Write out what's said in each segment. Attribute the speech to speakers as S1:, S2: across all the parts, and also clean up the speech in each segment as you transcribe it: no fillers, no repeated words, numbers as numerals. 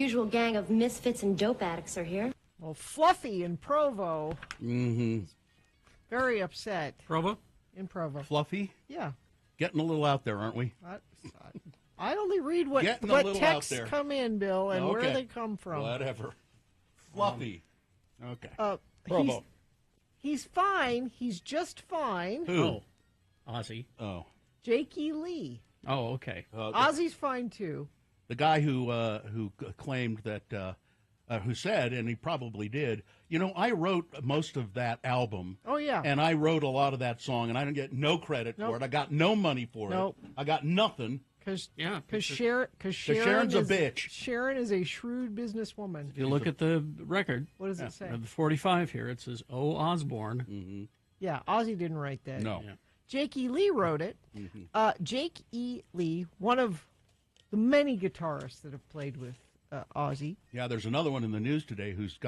S1: Usual gang of misfits and dope addicts are here.
S2: Well, Fluffy in Provo.
S3: Mm-hmm.
S2: Very upset.
S4: Provo?
S2: In Provo.
S3: Fluffy?
S2: Yeah.
S3: Getting a little out there, aren't we?
S2: I only read what texts come in, Bill, and where they come from.
S3: Whatever. Fluffy. Okay.
S4: Provo.
S2: He's fine. He's just fine.
S3: Who?
S4: Oh. Ozzy.
S3: Oh.
S2: Jakey Lee.
S4: Oh, okay.
S2: Ozzy's fine, too.
S3: The guy who claimed that, who said, and he probably did, I wrote most of that album.
S2: Oh, yeah.
S3: And I wrote a lot of that song, and I didn't get no credit for it. I got no money for it. I got nothing.
S2: Because
S3: Sharon's a bitch.
S2: Sharon is a shrewd businesswoman.
S4: If you look at the record.
S2: What does it say?
S4: The 45 here, it says, "Oh, Osbourne."
S3: Mm-hmm.
S2: Yeah, Ozzy didn't write that.
S3: No.
S4: Yeah.
S2: Jake E. Lee wrote it.
S3: Mm-hmm.
S2: Jake E. Lee, one of the many guitarists that have played with Ozzy.
S3: Yeah, there's another one in the news today who's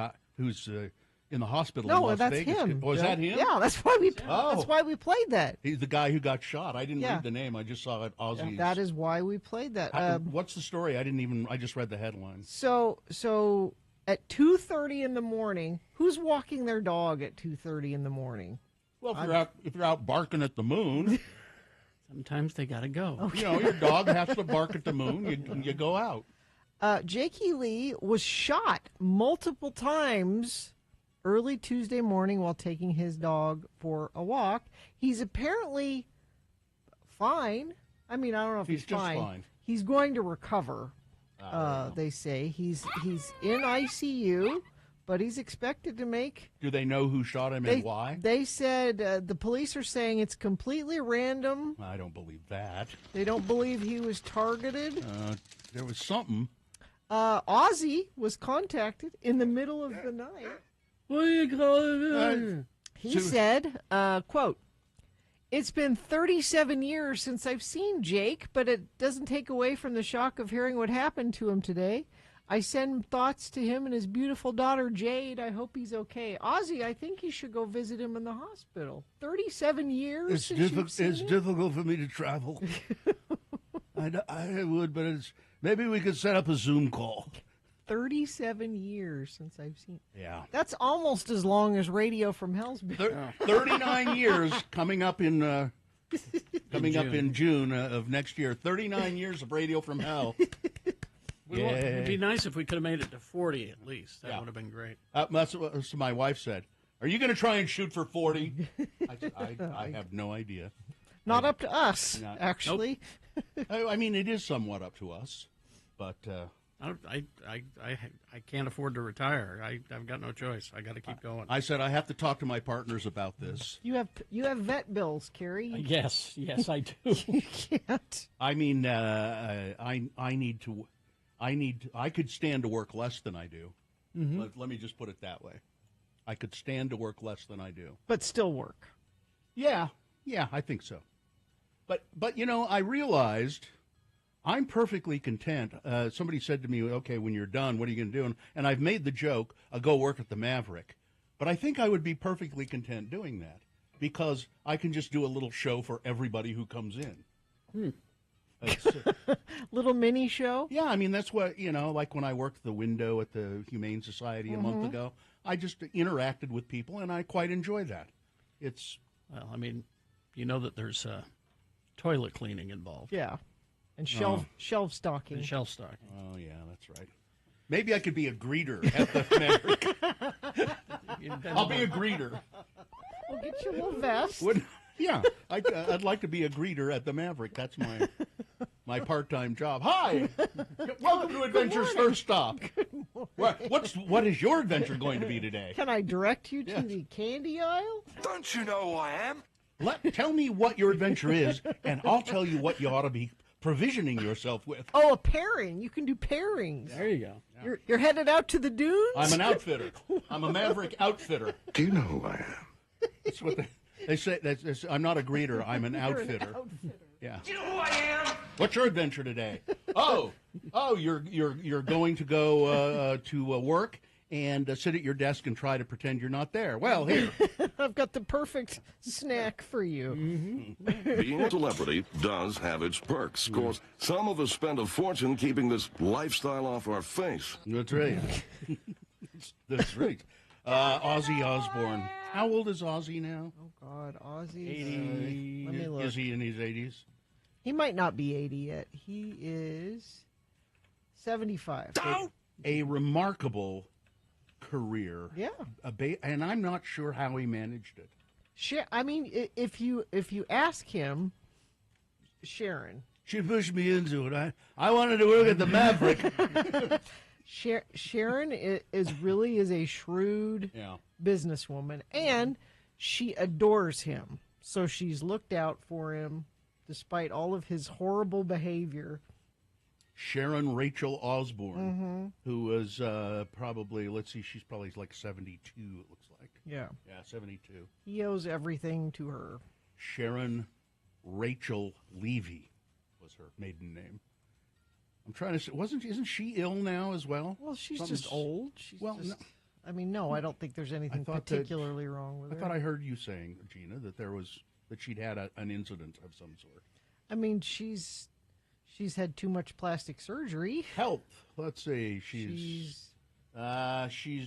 S3: in the hospital
S2: no,
S3: in Las
S2: that's
S3: Vegas.
S2: him.
S3: Oh, is that him?
S2: Yeah, that's why we played that.
S3: He's the guy who got shot. I didn't read the name. I just saw it. Ozzy.
S2: Yeah, that is why we played that.
S3: What's the story? I just read the headline.
S2: So at 2:30 in the morning, who's walking their dog at 2:30 in the morning?
S3: Well, if you're out barking at the moon,
S4: sometimes they got to go.
S2: Okay.
S3: Your dog has to bark at the moon. You go out.
S2: Jakey Lee was shot multiple times early Tuesday morning while taking his dog for a walk. He's apparently fine. I mean, I don't know if he's
S3: just
S2: fine.
S3: fine.
S2: He's going to recover. They say he's in ICU, but he's expected to make.
S3: Do they know who shot him and why?
S2: They said the police are saying it's completely random.
S3: I don't believe that.
S2: They don't believe he was targeted.
S3: There was something.
S2: Ozzy was contacted in the middle of the night.
S4: What do you call it?
S2: He said, quote, "It's been 37 years since I've seen Jake, but it doesn't take away from the shock of hearing what happened to him today. I send thoughts to him and his beautiful daughter, Jade. I hope he's okay. Ozzy, I think you should go visit him in the hospital. 37 years
S3: It's difficult for me to travel. I would, but maybe we could set up a Zoom call.
S2: 37 years since I've seen.
S3: Yeah.
S2: That's almost as long as Radio from Hell's been.
S3: 39 years coming up in June of next year. 39 years of Radio from Hell.
S4: It'd be nice if we could have made it to 40 at least. That would have been great.
S3: That's what my wife said. Are you going to try and shoot for 40? I have no idea.
S2: Not up to us, actually.
S3: Nope. I mean, it is somewhat up to us, but
S4: I can't afford to retire. I've got no choice. I got to keep going.
S3: I said I have to talk to my partners about this.
S2: You have vet bills, Kerry.
S4: Yes, I do.
S2: You can't.
S3: I mean, I could stand to work less than I do. Mm-hmm. Let me just put it that way. I could stand to work less than I do,
S2: but still work.
S3: Yeah, I think so. But I realized I'm perfectly content. Somebody said to me, okay, when you're done, what are you going to do? And I've made the joke, I'll go work at the Maverick. But I think I would be perfectly content doing that because I can just do a little show for everybody who comes in.
S2: Little mini show?
S3: Yeah, I mean, that's what, like when I worked the window at the Humane Society a month ago, I just interacted with people, and I quite enjoy that.
S4: Well, I mean, that there's toilet cleaning involved.
S2: Yeah. And shelf stocking.
S4: And shelf stocking.
S3: Oh, yeah, that's right. Maybe I could be a greeter at the Maverick. I'll be a greeter.
S2: We'll get you a little vest.
S3: I'd like to be a greeter at the Maverick. That's my part-time job. Hi, welcome to Adventure's First Stop. What is your adventure going to be today?
S2: Can I direct you to the candy aisle?
S5: Don't you know who I am?
S3: Tell me what your adventure is, and I'll tell you what you ought to be provisioning yourself with.
S2: Oh, a pairing. You can do pairings.
S4: There you go.
S2: Yeah. You're headed out to the dunes?
S3: I'm an outfitter. I'm a Maverick outfitter.
S5: Do you know who I am?
S3: That's what they say. I'm not a greeter. I'm an outfitter. Yeah.
S5: Do you know who I am?
S3: What's your adventure today? Oh, you're going to go to work, and sit at your desk and try to pretend you're not there. Well, here.
S2: I've got the perfect snack for you.
S6: Being a celebrity does have its perks. Of course, some of us spend a fortune keeping this lifestyle off our face.
S3: That's right. That's right. Ozzy Osbourne. How old is Ozzy now?
S2: Oh, God, Ozzy.
S3: 80.
S2: Let me look.
S3: Is he in his 80s?
S2: He might not be 80 yet. He is 75.
S3: A remarkable career.
S2: Yeah.
S3: And I'm not sure how he managed it.
S2: I mean, if you ask him, Sharon.
S3: She pushed me into it. I wanted to work at the Maverick.
S2: Sharon is a shrewd businesswoman, and she adores him. So she's looked out for him despite all of his horrible behavior.
S3: Sharon Rachel Osbourne, who was probably, she's probably like 72, it looks like.
S2: Yeah.
S3: Yeah, 72.
S2: He owes everything to her.
S3: Sharon Rachel Levy was her maiden name. I'm trying to say, isn't she ill now as well?
S2: Well, she's
S3: Something's-
S2: just old. She's
S3: well,
S2: just,
S3: no.
S2: I mean, no, I don't think there's anything
S3: thought that-
S2: particularly wrong with
S3: I
S2: her.
S3: thought I heard you saying, Gina, that she'd had an incident of some sort.
S2: I mean, she's had too much plastic surgery.
S3: Health. Let's see.
S2: She's
S3: She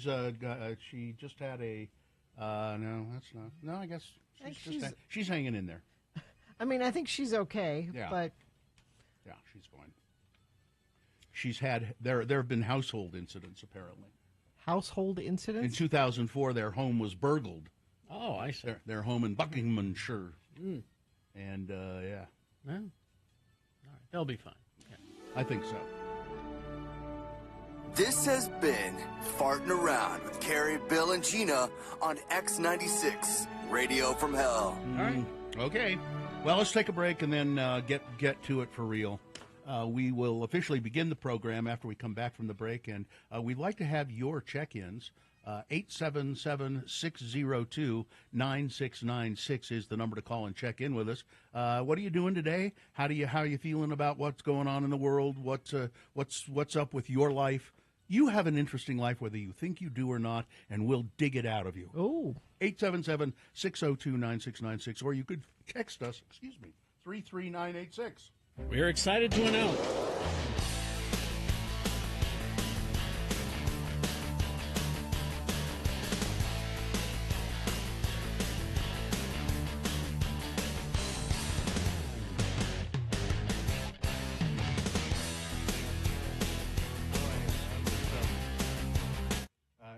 S3: just had a. No, that's not. No, I guess she's hanging in there.
S2: I mean, I think she's okay,
S3: Yeah.
S2: but
S3: Yeah, she's fine. She's had there have been household incidents apparently.
S2: household
S3: In
S2: incidents.
S3: 2004, their home was burgled.
S4: Oh, I see.
S3: Their home in Buckinghamshire. And yeah,
S4: Well, all right. They'll be fine. Yeah.
S3: I think so.
S7: This has been Farting Around with Carrie, Bill, and Gina on X96, Radio from Hell.
S4: All right.
S3: Okay. Well, let's take a break and then get to it for real. We will officially begin the program after we come back from the break, and we'd like to have your check-ins. 877-602-9696 is the number to call and check in with us. What are you doing today? How are you feeling about what's going on in the world? What's up with your life? You have an interesting life, whether you think you do or not, and we'll dig it out of you.
S2: Oh,
S3: 877-602-9696, or you could text us, 33986.
S4: We're excited to announce.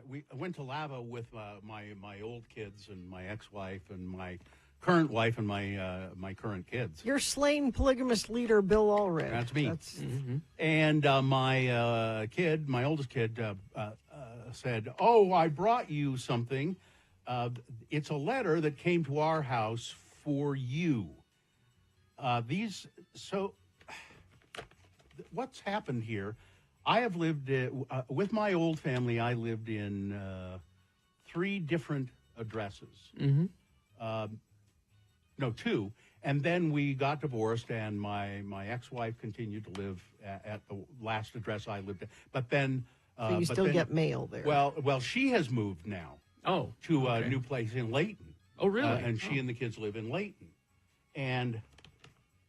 S3: We went to Lava with my old kids and my ex-wife and my current wife and my current kids.
S2: you're slain polygamous leader Bill Allred.
S3: That's me.
S2: Mm-hmm.
S3: And my oldest kid, said, "Oh, I brought you something. It's a letter that came to our house for you." What's happened here? I have lived with my old family. I lived in 3 different addresses. No, 2. And then we got divorced, and my ex-wife continued to live at the last address I lived at. But then,
S2: So you still get mail there.
S3: Well, she has moved now
S4: Oh,
S3: to a
S4: okay.
S3: new place in Layton.
S4: Oh, really?
S3: And she and the kids live in Layton. And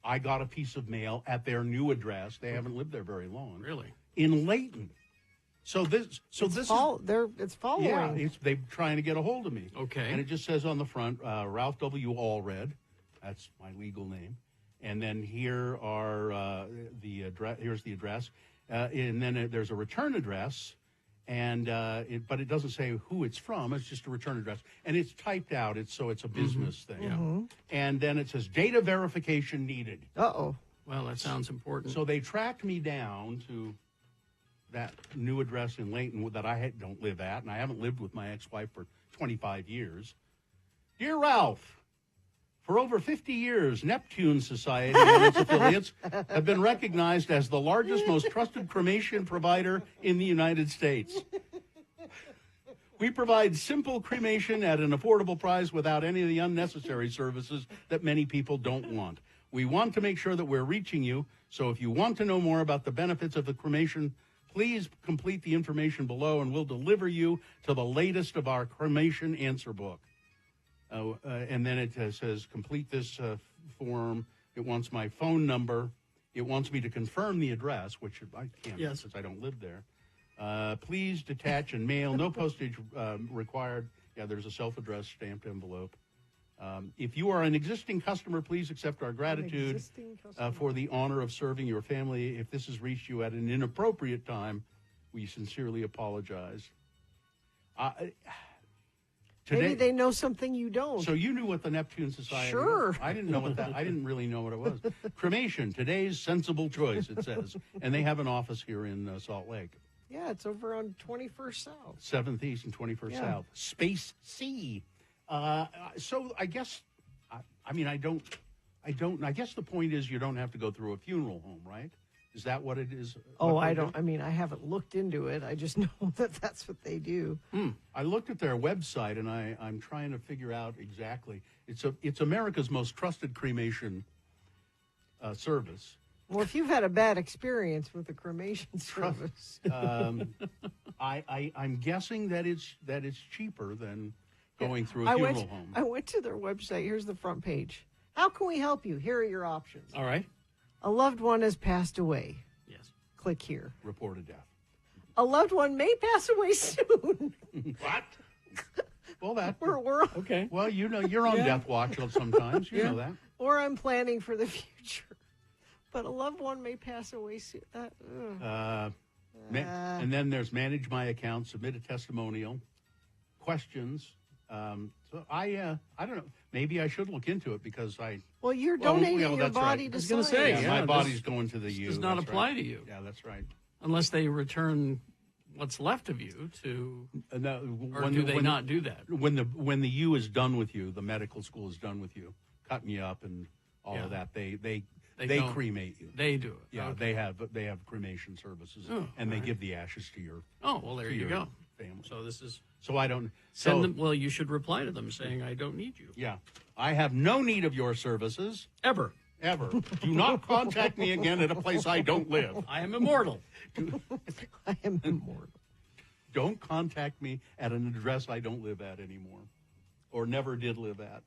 S3: I got a piece of mail at their new address. They haven't lived there very long.
S4: Really?
S3: In Layton. It's
S2: following.
S3: yeah, they're trying to get a hold of me.
S4: Okay.
S3: And it just says on the front, Ralph W. Allred. That's my legal name. And then here are the address. Here's the address. And then there's a return address. And but it doesn't say who it's from. It's just a return address. And it's typed out. So it's a business thing.
S4: Yeah.
S3: And then it says data verification needed.
S2: Uh-oh.
S4: Well, that sounds important.
S3: So they tracked me down to that new address in Layton that I don't live at, and I haven't lived with my ex-wife for 25 years. Dear Ralph, for over 50 years, Neptune Society and its affiliates have been recognized as the largest, most trusted cremation provider in the United States. We provide simple cremation at an affordable price without any of the unnecessary services that many people don't want. We want to make sure that we're reaching you, so if you want to know more about the benefits of the cremation Please complete the information below, and we'll deliver you to the latest of our cremation answer book. And then it says, complete this form. It wants my phone number. It wants me to confirm the address, which I can't since I don't live there. Please detach and mail. No postage required. Yeah, there's a self-addressed stamped envelope. If you are an existing customer, please accept our gratitude for the honor of serving your family. If this has reached you at an inappropriate time, we sincerely apologize. Today,
S2: Maybe they know something you don't.
S3: So you knew what the Neptune Society
S2: Sure.
S3: was? I didn't know what that. I didn't really know what it was. Cremation, today's sensible choice, it says. And they have an office here in Salt Lake.
S2: Yeah, it's over on 21st South.
S3: 7th East and 21st South. Space C. So I guess, I guess the point is you don't have to go through a funeral home, right? Is that what it is?
S2: Oh, I haven't looked into it. I just know that that's what they do.
S3: I looked at their website, and I'm trying to figure out exactly. It's America's most trusted cremation service.
S2: Well, if you've had a bad experience with the cremation service,
S3: I'm guessing that it's cheaper than going through a funeral home.
S2: I went to their website. Here's the front page. How can we help you? Here are your options.
S4: All right.
S2: A loved one has passed away.
S4: Yes.
S2: Click here.
S3: Reported death.
S2: A loved one may pass away soon.
S3: What? Well,
S2: we're
S4: okay.
S3: Well, you're on death watch sometimes. You know that.
S2: Or I'm planning for the future. But a loved one may pass away soon.
S3: And then there's manage my account, submit a testimonial, questions. So I don't know. Maybe I should look into it because
S2: you're donating your body to
S4: I was
S2: science.
S4: going to say,
S3: my body's going to the U.
S4: Does not apply to you.
S3: Yeah, that's right.
S4: Unless they return what's left of you to, or do they not do that?
S3: When the U is done with you, the medical school is done with you, cutting you up and all of that. They cremate you.
S4: They do it.
S3: Yeah,
S4: okay.
S3: they have cremation services,
S4: Oh,
S3: and they
S4: right.
S3: give the ashes to your.
S4: Oh, well, there you go.
S3: Family.
S4: So this is.
S3: So I don't
S4: Send them. Well, you should reply to them saying, "I don't need you."
S3: Yeah, I have no need of your services
S4: Ever.
S3: ever. Do not contact me again at a place I don't live.
S4: I am immortal.
S2: I am immortal.
S3: Don't contact me at an address I don't live at anymore, or never did live at.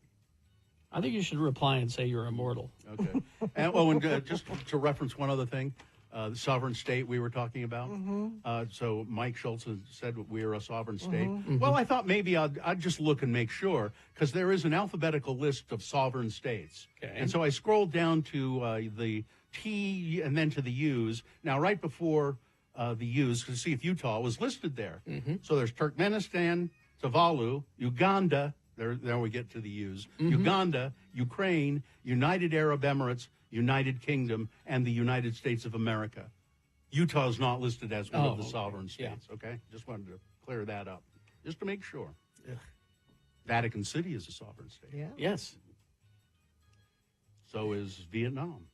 S4: I think you should reply and say you're immortal.
S3: Okay. And just to reference one other thing, the sovereign state we were talking about. So Mike Schultz said we're a sovereign state. Well, I thought maybe I'd just look and make sure, because there is an alphabetical list of sovereign states.
S4: Okay.
S3: And so I scrolled down to the T and then to the U's. Now, right before the U's, to see if Utah was listed there. So there's Turkmenistan, Tuvalu, Uganda. There we get to the U's. Uganda, Ukraine, United Arab Emirates, United Kingdom, and the United States of America. Utah is not listed as one of the sovereign states, okay? Just wanted to clear that up, just to make sure.
S4: Ugh.
S3: Vatican City is a sovereign state.
S2: Yeah.
S4: Yes.
S3: So is Vietnam.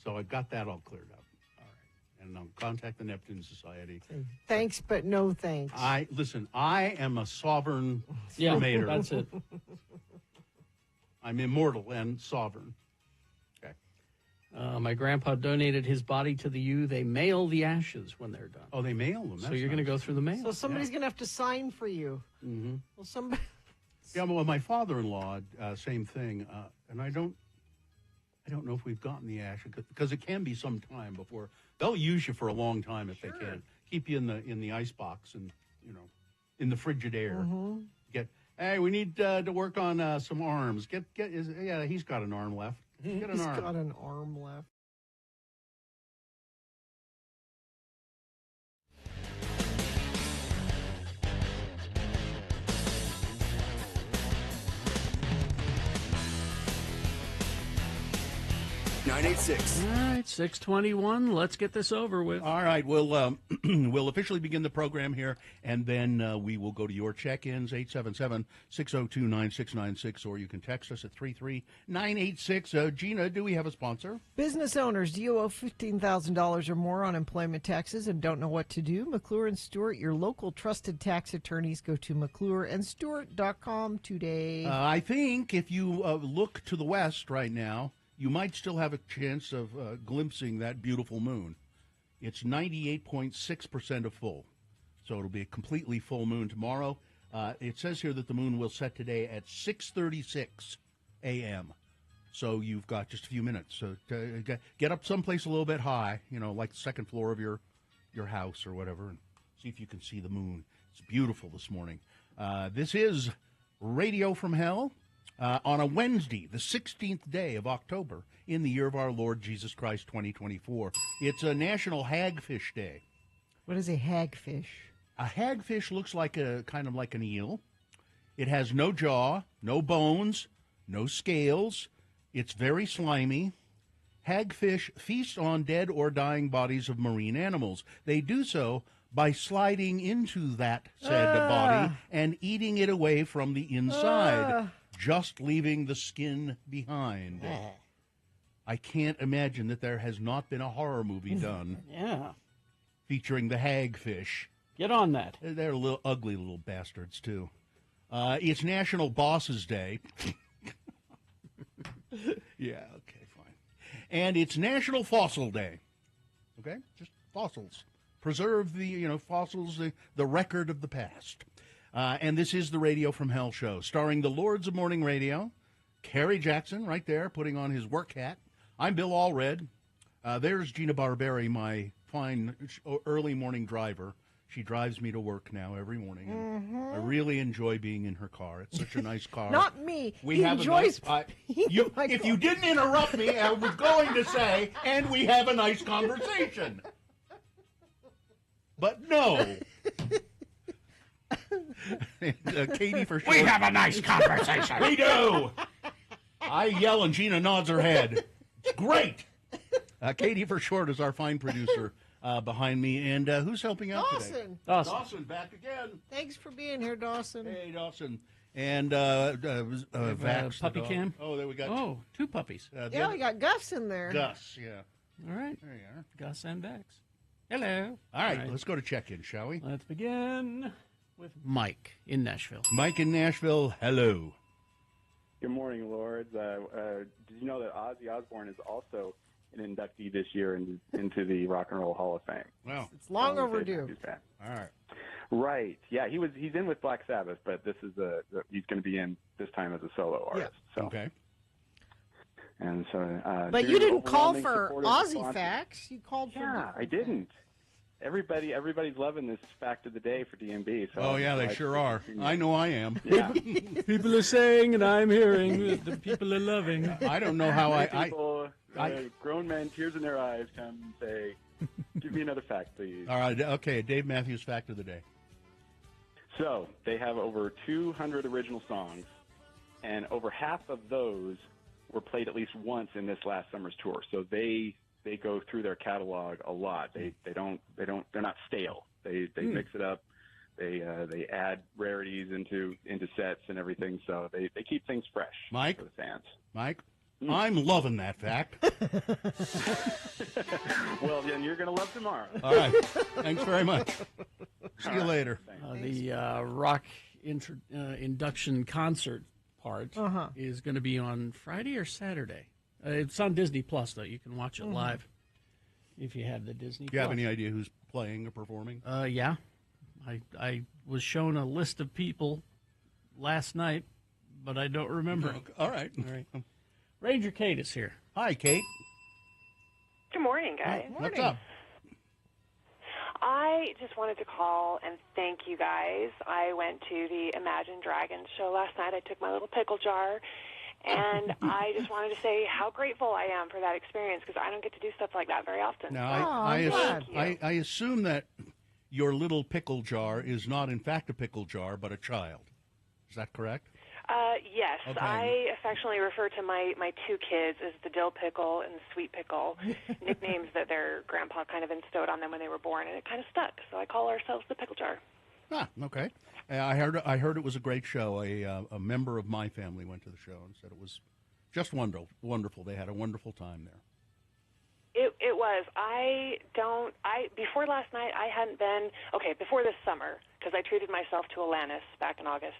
S3: So I've got that all cleared up. All right. And I'll contact the Neptune Society.
S2: Thanks, but no thanks.
S3: I am a sovereign cremator.
S4: That's it.
S3: I'm immortal and sovereign. Okay.
S4: My grandpa donated his body to the U. They mail the ashes when they're done.
S3: Oh, they mail them.
S4: So you're going to go through the mail.
S2: So somebody's going to have to sign for you. Well, somebody.
S3: Yeah, well, my father-in-law, same thing, and I don't know if we've gotten the ash because it can be some time before they'll use you for a long time if they can. Keep you in the ice box and in the frigid air. Hey, we need to work on some arms. He's got an arm left. Get an arm.
S2: He's got an arm left.
S7: .986.
S4: All right, 6:21. Let's get this over with.
S3: All right, we'll officially begin the program here, and then we will go to your check-ins, 877-602-9696, or you can text us at 33986. Gina, do we have a sponsor?
S2: Business owners, do you owe $15,000 or more on employment taxes and don't know what to do? McClure and Stewart, your local trusted tax attorneys. Go to McClureandStewart.com today.
S3: I think if you look to the west right now, you might still have a chance of glimpsing that beautiful moon. It's 98.6% of full. So it'll be a completely full moon tomorrow. It says here that the moon will set today at 6:36 a.m. So you've got just a few minutes. So get up someplace a little bit high, like the second floor of your house or whatever, and see if you can see the moon. It's beautiful this morning. This is Radio from Hell on a Wednesday, the 16th day of October in the year of our Lord Jesus Christ, 2024. It's a National Hagfish Day.
S2: What is a hagfish?
S3: A hagfish looks like kind of like an eel. It has no jaw, no bones, no scales. It's very slimy. Hagfish feast on dead or dying bodies of marine animals. They do so by sliding into that said body and eating it away from the inside, just leaving the skin behind. I can't imagine that there has not been a horror movie done featuring the hagfish.
S4: Get on that.
S3: They're little ugly little bastards, too. It's National Bosses Day. Yeah, okay, fine. And it's National Fossil Day. Okay? Just fossils. Preserve the, fossils, the record of the past. And this is the Radio from Hell show, starring the Lords of Morning Radio, Kerry Jackson, right there, putting on his work hat. I'm Bill Allred. There's Gina Barberi, my fine early morning driver. She drives me to work now every morning. And I really enjoy being in her car. It's such a nice car.
S2: Not me.
S3: He enjoys if you didn't interrupt me, I was going to say, and we have a nice conversation. But no. Katie for sure.
S4: We have a nice conversation.
S3: We do. I yell and Gina nods her head. It's great. Katie for short is our fine producer behind me. And who's helping out today? Dawson, back again.
S2: Thanks for being here, Dawson.
S3: Hey, Dawson. And Vax.
S4: Puppy cam?
S3: Oh, there we got.
S4: Oh, two puppies.
S2: Yeah, we got Gus in there.
S3: Gus, yeah.
S4: All right.
S3: There you are.
S4: Gus and Vax. Hello.
S3: All right, let's go to check-in, shall we?
S4: Let's begin with Mike in Nashville.
S3: Mike in Nashville, hello.
S8: Good morning, Lords. Did you know that Ozzy Osbourne is also an inductee this year into the Rock and Roll Hall of Fame?
S3: Wow.
S2: It's long overdue.
S3: All right.
S8: Right. Yeah, he's in with Black Sabbath, but this is he's going to be in this time as a solo artist.
S3: Yeah.
S8: So.
S3: Okay.
S8: And so,
S2: but you didn't call for Ozzy facts. You called for.
S8: Yeah, I didn't. Everybody's loving this fact of the day for DMB. So
S3: they sure are. I know I am.
S8: Yeah.
S4: People are saying, and I'm hearing that the people are loving.
S3: I don't know how
S8: people, grown men, tears in their eyes, come and say, "Give me another fact, please."
S3: All right. Okay. Dave Matthews fact of the day.
S8: So they have over 200 original songs, and over half of those were played at least once in this last summer's tour. So they go through their catalog a lot. They're not stale. They mix it up. They add rarities into sets and everything. So they keep things fresh for the fans.
S3: Mike, I'm loving that fact.
S8: Well, then you're going to love tomorrow.
S3: All right. Thanks very much. See you later.
S4: The rock induction concert part is going to be on Friday or Saturday. It's on Disney Plus, though. You can watch it live if you have the Disney Plus.
S3: Do you have any idea who's playing or performing?
S4: Yeah. I was shown a list of people last night, but I don't remember.
S3: All right.
S4: Ranger Kate is here.
S3: Hi, Kate.
S9: Good morning, guys.
S3: What's up?
S9: I just wanted to call and thank you guys. I went to the Imagine Dragons show last night. I took my little pickle jar, and I just wanted to say how grateful I am for that experience because I don't get to do stuff like that very often.
S3: Now, I assume that your little pickle jar is not, in fact, a pickle jar, but a child. Is that correct?
S9: Yes.
S3: Okay.
S9: I affectionately refer to my two kids as the dill pickle and the sweet pickle, nicknames that their grandpa kind of instilled on them when they were born, and it kind of stuck. So I call ourselves the pickle jar.
S3: Ah, okay. I heard it was a great show. A member of my family went to the show and said it was just wonderful. They had a wonderful time there.
S9: It was. Before last night, I hadn't been, before this summer, because I treated myself to Alanis back in August.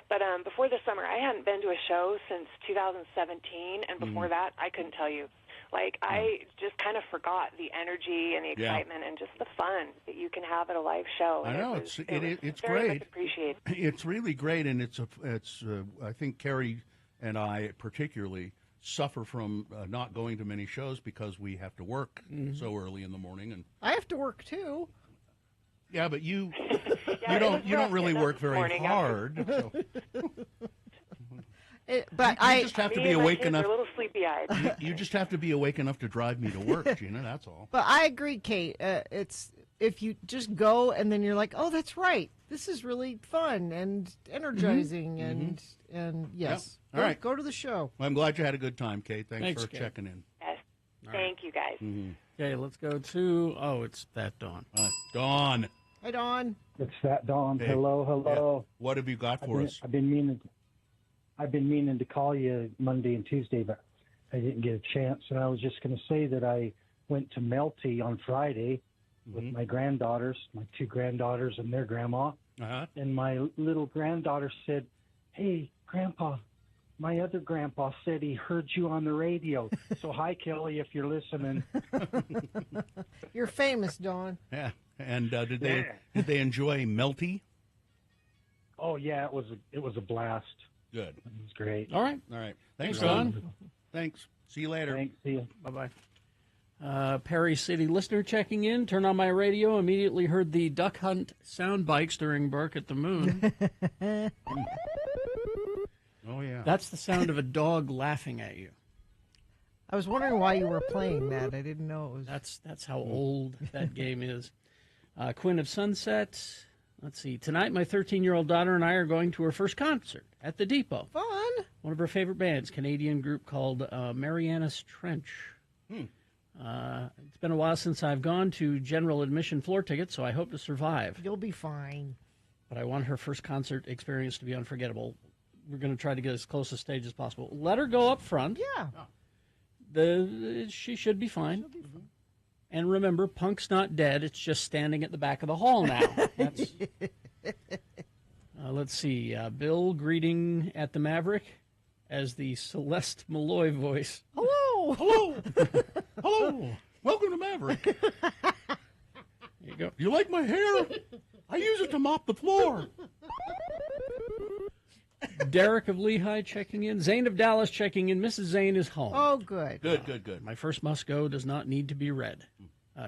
S9: But before this summer, I hadn't been to a show since 2017, and before that, I couldn't tell you Like, I just kind of forgot the energy and the excitement and just the fun that you can have at a live show.
S3: I
S9: And
S3: know,
S9: it's
S3: it's
S9: very
S3: great.
S9: much appreciated.
S3: It's really great, and it's I think Carrie and I particularly suffer from not going to many shows because we have to work so early in the morning. And
S2: I have to work too.
S3: yeah, but you
S9: Yeah,
S3: you don't really work very
S9: morning.
S3: hard. So.
S2: But
S3: you just have to
S9: Me
S3: be
S9: and my
S3: awake
S9: kids
S3: enough.
S9: are a little sleepy-eyed.
S3: You just have to be awake enough to drive me to work, Gina. That's all.
S2: But I agree, Kate. It's if you just go and then you're like, oh, that's right. This is really fun and energizing and yes.
S3: Yep. All right.
S2: Go to the show.
S3: Well, I'm glad you had a good time, Kate. Thanks for
S4: Kate.
S3: checking in.
S9: Yes. Thank you, guys.
S4: Okay, let's go to, it's that Dawn.
S3: Dawn.
S2: Hi, Dawn.
S10: It's that Dawn.
S3: Hey.
S10: Hello.
S3: Yeah. What have you got for us?
S10: I've been meaning to call you Monday and Tuesday, but I didn't get a chance. And I was just going to say that I went to Melty on Friday with my granddaughters, my two granddaughters and their grandma. And my little granddaughter said, "Hey, Grandpa, my other grandpa said he heard you on the radio." So hi, Kelly, if you're listening.
S2: You're famous, Dawn.
S3: Yeah. And did they enjoy Melty?
S10: Oh yeah, it was a blast.
S3: Good.
S10: It was great.
S4: All right.
S3: Thanks,
S4: Dawn.
S3: Dawn. Thanks. See you later.
S10: Thanks. See you.
S4: Bye-bye. Perry City listener checking in. Turn on my radio. Immediately heard the duck hunt sound bites during Bark at the Moon.
S3: Oh, yeah.
S4: That's the sound of a dog laughing at you.
S2: I was wondering why you were playing that. I didn't know it was.
S4: That's how old that game is. Quinn of Sunset. Let's see. Tonight, my 13-year-old daughter and I are going to her first concert at the Depot.
S2: Fun.
S4: One of her favorite bands, Canadian group called Marianas Trench. It's been a while since I've gone to general admission floor tickets, so I hope to survive.
S2: You'll be fine.
S4: But I want her first concert experience to be unforgettable. We're going to try to get as close to stage as possible. Let her go up front.
S2: Yeah.
S4: She should be fine. And remember, punk's not dead. It's just standing at the back of the hall now. That's, let's see. Bill greeting at the Maverick as the Celeste Malloy voice.
S2: Hello.
S3: Hello. Hello. Welcome to Maverick.
S4: There you go.
S3: You like my hair? I use it to mop the floor.
S4: Derek of Lehigh checking in. Zane of Dallas checking in. Mrs. Zane is home.
S2: Oh, good.
S3: Good.
S4: My first must-go does not need to be read.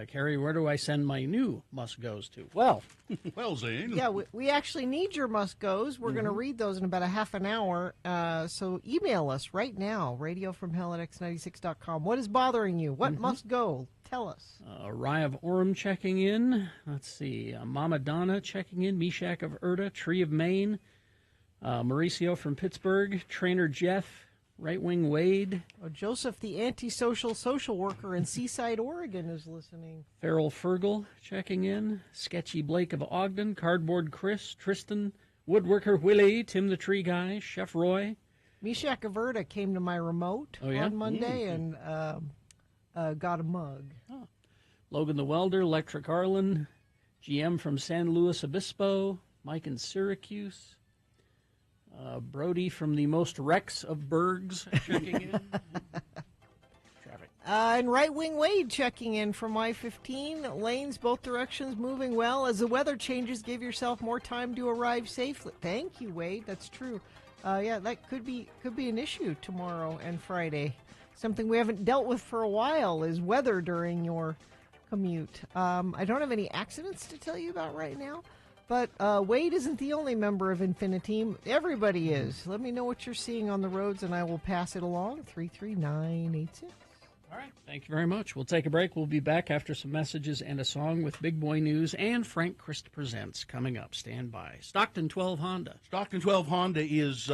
S4: Carrie, where do I send my new must-goes to? Well,
S3: Zane.
S2: Yeah, we actually need your must-goes. We're going to read those in about a half an hour. So email us right now, radiofromhell@x96.com. What is bothering you? What must go? Tell us.
S4: Rye of Orem checking in. Let's see. Mama Donna checking in. Meshach of Erta. Tree of Maine. Mauricio from Pittsburgh. Trainer Jeff. Right Wing Wade.
S2: Oh, Joseph, the antisocial social worker in Seaside, Oregon, is listening.
S4: Farrell Fergal checking in. Sketchy Blake of Ogden. Cardboard Chris. Tristan. Woodworker Willie. Tim the Tree Guy. Chef Roy.
S2: Meshach Averta came to my remote on Monday and got a mug.
S4: Oh. Logan the Welder. Electric Arlen. GM from San Luis Obispo. Mike in Syracuse. Brody from the most wrecks of Bergs checking in. Traffic.
S2: And Right Wing Wade checking in from I-15. Lanes both directions moving well. As the weather changes, give yourself more time to arrive safely. Thank you, Wade. That's true. Yeah, that could be an issue tomorrow and Friday. Something we haven't dealt with for a while is weather during your commute. I don't have any accidents to tell you about right now. But Wade isn't the only member of Infiniteam. Everybody is. Let me know what you're seeing on the roads, and I will pass it along. 33986.
S4: All right. Thank you very much. We'll take a break. We'll be back after some messages and a song with Big Boy News and Frank Christ Presents coming up. Stand by. Stockton 12 Honda.
S3: Stockton 12 Honda is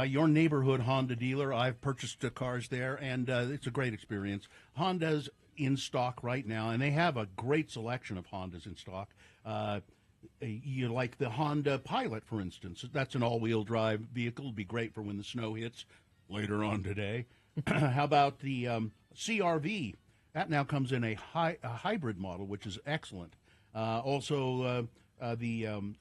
S3: your neighborhood Honda dealer. I've purchased cars there, and it's a great experience. Honda's in stock right now, and they have a great selection of Hondas in stock. You like the Honda Pilot, for instance. That's an all-wheel drive vehicle. It'd be great for when the snow hits later on today. How about the CRV? That now comes in a hybrid model, which is excellent. Also, the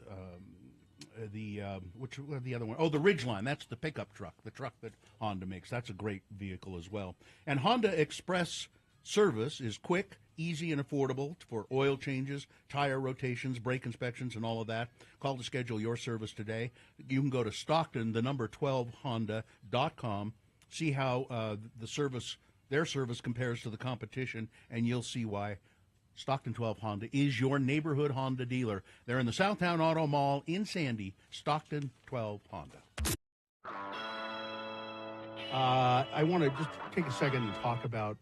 S3: which the other one? Oh, the Ridgeline. That's the pickup truck, the truck that Honda makes. That's a great vehicle as well. And Honda Express service is quick, easy, and affordable for oil changes, tire rotations, brake inspections, and all of that. Call to schedule your service today. You can go to Stockton, the number 12honda.com, see how their service compares to the competition, and you'll see why Stockton 12 Honda is your neighborhood Honda dealer. They're in the Southtown Auto Mall in Sandy. Stockton 12 Honda. I want to just take a second and talk about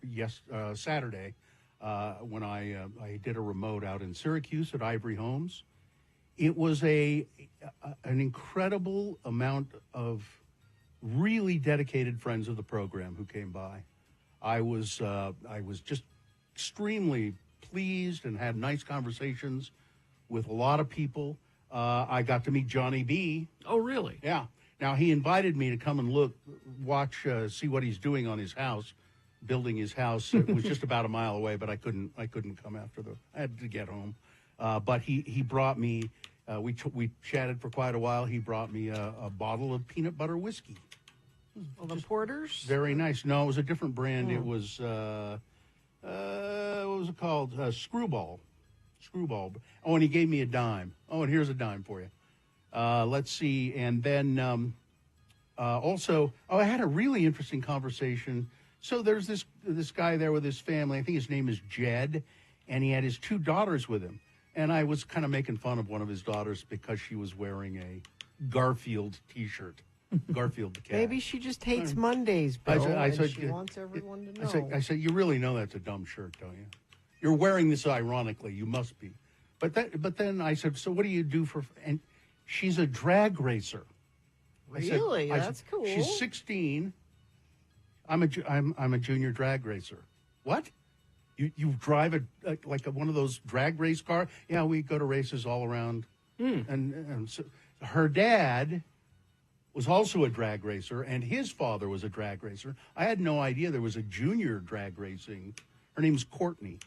S3: Saturday when I did a remote out in Syracuse at Ivory Homes. It was an incredible amount of really dedicated friends of the program who came by. I was just extremely pleased and had nice conversations with a lot of people. I got to meet Johnny B.
S4: Oh, really?
S3: Yeah. Now, he invited me to come and watch, see what he's doing on his house, building his house. It was just about a mile away, but I couldn't come I had to get home. But he brought me, we chatted for quite a while. He brought me a bottle of peanut butter whiskey.
S2: Well, the Porters?
S3: Very nice. No, it was a different brand. It was, what was it called? Screwball. Oh, and he gave me a dime. Oh, and here's a dime for you. Let's see. And then also, I had a really interesting conversation. So there's this guy there with his family. I think his name is Jed, and he had his 2 daughters with him. And I was kind of making fun of one of his daughters because she was wearing a Garfield T-shirt. Garfield the cat.
S2: Maybe she just hates Mondays, Bill,
S3: and
S2: she wants everyone to know.
S3: I said, you really know that's a dumb shirt, don't you? You're wearing this ironically. You must be. But then I said, so what do you do for... And she's a drag racer.
S2: Really? That's cool.
S3: She's 16. I'm a junior drag racer. What? You drive one of those drag race cars? Yeah, we go to races all around. And so her dad was also a drag racer, and his father was a drag racer. I had no idea there was a junior drag racing. Her name's Courtney.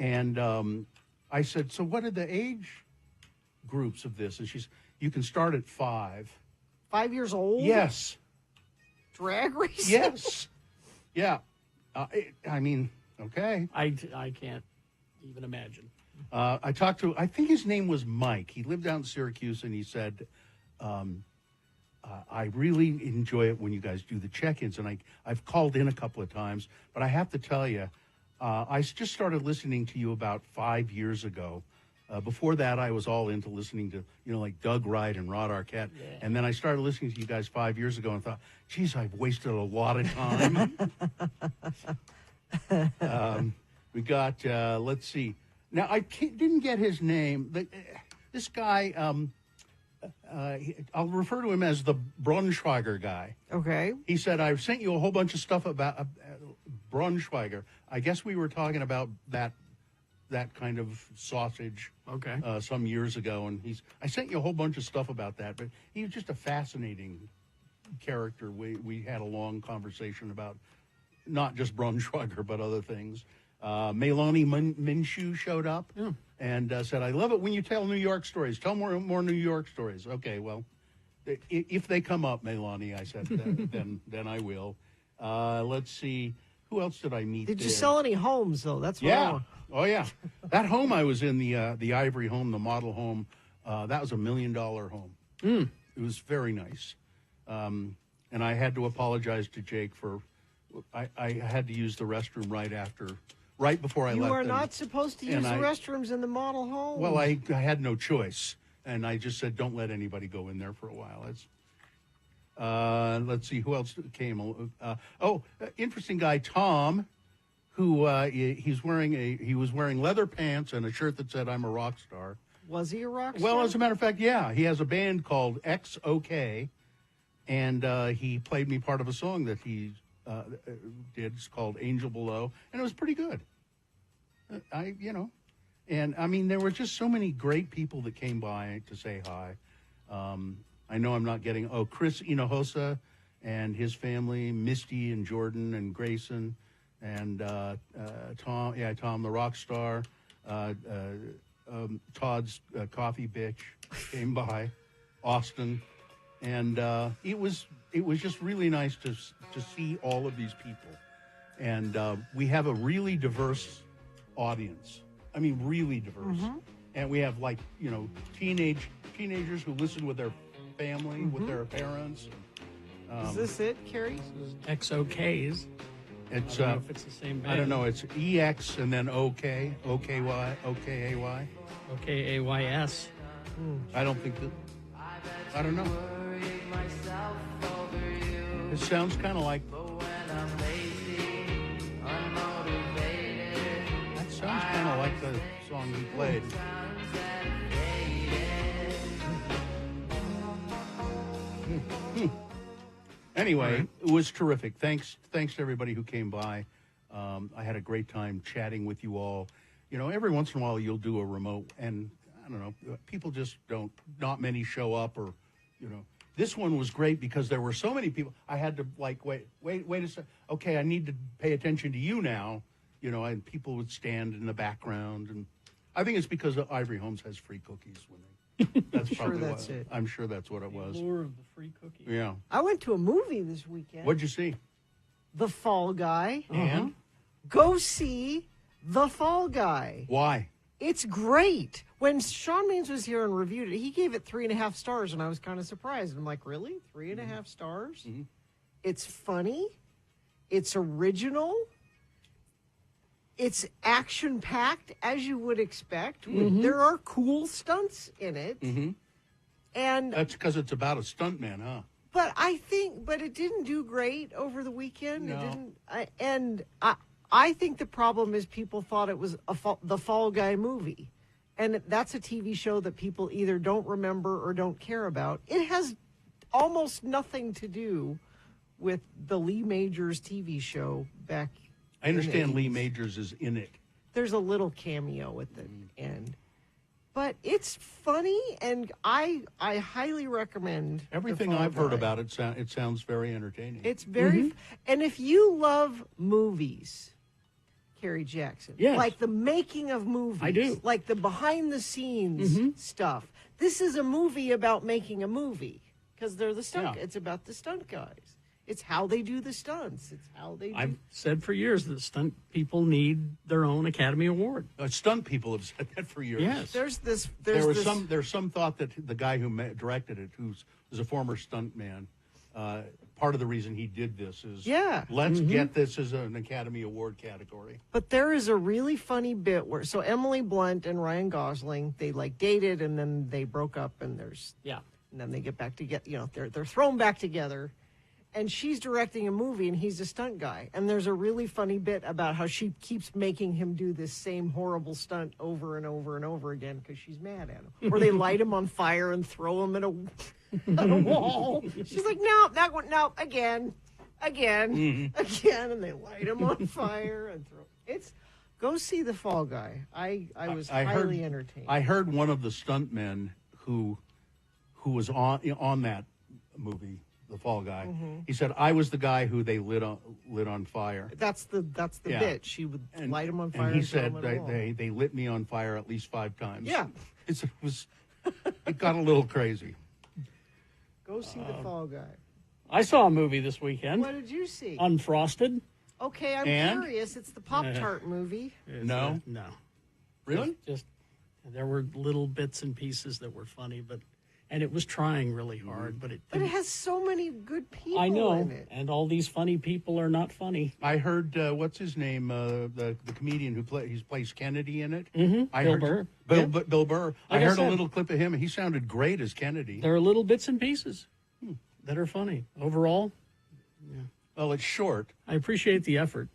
S3: And I said, so what are the age groups of this? And you can start at 5.
S2: 5 years old?
S3: Yes.
S2: Drag racing?
S3: Yes. Yeah. I mean, okay.
S4: I can't even imagine.
S3: I talked to, I think his name was Mike. He lived out in Syracuse, and he said, I really enjoy it when you guys do the check-ins, and I've called in a couple of times, but I have to tell you, I just started listening to you about 5 years ago. Before that, I was all into listening to, like Doug Wright and Rod Arquette, and then I started listening to you guys 5 years ago and thought, geez, I've wasted a lot of time. We got, let's see. Now, I didn't get his name. This guy... I'll refer to him as the Braunschweiger guy.
S2: Okay.
S3: He said, I've sent you a whole bunch of stuff about Braunschweiger. I guess we were talking about that kind of sausage some years ago. And I sent you a whole bunch of stuff about that. But he was just a fascinating character. We had a long conversation about not just Braunschweiger, but other things. Melanie Minshew showed up and said, I love it when you tell New York stories. Tell more New York stories. Okay, well, if they come up, Melanie, I said, then I will. Let's see. Who else did I meet
S2: Did you
S3: there?
S2: sell any homes, though? That's what I want.
S3: Oh, yeah. That home I was in, the Ivory home, the model home, that was $1 million home. It was very nice. And I had to apologize to Jake for... I had to use the restroom right before I left.
S2: You are not supposed to use the restrooms in the model home.
S3: Well, I had no choice, and I just said, don't let anybody go in there for a while. Let's see, who else came? Interesting guy, Tom, who he was wearing leather pants and a shirt that said, I'm a rock star.
S2: Was he a rock star?
S3: Well, as a matter of fact, yeah. He has a band called XOK, and he played me part of a song that he did. It's called Angel Below, and it was pretty good. And I mean, there were just so many great people that came by to say hi. I know I'm not getting, Chris Hinojosa and his family, Misty and Jordan and Grayson, and Tom the rock star, Todd's coffee bitch came by. Austin, and it was just really nice to see all of these people, and we have a really diverse audience. I mean, really diverse, and we have teenagers who listen with their family, with their parents.
S2: Is this it, Carrie?
S4: XOKs.
S3: It's
S4: I don't know if it's the same band.
S3: I don't know. It's EX and then OK, OKY, OKAY.
S4: OKAYS.
S3: I don't think that. I don't know. It sounds kind of like. That sounds kind of like the song we played. Anyway, it was terrific. Thanks to everybody who came by. I had a great time chatting with you all. You know, every once in a while you'll do a remote, and I don't know, people just don't. Not many show up, or This one was great because there were so many people. I had to wait a second. Okay, I need to pay attention to you now. And people would stand in the background, and I think it's because Ivory Homes has free cookies when they. That's probably
S2: that's
S3: what,
S2: it.
S3: I'm sure that's what it was.
S4: Lure of the free cookie.
S3: Yeah.
S2: I went to a movie this weekend.
S3: What'd you see?
S2: The Fall Guy.
S3: And
S2: Go see The Fall Guy.
S3: why?
S2: It's great. When Sean Means was here and reviewed it, he gave it 3.5 stars, and I was kind of surprised. I'm like, really? 3.5 stars?
S3: Mm-hmm.
S2: It's funny. It's original. It's action-packed, as you would expect. There are cool stunts in it. And
S3: That's because it's about a stuntman, huh?
S2: But it didn't do great over the weekend.
S3: No.
S2: It didn't. I think the problem is people thought it was the Fall Guy movie, and that's a TV show that people either don't remember or don't care about. It has almost nothing to do with the Lee Majors TV show back.
S3: I understand
S2: in the
S3: Lee
S2: 80s.
S3: Majors is in it.
S2: There's a little cameo at the end. But it's funny, and I highly recommend
S3: Everything
S2: The Fall
S3: I've heard
S2: Guy.
S3: about it, it sounds very entertaining.
S2: It's very, and if you love movies, Carrie Jackson,
S4: Yes.
S2: like the making of movies,
S4: I do.
S2: like the behind the scenes stuff. This is a movie about making a movie because they're the stunt.
S3: Yeah.
S2: It's about the stunt guys. It's how they do the stunts. It's how they do.
S4: I've said for years that stunt people need their own Academy Award.
S3: Stunt people have said that for years.
S4: Yes.
S2: There's this.
S3: There's some thought that the guy who directed it, was a former stunt man, part of the reason he did this is let's get this as an Academy Award category.
S2: But there is a really funny bit where Emily Blunt and Ryan Gosling, they dated and then they broke up, and and then they get back together. They're thrown back together, and she's directing a movie and he's a stunt guy. And there's a really funny bit about how she keeps making him do this same horrible stunt over and over and over again because she's mad at him. Or they light him on fire and throw him at a wall. She's like, no, again, and they light him on fire and throw. Go see The Fall Guy. I was highly entertained.
S3: I heard one of the stuntmen who was on that movie, The Fall Guy. He said, I was the guy who they lit on fire.
S2: That's the bit. She would light him on fire.
S3: And he
S2: throw
S3: said
S2: him at a wall.
S3: they lit me on fire at least 5 times.
S2: Yeah.
S3: It got a little crazy.
S2: Go see The Fall Guy.
S4: I saw a movie this weekend.
S2: What did you see?
S4: Unfrosted.
S2: Okay, I'm
S3: And?
S2: curious. It's the Pop-Tart movie.
S3: No?
S4: No.
S3: Really?
S4: Just there were little bits and pieces that were funny, and it was trying really hard, but it
S2: But it
S4: didn't.
S2: has so many good people
S4: I know,
S2: in it.
S4: and all these funny people are not funny.
S3: I heard what's his name, the comedian who plays Kennedy in it.
S4: Bill Burr.
S3: Bill Burr. I
S4: Like I
S3: heard a
S4: said.
S3: little clip of him. He sounded great as Kennedy.
S4: There are little bits and pieces that are funny. Overall,
S3: Well, it's short.
S4: I appreciate the effort.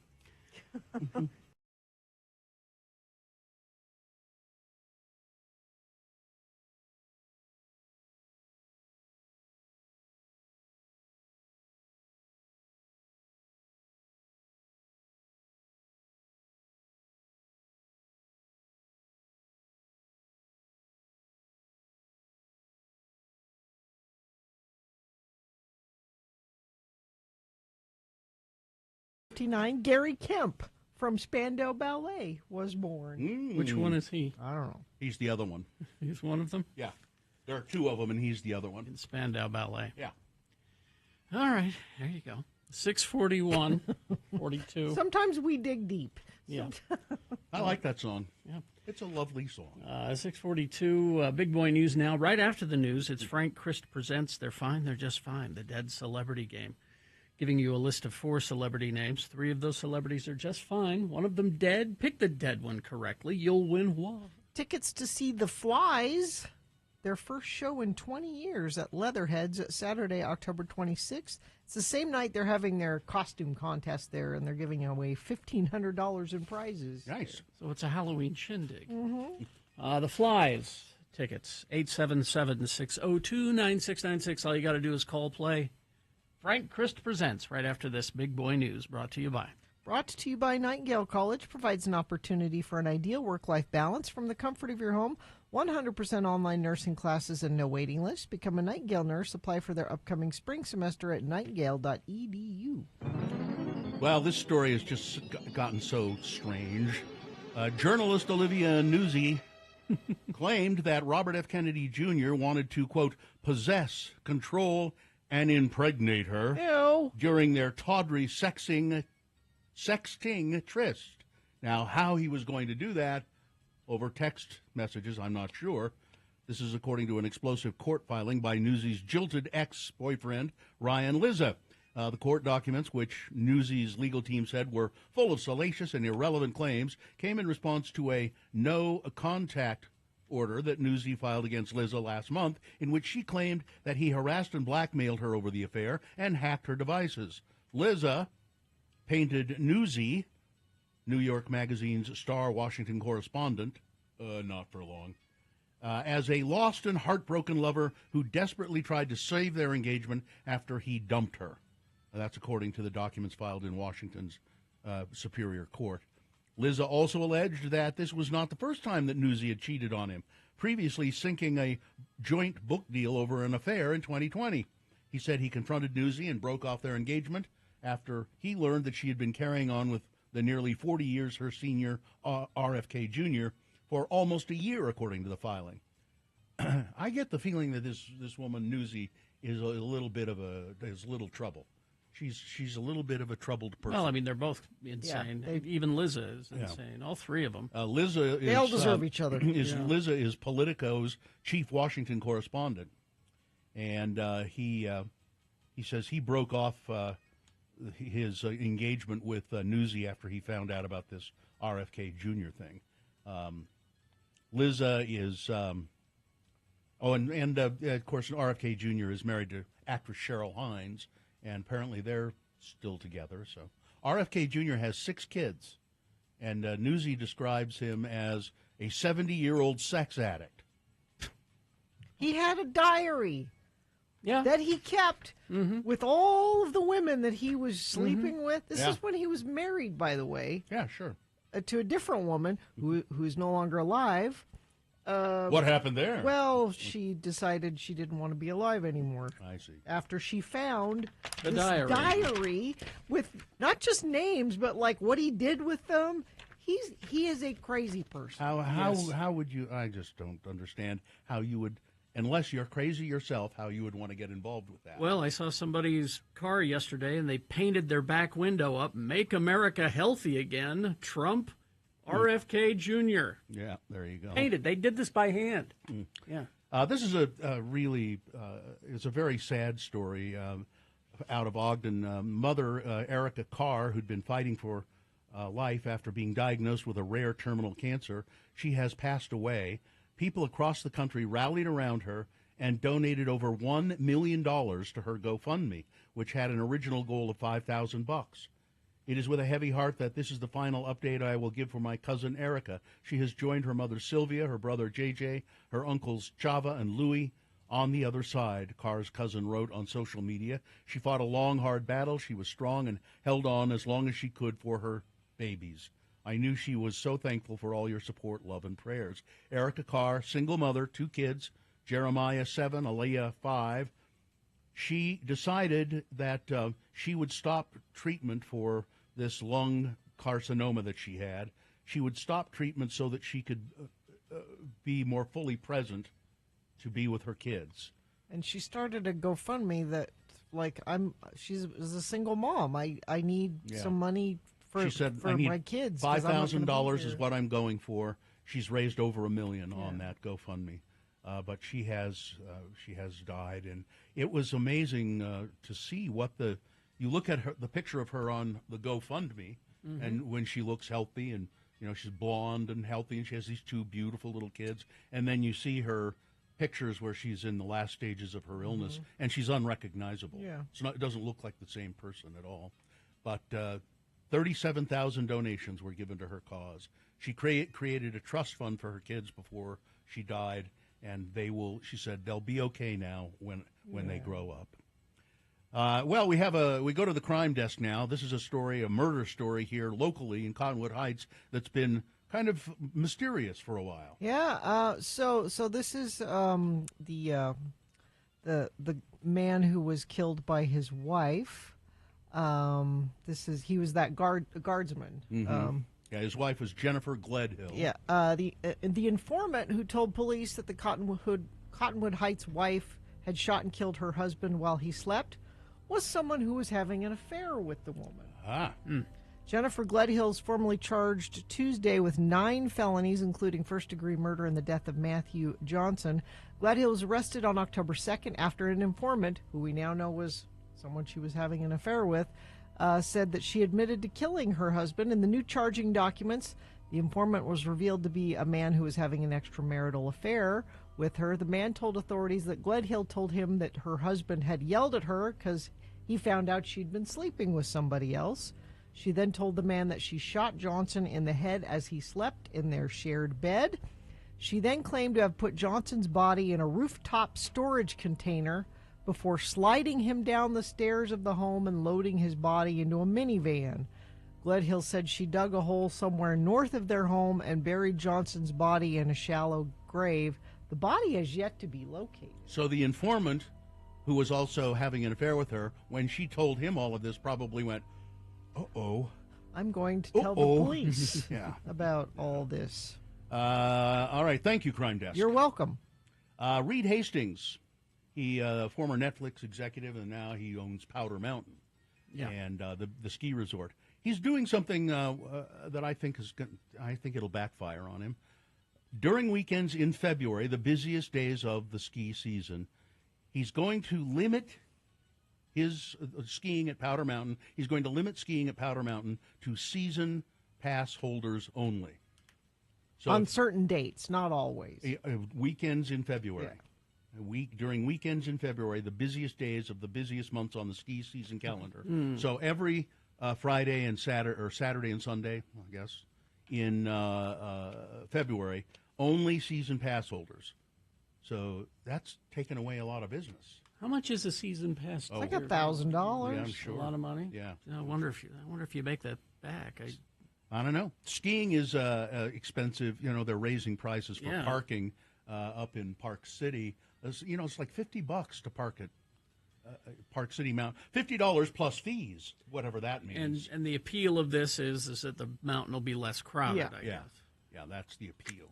S2: Gary Kemp from Spandau Ballet was born.
S4: Which one is he?
S2: I don't know.
S3: He's the other one.
S4: He's one of them.
S3: Yeah. There are two of them, and he's the other one.
S4: In Spandau Ballet.
S3: Yeah.
S4: All right, there you go. 6:41, 42.
S2: Sometimes we dig deep.
S4: Yeah.
S3: I like that song.
S4: Yeah.
S3: It's a lovely song.
S4: 6:42, Big Boy News now. Right after the news, it's Frank Christ Presents They're Fine, They're Just Fine, the Dead Celebrity Game. Giving you a list of 4 celebrity names. 3 of those celebrities are just fine. One of them dead. Pick the dead one correctly. You'll win what?
S2: Tickets to see The Flies, their first show in 20 years at Leatherheads Saturday, October 26th. It's the same night they're having their costume contest there, and they're giving away $1,500 in prizes.
S3: Nice.
S4: So it's a Halloween shindig.
S2: Mm-hmm.
S4: The Flies tickets, 877-602-9696. All you got to do is call play. Frank Christ Presents right after this Big Boy News, brought to you by.
S2: Brought to you by Nightingale College, provides an opportunity for an ideal work-life balance from the comfort of your home. 100% online nursing classes and no waiting list. Become a Nightingale nurse. Apply for their upcoming spring semester at nightingale.edu.
S3: Well, this story has just gotten so strange. Journalist Olivia Nuzzi claimed that Robert F. Kennedy Jr. wanted to, quote, possess, control, and impregnate her during their tawdry sexting tryst. Now, how he was going to do that over text messages, I'm not sure. This is according to an explosive court filing by Newsy's jilted ex-boyfriend, Ryan Lizza. The court documents, which Newsy's legal team said were full of salacious and irrelevant claims, came in response to a no-contact order that Newsy filed against Lizza last month, in which she claimed that he harassed and blackmailed her over the affair and hacked her devices. Lizza painted Newsy, New York Magazine's star Washington correspondent, not for long, as a lost and heartbroken lover who desperately tried to save their engagement after he dumped her. That's according to the documents filed in Washington's Superior Court. Lizza also alleged that this was not the first time that Newsy had cheated on him, previously sinking a joint book deal over an affair in 2020. He said he confronted Newsy and broke off their engagement after he learned that she had been carrying on with the nearly 40 years her senior, RFK Jr., for almost a year, according to the filing. I get the feeling that this woman, Newsy, is a little trouble. She's a little bit of a troubled person.
S4: Well, I mean, they're both insane.
S2: Yeah,
S4: even Lizza is insane. All 3 of them.
S3: Lizza
S2: they all deserve each other.
S3: Lizza is Politico's chief Washington correspondent, and he says he broke off his engagement with Newsy after he found out about this RFK Jr. thing. Lizza is, of course, RFK Jr. is married to actress Cheryl Hines, and apparently they're still together. So RFK Jr. has 6 kids, and Newsy describes him as a 70-year-old sex addict.
S2: He had a diary
S4: Yeah.
S2: that he kept with all of the women that he was sleeping with. This
S3: Yeah.
S2: is when he was married, by the way,
S3: Yeah, sure.
S2: to a different woman who's no longer alive.
S3: What happened there?
S2: Well, she decided she didn't want to be alive anymore.
S3: I see.
S2: After she found
S4: The
S2: this
S4: diary.
S2: with not just names, but like what he did with them. He is a crazy person.
S3: How would you? I just don't understand how you would, unless you're crazy yourself, how you would want to get involved with that.
S4: Well, I saw somebody's car yesterday, and they painted their back window up, "Make America Healthy Again, Trump, RFK Jr."
S3: Yeah, there you go.
S4: Painted. They did this by hand. Yeah.
S3: This is a really, it's a very sad story out of Ogden. Mother Erica Carr, who'd been fighting for life after being diagnosed with a rare terminal cancer, she has passed away. People across the country rallied around her and donated over $1 million to her GoFundMe, which had an original goal of $5,000. It is with a heavy heart that this is the final update I will give for my cousin Erica. She has joined her mother Sylvia, her brother JJ, her uncles Chava and Louie on the other side, Carr's cousin wrote on social media. She fought a long, hard battle. She was strong and held on as long as she could for her babies. I knew she was so thankful for all your support, love, and prayers. Erica Carr, single mother, 2 kids, Jeremiah 7, Aaliyah 5. She decided that she would stop treatment for this lung carcinoma that she had. She would stop treatment so that she could be more fully present to be with her kids.
S2: And she started a GoFundMe that, like, she's a single mom. I need some money for
S3: She said,
S2: for
S3: I need
S2: my kids. 'Cause I'm not gonna be
S3: $5,000 is
S2: here."
S3: what I'm going for. She's raised over $1 million on that GoFundMe. But she has died, and it was amazing to see what you look at the picture of her on the GoFundMe, and when she looks healthy, and she's blonde and healthy, and she has these 2 beautiful little kids, and then you see her pictures where she's in the last stages of her illness, and she's unrecognizable.
S2: Yeah.
S3: It doesn't look like the same person at all. But 37,000 donations were given to her cause. She created a trust fund for her kids before she died, and she said they'll be okay now when they grow up. Well, we go to the crime desk now. This is a murder story here locally in Cottonwood Heights that's been kind of mysterious for a while.
S2: Yeah. So this is the man who was killed by his wife. He was that guardsman.
S3: Yeah, his wife was Jennifer Gledhill.
S2: Yeah. The informant who told police that the Cottonwood Heights wife had shot and killed her husband while he slept was someone who was having an affair with the woman. Jennifer Gledhill is formally charged Tuesday with 9 felonies, including first-degree murder and the death of Matthew Johnson. Gledhill was arrested on October 2nd after an informant, who we now know was someone she was having an affair with, said that she admitted to killing her husband. In the new charging documents, the informant was revealed to be a man who was having an extramarital affair with her. The man told authorities that Gledhill told him that her husband had yelled at her because he found out she'd been sleeping with somebody else. She then told the man that she shot Johnson in the head as he slept in their shared bed. She then claimed to have put Johnson's body in a rooftop storage container before sliding him down the stairs of the home and loading his body into a minivan. Gledhill said she dug a hole somewhere north of their home and buried Johnson's body in a shallow grave. The body has yet to be located.
S3: So the informant, who was also having an affair with her, when she told him all of this, probably went, uh-oh.
S2: I'm going to tell the police
S3: Yeah.
S2: about all this.
S3: All right. Thank you, Crime Desk.
S2: You're welcome.
S3: Reed Hastings, he former Netflix executive, and now he owns Powder Mountain and the ski resort. He's doing something that I think it'll backfire on him. During weekends in February, the busiest days of the ski season, he's going to limit his skiing at Powder Mountain. He's going to limit skiing at Powder Mountain to season pass holders only. So
S2: on certain dates, not always.
S3: Weekends in February. Yeah. During weekends in February, the busiest days of the busiest months on the ski season calendar. So every Friday and Saturday and Sunday, I guess, in February, only season pass holders. So that's taken away a lot of business.
S4: How much is a season pass?
S2: It's like $1,000.
S3: Yeah, I'm sure.
S4: A lot of money.
S3: Yeah.
S4: I wonder if you make that back.
S3: I don't know. Skiing is expensive. They're raising prices for parking up in Park City. It's like $50 to park at Park City Mountain. $50 plus fees, whatever that means.
S4: And the appeal of this is that the mountain will be less crowded. I guess.
S3: Yeah, that's the appeal.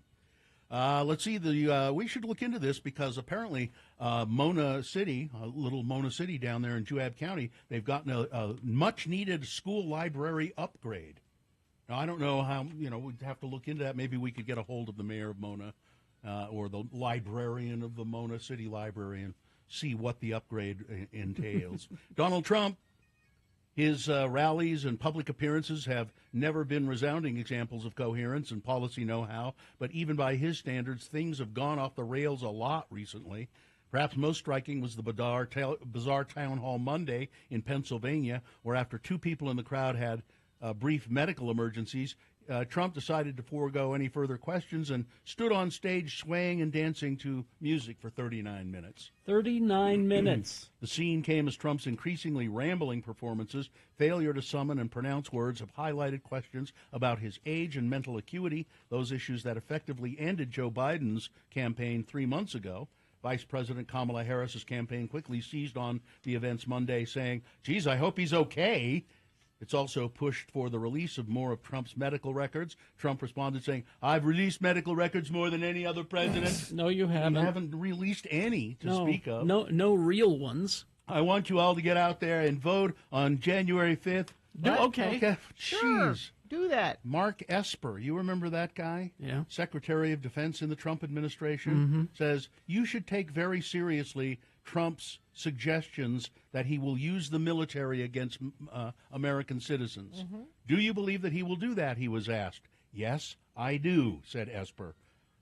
S3: Let's see. We should look into this because apparently Mona City, little Mona City down there in Juab County, they've gotten a much-needed school library upgrade. Now, I don't know how, we'd have to look into that. Maybe we could get a hold of the mayor of Mona or the librarian of the Mona City Library and see what the upgrade entails. Donald Trump, his rallies and public appearances have never been resounding examples of coherence and policy know-how, but even by his standards, things have gone off the rails a lot recently. Perhaps most striking was the bizarre town hall Monday in Pennsylvania, where after 2 people in the crowd had brief medical emergencies, Trump decided to forego any further questions and stood on stage swaying and dancing to music for 39 minutes.
S4: 39 minutes.
S3: The scene came as Trump's increasingly rambling performances, failure to summon and pronounce words, have highlighted questions about his age and mental acuity, those issues that effectively ended Joe Biden's campaign 3 months ago. Vice President Kamala Harris's campaign quickly seized on the events Monday, saying, geez, I hope he's okay. It's also pushed for the release of more of Trump's medical records. Trump responded saying, I've released medical records more than any other president.
S4: No, you haven't.
S3: You haven't released any to speak of.
S4: No real ones.
S3: I want you all to get out there and vote on January 5th.
S4: Okay.
S2: Sure.
S3: Jeez.
S2: Do that.
S3: Mark Esper, you remember that guy?
S4: Yeah.
S3: Secretary of Defense in the Trump administration, says you should take very seriously Trump's suggestions that he will use the military against American citizens. Do you believe that he will do that, he was asked. Yes, I do, said Esper.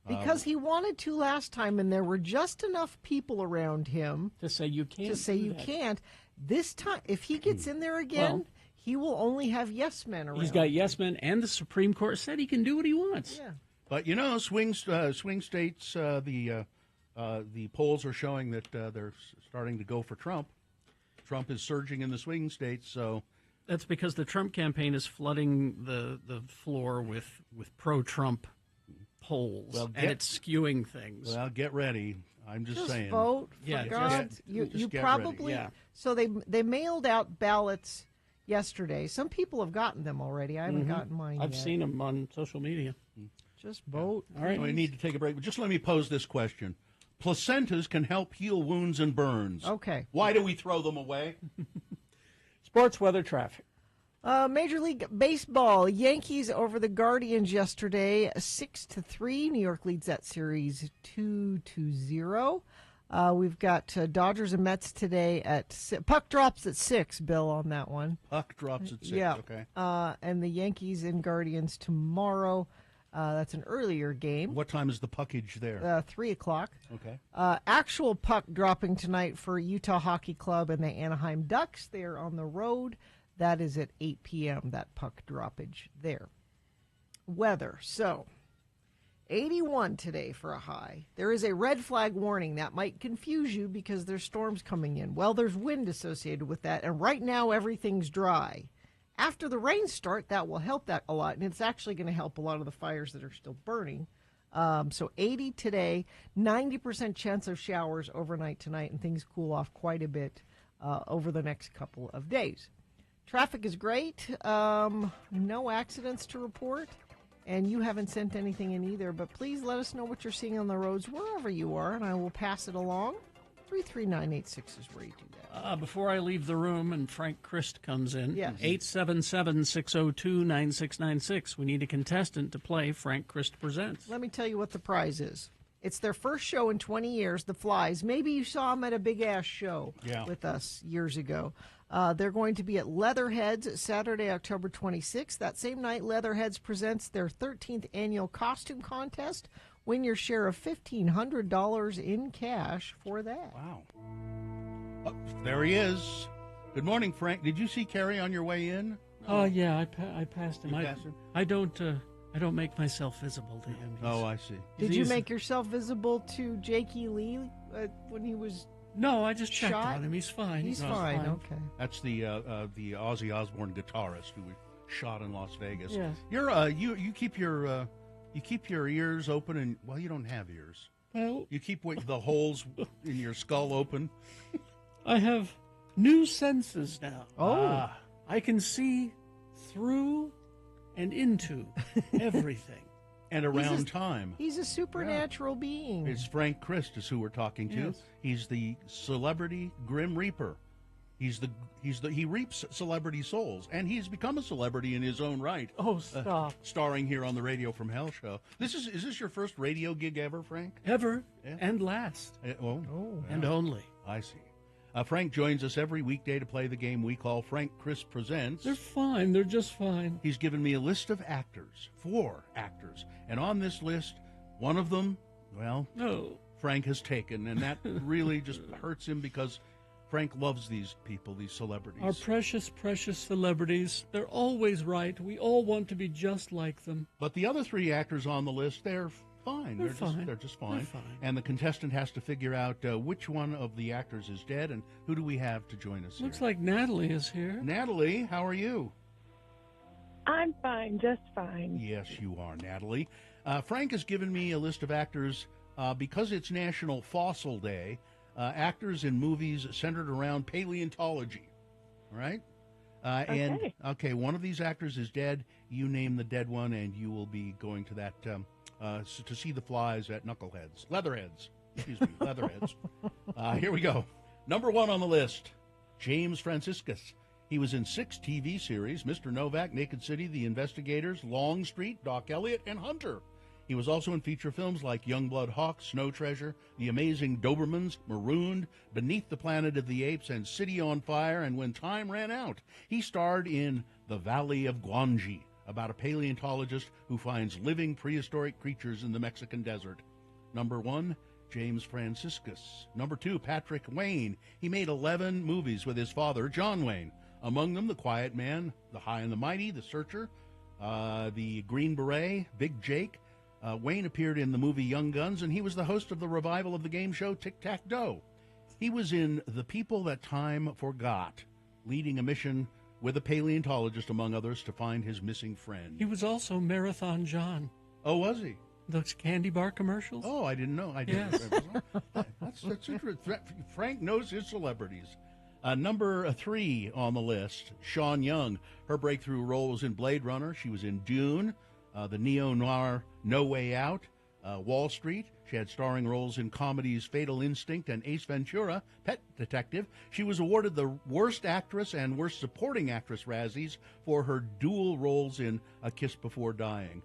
S2: Because he wanted to last time, and there were just enough people around him
S4: to say you can't.
S2: Can't. This time, if he gets in there again, he will only have yes men around.
S4: He's got yes men, and the Supreme Court said he can do what he wants.
S2: Yeah.
S3: But, swing states, the polls are showing that they're starting to go for Trump. Trump is surging in the swing states, so...
S4: That's because the Trump campaign is flooding the floor with pro-Trump polls, and it's skewing things.
S3: Well, get ready. I'm just saying.
S2: Vote, for God. You probably...
S3: Yeah.
S2: So they mailed out ballots yesterday. Some people have gotten them already. I haven't gotten mine
S4: I've
S2: yet.
S4: seen them on social media.
S2: Just vote.
S4: All right.
S3: We need to take a break, but just let me pose this question. Placentas can help heal wounds and burns.
S2: Okay.
S3: Why do we throw them away?
S4: Sports, weather, traffic.
S2: Major League Baseball, Yankees over the Guardians yesterday, 6-3. New York leads that series 2-0. We've got Dodgers and Mets today puck drops at 6, Bill, on that one.
S3: Puck drops at 6,
S2: yeah.
S3: Okay.
S2: And the Yankees and Guardians tomorrow. That's an earlier game.
S3: What time is the puckage there?
S2: 3 o'clock.
S3: Okay.
S2: Actual puck dropping tonight for Utah Hockey Club and the Anaheim Ducks. They are on the road. That is at 8 p.m., that puck droppage there. Weather. So, 81 today for a high. There is a red flag warning. That might confuse you because there's storms coming in. Well, there's wind associated with that, and right now everything's dry. After the rains start, that will help that a lot, and it's actually going to help a lot of the fires that are still burning. So 80 today, 90% chance of showers overnight tonight, and things cool off quite a bit over the next couple of days. Traffic is great. No accidents to report. And you haven't sent anything in either, but please let us know what you're seeing on the roads wherever you are, and I will pass it along. 33986 is where you do that.
S4: Before I leave the room and Frank Christ comes in,
S2: yes.
S4: 877-602-9696. We need a contestant to play Frank Christ Presents.
S2: Let me tell you what the prize is. It's their first show in 20 years, The Flies. Maybe you saw them at a big-ass show with us years ago. They're going to be at Leatherheads Saturday, October 26th. That same night, Leatherheads presents their 13th annual costume contest. Win your share of $1,500 in cash for that.
S3: Wow. Oh, there he is. Good morning, Frank. Did you see Carrie on your way in?
S4: Oh, yeah, I passed him.
S3: You passed him?
S4: I don't make myself visible to him.
S3: I see.
S2: Did you make yourself visible to Jakey Lee when he was...
S4: No, I just checked
S2: shot?
S4: on him. He's fine.
S2: He's fine. Okay.
S3: That's the Ozzy Osbourne guitarist who was shot in Las Vegas.
S4: Yes.
S3: You're you keep your ears open, and you don't have ears.
S4: Well,
S3: you keep the holes in your skull open.
S4: I have new senses now.
S2: Oh.
S4: I can see through and into everything.
S3: And around time.
S2: He's a supernatural being.
S3: It's Frank Christ is who we're talking to.
S4: Yes.
S3: He's the celebrity Grim Reaper. He reaps celebrity souls, and he's become a celebrity in his own right.
S4: Oh, stop!
S3: Starring here on the Radio from Hell show. Is this your first radio gig ever, Frank?
S4: Ever and last. And only.
S3: I see. Frank joins us every weekday to play the game we call Frank Christ Presents.
S4: They're fine. They're just fine.
S3: He's given me a list of actors, 4 actors, and on this list, one of them, Frank has taken, and that really just hurts him because Frank loves these people, these celebrities.
S4: Our precious, precious celebrities. They're always right. We all want to be just like them.
S3: But the other 3 actors on the list, they're fine.
S4: They're fine.
S3: They're just fine.
S4: They're fine.
S3: And the contestant has to figure out which one of the actors is dead and who do we have to join us
S4: Looks
S3: here.
S4: like Natalie is here.
S3: Natalie, how are you?
S11: I'm fine, just fine.
S3: Yes, you are, Natalie. Frank has given me a list of actors because it's National Fossil Day, actors in movies centered around paleontology. All right? And one of these actors is dead. You name the dead one, and you will be going to that to see the flies at Leatherheads. Here we go. Number 1 on the list, James Franciscus. He was in 6 TV series: Mr. Novak, Naked City, The Investigators, Longstreet, Doc Elliott, and Hunter. He was also in feature films like Youngblood Hawk, Snow Treasure, The Amazing Dobermans, Marooned, Beneath the Planet of the Apes, and City on Fire, and When Time Ran Out. He starred in The Valley of Guanji, about a paleontologist who finds living prehistoric creatures in the Mexican desert. Number 1, James Franciscus. Number 2, Patrick Wayne. He made 11 movies with his father, John Wayne. Among them, The Quiet Man, The High and the Mighty, The Searcher, The Green Beret, Big Jake. Wayne appeared in the movie Young Guns, and he was the host of the revival of the game show Tic-Tac-Doe. He was in The People That Time Forgot, leading a mission with a paleontologist, among others, to find his missing friend.
S4: He was also Marathon John.
S3: Oh, was he?
S4: Those candy bar commercials?
S3: Oh, I didn't know. I didn't. Yes. That's interesting. Frank knows his celebrities. Number 3 on the list, Sean Young. Her breakthrough role was in Blade Runner. She was in Dune, the neo-noir No Way Out, Wall Street. She had starring roles in comedies Fatal Instinct and Ace Ventura, Pet Detective. She was awarded the Worst Actress and Worst Supporting Actress Razzies for her dual roles in A Kiss Before Dying.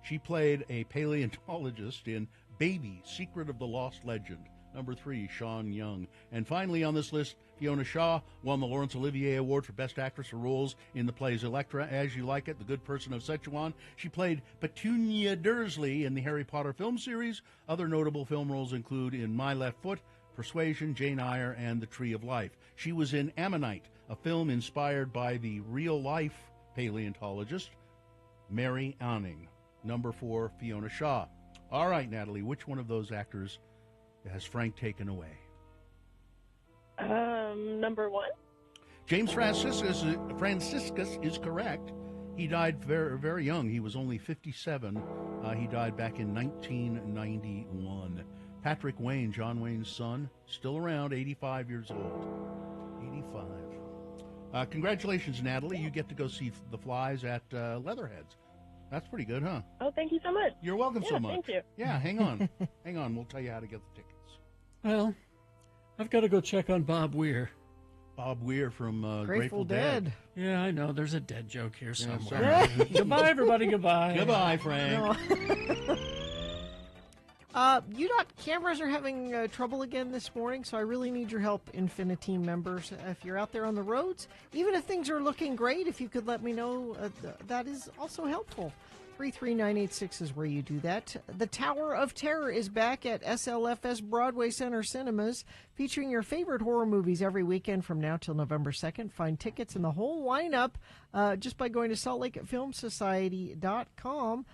S3: She played a paleontologist in Baby, Secret of the Lost Legend. Number 3, Sean Young. And finally on this list, Fiona Shaw won the Laurence Olivier Award for Best Actress for roles in the plays Electra, As You Like It, The Good Person of Szechuan. She played Petunia Dursley in the Harry Potter film series. Other notable film roles include in My Left Foot, Persuasion, Jane Eyre, and The Tree of Life. She was in Ammonite, a film inspired by the real-life paleontologist Mary Anning. Number 4, Fiona Shaw. All right, Natalie, which one of those actors has Frank taken away?
S11: Number 1.
S3: James Franciscus is correct. He died very, very young. He was only 57. He died back in 1991. Patrick Wayne, John Wayne's son, still around, 85 years old. 85. Congratulations, Natalie. You get to go see the flies at Leatherheads. That's pretty good, huh?
S11: Oh, thank you so much.
S3: You're welcome so much.
S11: Thank you.
S3: Yeah, hang on. Hang on. We'll tell you how to get the tickets.
S4: Well, I've got to go check on Bob Weir.
S3: Bob Weir from
S2: Grateful Dead.
S4: Yeah, I know. There's a dead joke here somewhere.
S3: Yeah,
S4: Goodbye, everybody. Goodbye.
S3: Goodbye, Frank.
S2: No. UDOT cameras are having trouble again this morning, so I really need your help, Infiniteam members. If you're out there on the roads, even if things are looking great, if you could let me know, that is also helpful. 33986 is where you do that. The Tower of Terror is back at SLFS Broadway Center Cinemas, featuring your favorite horror movies every weekend from now till November 2nd. Find tickets and the whole lineup just by going to SaltLakeFilmSociety.com.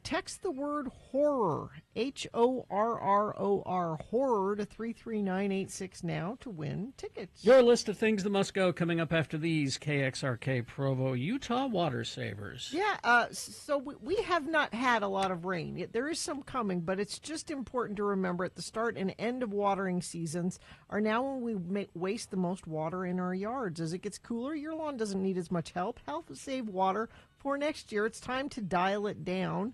S2: Text the word horror, HORROR, horror to 33986 now to win tickets.
S4: Your list of things that must go coming up after these. KXRK Provo, Utah Water Savers.
S2: Yeah, so we have not had a lot of rain. There is some coming, but it's just important to remember at the start and end of watering seasons are now when we waste the most water in our yards. As it gets cooler, your lawn doesn't need as much help. Help save water for next year. It's time to dial it down.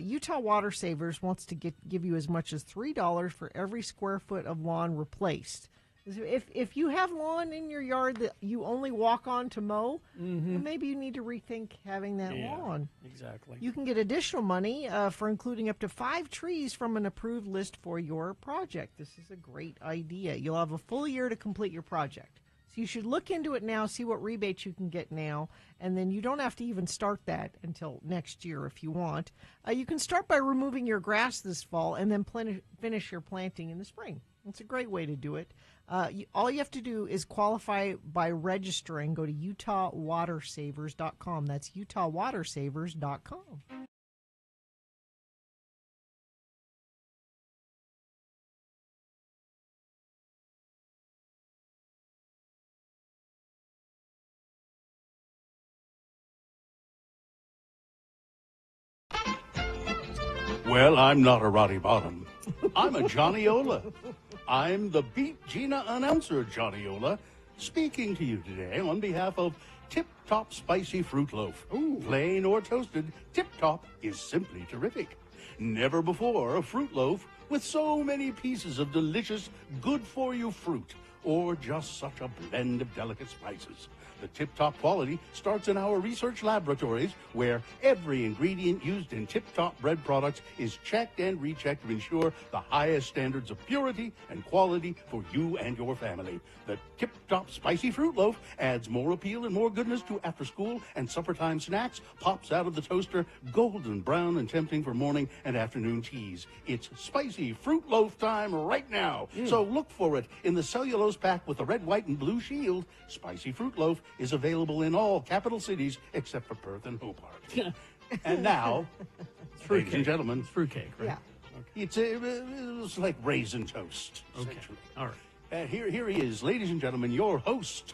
S2: Utah Water Savers wants to give you as much as $3 for every square foot of lawn replaced. If you have lawn in your yard that you only walk on to mow, then maybe you need to rethink having that lawn.
S4: Exactly.
S2: You can get additional money for including up to 5 trees from an approved list for your project. This is a great idea. You'll have a full year to complete your project. So you should look into it now, see what rebates you can get now, and then you don't have to even start that until next year if you want. You can start by removing your grass this fall and then finish your planting in the spring. It's a great way to do it. All you have to do is qualify by registering. Go to UtahWaterSavers.com. That's UtahWaterSavers.com.
S3: Well, I'm not a Roddy Bottom. I'm a Johnny Ola. I'm the Beat Gina announcer, Johnny Ola, speaking to you today on behalf of Tip Top Spicy Fruit Loaf. Plain or toasted, Tip Top is simply terrific. Never before a fruit loaf with so many pieces of delicious, good-for-you fruit, or just such a blend of delicate spices. The tip-top quality starts in our research laboratories, where every ingredient used in tip-top bread products is checked and rechecked to ensure the highest standards of purity and quality for you and your family. The tip-top spicy fruit loaf adds more appeal and more goodness to after-school and supper-time snacks, pops out of the toaster, golden brown and tempting for morning and afternoon teas. It's spicy fruit loaf time right now. So look for it in the cellulose pack with the red, white, and blue shield. Spicy fruit loaf is available in all capital cities except for Perth and Hobart. And now, ladies and gentlemen,
S4: It's fruitcake, right?
S2: Yeah.
S3: it's like raisin toast.
S4: Okay.
S3: Essentially.
S4: All right.
S3: Here he is, ladies and gentlemen, your host,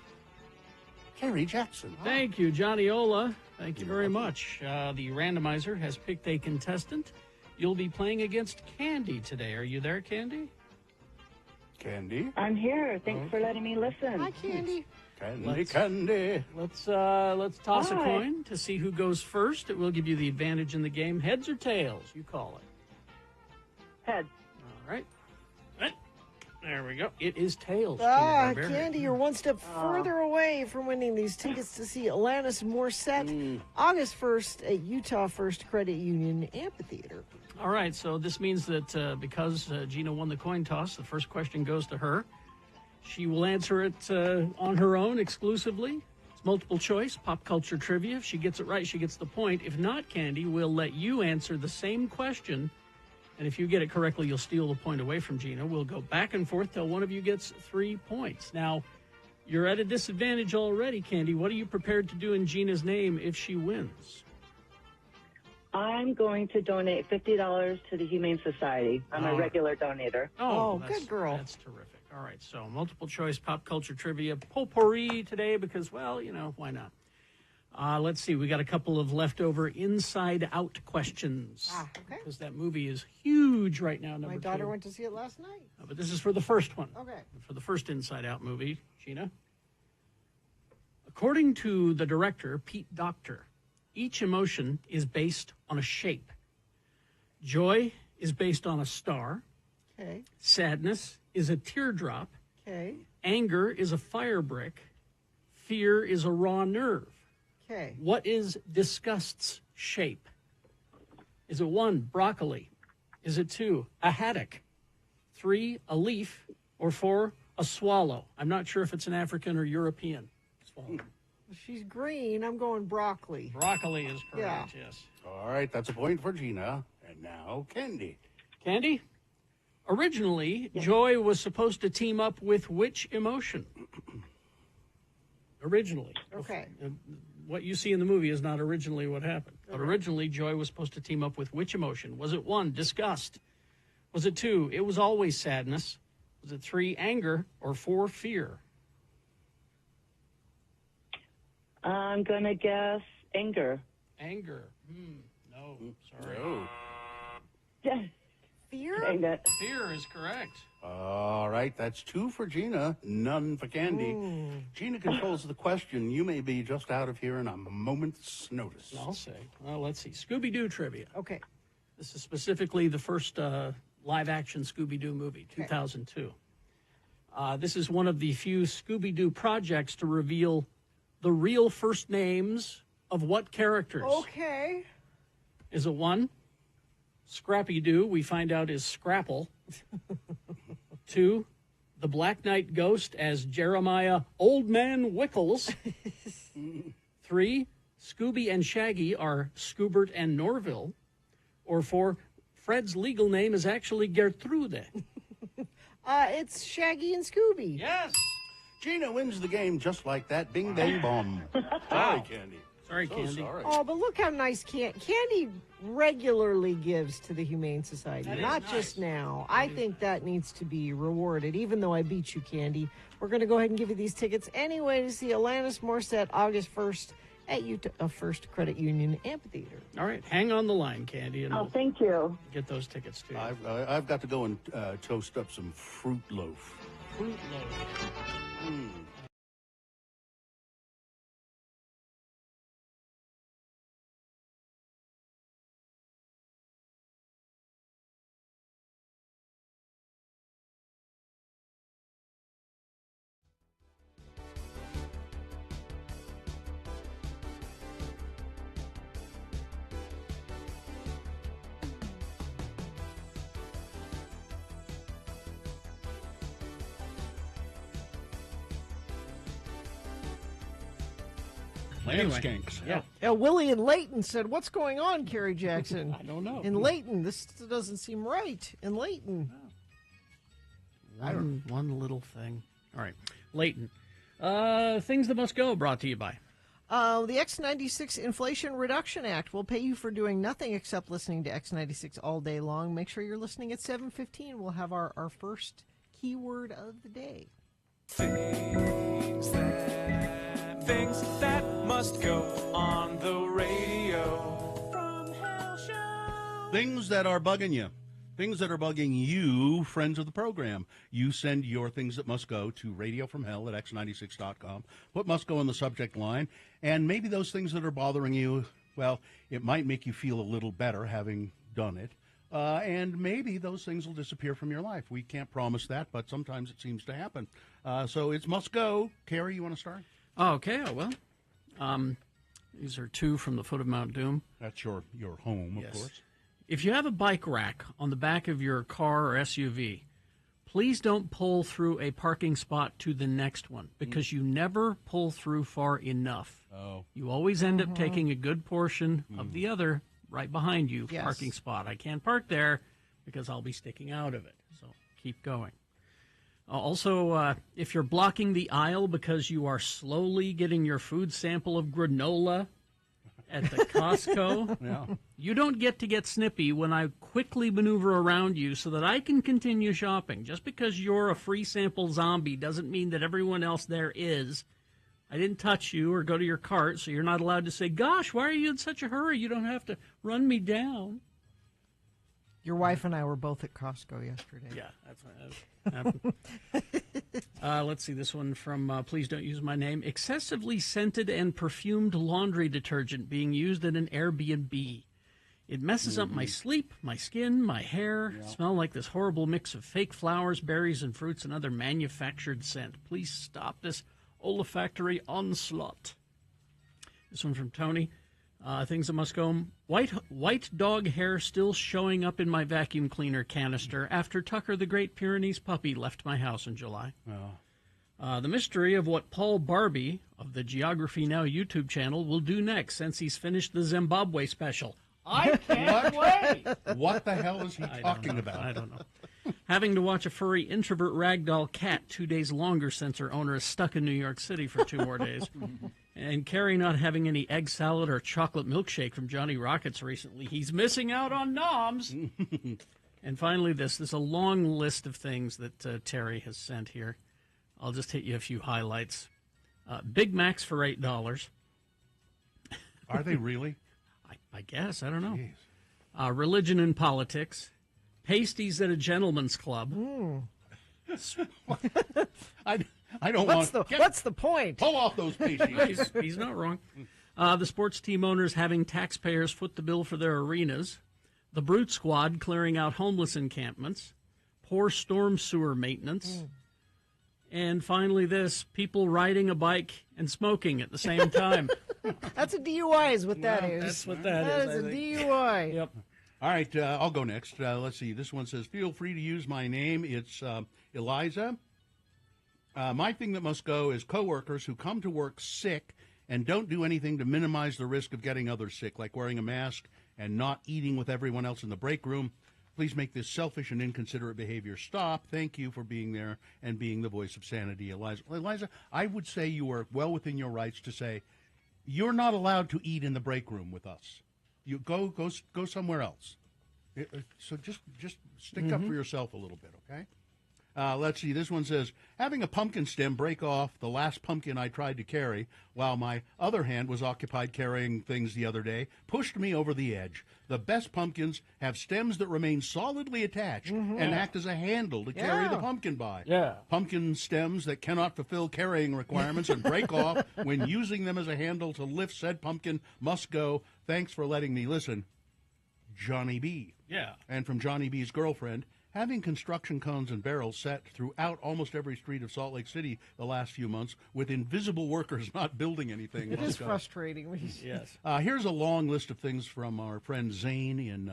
S3: Kerry Jackson.
S4: Thank you, Johnny Ola. Thank you very much. The randomizer has picked a contestant. You'll be playing against Candy today. Are you there, Candy?
S3: Candy.
S11: I'm here. Thanks for letting me listen.
S2: Hi, Candy.
S3: Candy.
S4: Let's toss a
S11: Hi.
S4: coin to see who goes first. It will give you the advantage in the game. Heads or tails? You call it.
S11: Head.
S4: All right. Right. There we go. It is tails.
S2: Ah,
S4: Gina Barbera.
S2: Candy, you're one step further away from winning these tickets to see Alanis Morissette August 1st at Utah First Credit Union Amphitheater.
S4: All right, so this means that because Gina won the coin toss, the first question goes to her. She will answer it on her own exclusively. It's multiple choice, pop culture trivia. If she gets it right, she gets the point. If not, Candy, we'll let you answer the same question. And if you get it correctly, you'll steal the point away from Gina. We'll go back and forth till one of you gets 3 points. Now, you're at a disadvantage already, Candy. What are you prepared to do in Gina's name if she wins?
S11: I'm going to donate $50 to the Humane Society. I'm a regular donator.
S2: Oh,
S4: that's-
S2: good girl.
S4: That's terrific. All right, so multiple choice pop culture trivia potpourri today because, well, you know, why not? Let's see. We got a couple of leftover Inside Out questions.
S2: Okay.
S4: Because that movie is huge right now, number
S2: My daughter
S4: 2.
S2: went to see it last night.
S4: But this is for the first one.
S2: Okay.
S4: For the first Inside Out movie, Gina. According to the director, Pete Docter, each emotion is based on a shape. Joy is based on a star.
S2: Okay.
S4: Sadness is a teardrop.
S2: Okay.
S4: Anger is a fire brick. Fear is a raw nerve.
S2: Okay.
S4: What is disgust's shape? Is it 1, broccoli? Is it 2, a haddock? 3, a leaf? Or 4, a swallow? I'm not sure if it's an African or European swallow.
S2: She's green. I'm going broccoli.
S4: Broccoli is correct, yes.
S3: All right, that's a point for Gina. And now, Candy.
S4: Candy? Originally, Joy was supposed to team up with which emotion? Originally.
S2: Okay.
S4: What you see in the movie is not originally what happened. But originally, Joy was supposed to team up with which emotion? Was it 1, disgust? Was it 2, it was always sadness? Was it 3, anger? Or 4, fear?
S11: I'm going to guess anger.
S4: Anger. No, sorry.
S3: No.
S2: Fear?
S11: Dang it.
S4: Fear is correct.
S3: All right, that's 2 for Gina, none for Candy. Gina controls the question. You may be just out of here in a moment's notice.
S4: I'll say. Well, let's see. Scooby-Doo trivia.
S2: Okay.
S4: This is specifically the first live-action Scooby-Doo movie, 2002. This is one of the few Scooby-Doo projects to reveal the real first names of what characters?
S2: Okay.
S4: Is it 1, Scrappy-Doo, we find out is Scrapple. 2, the Black Knight Ghost as Jeremiah Old Man Wickles. 3, Scooby and Shaggy are Scoobert and Norville. Or 4, Fred's legal name is actually Gertrude.
S2: It's Shaggy and Scooby.
S4: Yes.
S3: Gina wins the game just like that. Bing, bang, bomb. Sorry, Candy.
S4: Sorry,
S3: So
S4: Candy.
S3: sorry.
S2: Oh, but look how nice Candy regularly gives to the Humane Society,
S4: That is
S2: not
S4: nice.
S2: just now. I think that needs to be rewarded, even though I beat you, Candy. We're going to go ahead and give you these tickets anyway to see Alanis Morissette August 1st at Utah First Credit Union Amphitheater.
S4: All right, hang on the line, Candy, and
S11: Oh,
S4: we'll
S11: thank you.
S4: get those tickets to you.
S3: I've got to go and toast up some fruit loaf.
S4: Fruit loaf.
S3: And
S4: Anyway,
S3: skanks.
S4: yeah.
S2: Willie in Layton said, "What's going on, Kerry Jackson?"
S4: I don't know.
S2: In Layton, this doesn't seem right. In Layton.
S4: One little thing. All right. Layton. Things that must go, brought to you by.
S2: The X96 Inflation Reduction Act will pay you for doing nothing except listening to X96 all day long. Make sure you're listening at 7:15. We'll have our first keyword of the day.
S12: Things that must go on the radio. From Hell Show.
S3: Things that are bugging you. Things that are bugging you, friends of the program. You send your things that must go to radiofromhell at x96.com. Put must go in the subject line. And maybe those things that are bothering you, well, it might make you feel a little better having done it. And maybe those things will disappear from your life. We can't promise that, but sometimes it seems to happen. So it's must go. Carrie, you want to start?
S4: Okay, well, these are two from the foot of Mount Doom.
S3: That's your home, of course.
S4: If you have a bike rack on the back of your car or SUV, please don't pull through a parking spot to the next one because you never pull through far enough.
S3: Oh.
S4: You always end up taking a good portion of the other right behind you
S2: Yes.
S4: parking spot. I can't park there because I'll be sticking out of it. So keep going. Also, if you're blocking the aisle because you are slowly getting your food sample of granola at the Costco, you don't get to get snippy when I quickly maneuver around you so that I can continue shopping. Just because you're a free sample zombie doesn't mean that everyone else there is. I didn't touch you or go to your cart, so you're not allowed to say, "Gosh, why are you in such a hurry? You don't have to run me down."
S2: Your wife and I were both at Costco yesterday.
S4: Yeah, that's what happened. Let's see, this one from Please Don't Use My Name. Excessively scented and perfumed laundry detergent being used at an Airbnb. It messes up my sleep, my skin, my hair. Smell like this horrible mix of fake flowers, berries, and fruits and other manufactured scent. Please stop this olfactory onslaught. This one from Tony. Things that must go. White dog hair still showing up in my vacuum cleaner canister after Tucker the Great Pyrenees puppy left my house in July. The mystery of what Paul Barbie of the Geography Now YouTube channel will do next since he's finished the Zimbabwe special. I can't wait.
S3: What the hell is he talking about?
S4: I don't know. Having to watch a furry introvert ragdoll cat 2 days longer since her owner is stuck in New York City for 2 more days. And Carrie not having any egg salad or chocolate milkshake from Johnny Rockets recently. He's missing out on noms. And finally, this is a long list of things that Terry has sent here. I'll just hit you a few highlights. Big Macs for $8.
S3: Are they really?
S4: I guess. I don't know. Religion and politics. Pasties at a gentleman's club.
S3: I don't
S2: What's
S3: want.
S2: What's the point?
S3: Pull off those pasties.
S4: He's not wrong. The sports team owners having taxpayers foot the bill for their arenas. The Brute Squad clearing out homeless encampments. Poor storm sewer maintenance. And finally this, people riding a bike and smoking at the same time.
S2: That's a DUI is what that is.
S4: That's what that
S2: That
S4: is.
S2: is a DUI.
S4: Yep.
S3: All right, I'll go next. Let's see. This one says, feel free to use my name. It's Eliza. My thing that must go is coworkers who come to work sick and don't do anything to minimize the risk of getting others sick, like wearing a mask and not eating with everyone else in the break room. Please make this selfish and inconsiderate behavior stop. Thank you for being there and being the voice of sanity, Eliza. Eliza, I would say you are well within your rights to say, you're not allowed to eat in the break room with us. You go somewhere else. So just stick up for yourself a little bit, okay? Let's see. This one says, having a pumpkin stem break off the last pumpkin I tried to carry while my other hand was occupied carrying things the other day pushed me over the edge. The best pumpkins have stems that remain solidly attached and act as a handle to carry the pumpkin by.
S4: Yeah.
S3: Pumpkin stems that cannot fulfill carrying requirements and break off when using them as a handle to lift said pumpkin must go. Thanks for letting me listen. Johnny B.
S4: Yeah.
S3: And from Johnny B's girlfriend, having construction cones and barrels set throughout almost every street of Salt Lake City the last few months with invisible workers not building anything.
S2: It is frustrating.
S4: Yes.
S3: Here's a long list of things from our friend Zane,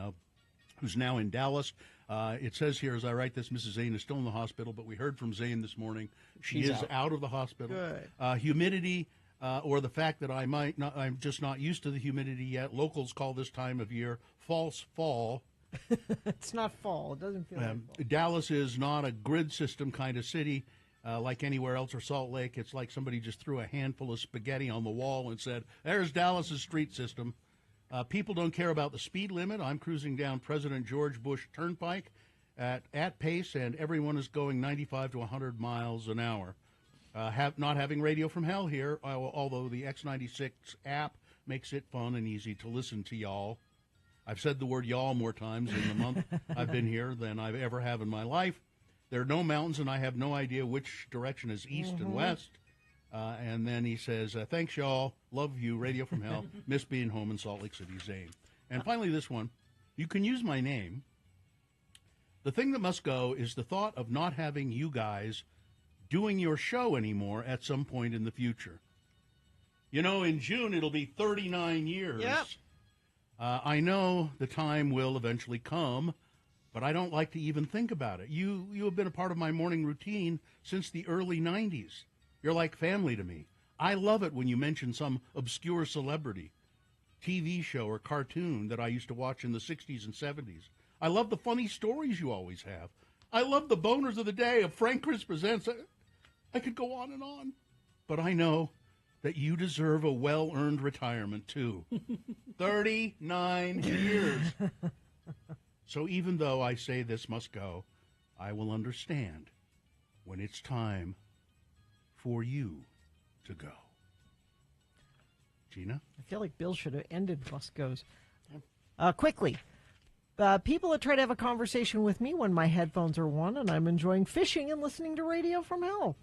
S3: who's now in Dallas. It says here, as I write this, Mrs. Zane is still in the hospital, but we heard from Zane this morning. She is out of the hospital.
S2: Good.
S3: Humidity or the fact that I'm just not used to the humidity yet. Locals call this time of year false fall.
S2: It's not fall. It doesn't feel like fall.
S3: Dallas is not a grid system kind of city like anywhere else or Salt Lake. It's like somebody just threw a handful of spaghetti on the wall and said, there's Dallas's street system. People don't care about the speed limit. I'm cruising down President George Bush Turnpike at pace, and everyone is going 95 to 100 miles an hour. Not having radio from hell here, although the X96 app makes it fun and easy to listen to y'all. I've said the word y'all more times in the month I've been here than I've ever have in my life. There are no mountains, and I have no idea which direction is east and west. And then he says, thanks, y'all. Love you, Radio from Hell. Miss being home in Salt Lake City, Zane. And finally, this one. You can use my name. The thing that must go is the thought of not having you guys doing your show anymore at some point in the future. You know, in June, it'll be 39 years.
S2: Yep.
S3: I know the time will eventually come, but I don't like to even think about it. You have been a part of my morning routine since the early 90s. You're like family to me. I love it when you mention some obscure celebrity, TV show, or cartoon that I used to watch in the 60s and 70s. I love the funny stories you always have. I love the boners of the day of Frank Chris Presents. I could go on and on. But I know that you deserve a well-earned retirement, too. 39 years. So even though I say this must go, I will understand when it's time for you to go. Gina?
S2: I feel like Bill should have ended Must Goes. Quickly. People that try to have a conversation with me when my headphones are on and I'm enjoying fishing and listening to Radio from Hell.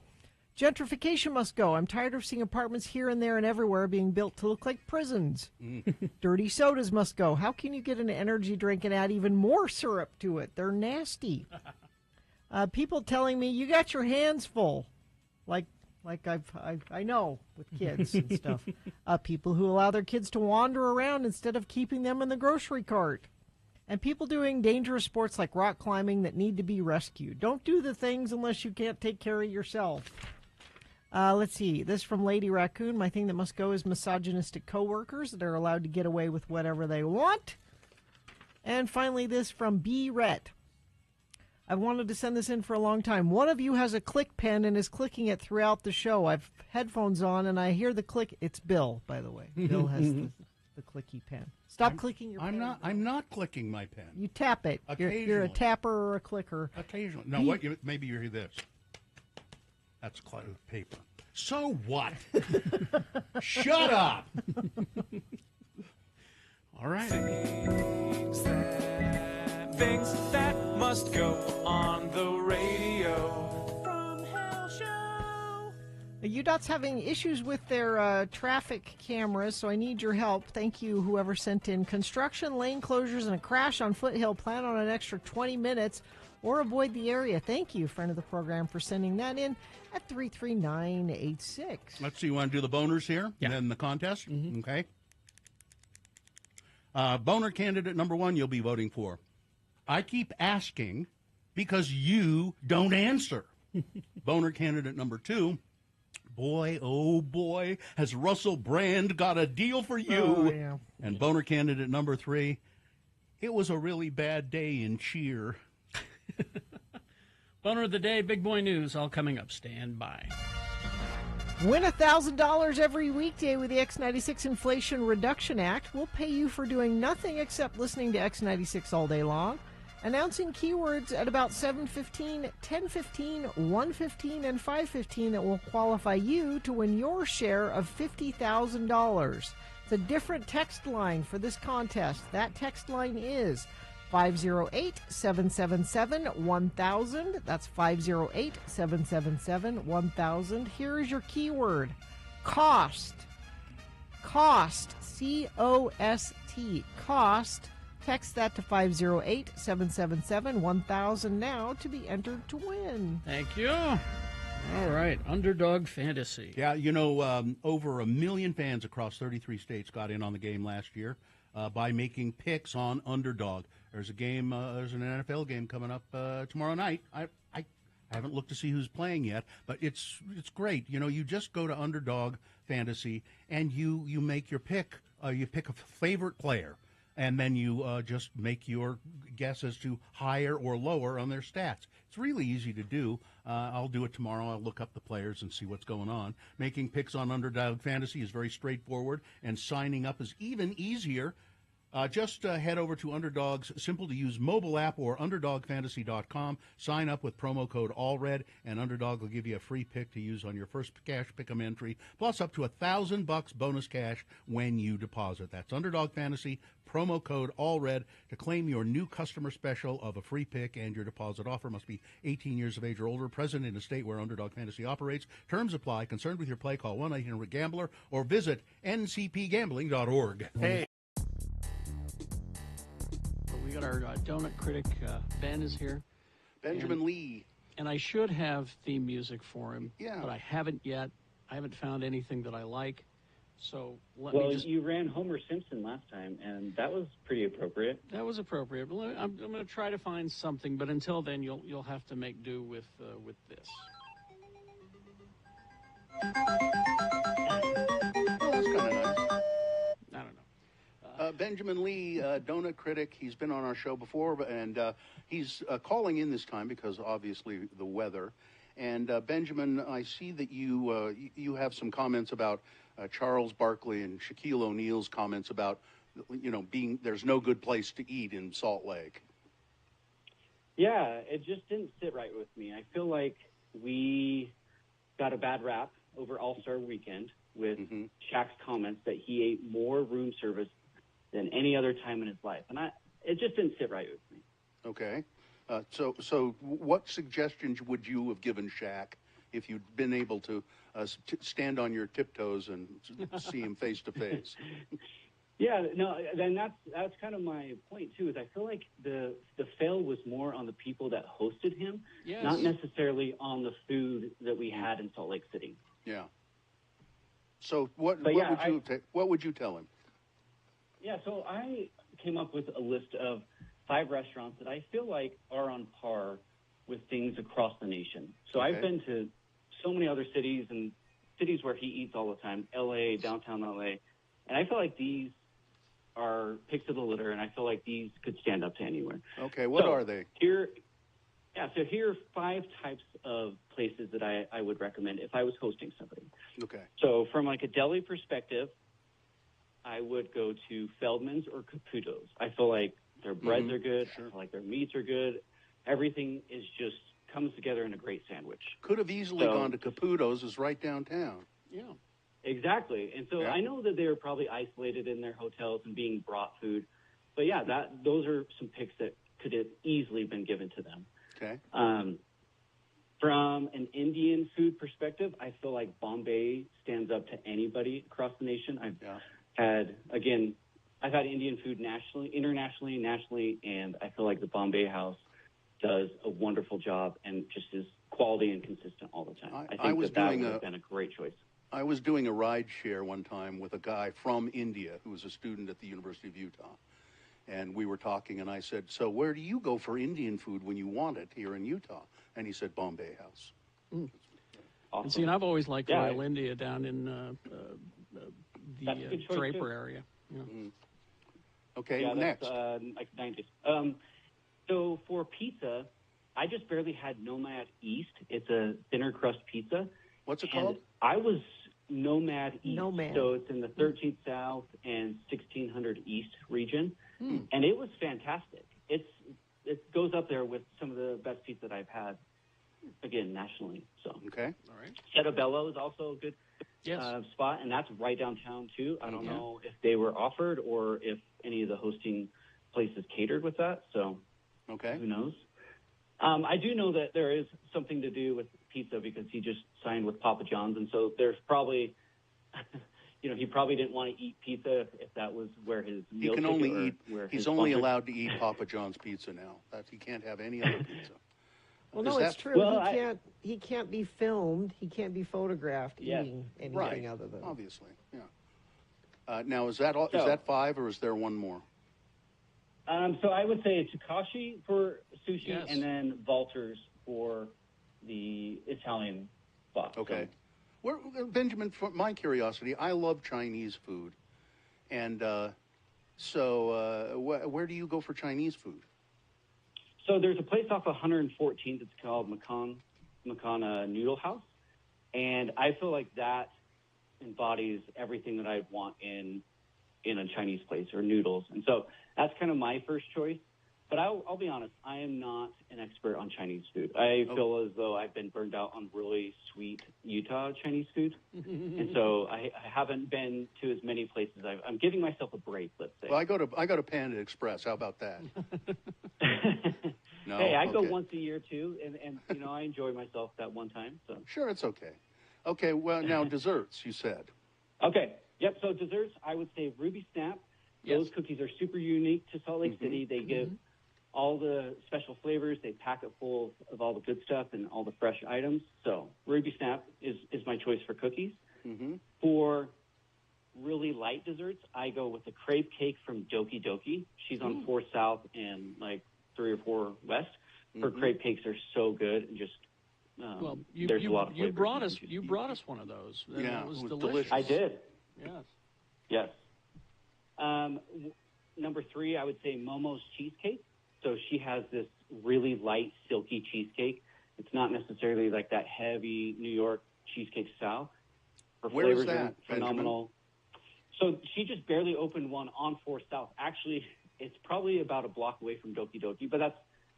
S2: Gentrification must go. I'm tired of seeing apartments here and there and everywhere being built to look like prisons. Dirty sodas must go. How can you get an energy drink and add even more syrup to it? They're nasty. People telling me, you got your hands full. Like I know with kids and stuff. People who allow their kids to wander around instead of keeping them in the grocery cart. And people doing dangerous sports like rock climbing that need to be rescued. Don't do the things unless you can't take care of yourself. Let's see. This from Lady Raccoon. My thing that must go is misogynistic coworkers that are allowed to get away with whatever they want. And finally, this from B. Rhett. I've wanted to send this in for a long time. One of you has a click pen and is clicking it throughout the show. I've headphones on and I hear the click. It's Bill, by the way. Bill has the clicky pen. Stop clicking your pen.
S3: I'm not clicking my pen.
S2: You tap it. You're a tapper or a clicker.
S3: Occasionally. No, maybe you hear this. That's paper. So what? Shut up. All right.
S12: Things that must go on the radio from Hell Show.
S2: UDOT's having issues with their traffic cameras, so I need your help. Thank you, whoever sent in. Construction, lane closures, and a crash on Foothill. Plan on an extra 20 minutes or avoid the area. Thank you, friend of the program, for sending that in at 33986.
S3: Let's see, you want to do the boners here?
S4: Yeah.
S3: And then the contest? Mm-hmm. Okay. Boner candidate number 1 you'll be voting for. I keep asking because you don't answer. Boner candidate number 2. Boy, oh boy, has Russell Brand got a deal for you.
S2: Oh, yeah.
S3: And boner candidate number 3. It was a really bad day in cheer.
S4: Boner of the day, big boy news, all coming up. Stand by.
S2: Win $1,000 every weekday with the X96 Inflation Reduction Act. We'll pay you for doing nothing except listening to X96 all day long. Announcing keywords at about 7:15, 10:15, 1:15, and 5:15 that will qualify you to win your share of $50,000. It's a different text line for this contest. That text line is 508-777-1000. That's 508-777-1000. Here is your keyword. Cost. Cost. C-O-S-T. Cost. Text that to 508-777-1000 now to be entered to win.
S4: Thank you. All right, Underdog Fantasy.
S3: Yeah, you know, over 1 million fans across 33 states got in on the game last year by making picks on Underdog. There's a game, there's an NFL game coming up tomorrow night. I I haven't looked to see who's playing yet, but it's great. You know, you just go to Underdog Fantasy and you make your pick. You pick a favorite player, and then you just make your guess as to higher or lower on their stats. It's really easy to do. I'll do it tomorrow. I'll look up the players and see what's going on. Making picks on Underdog Fantasy is very straightforward, and signing up is even easier. Just head over to Underdog's simple-to-use mobile app or UnderdogFantasy.com. Sign up with promo code ALLRED, and Underdog will give you a free pick to use on your first cash pick'em entry, plus up to $1,000 bonus cash when you deposit. That's Underdog Fantasy, promo code ALLRED, to claim your new customer special of a free pick, and your deposit offer must be 18 years of age or older, present in a state where Underdog Fantasy operates. Terms apply. Concerned with your play, call 1-800-GAMBLER or visit ncpgambling.org.
S4: Hey. We got our donut critic, Ben is here.
S3: Benjamin Lee.
S4: And I should have theme music for him,
S3: Yeah.
S4: but I haven't yet. I haven't found anything that I like. So
S13: you ran Homer Simpson last time, and that was pretty appropriate.
S4: That was appropriate. But I'm going to try to find something, but until then, you'll have to make do with this.
S3: Oh, that's kind of nice.
S4: I don't know.
S3: Benjamin Lee, donut critic. He's been on our show before, and he's calling in this time because obviously the weather. And Benjamin, I see that you have some comments about Charles Barkley and Shaquille O'Neal's comments about, there's no good place to eat in Salt Lake.
S13: Yeah, it just didn't sit right with me. I feel like we got a bad rap over All-Star Weekend with Shaq's comments that he ate more room service than any other time in his life. And it just didn't sit right with me.
S3: Okay. So what suggestions would you have given Shaq if you'd been able to stand on your tiptoes and see him face to face?
S13: Yeah, no, then that's kind of my point too. Is I feel like the fail was more on the people that hosted him, not necessarily on the food that we had in Salt Lake City.
S3: Yeah. So what would you tell him?
S13: Yeah, so I came up with a list of 5 restaurants that I feel like are on par with things across the nation. So I've been to so many other cities and cities where he eats all the time, L.A., downtown L.A., and I feel like these are picks of the litter, and I feel like these could stand up to anywhere.
S3: Okay, what are they?
S13: Here are 5 types of places that I would recommend if I was hosting somebody.
S3: Okay.
S13: So from like a deli perspective, I would go to Feldman's or Caputo's. I feel like their breads are good. Sure. I feel like their meats are good. Everything is just comes together in a great sandwich.
S3: Could have easily gone to Caputo's, is right downtown.
S13: Yeah, exactly. And so I know that they were probably isolated in their hotels and being brought food. But yeah, those are some picks that could have easily been given to them.
S3: Okay.
S13: From an Indian food perspective, I feel like Bombay stands up to anybody across the nation. I've had Indian food internationally, nationally, and I feel like the Bombay House does a wonderful job and just is quality and consistent all the time. I think that would have been a great choice.
S3: I was doing a ride share one time with a guy from India who was a student at the University of Utah. And we were talking, and I said, so where do you go for Indian food when you want it here in Utah? And he said, Bombay House.
S4: Mm. Awesome. And see, and I've always liked Royal India down in the Draper area. Yeah.
S3: Mm. Okay,
S13: next. Like 90s. So for pizza, I just barely had Nomad East. It's a thinner crust pizza.
S3: What's it called?
S13: I was Nomad East. So it's in the 13th South and 1600 East region. And it was fantastic. It goes up there with some of the best pizza that I've had, again, nationally. So
S3: okay, all right.
S13: Cetabello is also a good spot, and that's right downtown too. I don't know if they were offered or if any of the hosting places catered with that. So who knows? I do know that there is something to do with pizza because he just signed with Papa John's, and so there's probably. He probably didn't want to eat pizza if that was where his meal.
S3: He can only eat. He's only allowed to eat Papa John's pizza now. He can't have any other pizza.
S2: Well, no, it's true. Well, he can't be filmed. He can't be photographed eating anything other than.
S3: Obviously, yeah. Now, is that all? Is that 5, or is there one more?
S13: So I would say Takashi for sushi, and then Valters for the Italian spot.
S3: Okay. Benjamin, for my curiosity, I love Chinese food. And where do you go for Chinese food?
S13: So there's a place off 114th. It's called Macon Noodle House. And I feel like that embodies everything that I'd want in a Chinese place, or noodles. And so that's kind of my first choice. But I'll be honest, I am not an expert on Chinese food. I feel as though I've been burned out on really sweet Utah Chinese food. And so I haven't been to as many places. I'm giving myself a break, let's say.
S3: Well, I go to Panda Express. How about that? No?
S13: Hey, I go once a year, too, and you know, I enjoy myself that one time. So.
S3: Sure, it's okay. Okay, well, now desserts, you said.
S13: Okay, yep, so desserts, I would say Ruby Snap. Those cookies are super unique to Salt Lake City. They give all the special flavors. They pack it full of all the good stuff and all the fresh items. So Ruby Snap is my choice for cookies. For really light desserts, I go with the crepe cake from Doki Doki. She's on 4 South and like 3 or 4 West. Her crepe cakes are so good and just there's a lot of flavors.
S4: You brought us one of those.
S3: Yeah,
S4: it was
S3: delicious.
S4: delicious.
S13: I did.
S4: Yes.
S13: Number 3, I would say Momo's cheesecake. So she has this really light, silky cheesecake. It's not necessarily like that heavy New York cheesecake style. Her
S3: Where
S13: flavors
S3: is that,
S13: are phenomenal. So she just barely opened one on 4 South. Actually, it's probably about a block away from Doki Doki, but that's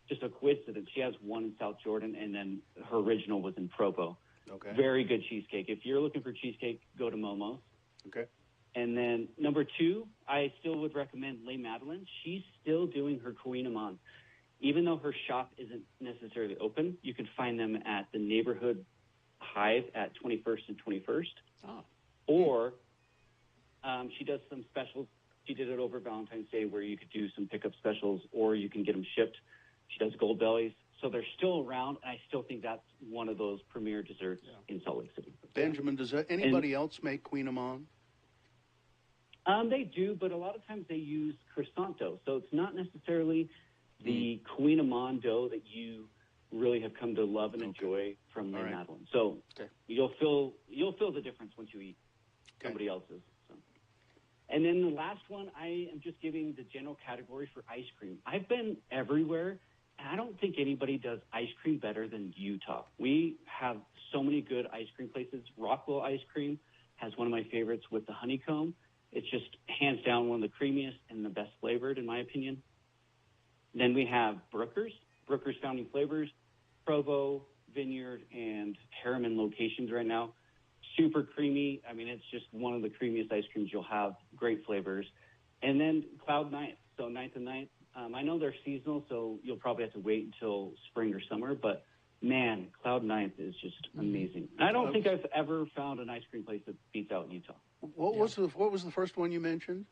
S13: just a coincidence. She has one in South Jordan, and then her original was in Provo.
S3: Okay.
S13: Very good cheesecake. If you're looking for cheesecake, go to Momo's.
S3: Okay.
S13: And then number 2, I still would recommend Les Madeline. She's still doing her Queen Amman. Even though her shop isn't necessarily open, you can find them at the neighborhood Hive at 21st and 21st. Or she does some specials. She did it over Valentine's Day where you could do some pickup specials, or you can get them shipped. She does gold bellies. So they're still around, and I still think that's one of those premier desserts in Salt Lake City.
S3: Benjamin, does anybody else make Queen Amman?
S13: They do, but a lot of times they use croissant dough. So it's not necessarily the Queen Amman dough that you really have come to love and enjoy from Les Madeline. So you'll feel the difference once you eat somebody else's. So. And then the last one, I am just giving the general category for ice cream. I've been everywhere, and I don't think anybody does ice cream better than Utah. We have so many good ice cream places. Rockwell Ice Cream has one of my favorites with the honeycomb. It's just hands down one of the creamiest and the best flavored, in my opinion. Then we have Brooker's Founding Flavors, Provo, Vineyard, and Harriman locations right now. Super creamy. I mean, it's just one of the creamiest ice creams you'll have. Great flavors. And then Cloud Ninth. So 9th and 9th. I know they're seasonal, so you'll probably have to wait until spring or summer. But, man, Cloud Ninth is just amazing. I don't think I've ever found an ice cream place that beats out Utah.
S3: What was the first one you mentioned?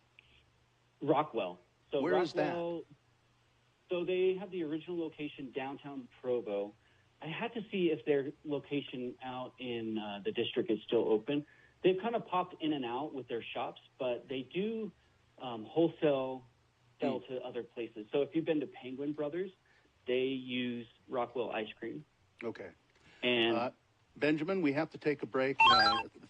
S13: Rockwell. So
S3: Where is that?
S13: So they have the original location downtown Provo. I had to see if their location out in the district is still open. They've kind of popped in and out with their shops, but they do wholesale sell to other places. So if you've been to Penguin Brothers, they use Rockwell ice cream.
S3: Okay.
S13: And
S3: Benjamin, we have to take a break.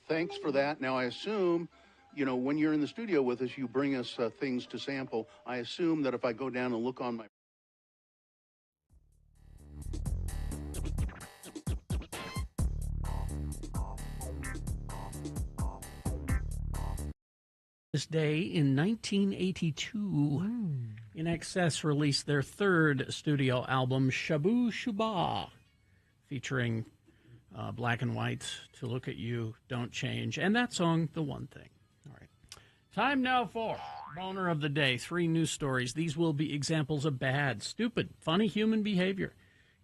S3: Thanks for that. Now, I assume, when you're in the studio with us, you bring us things to sample. I assume that if I go down and look on my...
S4: This day in 1982, In Excess released their 3rd studio album, Shabu Shuba, featuring Black and White, To Look at You, Don't Change, and that song, The One Thing. All right. Time now for Boner of the Day. 3 news stories. These will be examples of bad, stupid, funny human behavior.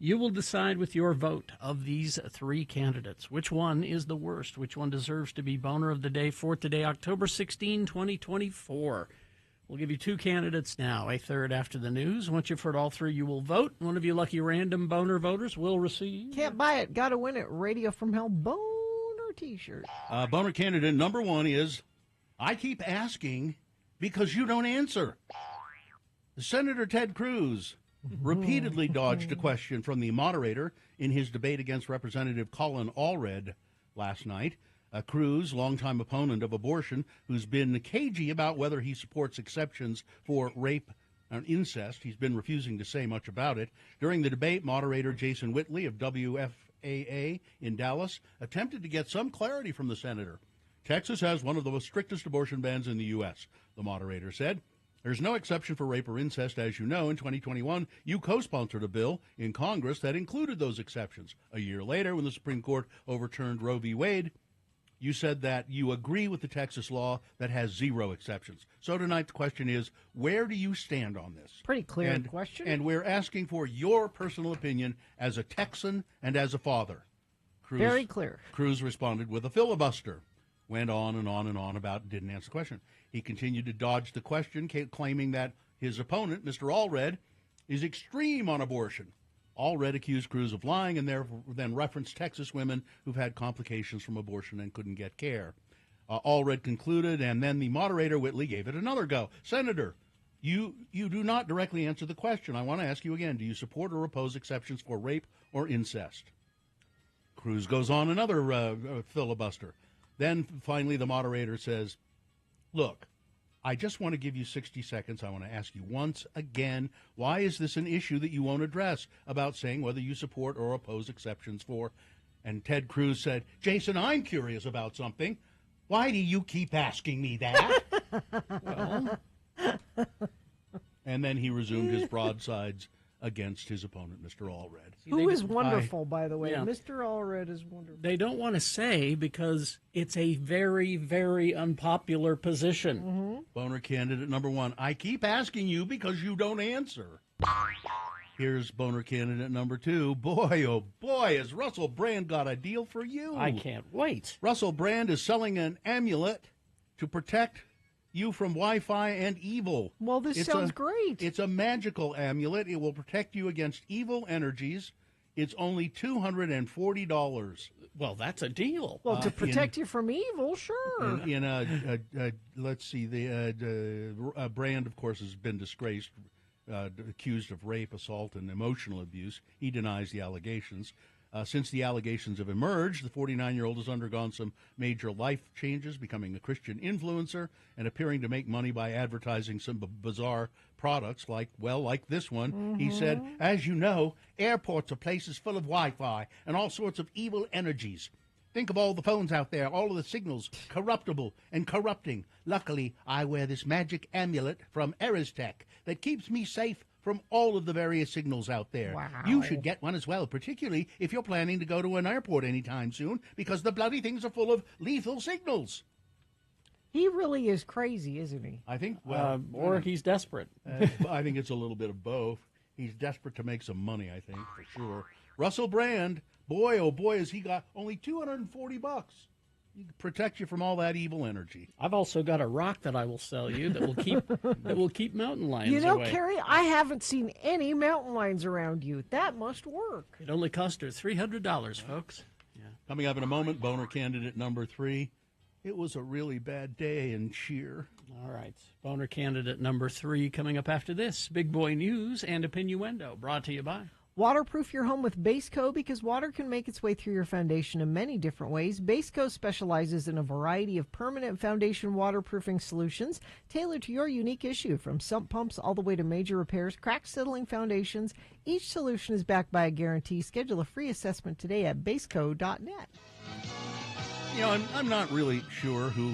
S4: You will decide with your vote of these 3 candidates which one is the worst, which one deserves to be Boner of the Day for today, October 16, 2024. We'll give you 2 candidates now, a third after the news. Once you've heard all 3, you will vote. One of you lucky random boner voters will receive...
S2: Can't buy it. Got to win it. Radio from Hell Boner T-shirt.
S3: Boner candidate number 1 is, I keep asking because you don't answer. Senator Ted Cruz. repeatedly dodged a question from the moderator in his debate against Representative Colin Allred last night. Cruz, longtime opponent of abortion, who's been cagey about whether he supports exceptions for rape and incest. He's been refusing to say much about it. During the debate, moderator Jason Whitley of WFAA in Dallas attempted to get some clarity from the senator. Texas has one of the most strictest abortion bans in the U.S., the moderator said. There's no exception for rape or incest, as you know. In 2021, you co-sponsored a bill in Congress that included those exceptions. A year later, when the Supreme Court overturned Roe v. Wade, you said that you agree with the Texas law that has 0 exceptions. So tonight the question is, where do you stand on this?
S2: Pretty clear question.
S3: And we're asking for your personal opinion as a Texan and as a father.
S2: Very clear.
S3: Cruz responded with a filibuster. Went on and on and on about, didn't answer the question. He continued to dodge the question, claiming that his opponent, Mr. Allred, is extreme on abortion. Allred accused Cruz of lying and then referenced Texas women who've had complications from abortion and couldn't get care. Allred concluded, and then the moderator, Whitley, gave it another go. Senator, you do not directly answer the question. I want to ask you again, do you support or oppose exceptions for rape or incest? Cruz goes on another filibuster. Then finally the moderator says, look, I just want to give you 60 seconds. I want to ask you once again, why is this an issue that you won't address about saying whether you support or oppose exceptions for? And Ted Cruz said, Jason, I'm curious about something. Why do you keep asking me that? Well, and then he resumed his broadsides against his opponent, Mr. Allred.
S2: Who is wonderful, by the way. Yeah. Mr. Allred is wonderful.
S4: They don't want to say because it's a very, very unpopular position.
S2: Mm-hmm.
S3: Boner candidate number 1. I keep asking you because you don't answer. Here's boner candidate number 2. Boy, oh boy, has Russell Brand got a deal for you.
S4: I can't wait.
S3: Russell Brand is selling an amulet to protect you from Wi-Fi and evil.
S2: Well, this sounds great.
S3: It's a magical amulet. It will protect you against evil energies. It's only $240.
S4: Well, that's a deal.
S2: Well, to protect you from evil, sure.
S3: Let's see, the Brand, of course, has been disgraced, accused of rape, assault, and emotional abuse. He denies the allegations. Since the allegations have emerged, the 49-year-old has undergone some major life changes, becoming a Christian influencer and appearing to make money by advertising some bizarre products like this one. Mm-hmm. He said, as you know, airports are places full of Wi-Fi and all sorts of evil energies. Think of all the phones out there, all of the signals, corruptible and corrupting. Luckily, I wear this magic amulet from Eristech that keeps me safe from all of the various signals out there.
S2: Wow.
S3: You should get one as well, particularly if you're planning to go to an airport anytime soon, because the bloody things are full of lethal signals.
S2: He really is crazy, isn't he?
S3: I think,
S4: or he's desperate.
S3: I think it's a little bit of both. He's desperate to make some money, I think, for sure. Russell Brand, boy, oh boy, has he got only $240. You can protect you from all that evil energy.
S4: I've also got a rock that I will sell you that will keep mountain lions away.
S2: Carrie, I haven't seen any mountain lions around you. That must work.
S4: It only cost her $300, folks.
S3: Yeah. Coming up in a moment, boner candidate number 3. It was a really bad day in cheer.
S4: All right. Boner candidate number 3 coming up after this. Big Boy News and Opinnuendo, brought to you by...
S2: Waterproof your home with Baseco because water can make its way through your foundation in many different ways. Baseco specializes in a variety of permanent foundation waterproofing solutions tailored to your unique issue, from sump pumps all the way to major repairs, crack settling foundations. Each solution is backed by a guarantee. Schedule a free assessment today at baseco.net.
S3: You know, I'm not really sure who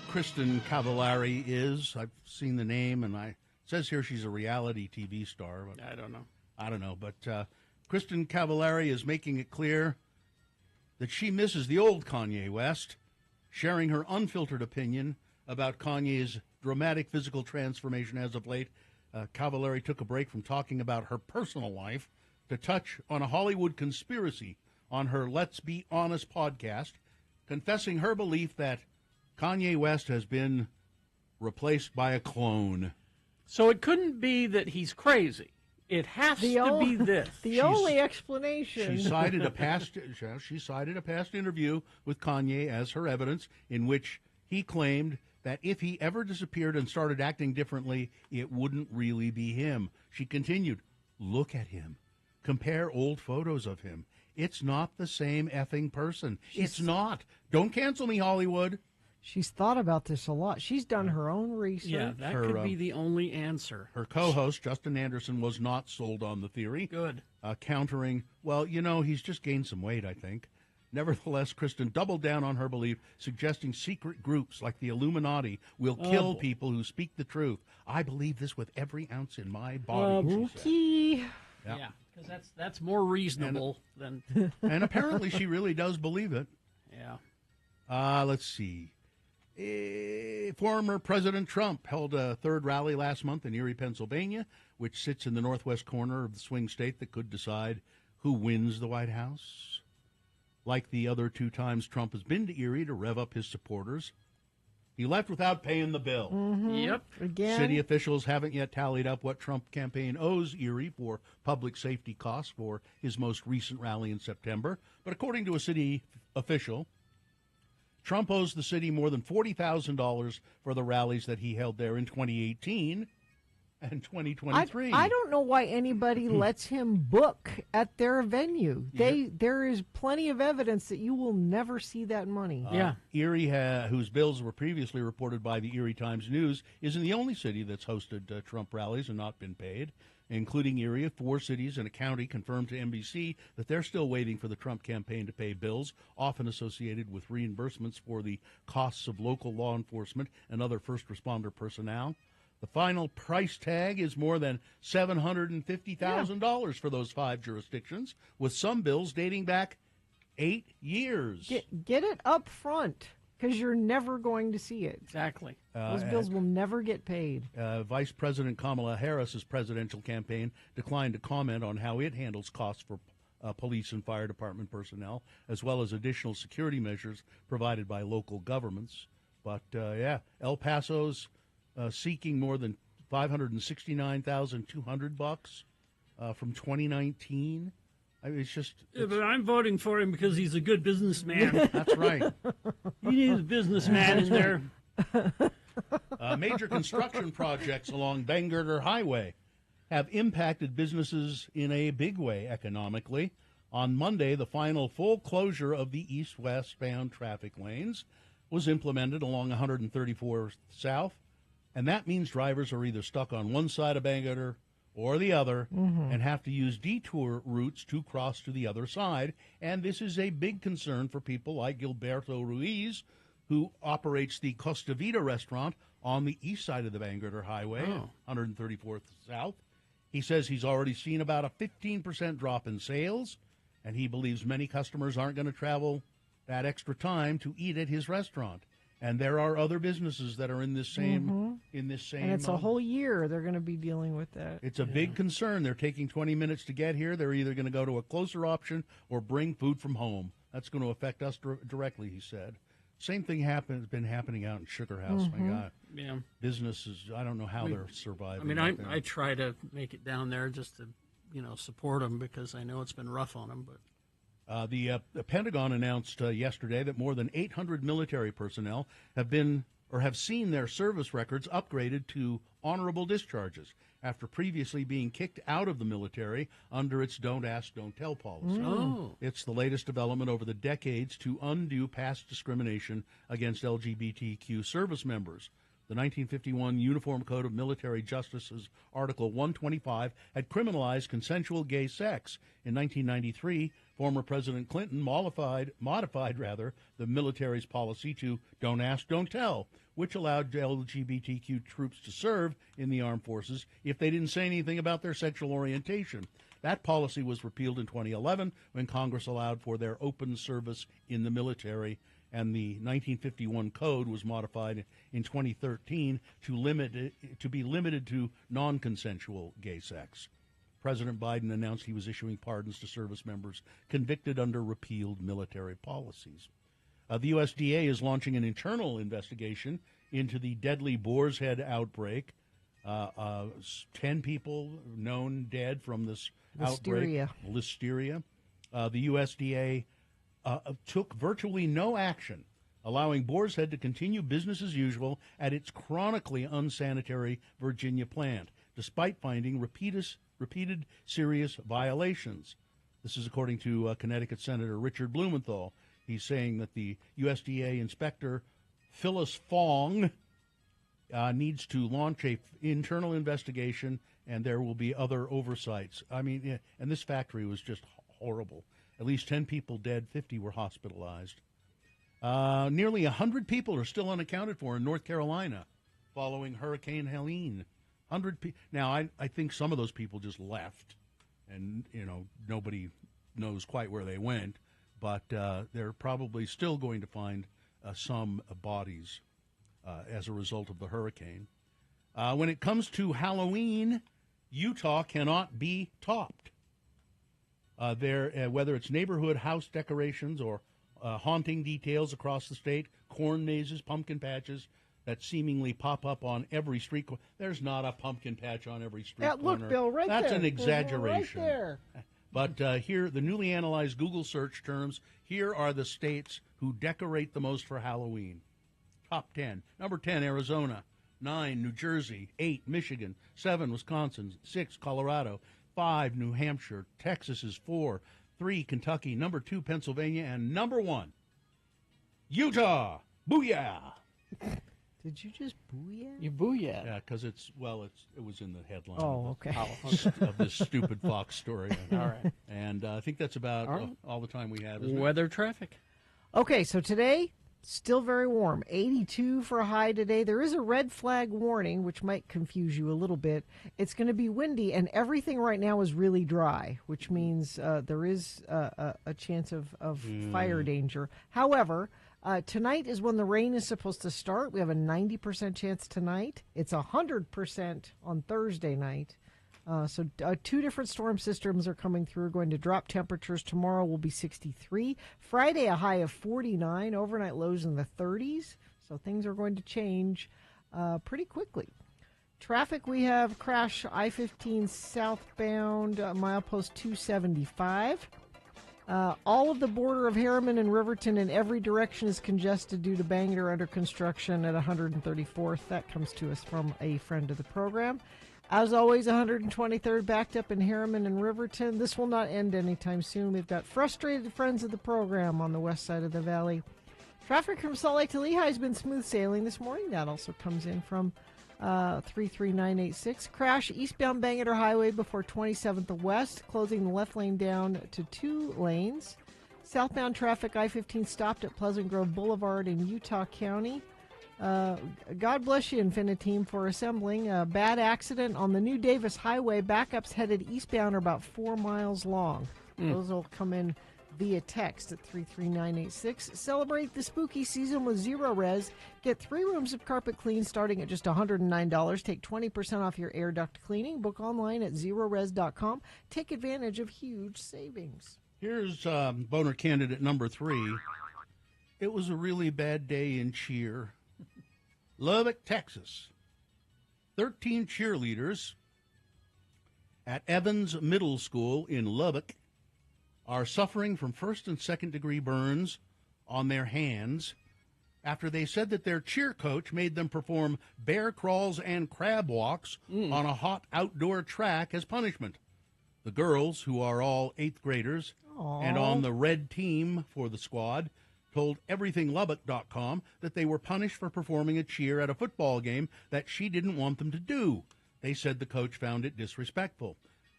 S3: Kristen Cavallari is. I've seen the name, and it says here she's a reality TV star. But
S4: I don't know.
S3: But Kristen Cavallari is making it clear that she misses the old Kanye West, sharing her unfiltered opinion about Kanye's dramatic physical transformation as of late. Cavallari took a break from talking about her personal life to touch on a Hollywood conspiracy on her Let's Be Honest podcast, confessing her belief that Kanye West has been replaced by a clone.
S4: So it couldn't be that he's crazy. It has to be this.
S2: Only explanation.
S3: She cited a past interview with Kanye as her evidence, in which he claimed that if he ever disappeared and started acting differently, it wouldn't really be him. She continued, look at him. Compare old photos of him. It's not the same effing person. It's not. Don't cancel me, Hollywood.
S2: She's thought about this a lot. She's done her own research.
S4: Yeah, that could be the only answer.
S3: Her co-host, Justin Anderson, was not sold on the theory.
S4: Good.
S3: Countering, well, he's just gained some weight, I think. Nevertheless, Kristen doubled down on her belief, suggesting secret groups like the Illuminati will kill people who speak the truth. I believe this with every ounce in my body.
S2: Okay.
S4: Yeah, because that's more reasonable than...
S3: And apparently she really does believe it.
S4: Yeah.
S3: Let's see. Former President Trump held a third rally last month in Erie, Pennsylvania, which sits in the northwest corner of the swing state that could decide who wins the White House. Like the other 2 times Trump has been to Erie to rev up his supporters, he left without paying the bill.
S4: Yep.
S2: Again.
S3: City officials haven't yet tallied up what Trump campaign owes Erie for public safety costs for his most recent rally in September. But according to a city official, Trump owes the city more than $40,000 for the rallies that he held there in 2018 and 2023.
S2: I don't know why anybody lets him book at their venue. There is plenty of evidence that you will never see that money.
S3: Erie, whose bills were previously reported by the Erie Times News, isn't the only city that's hosted Trump rallies and not been paid. Including Erie, 4 cities and a county confirmed to NBC that they're still waiting for the Trump campaign to pay bills, often associated with reimbursements for the costs of local law enforcement and other first responder personnel. The final price tag is more than $750,000 for those 5 jurisdictions, with some bills dating back 8 years.
S2: Get it up front, because you're never going to see it.
S4: Exactly.
S2: Those bills will never get paid.
S3: Vice President Kamala Harris's presidential campaign declined to comment on how it handles costs for police and fire department personnel, as well as additional security measures provided by local governments. But, El Paso's seeking more than $569,200 from 2019. I mean, it's just...
S4: but I'm voting for him because he's a good businessman.
S3: That's right.
S4: You need a businessman in there.
S3: Major construction projects along Bangor Highway have impacted businesses in a big way economically. On Monday, the final full closure of the east-west bound traffic lanes was implemented along 134 South, and that means drivers are either stuck on one side of Bangor or the other and have to use detour routes to cross to the other side. And this is a big concern for people like Gilberto Ruiz, who operates the Costa Vida restaurant on the east side of the Bangor Highway, 134th South. He says he's already seen about a 15% drop in sales, and he believes many customers aren't going to travel that extra time to eat at his restaurant. And there are other businesses that are in this same
S2: And it's a whole year they're going to be dealing with that.
S3: It's a big concern. They're taking 20 minutes to get here. They're either going to go to a closer option or bring food from home. That's going to affect us directly, he said. Same thing has been happening out in Sugar House. My God.
S4: Yeah.
S3: Businesses, I don't know how they're surviving.
S4: I mean, I try to make it down there just to, support them because I know it's been rough on them. But
S3: the Pentagon announced yesterday that more than 800 military personnel have seen their service records upgraded to honorable discharges after previously being kicked out of the military under its Don't Ask, Don't Tell policy. It's the latest development over the decades to undo past discrimination against LGBTQ service members. The 1951 Uniform Code of Military Justice's Article 125 had criminalized consensual gay sex. In 1993, former President Clinton modified the military's policy to Don't Ask, Don't Tell, which allowed LGBTQ troops to serve in the armed forces if they didn't say anything about their sexual orientation. That policy was repealed in 2011 when Congress allowed for their open service in the military, and the 1951 code was modified in 2013 to be limited to non-consensual gay sex. President Biden announced he was issuing pardons to service members convicted under repealed military policies. The USDA is launching an internal investigation into the deadly boar's head outbreak. 10 people known dead from this outbreak. Listeria. The USDA took virtually no action allowing Boar's Head to continue business as usual at its chronically unsanitary Virginia plant, despite finding repeated serious violations. This is according to Connecticut Senator Richard Blumenthal. He's saying that the USDA inspector, Phyllis Fong, needs to launch an internal investigation, and there will be other oversights. I mean, and this factory was just horrible. At least 10 people dead, 50 were hospitalized. Nearly 100 people are still unaccounted for in North Carolina following Hurricane Helene. Now, I think some of those people just left, and, nobody knows quite where they went, but they're probably still going to find some bodies as a result of the hurricane. When it comes to Halloween, Utah cannot be topped. Whether it's neighborhood house decorations or haunting details across the state, corn mazes, pumpkin patches that seemingly pop up on every street corner. There's not a pumpkin patch on every street corner.
S2: Look, Bill, right there.
S3: That's an exaggeration.
S2: Right there.
S3: But here, the newly analyzed Google search terms, here are the states who decorate the most for Halloween. Top 10. Number 10, Arizona. 9, New Jersey. 8, Michigan. 7, Wisconsin. 6, Colorado. 5, New Hampshire. Texas is 4. 3, Kentucky. Number 2, Pennsylvania. And number 1, Utah. Booyah!
S2: Did you just booyah?
S4: You booyah.
S3: Yeah, because it was in the headline.
S2: Oh, okay.
S3: Of this stupid Fox story.
S4: All right.
S3: And I think that's about all the time we have.
S4: Weather traffic.
S2: Okay, so today, still very warm. 82 for a high today. There is a red flag warning, which might confuse you a little bit. It's going to be windy, and everything right now is really dry, which means there is a chance of fire danger. However, tonight is when the rain is supposed to start. We have a 90% chance tonight. It's 100% on Thursday night. So two different storm systems are coming through, going to drop temperatures. Tomorrow will be 63. Friday, a high of 49. Overnight lows in the 30s. So things are going to change pretty quickly. Traffic, we have crash I-15 southbound, milepost 275. All of the border of Harriman and Riverton in every direction is congested due to Bangor under construction at 134th. That comes to us from a friend of the program. As always, 123rd backed up in Harriman and Riverton. This will not end anytime soon. We've got frustrated friends of the program on the west side of the valley. Traffic from Salt Lake to Lehigh has been smooth sailing this morning. That also comes in from 33986. Crash eastbound Bangor Highway before 27th West, closing the left lane down to 2 lanes. Southbound traffic I-15 stopped at Pleasant Grove Boulevard in Utah County. God bless you, Infiniteam, for assembling. A bad accident on the new Davis Highway. Backups headed eastbound are about 4 miles long. Those will come in via text at 33986. Celebrate the spooky season with Zero Res. Get 3 rooms of carpet clean starting at just $109. Take 20% off your air duct cleaning. Book online at zerores.com. Take advantage of huge savings.
S3: Here's boner candidate number 3. It was a really bad day in cheer. Lubbock, Texas. 13 cheerleaders at Evans Middle School in Lubbock are suffering from first and second degree burns on their hands after they said that their cheer coach made them perform bear crawls and crab walks on a hot outdoor track as punishment. The girls, who are all 8th graders and on the red team for the squad, told EverythingLubbock.com that they were punished for performing a cheer at a football game that she didn't want them to do. They said the coach found it disrespectful.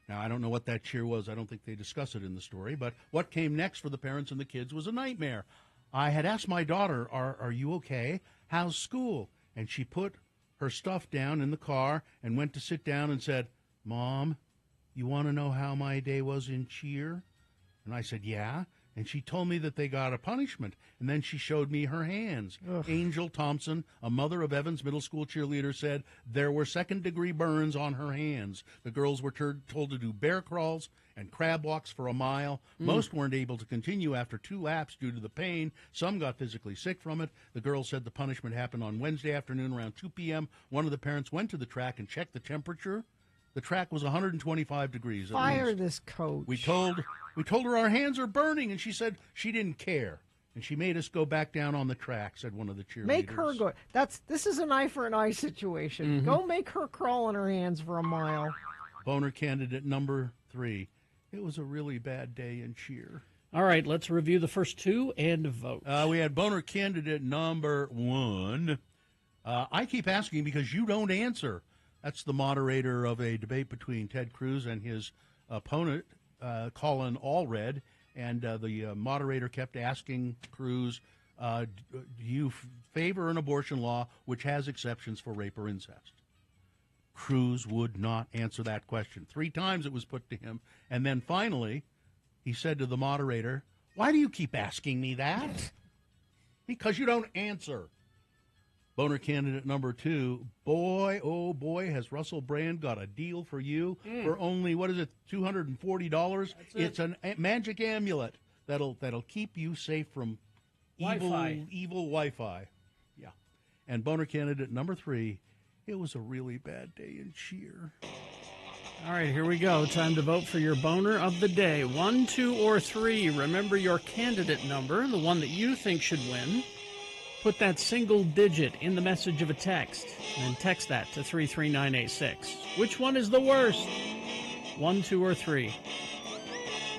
S3: Now, I don't know what that cheer was. I don't think they discuss it in the story. But what came next for the parents and the kids was a nightmare. I had asked my daughter, are you okay? How's school? And she put her stuff down in the car and went to sit down and said, Mom, you want to know how my day was in cheer? And I said, yeah. And she told me that they got a punishment, and then she showed me her hands. Ugh. Angel Thompson, a mother of Evans Middle School cheerleader, said there were second-degree burns on her hands. The girls were told to do bear crawls and crab walks for a mile. Most weren't able to continue after 2 laps due to the pain. Some got physically sick from it. The girls said the punishment happened on Wednesday afternoon around 2 p.m. One of the parents went to the track and checked the temperature. The track was 125 degrees.
S2: Fire this coach.
S3: We told her our hands are burning, and she said she didn't care. And she made us go back down on the track, said one of the cheerleaders.
S2: Make her go. This is an eye for an eye situation.
S3: Mm-hmm.
S2: Go make her crawl on her hands for a mile.
S3: Boner candidate number 3. It was a really bad day in cheer.
S4: All right, let's review the first 2 and vote.
S3: We had boner candidate number 1. I keep asking because you don't answer. That's the moderator of a debate between Ted Cruz and his opponent, Colin Allred. And the moderator kept asking Cruz, do you favor an abortion law which has exceptions for rape or incest? Cruz would not answer that question. 3 times it was put to him. And then finally, he said to the moderator, why do you keep asking me that? Because you don't answer. Boner candidate number 2, boy, oh boy, has Russell Brand got a deal for you for only, what is it, $240? It's a magic amulet that'll keep you safe from evil Wi-Fi. Yeah. And boner candidate number 3, it was a really bad day in cheer.
S4: All right, here we go. Time to vote for your boner of the day. 1, 2, or 3. Remember your candidate number, the one that you think should win. Put that single digit in the message of a text, and then text that to 33986. Which one is the worst? 1, 2, or 3?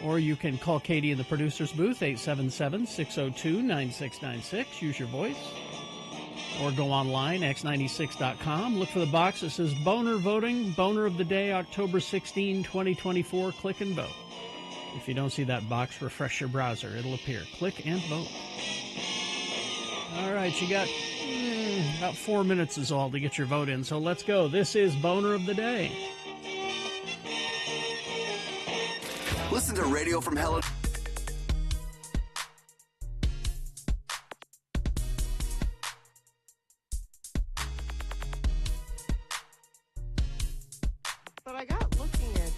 S4: Or you can call Katie in the producer's booth, 877-602-9696. Use your voice. Or go online, x96.com. Look for the box that says Boner Voting, Boner of the Day, October 16, 2024. Click and vote. If you don't see that box, refresh your browser. It'll appear. Click and vote. All right, you got about 4 minutes is all to get your vote in, so let's go. This is Boner of the Day.
S7: Listen to Radio from Hell.
S2: But I got looking at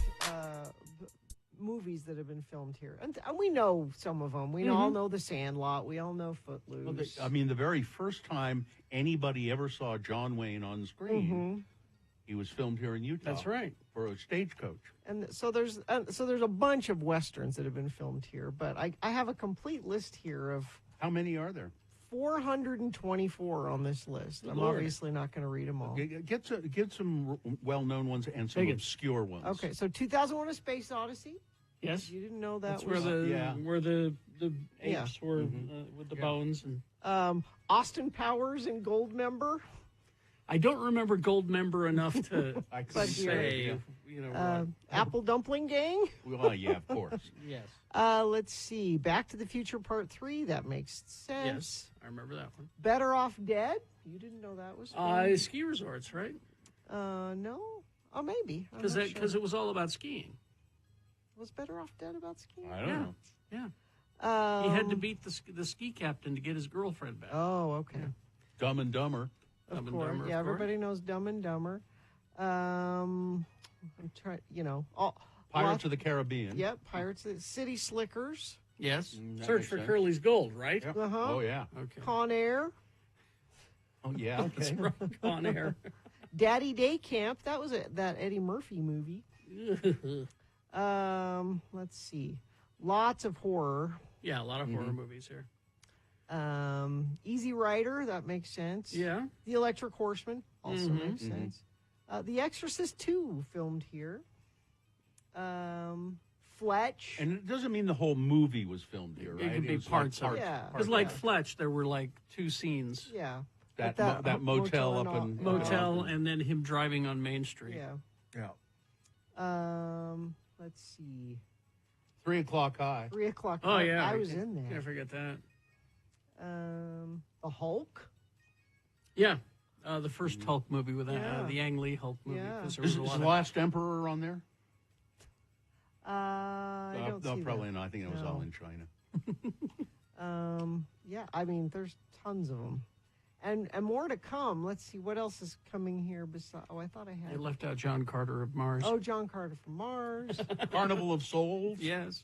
S2: movies that have been filmed here, and we know some of them. We all know The Sandlot. We all know Footloose.
S3: Well, the very first time anybody ever saw John Wayne on screen, he was filmed here in Utah.
S4: That's right.
S3: For a Stagecoach.
S2: And so there's a bunch of westerns that have been filmed here, but I have a complete list here of
S3: how many are there?
S2: 424 on this list. I'm obviously not going to read them all.
S3: Get some well-known ones and some obscure ones.
S2: Okay, so 2001: A Space Odyssey.
S4: Yes,
S2: you didn't know that.
S4: That's
S2: was
S4: where the apes were with the bones and
S2: Austin Powers and Goldmember.
S4: I don't remember Goldmember enough to say.
S2: Apple Dumpling Gang.
S3: Well, yeah, of course.
S4: Yes.
S2: Let's see. Back to the Future Part 3. That makes sense.
S4: Yes, I remember that one.
S2: Better Off Dead. You didn't know that was.
S4: Ski resorts, right?
S2: No. Oh, maybe.
S4: Because it was all about skiing.
S2: Was Better Off Dead about skiing?
S3: I don't know.
S4: Yeah. He had to beat the ski captain to get his girlfriend back.
S2: Oh, okay.
S4: Yeah.
S3: Dumb and Dumber.
S2: Of course. Yeah, everybody knows Dumb and Dumber. I'm trying,
S3: Pirates of the Caribbean.
S2: Yep, Pirates of the City Slickers.
S4: Yes. Search for Curly's Gold, right?
S3: Yep.
S2: Uh-huh.
S3: Oh, yeah.
S4: Okay.
S2: Con Air.
S3: Oh, yeah.
S4: That's
S3: Okay.
S4: right. Con Air.
S2: Daddy Day Camp. That was that Eddie Murphy movie. Let's see. Lots of horror.
S4: Yeah, a lot of horror movies here.
S2: Easy Rider, that makes sense.
S4: Yeah.
S2: The Electric Horseman also makes sense. The Exorcist 2 filmed here. Fletch.
S3: And it doesn't mean the whole movie was filmed here, right?
S4: It could be
S3: was
S4: parts of it.
S2: Yeah.
S4: Because like Fletch, there were like 2 scenes.
S2: Yeah.
S3: That motel up in...
S4: Motel and then him driving on Main Street.
S2: Yeah.
S3: Yeah.
S2: Let's see.
S3: 3 O'Clock High.
S2: 3 O'Clock
S4: Oh,
S2: High.
S4: yeah.
S2: I was in there.
S4: Can't forget that.
S2: The Hulk.
S4: Yeah. The first Hulk movie with the Ang Lee Hulk movie.
S2: Yeah.
S4: There was
S3: Is
S4: a lot
S3: The Last Emperor on there?
S2: I don't see
S3: probably
S2: that.
S3: not. I think it was all in China.
S2: Yeah, I mean, there's tons of them. And more to come. Let's see, what else is coming here besides... Oh, I thought I had...
S4: They left out John Carter of Mars.
S2: Oh, John Carter from Mars.
S3: Carnival of Souls.
S4: Yes.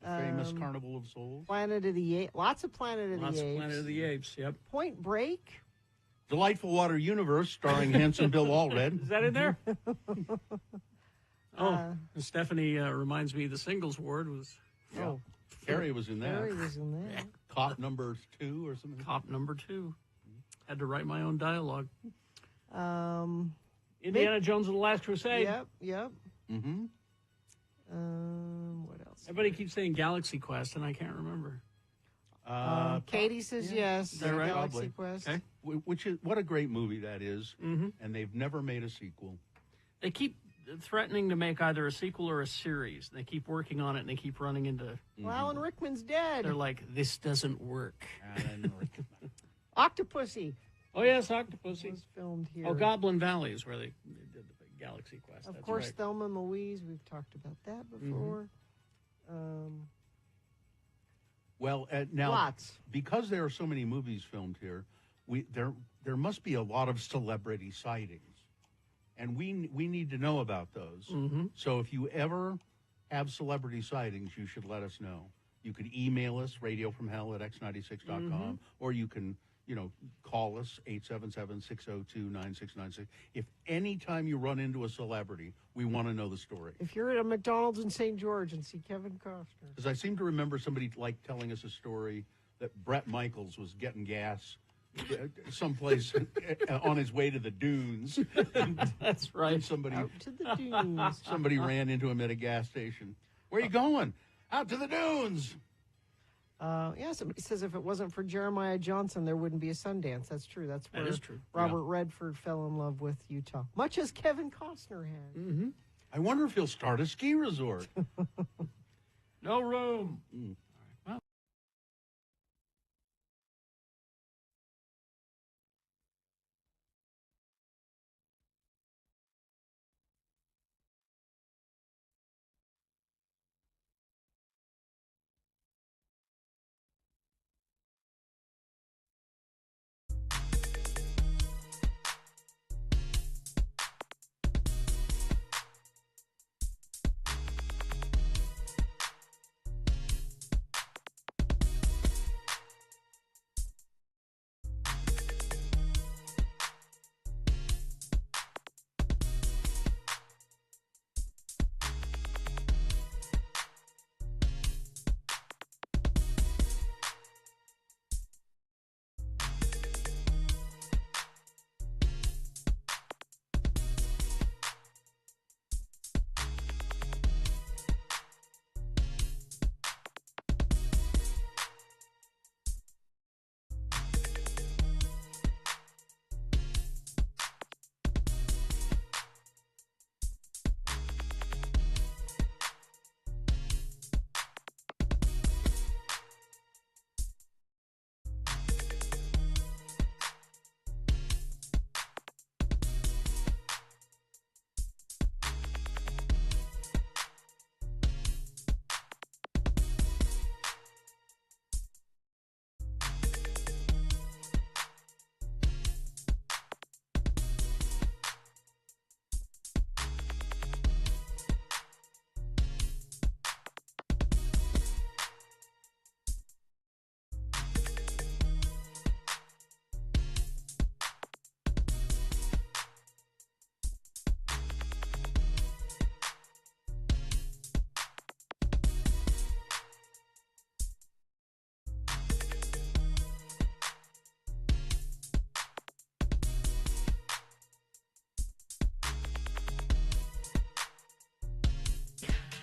S3: Famous Carnival of Souls.
S2: Planet of the Apes. Lots of Planet of the Apes.
S4: Lots of Planet of the Apes, yep.
S2: Point Break.
S3: Delightful Water Universe, starring Hanson Bill Allred.
S4: Is that in there? Stephanie reminds me the singles ward was
S3: Carrie was in that.
S2: Carrie was in that.
S3: Cop number 2 or something.
S4: Cop number 2. Had to write my own dialogue.
S2: Indiana
S4: Jones and the Last Crusade.
S2: Yep.
S3: Mm-hmm.
S2: What else?
S4: Everybody keeps saying Galaxy Quest, and I can't remember.
S2: Katie says yes.
S4: Is that right?
S2: Galaxy Quest.
S4: Okay.
S3: Which is what a great movie that is,
S4: Mm-hmm.
S3: and they've never made a sequel.
S4: They keep threatening to make either a sequel or a series. They keep working on it, and they keep running into...
S2: Well, Alan Rickman's dead.
S4: They're like, this doesn't work.
S3: Alan Rickman.
S2: Octopussy.
S4: Oh, yes, Octopussy.
S2: Was filmed here.
S4: Oh, Goblin Valley is where they did the big Galaxy Quest.
S2: Of
S4: That's
S2: course,
S4: right.
S2: Thelma and Louise. We've talked about that before.
S3: Well, now,
S2: Lots.
S3: because there are so many movies filmed here, there must be a lot of celebrity sightings, and we need to know about those.
S4: Mm-hmm.
S3: So if you ever have celebrity sightings, you should let us know. You could email us, radiofromhell@x96.com, or you can, call us, 877-602-9696. If any time you run into a celebrity, we want to know the story.
S2: If you're at a McDonald's in St. George and see Kevin Costner.
S3: Because I seem to remember somebody telling us a story that Bret Michaels was getting gas someplace on his way to the dunes.
S4: That's right.
S3: Somebody
S2: Out to the dunes.
S3: Somebody ran into him at a gas station. Where are you going? Out to the dunes.
S2: Somebody says if it wasn't for Jeremiah Johnson, there wouldn't be a Sundance. That's true. That's where
S4: That is true.
S2: Robert Redford fell in love with Utah, much as Kevin Costner had.
S4: Mm-hmm.
S3: I wonder if he'll start a ski resort.
S4: No room.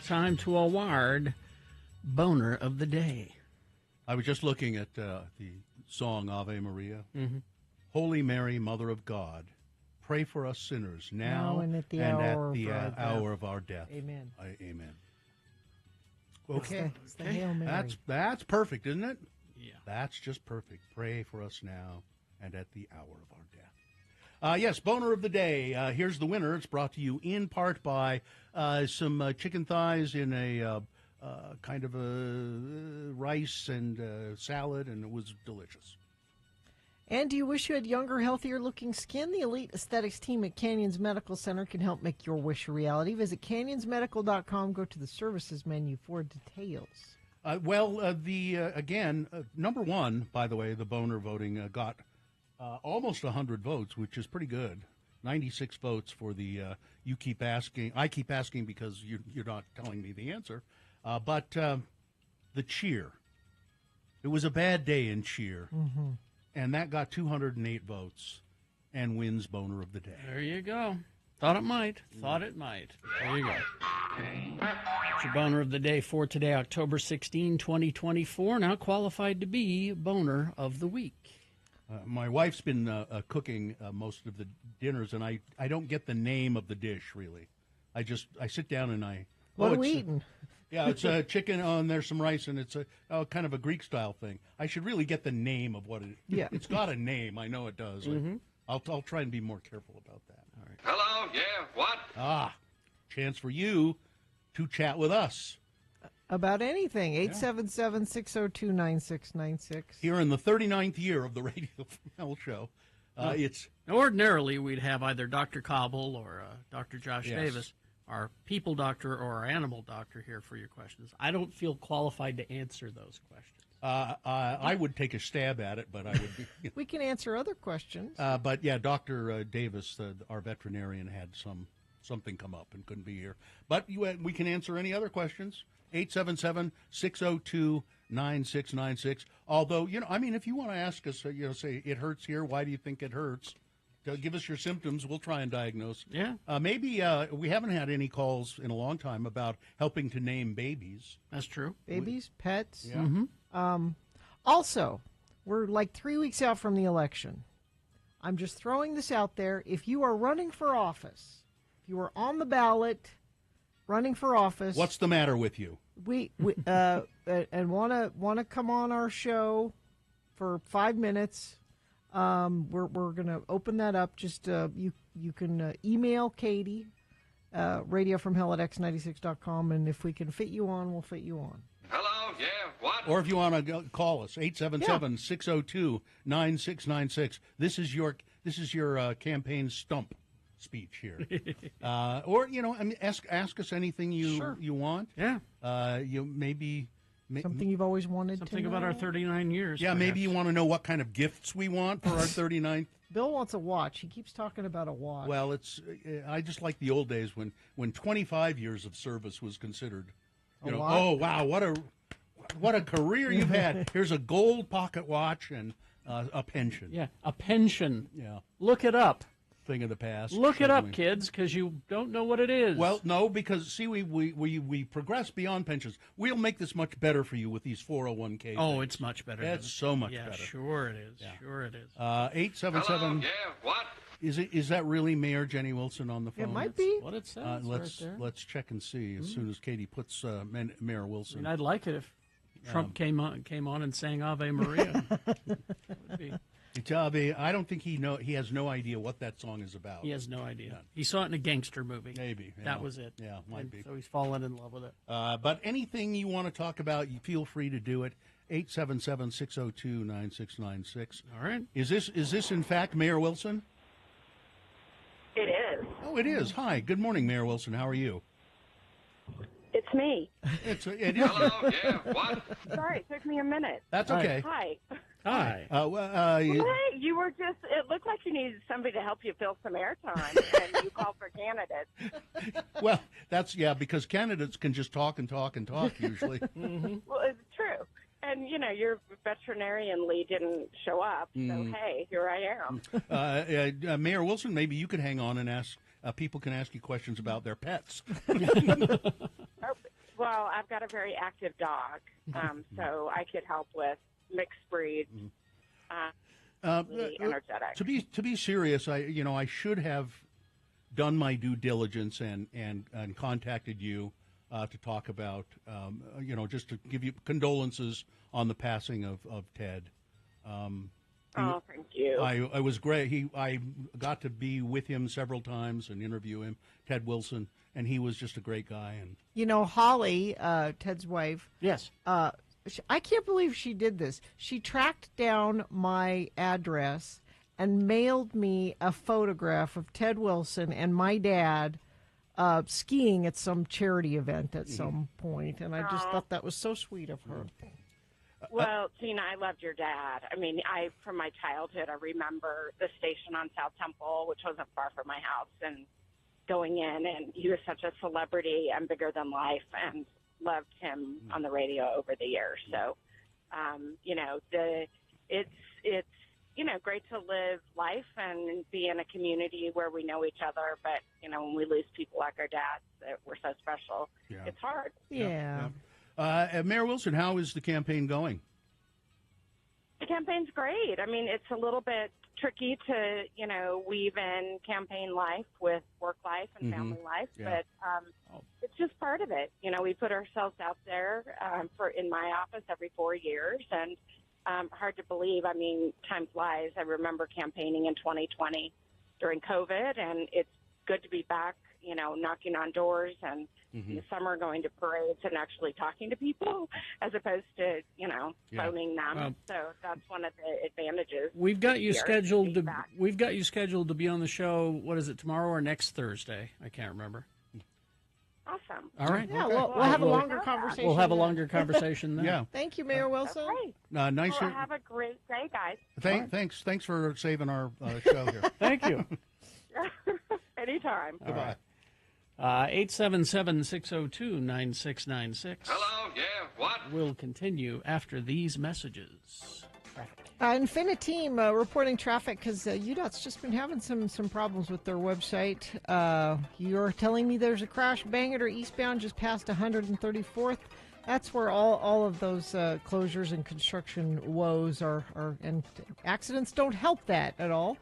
S4: Time to award Boner of the Day.
S3: I was just looking at the song Ave Maria.
S4: Mm-hmm.
S3: Holy Mary, Mother of God, pray for us sinners now
S2: and at the
S3: hour of our death.
S2: Amen.
S3: Amen. Okay.
S2: It's the Hail Mary.
S3: That's perfect, isn't it?
S4: Yeah.
S3: That's just perfect. Pray for us now and at the hour of our death. Yes, Boner of the Day. Here's the winner. It's brought to you in part by some chicken thighs in a kind of a rice and salad, and it was delicious.
S2: And do you wish you had younger, healthier-looking skin? The elite aesthetics team at Canyons Medical Center can help make your wish a reality. Visit canyonsmedical.com. Go to the services menu for details.
S3: Number one, by the way, the boner voting got almost 100 votes, which is pretty good. 96 votes for the you keep asking. I keep asking because you're not telling me the answer. But the cheer. It was a bad day in cheer, and that got 208 votes and wins Boner of the Day.
S4: There you go. Thought it might. Thought it might. There you go. It's your Boner of the Day for today, October 16, 2024. Now qualified to be Boner of the Week.
S3: My wife's been cooking most of the dinners, and I don't get the name of the dish, really. I sit down and
S2: What are we eating?
S3: Yeah, it's chicken, and there's some rice, and it's kind of a Greek-style thing. I should really get the name of what it is.
S2: Yeah.
S3: It's got a name. I know it does. I'll try and be more careful about that. All right.
S6: Hello, yeah, what?
S3: Chance for you to chat with us.
S2: About anything. 877-602-9696.
S3: Here in the 39th year of the Radio from Hell show. It's
S4: Ordinarily, we'd have either Dr. Cobble or Dr. Josh
S3: Yes.
S4: Davis, our people doctor or our animal doctor, here for your questions. I don't feel qualified to answer those questions.
S3: I would take a stab at it, but I would be.
S2: We can answer other questions.
S3: But yeah, Dr. Davis, our veterinarian, had something come up and couldn't be here. But we can answer any other questions. 877-602-9696. Although, if you want to ask us, say it hurts here, why do you think it hurts? Give us your symptoms. We'll try and diagnose.
S4: Yeah.
S3: Maybe we haven't had any calls in a long time about helping to name babies.
S4: That's true.
S2: Babies, pets.
S3: Yeah.
S2: Also, we're like 3 weeks out from the election. I'm just throwing this out there. If you are running for office, if you are on the ballot running for office.
S3: What's the matter with you?
S2: We and want to come on our show for 5 minutes. We're going to open that up. Just you can email Katie, radiofromhell@x96.com, and if we can fit you on, we'll fit you on.
S6: Hello, yeah, what?
S3: Or if you want to call us, 877-602-9696. This is your campaign stump speech here. Or ask us anything you want.
S4: Yeah.
S3: Maybe
S2: something you've always wanted to know.
S4: Something about our 39 years.
S3: Yeah,
S4: perhaps.
S3: maybe you want to know what kind of gifts we want for our 39th.
S2: Bill wants a watch. He keeps talking about a watch.
S3: Well, I just like the old days when 25 years of service was considered. Oh wow, what a career you've had. Here's a gold pocket watch and a pension.
S4: Yeah, a pension.
S3: Yeah.
S4: Look it up.
S3: Thing of the past.
S4: Look it up, kids, because you don't know what it is.
S3: Well, no, because see, we progress beyond pensions. We'll make this much better for you with these 401k.
S4: Oh,
S3: things.
S4: It's much better.
S3: That's so much better.
S4: Sure it is. Yeah. Sure it is.
S3: 877.
S6: Hello, yeah, what?
S3: Is that really Mayor Jenny Wilson on the phone?
S2: It might be.
S4: What it says right there.
S3: Let's check and see as soon as Katie puts Mayor Wilson.
S4: I mean, I'd like it if Trump came on and sang Ave Maria. That would be.
S3: I don't think he has no idea what that song is about.
S4: He has no idea. He saw it in a gangster movie.
S3: Maybe. Yeah.
S4: That was it.
S3: Yeah, might be.
S4: So he's fallen in love with it.
S3: But anything you want to talk about, you feel free to do it. 877-602-9696.
S4: All right.
S3: Is this in fact Mayor Wilson?
S14: It is.
S3: Oh, it is. Hi. Good morning, Mayor Wilson. How are you?
S14: It's me.
S3: It is.
S6: Hello, yeah, what?
S14: Sorry, it took me a minute.
S3: That's okay.
S14: Hi.
S4: Hi.
S14: Hey, you were just, it looked like you needed somebody to help you fill some airtime, and you called for candidates.
S3: Well, because candidates can just talk and talk and talk usually.
S14: Well, it's true. And, your veterinarian Lee didn't show up, so hey, here I am.
S3: Mayor Wilson, maybe you could hang on and ask, people can ask you questions about their pets.
S14: Well, I've got a very active dog, so I could help with mixed breeds, really energetic.
S3: To be serious, I should have done my due diligence and contacted you to talk about, just to give you condolences on the passing of Ted.
S14: Thank you.
S3: I was great. I got to be with him several times and interview him, Ted Wilson, and he was just a great guy. And
S2: Holly, Ted's wife.
S4: Yes.
S2: I can't believe she did this. She tracked down my address and mailed me a photograph of Ted Wilson and my dad skiing at some charity event at some point, and I just thought that was so sweet of her.
S14: Well, Gina, I loved your dad. I mean, from my childhood, I remember the station on South Temple, which wasn't far from my house, and going in, and he was such a celebrity and bigger than life, and loved him on the radio over the years. So, it's great to live life and be in a community where we know each other. But, when we lose people like our dads that were so special, it's hard.
S2: Yeah.
S3: Mayor Wilson, how is the campaign going?
S14: The campaign's great. I mean, it's a little bit tricky to, weave in campaign life with work life and family life, but it's just part of it. We put ourselves out there in my office every 4 years, and hard to believe. I mean, time flies. I remember campaigning in 2020 during COVID, and it's good to be back, knocking on doors and in the summer going to parades and actually talking to people as opposed to, phoning them. So that's one of the advantages.
S4: We've got you scheduled to be on the show. What is it, tomorrow or next Thursday? I can't remember.
S14: Awesome.
S4: All right.
S2: Yeah, we'll have a longer conversation.
S4: We'll have a longer conversation then.
S3: Yeah.
S2: Thank you, Mayor Wilson.
S3: Nice.
S14: Well, have a great day, guys.
S3: Thanks for saving our show here.
S4: Thank you.
S14: Anytime.
S3: Goodbye.
S4: 877-602-9696.
S6: Hello, yeah, what?
S4: We'll continue after these messages.
S2: Infiniteam reporting traffic because UDOT's just been having some problems with their website. You're telling me there's a crash. Bangor eastbound just past 134th. That's where all of those closures and construction woes are, and accidents don't help that at all.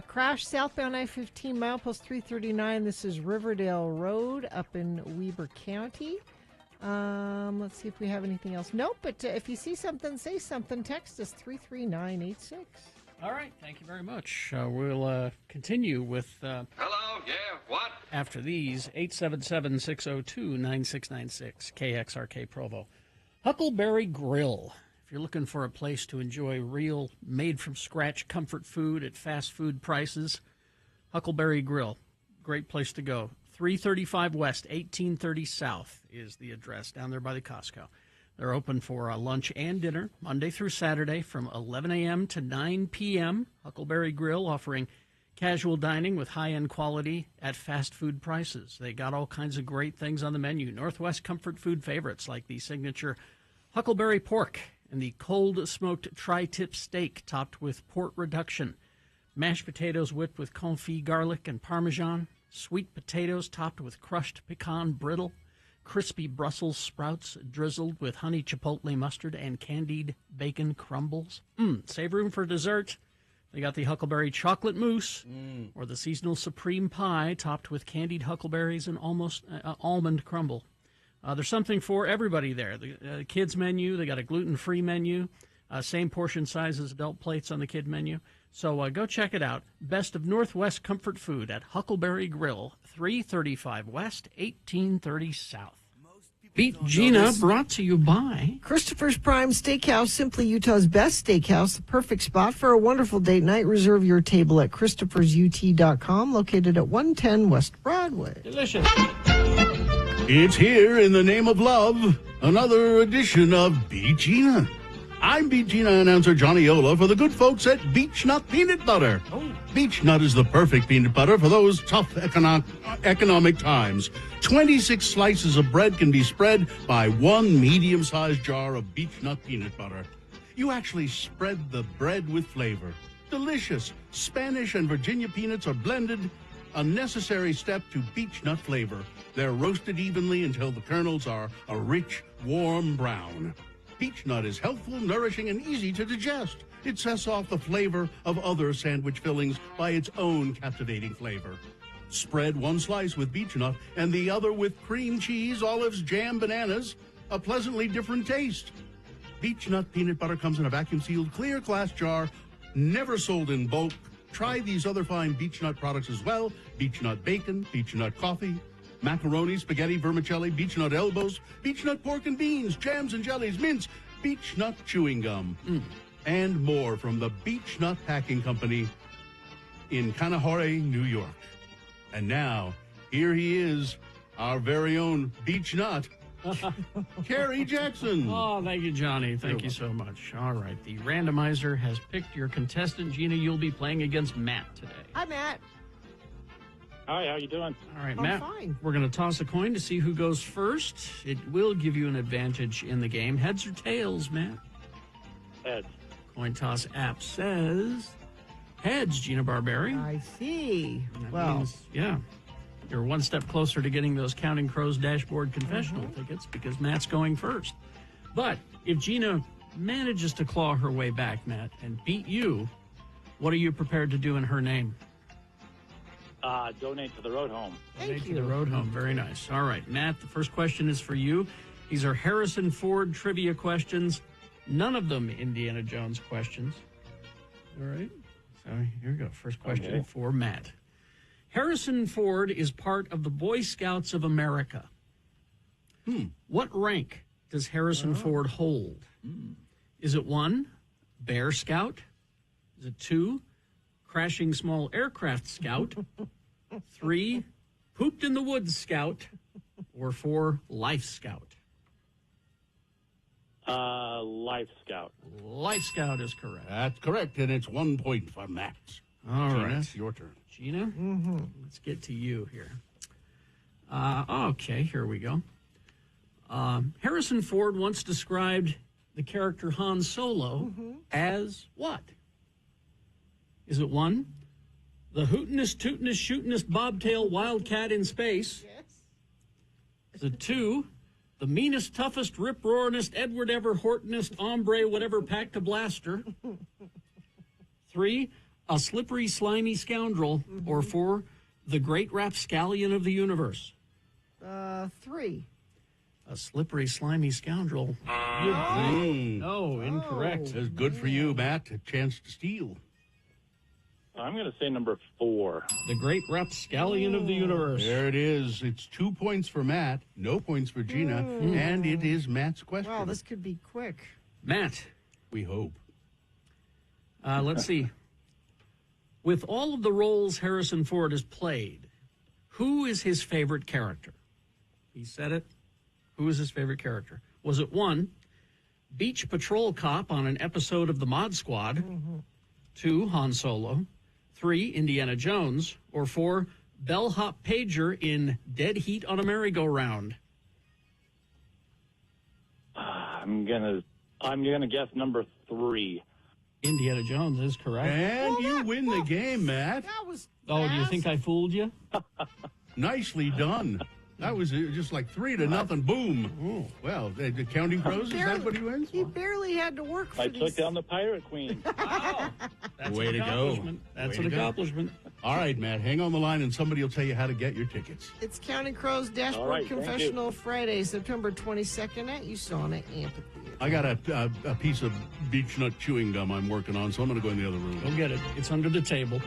S2: Crash southbound I-15 milepost 339. This is Riverdale Road up in Weber County. Let's see if we have anything else. Nope, but if you see something, say something. Text us 33986.
S4: All right, thank you very much. We'll continue with...
S6: Hello, yeah, what?
S4: After these, 877-602-9696, KXRK Provo. Huckleberry Grill. If you're looking for a place to enjoy real, made-from-scratch comfort food at fast food prices, Huckleberry Grill, great place to go. 335 West, 1830 South is the address, down there by the Costco. They're open for lunch and dinner, Monday through Saturday from 11 a.m. to 9 p.m. Huckleberry Grill offering casual dining with high-end quality at fast food prices. They got all kinds of great things on the menu. Northwest comfort food favorites like the signature Huckleberry Pork and the cold smoked tri-tip steak topped with port reduction, mashed potatoes whipped with confit garlic and Parmesan, sweet potatoes topped with crushed pecan brittle, crispy Brussels sprouts drizzled with honey chipotle mustard and candied bacon crumbles. Save room for dessert. They got the Huckleberry chocolate mousse or the seasonal supreme pie topped with candied huckleberries and almost almond crumble. There's something for everybody there. The kids menu, they got a gluten-free menu, same portion size as adult plates on the kid menu. So go check it out. Best of Northwest comfort food at Huckleberry Grill, 335 West, 1830 South. Beat Gina, brought to you by
S2: Christopher's Prime Steakhouse, simply Utah's best steakhouse, the perfect spot for a wonderful date night. Reserve your table at christophersut.com, located at 110 West Broadway.
S4: Delicious.
S3: It's here in the name of love, another edition of Beat Gina. I'm Beat Gina announcer Johnny Ola for the good folks at Beech Nut Peanut Butter. Beech Nut is the perfect peanut butter for those tough economic times. 26 slices of bread can be spread by one medium-sized jar of Beech Nut peanut butter. You actually spread the bread with flavor. Delicious Spanish and Virginia peanuts are blended, a necessary step to beech nut flavor. They're roasted evenly until the kernels are a rich, warm brown. Beech nut is healthful, nourishing, and easy to digest. It sets off the flavor of other sandwich fillings by its own captivating flavor. Spread one slice with beech nut and the other with cream cheese, olives, jam, bananas. A pleasantly different taste. Beech nut peanut butter comes in a vacuum-sealed clear glass jar, never sold in bulk. Try these other fine beech nut products as well. Beech nut bacon, beech nut coffee, macaroni, spaghetti, vermicelli, beech nut elbows, beech nut pork and beans, jams and jellies, mints, beech nut chewing gum, and more from the Beech Nut Packing Company in Kanahore, New York. And now, here he is, our very own Beech Nut, Kerry Jackson.
S4: Oh, thank you, Johnny. Thank you so much. All right, the randomizer has picked your contestant. Gina, you'll be playing against Matt today.
S2: Hi, Matt.
S15: Hi, how you doing?
S4: All right,
S2: I'm
S4: Matt.
S2: fine.
S4: We're going to toss a coin to see who goes first. It will give you an advantage in the game. Heads or tails, Matt?
S15: Heads.
S4: Coin toss app says heads, Gina Barberi.
S2: I see.
S4: That
S2: Well,
S4: means, yeah, you're one step closer to getting those Counting Crows dashboard confessional tickets because Matt's going first. But if Gina manages to claw her way back, Matt, and beat you, what are you prepared to do in her name?
S15: Donate to the road home.
S4: Donate to the road home. Very nice. All right, Matt, the first question is for you. These are Harrison Ford trivia questions. None of them Indiana Jones questions. All right. So here we go. First question for Matt. Harrison Ford is part of the Boy Scouts of America. What rank does Harrison Ford hold? Is it 1, Bear Scout? Is it 2, Crashing Small Aircraft Scout? 3, Pooped in the Woods Scout? Or 4, Life Scout?
S15: Life Scout.
S4: Life Scout is correct.
S3: That's correct, and it's 1 point for Matt.
S4: All
S3: Gina,
S4: right.
S3: your turn.
S4: Gina, let's get to you here. Okay, here we go. Harrison Ford once described the character Han Solo as what? Is it 1, the hootinest, tootinest, shootinest bobtail wildcat in space?
S2: Yes.
S4: Is it 2, the meanest, toughest, rip-roaringest, Edward ever Hortonest, hombre, whatever packed a blaster? 3, a slippery, slimy scoundrel? Or 4, the great rapscallion of the universe?
S2: 3.
S4: A slippery, slimy scoundrel. No, incorrect.
S3: That's good for you, Matt. A chance to steal.
S15: I'm going to say number 4.
S4: The great rapscallion of the universe.
S3: There it is. It's 2 points for Matt, no points for Gina, and it is Matt's question.
S2: Wow, this could be quick.
S4: Matt.
S3: We hope.
S4: Let's see. With all of the roles Harrison Ford has played, who is his favorite character? He said it. Who is his favorite character? Was it 1, Beach Patrol Cop on an episode of the Mod Squad? 2, Han Solo? 3, Indiana Jones? Or 4, Bellhop Pager in Dead Heat on a Merry-Go-Round?
S15: I'm gonna guess number 3.
S4: Indiana Jones is correct.
S3: And you win the game, Matt.
S2: That was
S4: Oh, do you think I fooled you?
S3: Nicely done. That was just like 3-0. Boom.
S4: Oh.
S3: Well, the Counting Crows, is that what he wins?
S2: He barely had to work for
S15: I
S2: these.
S15: took down the Pirate Queen.
S4: Wow. That's
S3: Way
S4: an
S3: to go.
S4: accomplishment. That's
S3: Way
S4: an
S3: to go.
S4: accomplishment.
S3: All right, Matt, hang on the line and somebody will tell you how to get your tickets.
S2: It's Counting Crows
S15: All
S2: Dashboard
S15: right, thank
S2: Confessional Friday, September 22nd at USANA Amphitheater.
S3: I got a piece of beech nut chewing gum I'm working on, so I'm going to go in the other room.
S4: Go get it. It's under the table.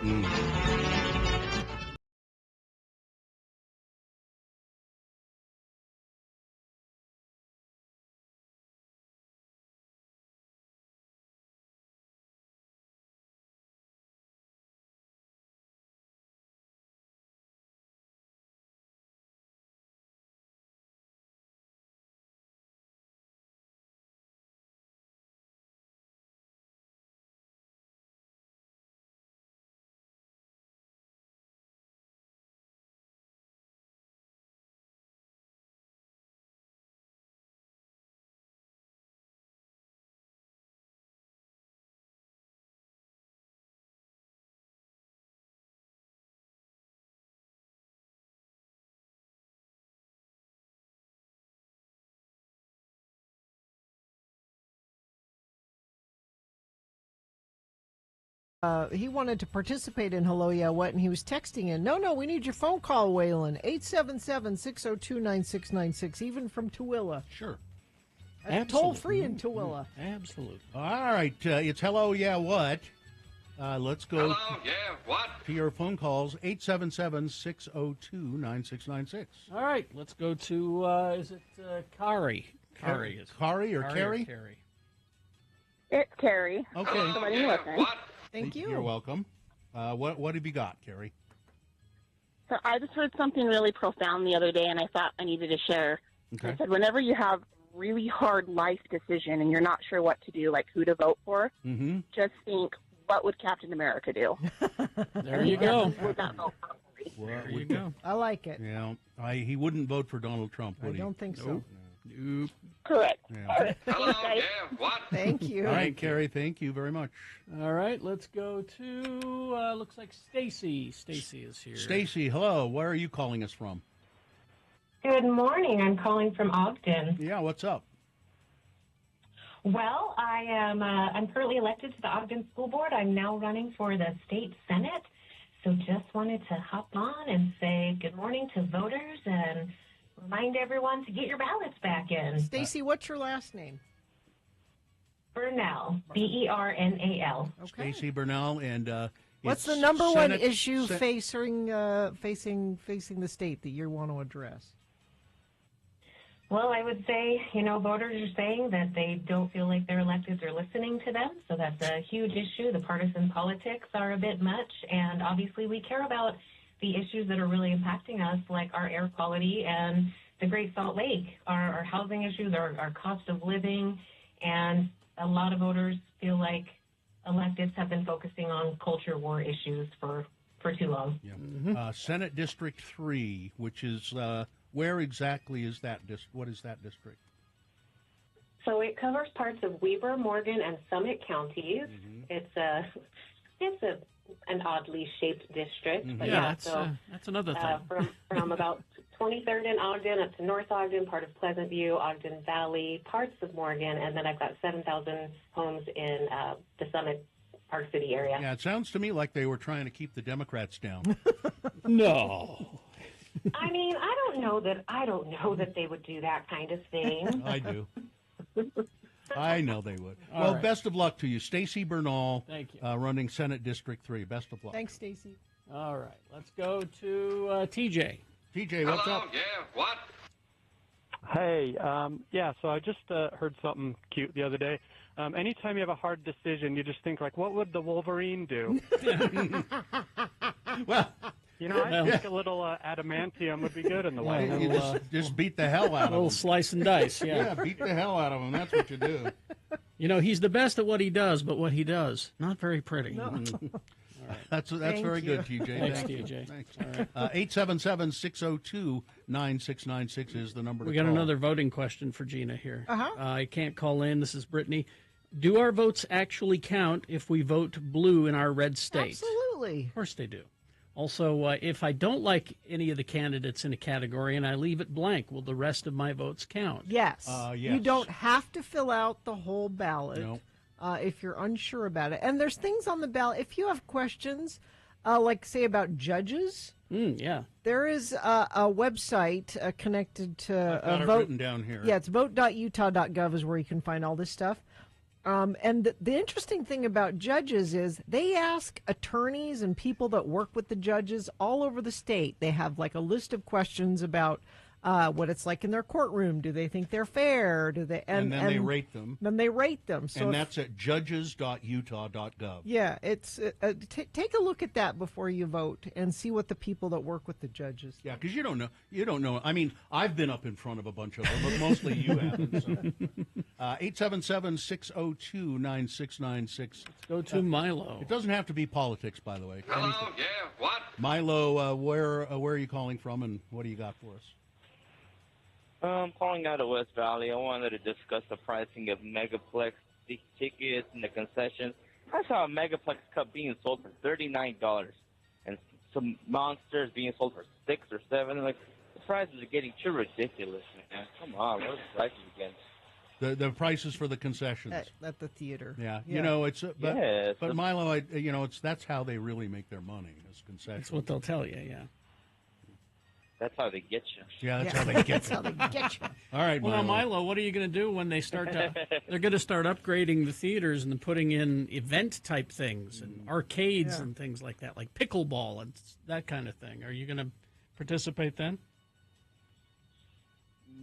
S2: He wanted to participate in Hello Yeah What, and he was texting in. No, we need your phone call, Waylon. 877-602-9696, even from Tooele.
S3: Sure.
S2: Toll free in Tooele.
S4: Absolutely.
S3: All right, it's Hello Yeah What. Let's go to your phone calls, 877-602-9696.
S4: All right, let's go to, is it Kari? Kari.
S3: Kari or Carrie?
S4: Carrie?
S14: It's Carrie.
S3: Okay.
S14: Somebody listen.
S2: Thank you.
S3: You're welcome. What have you got, Carrie?
S14: So I just heard something really profound the other day, and I thought I needed to share.
S3: Okay.
S14: I said, whenever you have really hard life decision and you're not sure what to do, like who to vote for, just think, what would Captain America do?
S4: There you go.
S14: Would that vote probably?
S3: Well,
S4: There you go.
S2: I like it.
S3: Yeah, he wouldn't vote for Donald Trump, would
S2: I
S3: he?
S2: don't think so.
S4: Nope.
S11: Correct.
S3: Yeah.
S11: All right.
S6: Hello,
S11: Thanks, guys.
S6: yeah, what?
S2: Thank you.
S3: All right, Carrie, thank you very much.
S4: All right, let's go to, looks like Stacy. Stacy is here.
S3: Stacy, hello. Where are you calling us from?
S16: Good morning. I'm calling from Ogden.
S3: Yeah, what's up?
S16: Well, I'm currently elected to the Ogden School Board. I'm now running for the state senate. So just wanted to hop on and say good morning to voters and remind everyone to get your ballots back in.
S2: Stacy, what's your last name?
S16: Bernal, Bernal.
S2: Okay.
S3: Stacy Bernal, and
S2: What's
S3: it's
S2: the number one
S3: Senate-
S2: issue
S3: Sen-
S2: facing the state that you want to address?
S16: Well, I would say, voters are saying that they don't feel like their electeds are listening to them. So that's a huge issue. The partisan politics are a bit much. And obviously we care about the issues that are really impacting us, like our air quality and the Great Salt Lake, our housing issues, our cost of living. And a lot of voters feel like electeds have been focusing on culture war issues for too long.
S3: Yeah. Senate District 3, which is... where exactly is that what is that district?
S16: So it covers parts of Weber, Morgan, and Summit counties.
S3: Mm-hmm.
S16: It's an oddly shaped district. But
S4: Yeah, that's another thing.
S16: From about 23rd in Ogden up to North Ogden, part of Pleasant View, Ogden Valley, parts of Morgan, and then I've got 7,000 homes in the Summit Park City area.
S3: Yeah, it sounds to me like they were trying to keep the Democrats down.
S4: No.
S16: I mean, I don't know that they would do that kind of thing.
S3: I do. I know they would.
S4: All
S3: well,
S4: right.
S3: best of luck to you. Stacy Bernal,
S4: Thank you.
S3: running Senate District 3. Best of luck.
S2: Thanks, Stacy.
S4: All right, let's go to TJ.
S3: TJ, what's
S6: Hello,
S3: up?
S6: yeah, what?
S17: Hey, so I just heard something cute the other day. Anytime you have a hard decision, you just think, like, what would the Wolverine do?
S3: Well,
S17: I think a little adamantium would be good in the way.
S3: You just beat the hell out of him.
S4: A little slice and dice, yeah.
S3: Yeah, beat the hell out of him. That's what you do.
S4: He's the best at what he does, but what he does, not very pretty.
S2: No.
S3: That's
S2: Thank
S3: very
S2: you.
S3: good, TJ.
S4: Thanks,
S3: Thank you.
S4: TJ.
S3: Thanks.
S4: All right.
S3: 877-602-9696 is the number to
S4: We got
S3: call.
S4: another voting question for Gina here.
S2: Uh-huh.
S4: I can't call in. This is Brittany. Do our votes actually count if we vote blue in our red state?
S2: Absolutely.
S4: Of course they do. Also, if I don't like any of the candidates in a category and I leave it blank, will the rest of my votes count?
S2: Yes.
S3: Yes.
S2: You don't have to fill out the whole ballot
S3: No.
S2: if you're unsure about it. And there's things on the ballot. If you have questions, like, say, about judges,
S4: yeah.
S2: there is a website connected to
S3: I've got it
S2: vote.
S3: written down here.
S2: Yeah, it's vote.utah.gov is where you can find all this stuff. And the interesting thing about judges is they ask attorneys and people that work with the judges all over the state. They have like a list of questions about what it's like in their courtroom. Do they think they're fair? Do they?
S3: And then they rate them.
S2: Then they rate them. So
S3: And
S2: if-
S3: that's at judges.utah.gov.
S2: yeah, it's take a look at that before you vote and see what the people that work with the judges.
S3: Yeah, because you don't know. You don't know. I mean, I've been up in front of a bunch of them, but mostly you haven't. So. 877-602-9696.
S4: Go to Milo.
S3: It doesn't have to be politics, by the way.
S6: Hello, yeah, what?
S3: Milo, where are you calling from, and what do you got for us?
S18: I'm calling out of West Valley. I wanted to discuss the pricing of Megaplex tickets and the concessions. I saw a Megaplex cup being sold for $39, and some monsters being sold for $6 or $7. Like, the prices are getting too ridiculous, man. Come on, what are the prices again?
S3: The prices for the concessions.
S2: At the theater.
S3: Yeah,
S2: Yeah.
S3: you know, it's but,
S18: Yes.
S3: but Milo, that's how they really make their money is concessions.
S4: That's what they'll tell you, yeah.
S18: That's how they get you.
S3: Yeah, that's how they get
S2: That's
S3: you.
S2: how they get you.
S3: All right,
S4: Well, now,
S3: Milo.
S4: Milo, what are you going to do when they start to? They're going to start upgrading the theaters and putting in event type things and arcades
S2: Yeah.
S4: and things like that, like pickleball and that kind of thing. Are you going to participate then?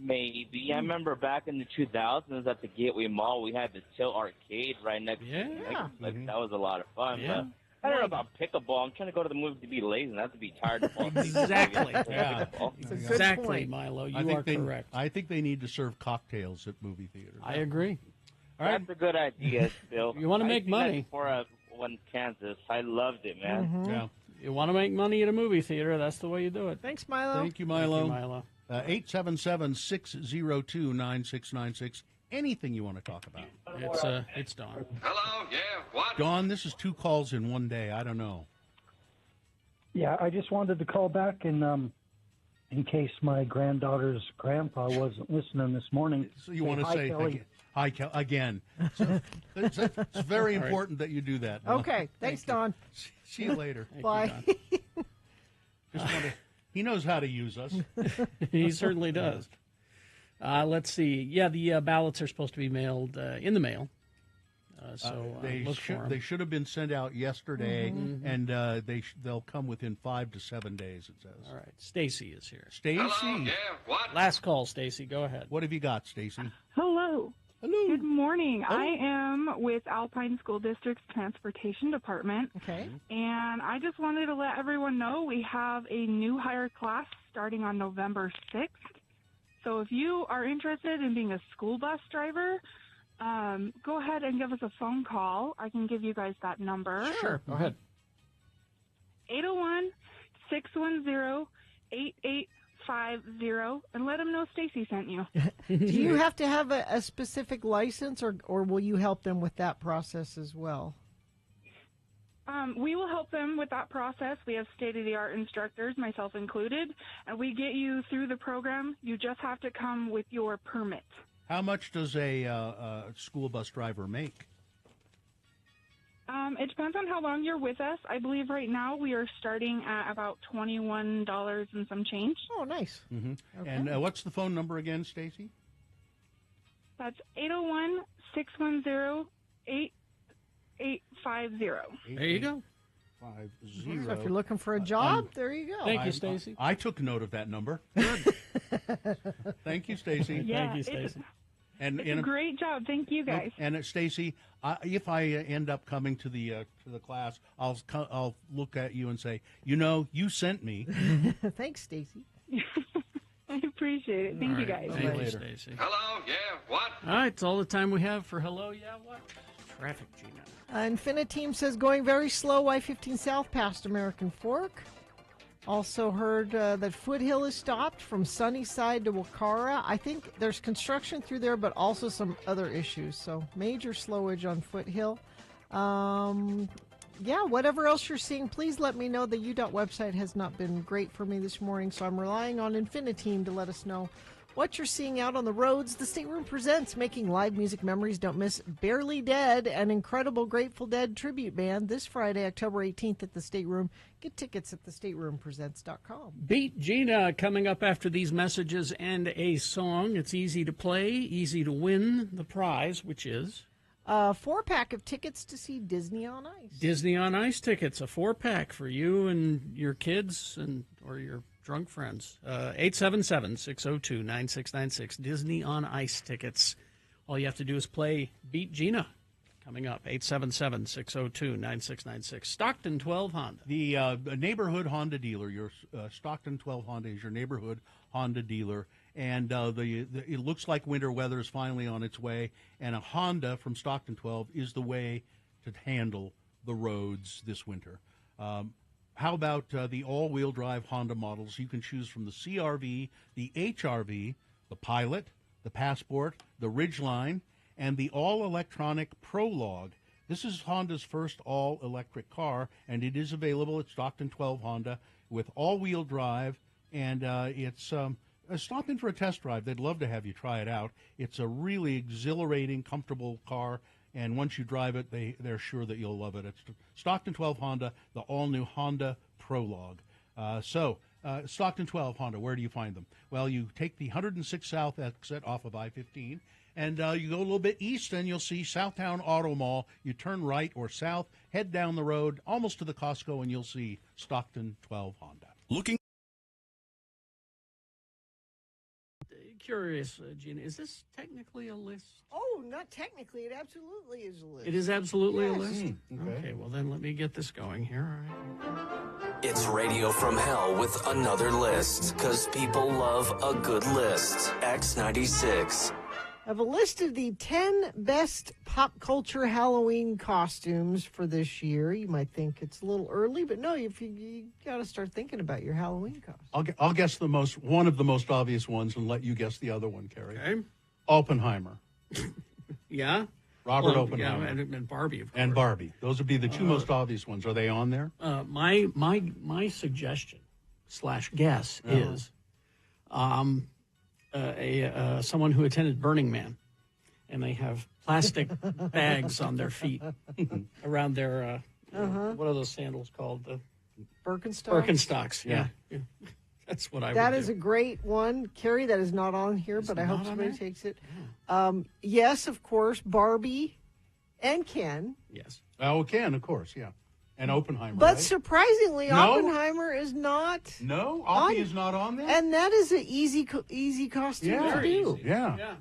S18: Maybe. I remember back in the 2000s at the Gateway Mall, we had the Tilt Arcade right next to
S4: Yeah.
S18: like, that was a lot of fun.
S4: Yeah.
S18: But I don't know about pickleball. I'm trying to go to the movie to be lazy, not to be tired of all these
S4: Exactly.
S3: Yeah.
S18: pickleball.
S2: It's a good
S4: Exactly,
S2: point.
S4: Milo.
S3: I
S4: You
S3: think
S4: are
S3: they,
S4: correct.
S3: I think they need to serve cocktails at movie theaters.
S4: I agree.
S3: All right.
S18: That's a good idea, Bill.
S4: You wanna
S18: I
S4: make
S18: seen that
S4: money.
S18: before when Kansas. I loved it, man.
S2: Mhm.
S3: Yeah.
S4: You want to make money at a movie theater, that's the way you do it.
S2: Thanks, Milo.
S3: Thank you, Milo.
S4: Thank you, Milo.
S3: 877-602-9696. Anything you want to talk about.
S4: It's Dawn.
S5: Hello, yeah, what?
S3: Dawn, this is 2 calls in one day. I don't know.
S10: Yeah, I just wanted to call back and in case my granddaughter's grandpa wasn't listening this morning.
S3: So you want to say hi, again. So it's very important that you do that. Dawn.
S2: Okay, thanks, Don.
S3: See you later.
S2: Bye.
S3: He knows how to use us.
S4: He certainly does. Let's see. Yeah, the ballots are supposed to be mailed in the mail.
S3: They should have been sent out yesterday, and they'll come within 5 to 7 days. It says.
S4: All right, Stacy is here.
S3: Stacy,
S5: Hello, yeah, what?
S4: Last call, Stacy. Go ahead.
S3: What have you got, Stacy?
S19: Hello.
S3: Hello.
S19: Good morning.
S3: Hello.
S19: I am with Alpine School District's Transportation Department.
S2: Okay.
S19: And I just wanted to let everyone know we have a new hire class starting on November 6th. So if you are interested in being a school bus driver, go ahead and give us a phone call. I can give you guys that number.
S4: Sure, go ahead.
S19: 801-610-8850, and let them know Stacy sent you.
S2: Do you have to have a specific license, or will you help them with that process as well?
S19: We will help them with that process. We have state-of-the-art instructors, myself included, and we get you through the program. You just have to come with your permit.
S3: How much does a school bus driver make?
S19: It depends on how long you're with us. I believe right now we are starting at about $21 and some change.
S2: Oh, nice.
S3: Mm-hmm.
S2: Okay.
S3: And what's the phone number again, Stacy?
S19: That's 801-610-8850.
S4: There you go.
S3: 50.
S2: So if you're looking for a job, there you go.
S4: Thank you, Stacy.
S3: I took note of that number. Thank you, Stacy.
S19: Yeah,
S3: Thank you, Stacy. And
S19: it's a great job. Thank you, guys.
S3: And Stacy, if I end up coming to the class, I'll look at you and say, you sent me.
S2: Thanks, Stacy.
S19: I appreciate it. Thank you, guys.
S4: Thank you, Stacy.
S5: Hello, yeah, what?
S4: All right, it's all the time we have for Hello, Yeah, What? Traffic, Gina.
S2: Infiniteam says going very slow, I-15 south past American Fork. Also heard that Foothill is stopped from Sunnyside to Wakara. I think there's construction through there, but also some other issues. So major slowage on Foothill. Yeah, whatever else you're seeing, please let me know. The UDOT website has not been great for me this morning, so I'm relying on Infiniteam to let us know what you're seeing out on the roads. The Stateroom presents Making Live Music Memories. Don't miss Barely Dead, an incredible Grateful Dead tribute band, this Friday, October 18th at the Stateroom. Get tickets at thestateroompresents.com.
S4: Beat Gina coming up after these messages and a song. It's easy to play, easy to win the prize, which is...
S2: a 4-pack of tickets to see Disney on Ice.
S4: Disney on Ice tickets, a 4-pack for you and your kids or your drunk friends. 877-602-9696. Disney on Ice tickets. All you have to do is play Beat Gina. Coming up, 877-602-9696. Stockton 12 Honda.
S3: The neighborhood Honda dealer. Your Stockton 12 Honda is your neighborhood Honda dealer. And it looks like winter weather is finally on its way. And a Honda from Stockton 12 is the way to handle the roads this winter. How about the all-wheel drive Honda models? You can choose from the CR-V, the HR-V, the Pilot, the Passport, the Ridgeline, and the all-electronic Prologue. This is Honda's first all-electric car, and it is available at Stockton 12 Honda with all-wheel drive, and it's stop in for a test drive. They'd love to have you try it out. It's a really exhilarating, comfortable car, and once you drive it, they're sure that you'll love it. It's Stockton 12 Honda, the all-new Honda Prologue. Stockton 12 Honda, where do you find them? Well, you take the 106 South exit off of I-15, and you go a little bit east, and you'll see Southtown Auto Mall. You turn right or south, head down the road, almost to the Costco, and you'll see Stockton 12 Honda.
S4: Curious, Gina, is this technically a list?
S2: Oh, not technically. It absolutely is a list.
S4: It is absolutely
S2: Yes.
S4: a list? Okay, well then let me get this going here. All right.
S20: It's Radio from Hell with another list, because people love a good list. X96.
S2: I have a list of the 10 best pop culture Halloween costumes for this year. You might think it's a little early, but no, you got to start thinking about your Halloween costume.
S3: I'll guess one of the most obvious ones and let you guess the other one, Carrie.
S4: Okay.
S3: Oppenheimer.
S4: Yeah.
S3: Robert Oppenheimer.
S4: Yeah, and Barbie, of course.
S3: And Barbie. Those would be the two most obvious ones. Are they on there?
S4: My suggestion / guess is someone who attended Burning Man, and they have plastic bags on their feet around their what are those sandals called? The
S2: Birkenstocks.
S4: Birkenstocks. Yeah. That's what I would
S2: That
S4: do.
S2: is a great one. Carrie, that is not on here, but I hope somebody takes it. Yes, of course, Barbie and Ken.
S4: Yes.
S3: Oh, Ken, of course, yeah. And Oppenheimer,
S2: But
S3: right?
S2: surprisingly,
S3: No?
S2: Oppenheimer is not.
S3: No? Oppie is not on there?
S2: And that is an easy costume to do.
S3: Yeah.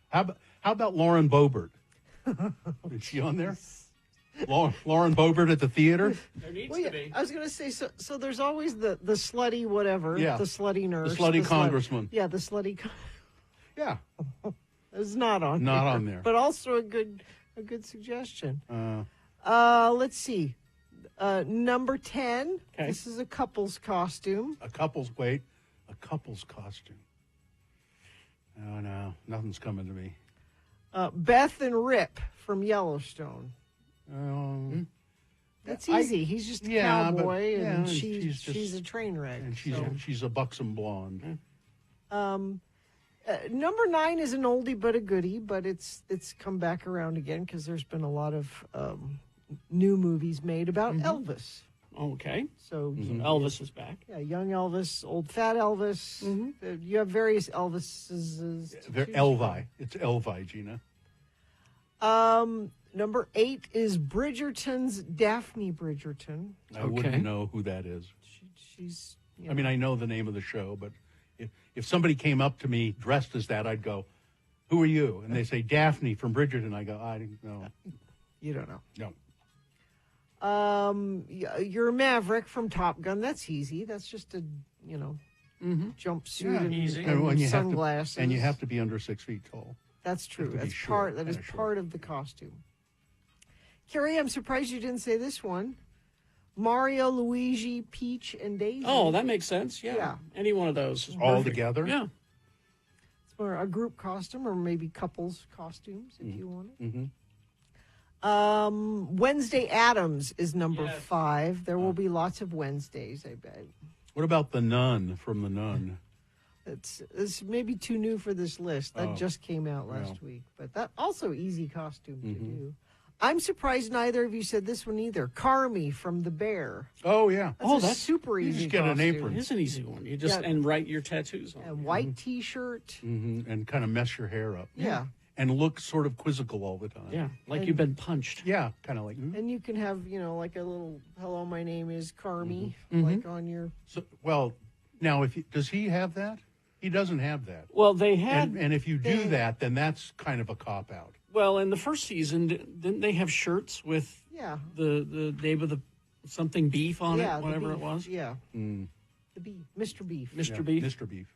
S3: How about Lauren Boebert? Is she on there? Lauren Boebert at the theater?
S4: There needs to be.
S2: I was going to say, so there's always the slutty whatever,
S3: Yeah.
S2: the slutty nurse.
S3: The slutty congressman.
S2: Yeah, the slutty.
S3: Yeah.
S2: It's not on
S3: Not
S2: there,
S3: on there.
S2: But also a good suggestion. Let's see. Number 10.
S3: Okay.
S2: This is a couple's costume.
S3: A couple's costume. Oh, no. Nothing's coming to me.
S2: Beth and Rip from Yellowstone. That's
S3: I-
S2: easy. He's just a
S3: yeah, but-
S2: cowboy,
S3: yeah,
S2: and
S3: and
S2: she's
S3: she's
S2: a train wreck.
S3: And
S2: so.
S3: she's a buxom blonde.
S2: Number 9 is an oldie but a goodie, but it's come back around again because there's been a lot of new movies made about Elvis.
S4: Okay.
S2: So
S4: Elvis is back.
S2: Yeah, young Elvis, old fat Elvis. You have various Elvises.
S3: They're Elvi. It's Elvi, Gina.
S2: Number 8 is Bridgerton's Daphne Bridgerton.
S3: I wouldn't know who that is.
S2: She's.
S3: I mean, I know the name of the show, but if somebody came up to me dressed as that, I'd go, "Who are you?" And they say Daphne from Bridgerton. I go, "I don't know."
S2: You don't know.
S3: No.
S2: You're Maverick from Top Gun. That's easy. That's just a jumpsuit and sunglasses.
S3: And you have to be under 6 feet tall.
S2: That's true.
S3: You have to be
S2: That's
S3: short,
S2: That is
S3: kinda
S2: part of the costume. Carrie, I'm surprised you didn't say this one. Mario, Luigi, Peach, and Daisy.
S4: Oh, that makes sense. Yeah. Any one of those. Is
S3: All
S4: perfect.
S3: together?
S4: Yeah.
S2: It's more a group costume or maybe couples costumes if you want it. Wednesday Addams is number 5. There will be lots of Wednesdays, I bet.
S3: What about the Nun from The Nun?
S2: It's maybe too new for this list. That just came out last week. But that also easy costume to do. I'm surprised neither of you said this one either. Carmi from The Bear.
S3: Oh, yeah.
S2: That's super easy.
S3: You just get an
S2: costume.
S3: apron.
S4: It is an easy one. You just and write your tattoos on it.
S2: A white T-shirt.
S3: And kind of mess your hair up.
S2: Yeah.
S3: And look sort of quizzical all the time.
S4: Yeah, like you've been punched.
S3: Yeah, kind of like.
S2: And you can have, like a little, hello, my name is Carmi, like on your...
S3: So, well, now, does he have that? He doesn't have that.
S4: Well, they had...
S3: And if you do that, then that's kind of a cop-out.
S4: Well, in the first season, didn't they have shirts with the name of the something beef on it, whatever it was?
S2: Yeah. The beef. Mr. Beef.
S4: Mr. Beef.
S3: Mr. Beef.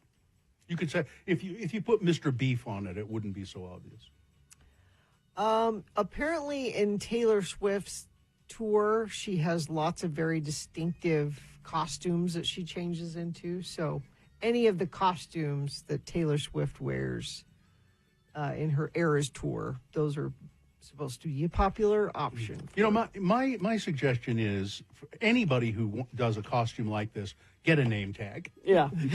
S3: You could say, if you put Mr. Beef on it, it wouldn't be so obvious.
S2: Apparently in Taylor Swift's tour, she has lots of very distinctive costumes that she changes into. So any of the costumes that Taylor Swift wears in her Eras tour, those are supposed to be a popular option.
S3: My suggestion is for anybody who does a costume like this, get a name tag.
S4: Yeah. It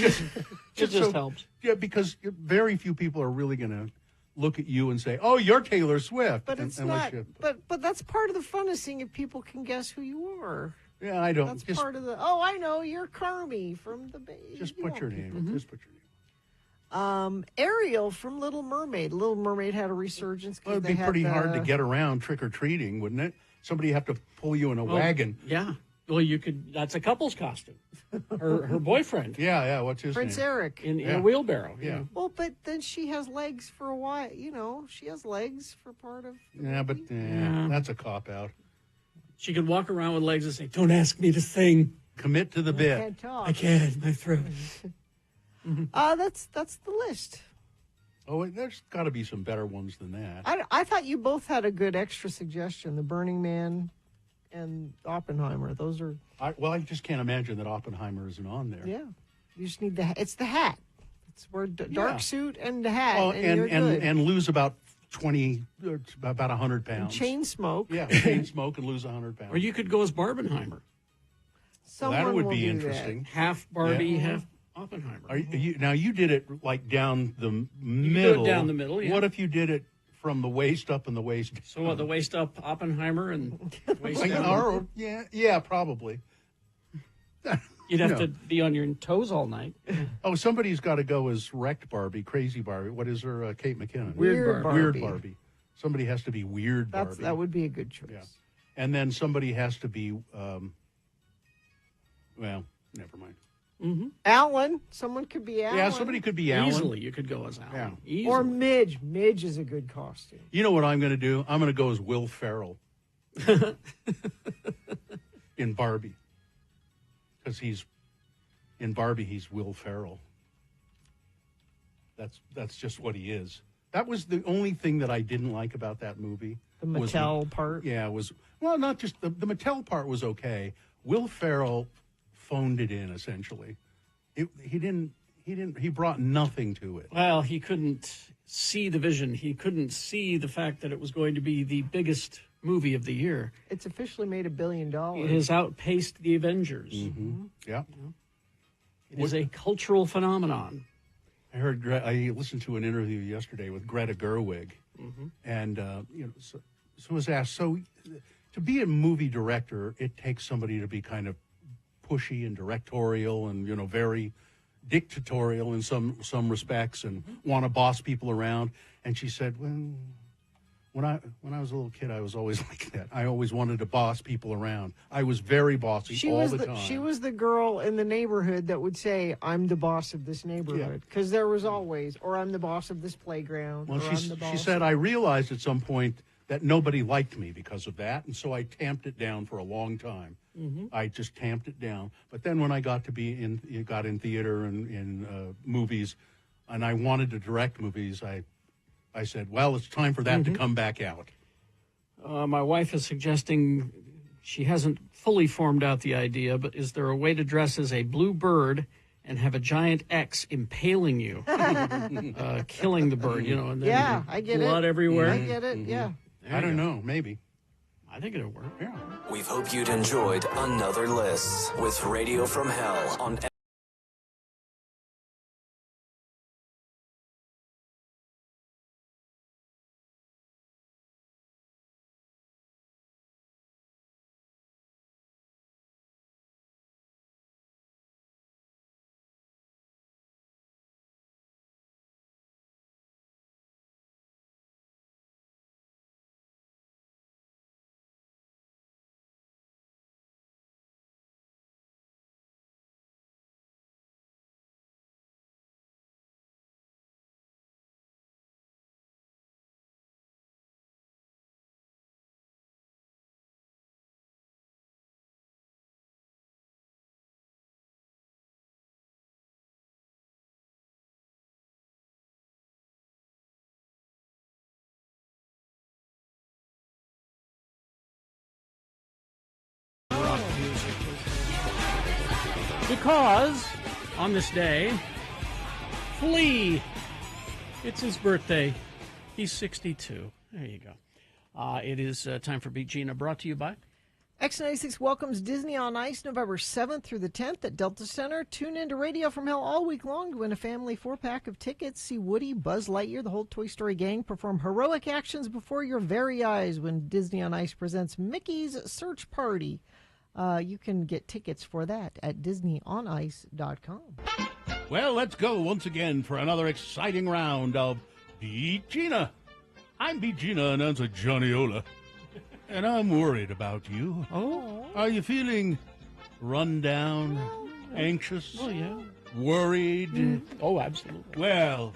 S4: just
S3: so,
S4: helps.
S3: Yeah, because very few people are really going to look at you and say, "Oh, you're Taylor Swift."
S2: But it's not. But that's part of the fun of seeing if people can guess who you are.
S3: Yeah, I don't.
S2: That's part of the. Oh, I know you're Carmi from the.
S3: Just put your name. Just put your name.
S2: Ariel from Little Mermaid. Little Mermaid had a resurgence.
S3: Well, it'd be pretty hard to get around trick or treating, wouldn't it? Somebody have to pull you in a wagon.
S4: Yeah. Well, you could. That's a couple's costume. Her boyfriend.
S3: Yeah. What's his
S2: Prince
S3: name?
S2: Eric
S4: in a wheelbarrow.
S3: Yeah.
S2: Well, but then she has legs for a while. She has legs for part of.
S3: That's a cop out.
S4: She could walk around with legs and say, "Don't ask me to sing."
S3: Commit to the bit.
S2: Can't talk.
S4: I can't. My throat.
S2: That's the list.
S3: Oh, there's got to be some better ones than that.
S2: I thought you both had a good extra suggestion, the Burning Man and Oppenheimer. Those are...
S3: I just can't imagine that Oppenheimer isn't on there.
S2: Yeah. You just need it's the hat. It's where dark suit and the hat,
S3: Oh,
S2: and you're good.
S3: and lose about 100 pounds.
S2: And chain smoke.
S3: Yeah, chain smoke and lose 100 pounds.
S4: Or you could go as Barbenheimer.
S3: That would be interesting.
S4: Half Barbie, half Oppenheimer.
S3: Now, you did it like down the
S4: You
S3: middle.
S4: do it down the middle, yeah.
S3: What if you did it from the waist up and the waist down?
S4: So what, the waist up Oppenheimer and waist
S3: Like,
S4: down?
S3: yeah, probably.
S4: You'd have to be on your toes all night.
S3: Oh, somebody's got to go as wrecked Barbie, crazy Barbie. What is her? Kate McKinnon.
S2: Weird Barbie.
S3: Weird Barbie. Somebody has to be weird Barbie.
S2: That would be a good choice.
S3: Yeah. And then somebody has to be, well, never mind.
S2: Mm-hmm. Alan. Someone could be Alan.
S3: Yeah, somebody could be Alan.
S4: Easily, you could go as Alan.
S3: Yeah.
S2: Or Midge. Midge is a good costume.
S3: You know what I'm going to do? I'm going to go as Will Ferrell in Barbie. Because in Barbie, he's Will Ferrell. That's just what he is. That was the only thing that I didn't like about that movie.
S2: The Mattel part?
S3: Yeah, well, not just the Mattel part was okay. Will Ferrell phoned it in, essentially. He brought nothing to it.
S4: Well, he couldn't see the vision. He couldn't see the fact that it was going to be the biggest movie of the year.
S2: It's officially made $1 billion.
S4: It has outpaced the Avengers.
S3: Mm-hmm. Yeah.
S4: It is a cultural phenomenon.
S3: I listened to an interview yesterday with Greta Gerwig, and so was asked, so to be a movie director, it takes somebody to be kind of pushy and directorial and very dictatorial in some respects and want to boss people around. And she said, when I was a little kid, I was always like that. I always wanted to boss people around. I was very bossy all the time.
S2: She was the girl in the neighborhood that would say, I'm the boss of this neighborhood. Because there was always, or I'm the boss of this playground.
S3: Well,
S2: I'm the boss.
S3: she said, I realized at some point that nobody liked me because of that, and so I tamped it down for a long time. I just tamped it down. But then when I got in theater and in movies, and I wanted to direct movies, I said, well, it's time for that to come back out.
S4: My wife is suggesting she hasn't fully formed out the idea, but is there a way to dress as a blue bird and have a giant X impaling you, killing the bird, and then
S2: I get
S4: blood everywhere?
S2: I get it, yeah.
S3: I don't know, maybe.
S4: I think it'll work.
S3: Yeah.
S20: We hope you'd enjoyed another list with Radio from Hell on
S4: Because on this day, Flea, it's his birthday. He's 62. There you go. It is time for Beat Gina, brought to you by
S2: X96 welcomes Disney on Ice November 7th through the 10th at Delta Center. Tune in to Radio from Hell all week long to win a family 4-pack of tickets. See Woody, Buzz Lightyear, the whole Toy Story gang perform heroic actions before your very eyes when Disney on Ice presents Mickey's Search Party. You can get tickets for that at DisneyOnIce.com.
S3: Well, let's go once again for another exciting round of Beat Gina. I'm Beat Gina, announcer Johnny Ola. And I'm worried about you.
S4: Oh?
S3: Are you feeling run down, anxious?
S4: Oh, yeah.
S3: Worried?
S4: Oh, absolutely.
S3: Well,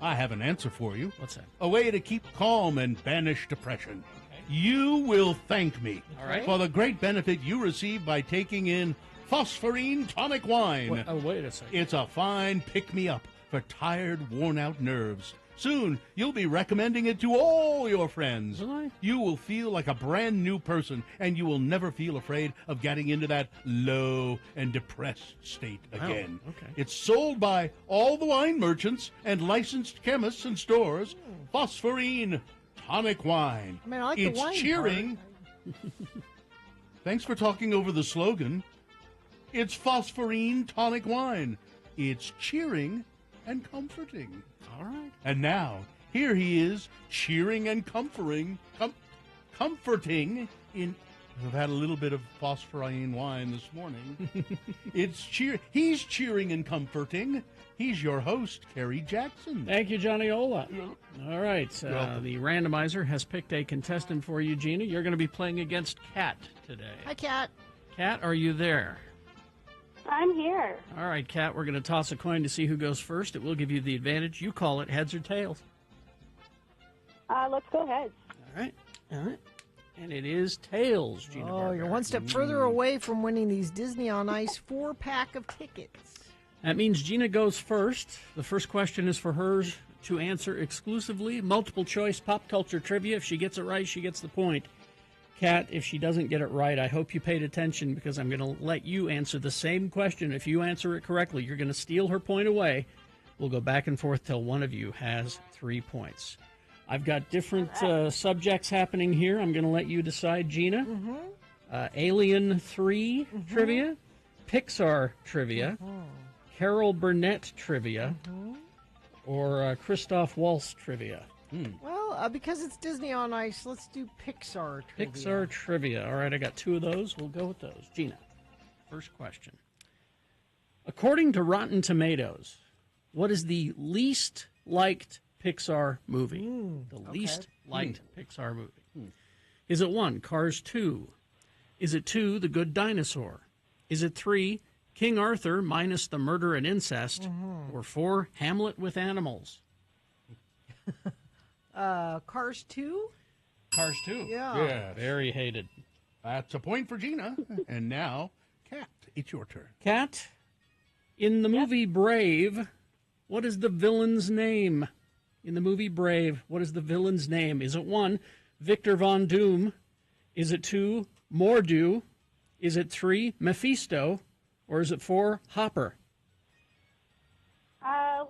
S3: I have an answer for you.
S4: What's that?
S3: A way to keep calm and banish depression. You will thank me for the great benefit you receive by taking in Phosphorine Tonic Wine.
S4: Wait a second.
S3: It's a fine pick-me-up for tired, worn-out nerves. Soon, you'll be recommending it to all your friends.
S4: Really?
S3: You will feel like a brand new person, and you will never feel afraid of getting into that low and depressed state again.
S4: okay.
S3: It's sold by all the wine merchants and licensed chemists and stores. Phosphorine tonic wine.
S2: I mean, I like
S3: it's
S2: the wine
S3: cheering. Thanks for talking over the slogan. It's phosphorine tonic wine. It's cheering and comforting.
S4: All right.
S3: And now, here he is, cheering and comforting in... I've had a little bit of phosphorine wine this morning. He's cheering and comforting. He's your host, Kerry Jackson.
S4: Thank you, Johnny Ola. All right. The randomizer has picked a contestant for you, Gina. You're going to be playing against Kat today.
S2: Hi, Kat.
S4: Kat, are you there?
S21: I'm here.
S4: All right, Kat, we're going to toss a coin to see who goes first. It will give you the advantage. You call it heads or tails.
S21: Let's go ahead.
S4: All right. And it is tails, Gina.
S2: Oh, you're one step further away from winning these Disney on Ice 4-pack of tickets.
S4: That means Gina goes first. The first question is for her to answer exclusively. Multiple choice pop culture trivia. If she gets it right, she gets the point. Kat, if she doesn't get it right, I hope you paid attention because I'm going to let you answer the same question. If you answer it correctly, you're going to steal her point away. We'll go back and forth till one of you has 3 points. I've got different subjects happening here. I'm going to let you decide, Gina. Alien 3 trivia, Pixar trivia, Carol Burnett trivia, or Christoph Waltz trivia.
S2: Well, because it's Disney on Ice, let's do Pixar trivia.
S4: Pixar trivia. All right, I got 2 of those. We'll go with those. Gina, first question. According to Rotten Tomatoes, what is the least liked Pixar movie? The least liked Pixar movie. Is it 1, Cars 2? Is it 2, The Good Dinosaur? Is it 3, King Arthur minus the murder and incest? Or 4, Hamlet with animals?
S2: Cars 2?
S4: Cars 2.
S2: Yeah.
S3: Yes.
S4: Very hated.
S3: That's a point for Gina. And now, Kat, it's your turn.
S4: Kat, in the movie Brave, what is the villain's name? In the movie Brave, what is the villain's name? Is it 1, Victor Von Doom? Is it 2, Mordu? Is it 3, Mephisto? Or is it 4, Hopper?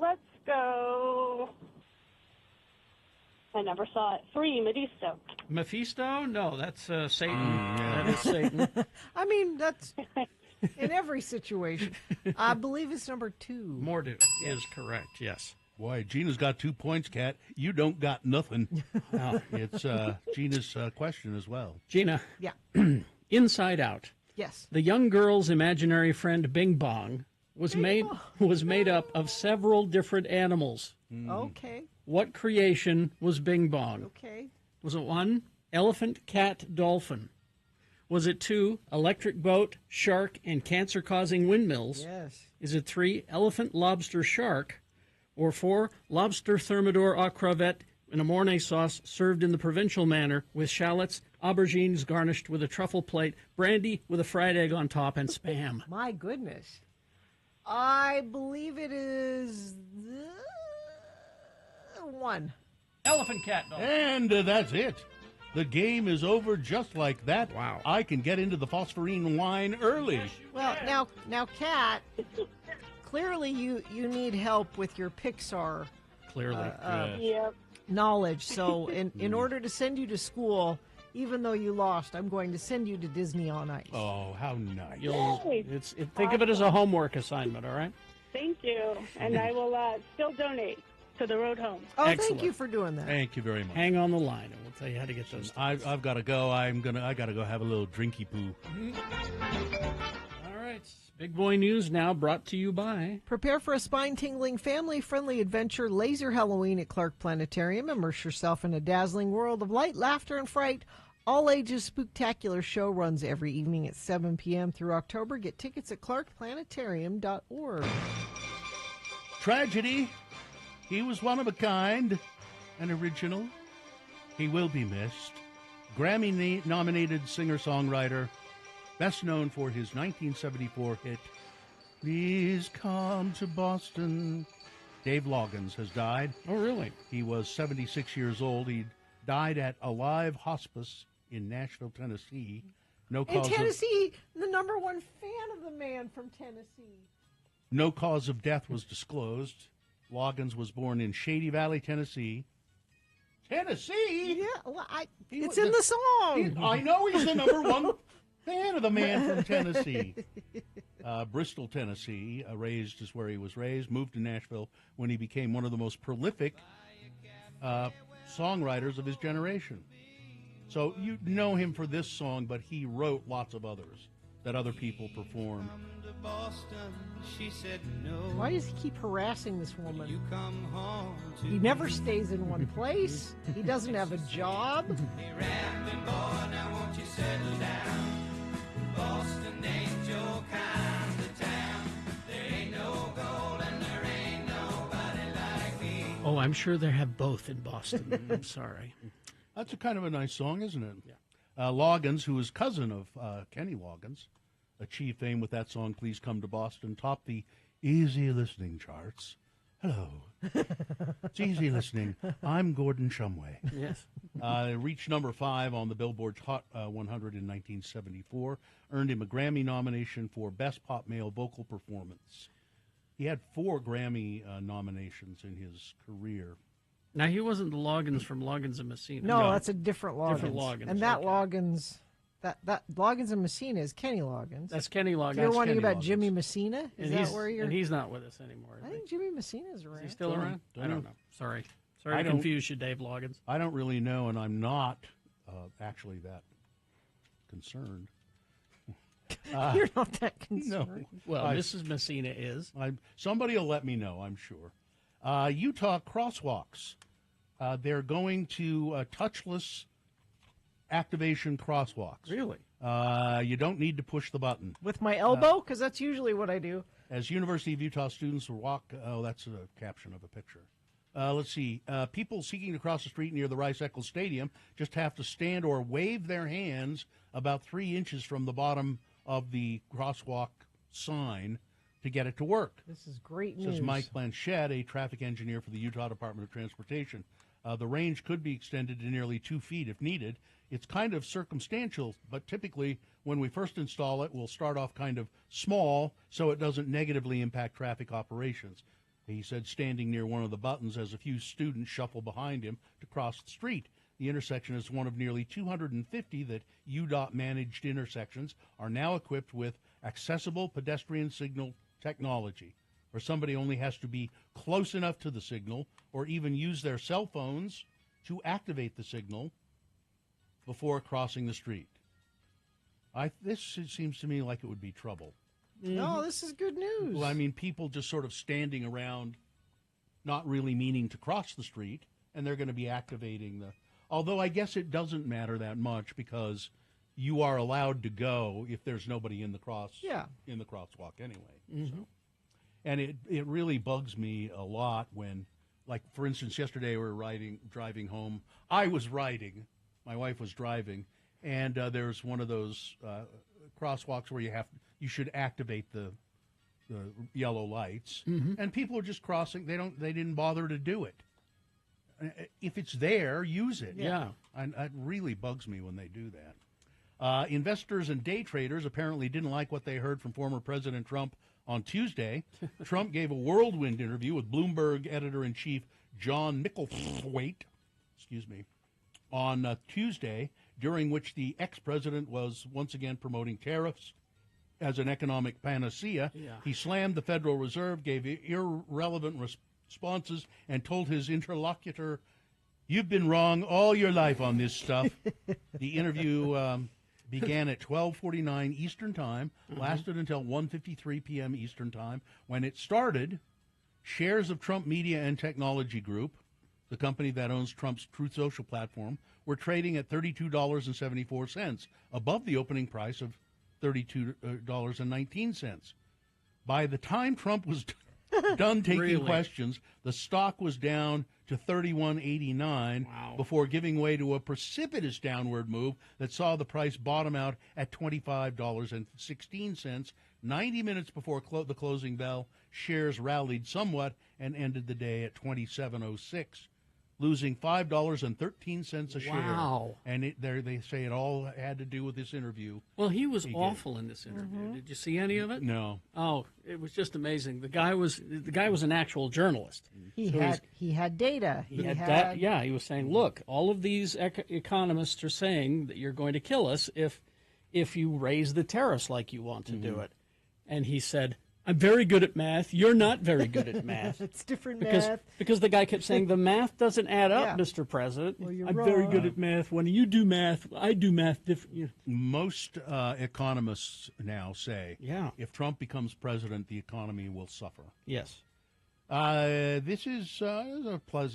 S21: Let's go. I never saw it. 3, Mephisto.
S4: Mephisto? No, that's Satan. That is Satan.
S2: I mean, that's in every situation. I believe it's number 2.
S4: Mordu is correct, yes.
S3: Boy, Gina's got 2 points, Kat. You don't got nothing.
S4: No.
S3: It's Gina's question as well.
S4: Gina.
S2: Yeah.
S4: Inside Out.
S2: Yes.
S4: The young girl's imaginary friend Bing Bong was made up of several different animals.
S2: Okay.
S4: What creation was Bing Bong?
S2: Okay.
S4: Was it 1, elephant, cat, dolphin? Was it 2, electric boat, shark, and cancer-causing windmills?
S2: Yes.
S4: Is it 3, elephant, lobster, shark? Or 4, lobster thermidor au crevette in a Mornay sauce served in the provincial manner with shallots, aubergines garnished with a truffle plate, brandy with a fried egg on top, and Spam?
S2: My goodness. I believe it is 1.
S4: Elephant, cat, dolphin.
S3: And that's it. The game is over just like that.
S4: Wow.
S3: I can get into the phosphorine wine early.
S2: Well, now, Kat, clearly you need help with your Pixar
S4: Clearly.
S2: knowledge. So in order to send you to school, even though you lost, I'm going to send you to Disney on Ice.
S3: Oh, how nice.
S4: Think of it as a homework assignment, all right?
S21: Thank you. And I will still donate to the road home.
S2: Oh,
S4: Excellent.
S2: thank you for doing that.
S3: Thank you very much.
S4: Hang on the line, and we'll tell you how to get those.
S3: I've got to go. I got to go have a little drinky poo.
S4: All right. Big Boy News now brought to you by...
S2: Prepare for a spine-tingling, family-friendly adventure, Laser Halloween at Clark Planetarium. Immerse yourself in a dazzling world of light, laughter, and fright. All ages spooktacular show runs every evening at 7 p.m. through October. Get tickets at clarkplanetarium.org.
S3: Tragedy. He was one of a kind, an original. He will be missed. Grammy-nominated singer-songwriter, best known for his 1974 hit, Please Come to Boston. Dave Loggins has died.
S4: Oh, really?
S3: He was 76 years old. He died at Alive Hospice in Nashville, Tennessee. No
S2: In
S3: cause
S2: Tennessee, the number one fan of the man from Tennessee.
S3: No cause of death was disclosed. Loggins was born in Shady Valley, Tennessee. Tennessee?
S2: Yeah, well, it's in the song.
S3: I know he's the number one fan of the man from Tennessee. Bristol, Tennessee, raised is where he was raised, moved to Nashville when he became one of the most prolific songwriters of his generation. So you know him for this song, but he wrote lots of others that other people performed.
S2: Why does he keep harassing this woman? He never stays in one place. He doesn't have a job.
S4: Oh, I'm sure they have both in Boston. I'm sorry.
S3: That's a kind of a nice song, isn't it? Yeah. Loggins, who is cousin of Kenny Loggins, achieved fame with that song, Please Come to Boston, topped the easy listening charts. Hello. It's easy listening. I'm Gordon Shumway.
S4: Yes.
S3: Reached number 5 on the Billboard Hot 100 in 1974. Earned him a Grammy nomination for Best Pop Male Vocal Performance. He had 4 Grammy nominations in his career.
S4: Now, he wasn't the Loggins from Loggins and Messina.
S2: No, that's a different Loggins.
S4: Different Loggins.
S2: And that Loggins, that Loggins and Messina is Kenny Loggins.
S4: That's Kenny Loggins.
S2: You're wondering
S3: Kenny
S2: about
S3: Loggins.
S2: Jimmy Messina? Is that where you're?
S4: And he's not with us anymore.
S2: I think Jimmy Messina's around.
S4: Is he still around? I don't know. Sorry. Sorry
S3: I
S4: to confuse you, Dave Loggins.
S3: I don't really know, and I'm not actually that concerned.
S2: You're not that concerned.
S3: No.
S4: Well, Mrs. Messina is.
S3: Somebody will let me know, I'm sure. Utah crosswalks. They're going to touchless activation crosswalks.
S4: Really?
S3: You don't need to push the button.
S2: With my elbow? Because that's usually what I do.
S3: As University of Utah students will walk, that's a caption of a picture. Let's see. People seeking to cross the street near the Rice-Eccles Stadium just have to stand or wave their hands about 3 inches from the bottom of the crosswalk sign to get it to work.
S2: This is great news.
S3: Says Mike Blanchette, a traffic engineer for the Utah Department of Transportation. The range could be extended to nearly 2 feet if needed. It's kind of circumstantial, but typically when we first install it, we'll start off kind of small so it doesn't negatively impact traffic operations. He said standing near one of the buttons as a few students shuffle behind him to cross the street. The intersection is one of nearly 250 that UDOT-managed intersections are now equipped with accessible pedestrian signal technology, where somebody only has to be close enough to the signal or even use their cell phones to activate the signal before crossing the street. This seems to me like it would be trouble.
S2: No, this is good news.
S3: Well, I mean, people just sort of standing around, not really meaning to cross the street, and they're going to be activating the... Although I guess it doesn't matter that much because you are allowed to go if there's nobody in the in the crosswalk anyway.
S4: Mm-hmm.
S3: So. And it really bugs me a lot when, like, for instance, yesterday we were driving home. I was riding. My wife was driving. And there's one of those crosswalks where you should activate the yellow lights.
S4: Mm-hmm.
S3: And people are just crossing. They didn't bother to do it. If it's there, use it.
S4: Yeah.
S3: And it really bugs me when they do that. Investors and day traders apparently didn't like what they heard from former President Trump on Tuesday. Trump gave a whirlwind interview with Bloomberg editor-in-chief John Micklethwait, on Tuesday, during which the ex-president was once again promoting tariffs as an economic panacea.
S4: Yeah.
S3: He slammed the Federal Reserve, gave irrelevant responses, and told his interlocutor, "You've been wrong all your life on this stuff." The interview began at 12:49 Eastern Time, lasted until 1:53 p.m. Eastern Time. When it started, shares of Trump Media and Technology Group, the company that owns Trump's Truth Social platform, were trading at $32.74, above the opening price of $32.19. By the time Trump was done taking questions, the stock was down to $31.89 before giving way to a precipitous downward move that saw the price bottom out at $25.16, 90 minutes before the closing bell, shares rallied somewhat and ended the day at $27.06, losing $5.13 a share.
S4: Wow.
S3: And they say it all had to do with this interview.
S4: Well, he was awful in this interview. Did you see any of it?
S3: No.
S4: Oh, it was just amazing. The guy was an actual journalist.
S2: He had data.
S4: He had yeah, he was saying, look, all of these economists are saying that you're going to kill us if you raise the tariffs like you want to do it. And he said, I'm very good at math. You're not very good at math.
S2: It's different
S4: math. Because the guy kept saying, the math doesn't add up, Mr. President.
S2: Well, you're
S4: I'm
S2: wrong.
S4: very good at math. When you do math, I do math different.
S3: Most economists now say, if Trump becomes president, the economy will suffer.
S4: Yes.
S3: This is a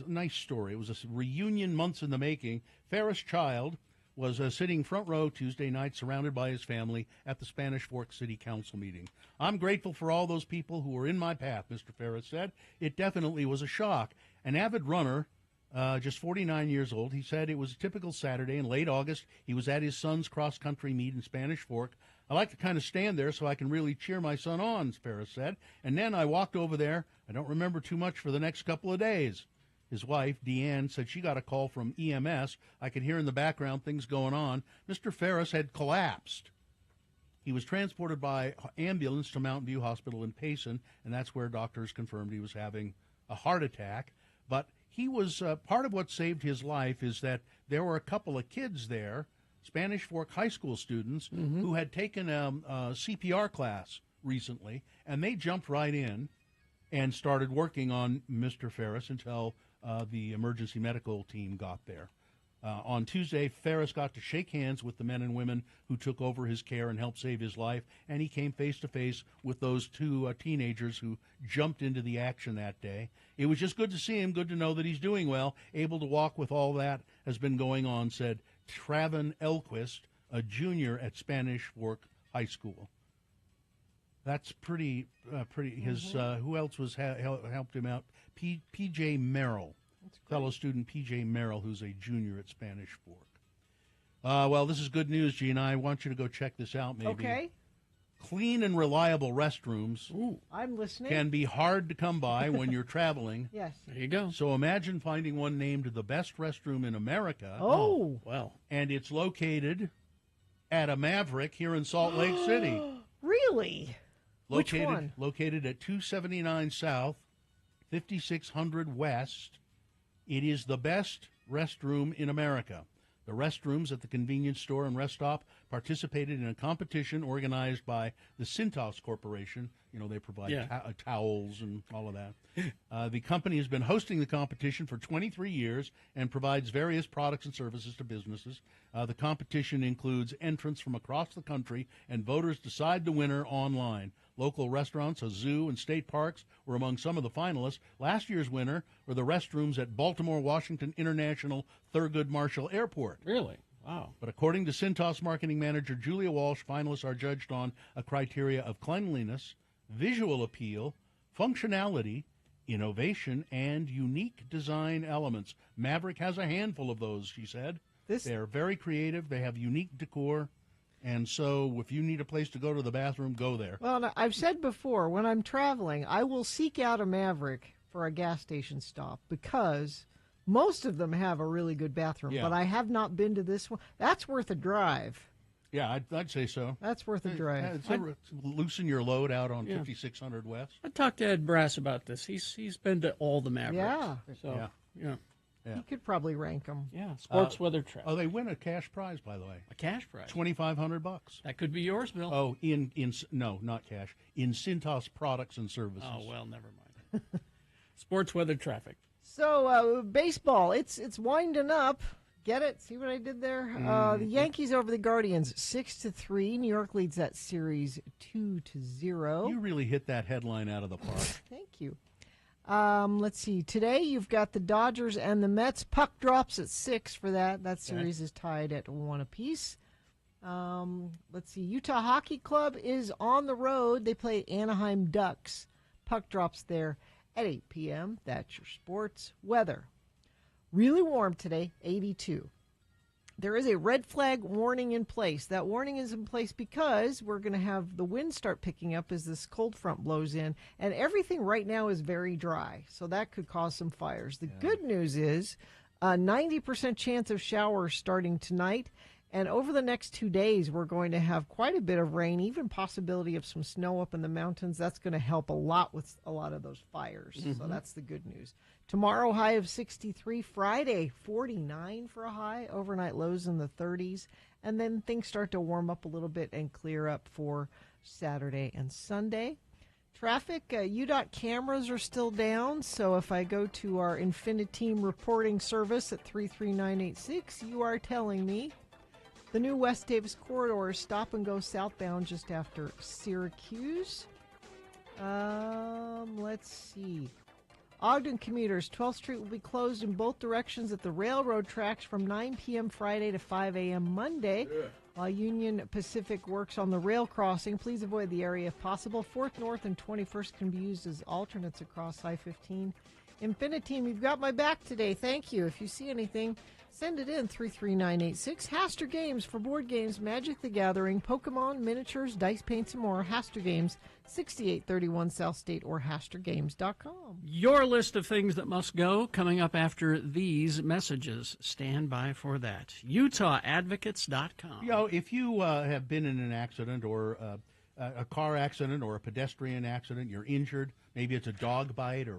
S3: nice story. It was a reunion months in the making. Ferris Child was sitting front row Tuesday night surrounded by his family at the Spanish Fork City Council meeting. I'm grateful for all those people who were in my path, Mr. Ferris said. It definitely was a shock. An avid runner, just 49 years old, he said it was a typical Saturday in late August. He was at his son's cross-country meet in Spanish Fork. I like to kind of stand there so I can really cheer my son on, Ferris said. And then I walked over there. I don't remember too much for the next couple of days. His wife, Deanne, said she got a call from EMS. I could hear in the background things going on. Mr. Ferris had collapsed. He was transported by ambulance to Mountain View Hospital in Payson, and that's where doctors confirmed he was having a heart attack. But he was part of what saved his life is that there were a couple of kids there, Spanish Fork high school students, who had taken a CPR class recently, and they jumped right in and started working on Mr. Ferris until the emergency medical team got there. On Tuesday, Ferris got to shake hands with the men and women who took over his care and helped save his life, and he came face-to-face with those two teenagers who jumped into the action that day. It was just good to see him, good to know that he's doing well, able to walk with all that has been going on, said Traven Elquist, a junior at Spanish Fork High School. That's pretty. His who else was helped him out? P.J. Merrill, fellow student P.J. Merrill, who's a junior at Spanish Fork. Well, this is good news, Gina. I want you to go check this out. Maybe.
S2: Okay.
S3: Clean and reliable restrooms.
S2: Ooh, I'm listening.
S3: Can be hard to come by when you're traveling.
S2: Yes.
S4: There you go.
S3: So imagine finding one named the best restroom in America.
S2: Oh.
S4: Well.
S3: And it's located at a Maverick here in Salt Lake City.
S2: Really?
S3: Which
S2: Which one?
S3: Located at 279 South, 5600 West. It is the best restroom in America. The restrooms at the convenience store and rest stop participated in a competition organized by the Cintas Corporation. You know, they provide towels and all of that. The company has been hosting the competition for 23 years and provides various products and services to businesses. The competition includes entrants from across the country, and voters decide the winner online. Local restaurants, a zoo, and state parks were among some of the finalists. Last year's winner were the restrooms at Baltimore Washington International Thurgood Marshall Airport.
S4: Really? Wow.
S3: But according to Cintas marketing manager Julia Walsh, finalists are judged on a criteria of cleanliness, visual appeal, functionality, innovation, and unique design elements. Maverick has a handful of those, she said. They're very creative. They have unique decor. And so if you need a place to go to the bathroom, go there.
S2: Well, I've said before, when I'm traveling, I will seek out a Maverick for a gas station stop because most of them have a really good bathroom.
S3: Yeah.
S2: But I have not been to this one. That's worth a drive.
S3: Yeah, I'd say so.
S2: That's worth a drive.
S3: Loosen your load out on 5600 West.
S4: I talked to Ed Brass about this. He's been to all the Mavericks.
S2: Yeah.
S4: So, yeah.
S2: He could probably rank them.
S4: Yeah, sports weather traffic.
S3: Oh, they win a cash prize, by the way.
S4: A cash prize?
S3: $2,500.
S4: That could be yours, Bill.
S3: Oh, no, not cash. In Cintas products and services.
S4: Oh, well, never mind. Sports weather traffic.
S2: So, baseball, it's winding up. Get it? See what I did there? The Yankees over the Guardians, 6-3. New York leads that series 2-0.
S3: You really hit that headline out of the park.
S2: Thank you. Let's see. Today you've got the Dodgers and the Mets. Puck drops at 6 for that. That series is tied at 1 apiece. Let's see. Utah Hockey Club is on the road. They play Anaheim Ducks. Puck drops there at 8 p.m. That's your sports weather. Really warm today, 82. there is a red flag warning in place. That warning is in place because we're going to have the wind start picking up as this cold front blows in, and everything right now is very dry, so that could cause some fires. The good news is 90% chance of showers starting tonight, and over the next 2 days, we're going to have quite a bit of rain, even possibility of some snow up in the mountains. That's going to help a lot with a lot of those fires, so that's the good news. Tomorrow, high of 63. Friday, 49 for a high. Overnight lows in the 30s. And then things start to warm up a little bit and clear up for Saturday and Sunday. Traffic, UDOT cameras are still down. So if I go to our Infiniteam reporting service at 33986, you are telling me the new West Davis corridor is stop and go southbound just after Syracuse. Let's see. Ogden commuters, 12th Street will be closed in both directions at the railroad tracks from 9 p.m. Friday to 5 a.m. Monday. While Union Pacific works on the rail crossing, please avoid the area if possible. 4th North and 21st can be used as alternates across I-15. Infiniteam, you've got my back today. Thank you. If you see anything, send it in 33986. Haster Games for board games, Magic the Gathering, Pokemon, miniatures, dice paints, and more. Haster Games, 6831 South State or HasterGames.com.
S4: Your list of things that must go coming up after these messages. Stand by for that. UtahAdvocates.com.
S3: You know, if you have been in an accident or a car accident or a pedestrian accident, you're injured, maybe it's a dog bite or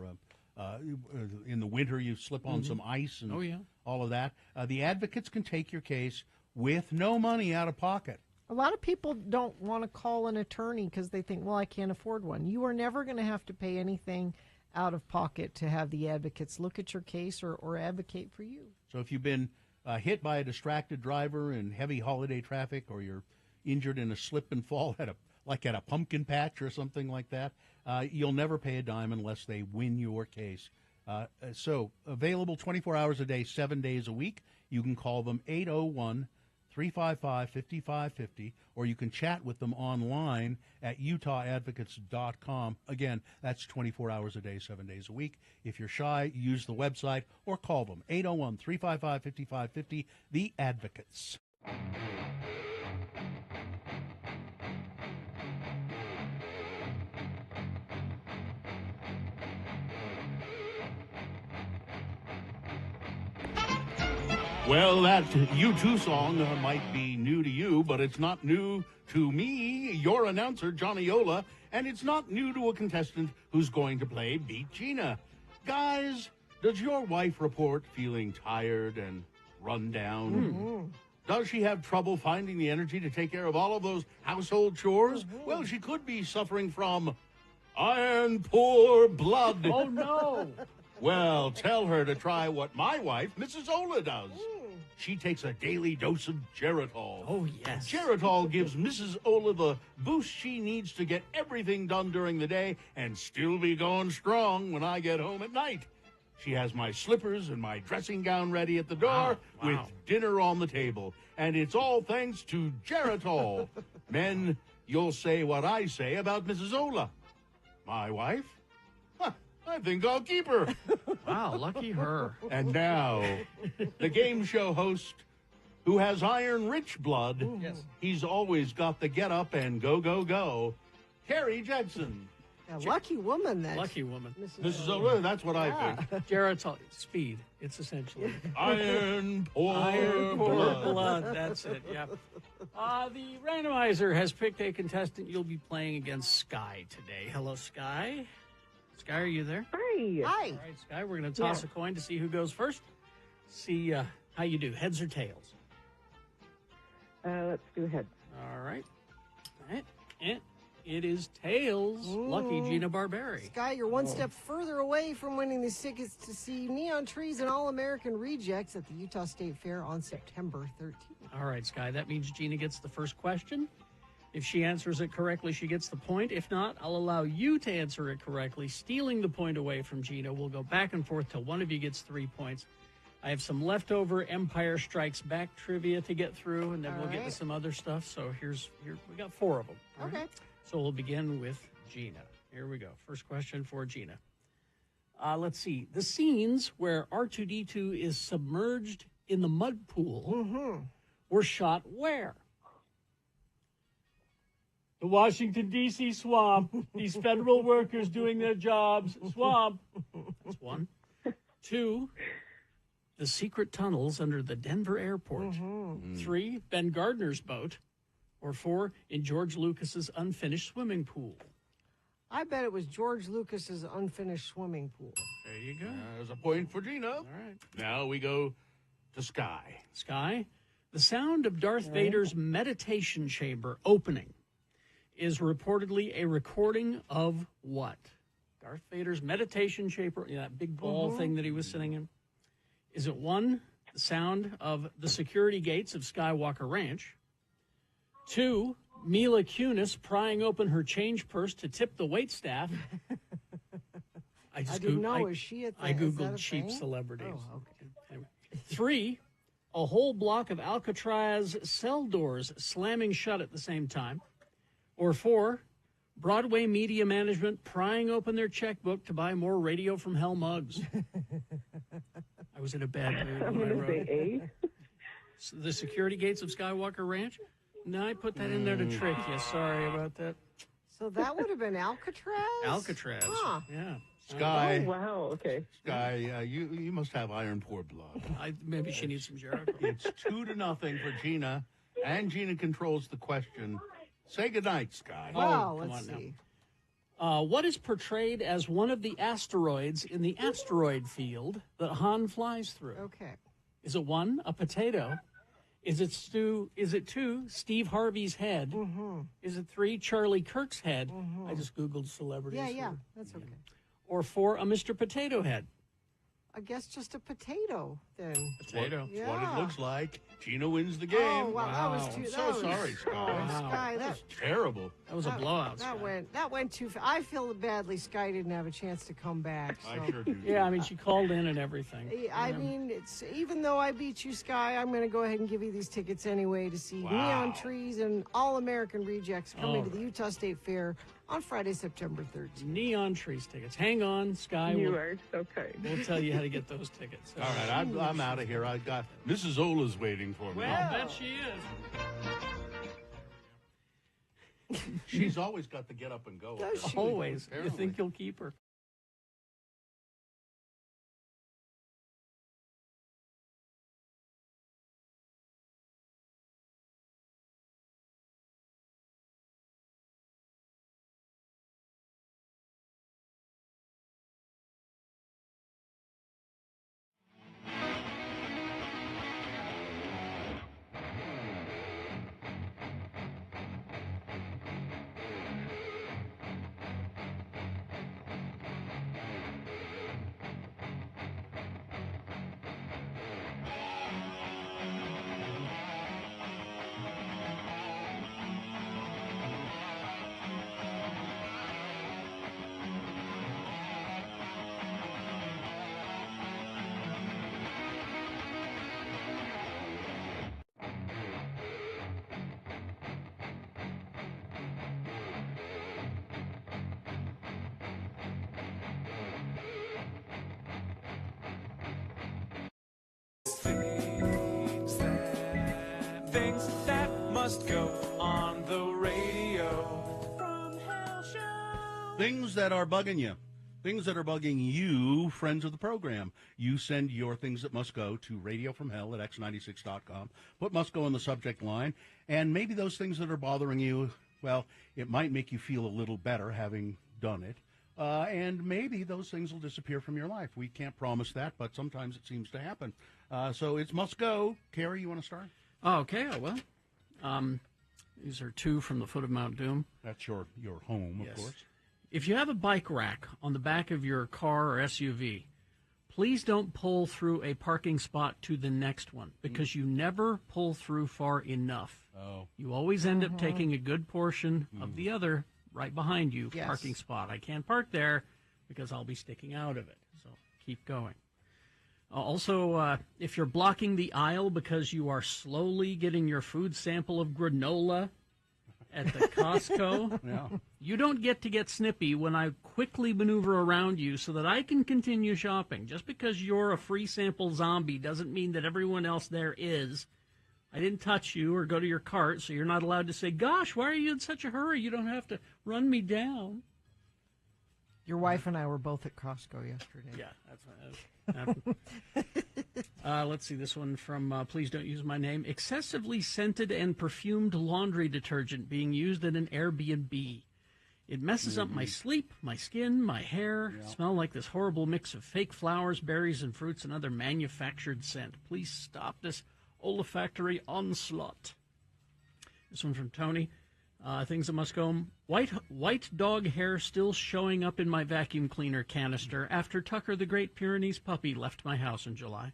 S3: in the winter you slip on some ice and all of that, the advocates can take your case with no money out of pocket.
S2: A lot of people don't want to call an attorney because they think, well, I can't afford one. You are never going to have to pay anything out of pocket to have the advocates look at your case or advocate for you.
S3: So if you've been hit by a distracted driver in heavy holiday traffic, or you're injured in a slip and fall at a pumpkin patch or something like that, you'll never pay a dime unless they win your case. So available 24 hours a day, 7 days a week. You can call them 801-355-5550, or you can chat with them online at utahadvocates.com. Again, that's 24 hours a day, 7 days a week. If you're shy, use the website or call them, 801-355-5550, The Advocates. Well, that U2 song might be new to you, but it's not new to me, your announcer, Johnny Ola, and it's not new to a contestant who's going to play Beat Gina. Guys, does your wife report feeling tired and run down? Does she have trouble finding the energy to take care of all of those household chores? Well, she could be suffering from iron poor blood.
S4: Oh, no.
S3: Well, tell her to try what my wife, Mrs. Ola, does. She takes a daily dose of Geritol.
S4: Oh, yes.
S3: Geritol gives Mrs. Ola the boost she needs to get everything done during the day and still be going strong when I get home at night. She has my slippers and my dressing gown ready at the door with dinner on the table. And it's all thanks to Geritol. Men, you'll say what I say about Mrs. Ola. My wife? I think I'll keep her.
S4: Wow, lucky her.
S3: And now, the game show host who has iron-rich blood.
S4: Yes.
S3: He's always got the get-up and go, go, go. Carrie Jackson.
S2: A lucky woman, that.
S4: Lucky woman.
S3: Mrs. Ola, that's what I think.
S4: Geritol, speed. It's essentially
S3: Iron poor
S4: blood. That's it, yeah. The randomizer has picked a contestant. You'll be playing against Sky today. Hello, Sky. Sky, are you there?
S11: Hi.
S2: Hi.
S4: All right, Sky, we're going to toss a coin to see who goes first. See how you do, heads or tails.
S11: Let's do heads.
S4: All right. All right. And it is tails. Lucky Gina Barberi.
S2: Sky, you're one step further away from winning these tickets to see Neon Trees and All-American Rejects at the Utah State Fair on September 13th.
S4: All right, Sky, that means Gina gets the first question. If she answers it correctly, she gets the point. If not, I'll allow you to answer it correctly, stealing the point away from Gina. We'll go back and forth till one of you gets 3 points. I have some leftover Empire Strikes Back trivia to get through, and then we'll get to some other stuff. So here we got 4 of them.
S2: Okay.
S4: Right? So we'll begin with Gina. Here we go. First question for Gina. Let's see. The scenes where R2-D2 is submerged in the mud pool were shot where? The Washington, D.C. swamp. These federal workers doing their jobs. Swamp. That's one. 2, the secret tunnels under the Denver airport. 3, Ben Gardner's boat. Or 4, in George Lucas's unfinished swimming pool.
S2: I bet it was George Lucas's unfinished swimming pool.
S4: There you go.
S3: There's a point for Gina.
S4: All right.
S3: Now we go to Sky.
S4: Sky, the sound of Darth Vader's meditation chamber opening is reportedly a recording of what? Darth Vader's meditation chamber, that big ball thing that he was sitting in. Is it 1, the sound of the security gates of Skywalker Ranch? 2, Mila Kunis prying open her change purse to tip the waitstaff.
S2: I didn't know. Is she at the
S4: I
S2: is that
S4: Googled
S2: a
S4: cheap
S2: thing?
S4: celebrities.
S2: Oh, okay.
S4: Anyway. 3, a whole block of Alcatraz cell doors slamming shut at the same time. Or 4, Broadway media management prying open their checkbook to buy more Radio from Hell mugs. I was in a bad mood
S11: I'm
S4: when I
S11: going to
S4: wrote
S11: say
S4: it. So the security gates of Skywalker Ranch? No, I put that in there to trick you. Sorry about that.
S2: So that would have been Alcatraz?
S4: Alcatraz.
S2: Huh.
S4: Yeah.
S3: Sky.
S11: Oh, wow. Okay.
S3: Sky, you must have iron poor blood.
S4: Maybe she needs some Jericho.
S3: It's 2-0 for Gina, and Gina controls the question. Say goodnight, Sky.
S2: Well,
S4: come
S2: let's
S4: on
S2: see.
S4: What is portrayed as one of the asteroids in the asteroid field that Han flies through?
S2: Okay.
S4: Is it 1, a potato? Is it 2, Steve Harvey's head? Is it 3, Charlie Kirk's head? I just Googled celebrities.
S2: Yeah, that's okay.
S4: Or 4, a Mr. Potato Head?
S2: I guess just a potato then.
S4: Potato.
S3: That's what it looks like. Gina wins the game.
S2: Oh, wow, that was too.
S3: I'm so sorry, Sky.
S2: Sky,
S3: That's terrible.
S4: That was a blowout.
S2: That went too far. I feel badly. Sky didn't have a chance to come back. So.
S3: I sure do.
S4: Yeah, I mean, she called in and everything.
S2: I mean, it's even though I beat you, Sky, I'm going to go ahead and give you these tickets anyway to see Neon Trees and All American Rejects coming to the Utah State Fair on Friday, September 13th.
S4: Neon Trees tickets. Hang on, Sky.
S11: You are so kind.
S4: We'll tell you how to get those tickets.
S3: All right, I'm out of here. I got Mrs. Ola's waiting for me.
S4: Well, I bet she is.
S3: She's always got to get up and go.
S2: Does she?
S4: Always. You
S3: Apparently.
S4: think you'll keep her?
S12: Things that must go on the radio. From Hell Show.
S3: Things that are bugging you. Things that are bugging you, friends of the program. You send your things that must go to radiofromhell at x96.com. Put must go in the subject line. And maybe those things that are bothering you, well, it might make you feel a little better having done it. And maybe those things will disappear from your life. We can't promise that, but sometimes it seems to happen. So it's must go. Carrie, you want to start?
S4: Okay, I will. These are 2 from the foot of Mount Doom.
S3: That's your home,
S4: Yes.
S3: of course.
S4: If you have a bike rack on the back of your car or SUV, please don't pull through a parking spot to the next one because you never pull through far enough.
S3: Oh.
S4: You always end up taking a good portion of the other right behind you
S2: Yes.
S4: parking spot. I can't park there because I'll be sticking out of it. So keep going. Also, if you're blocking the aisle because you are slowly getting your food sample of granola, at the Costco.
S3: Yeah.
S4: You don't get to get snippy when I quickly maneuver around you so that I can continue shopping. Just because you're a free sample zombie doesn't mean that everyone else there is. I didn't touch you or go to your cart, so you're not allowed to say, gosh, why are you in such a hurry? You don't have to run me down.
S2: Your wife and I were both at Costco yesterday.
S4: Yeah, that's what let's see this one from Please Don't Use My Name. Excessively scented and perfumed laundry detergent being used in an Airbnb. It messes up my sleep, my skin, my hair. Smell like this horrible mix of fake flowers, berries, and fruits and other manufactured scent. Please stop this olfactory onslaught. This one from Tony. Things that must go. White dog hair still showing up in my vacuum cleaner canister after Tucker the Great Pyrenees puppy left my house in July.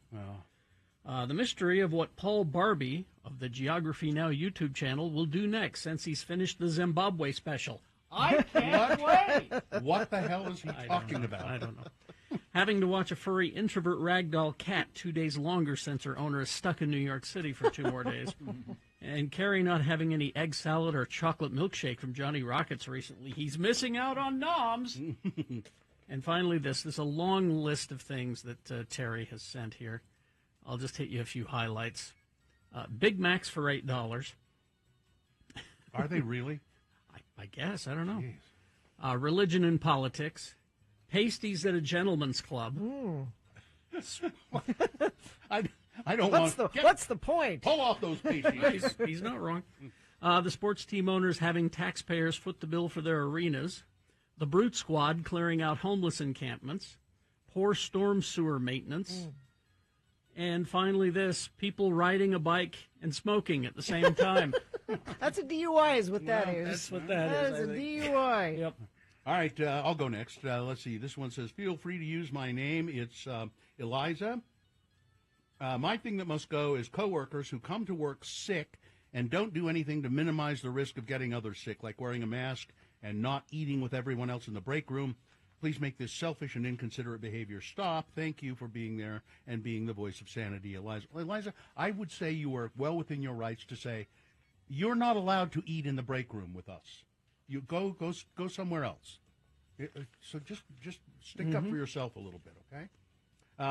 S4: The mystery of what Paul Barbie of the Geography Now YouTube channel will do next since he's finished the Zimbabwe special. I can't wait!
S3: What the hell is he talking about?
S4: I don't know. Having to watch a furry introvert ragdoll cat 2 days longer since her owner is stuck in New York City for 2 more days. And Carrie not having any egg salad or chocolate milkshake from Johnny Rockets recently. He's missing out on noms. And finally, this is a long list of things that Terry has sent here. I'll just hit you a few highlights. Big Macs for $8.
S3: Are they really?
S4: I guess. I don't know. Religion and politics. Pasties at a gentleman's club.
S3: I don't
S2: What's the point?
S3: Pull off those pasties.
S4: He's not wrong. The sports team owners having taxpayers foot the bill for their arenas. The Brute Squad clearing out homeless encampments. Poor storm sewer maintenance. And finally people riding a bike and smoking at the same time.
S2: That's a DUI is what that is.
S4: That's what that
S2: is. That is a DUI.
S4: Yep.
S3: All right, I'll go next. Let's see. This one says, feel free to use my name. It's Eliza. My thing that must go is coworkers who come to work sick and don't do anything to minimize the risk of getting others sick, like wearing a mask and not eating with everyone else in the break room. Please make this selfish and inconsiderate behavior stop. Thank you for being there and being the voice of sanity, Eliza. Eliza, I would say you are well within your rights to say, you're not allowed to eat in the break room with us. You go somewhere else. So just stick up for yourself a little bit, okay?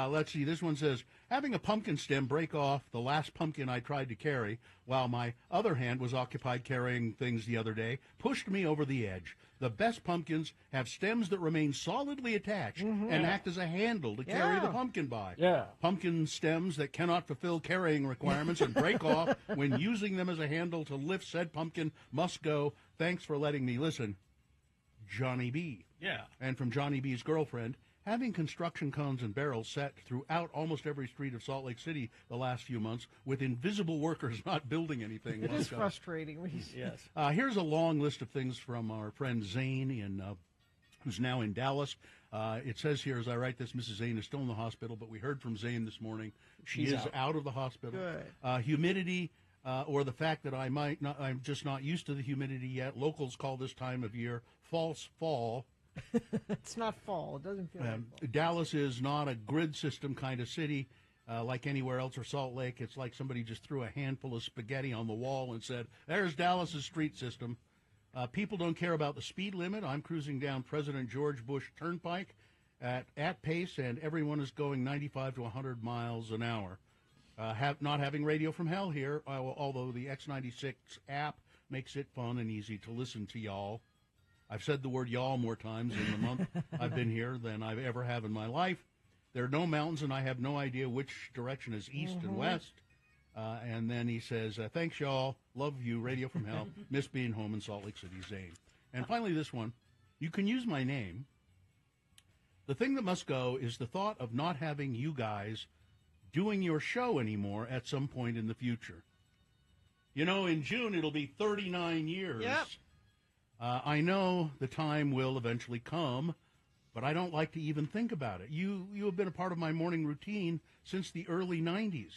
S3: Let's see. This one says, having a pumpkin stem break off the last pumpkin I tried to carry while my other hand was occupied carrying things the other day pushed me over the edge. The best pumpkins have stems that remain solidly attached and act as a handle to carry the pumpkin by.
S4: Yeah.
S3: Pumpkin stems that cannot fulfill carrying requirements and break off when using them as a handle to lift said pumpkin must go. Thanks for letting me listen. Johnny B.
S4: Yeah.
S3: And from Johnny B's girlfriend, having construction cones and barrels set throughout almost every street of Salt Lake City the last few months with invisible workers not building anything.
S2: It is frustrating.
S4: Yes.
S3: Here's a long list of things from our friend Zane, who's now in Dallas. It says here, as I write this, Mrs. Zane is still in the hospital, but we heard from Zane this morning. She is out of the hospital.
S2: Good.
S3: Humidity, or the fact that I'm just not used to the humidity yet. Locals call this time of year false fall.
S2: It's not fall. It doesn't feel like fall.
S3: Dallas is not a grid system kind of city like anywhere else or Salt Lake. It's like somebody just threw a handful of spaghetti on the wall and said, there's Dallas's street system. People don't care about the speed limit. I'm cruising down President George Bush Turnpike at pace, and everyone is going 95 to 100 miles an hour. Not having radio from hell here, although the X96 app makes it fun and easy to listen to y'all. I've said the word y'all more times in the month I've been here than I've ever have in my life. There are no mountains, and I have no idea which direction is east and west. And then he says, thanks, y'all. Love you, Radio from Hell. Miss being home in Salt Lake City, Zane. And finally, this one. You can use my name. The thing that must go is the thought of not having you guys doing your show anymore at some point in the future. You know, in June, it'll be 39 years.
S2: Yep.
S3: I know the time will eventually come, but I don't like to even think about it. You have been a part of my morning routine since the early 90s.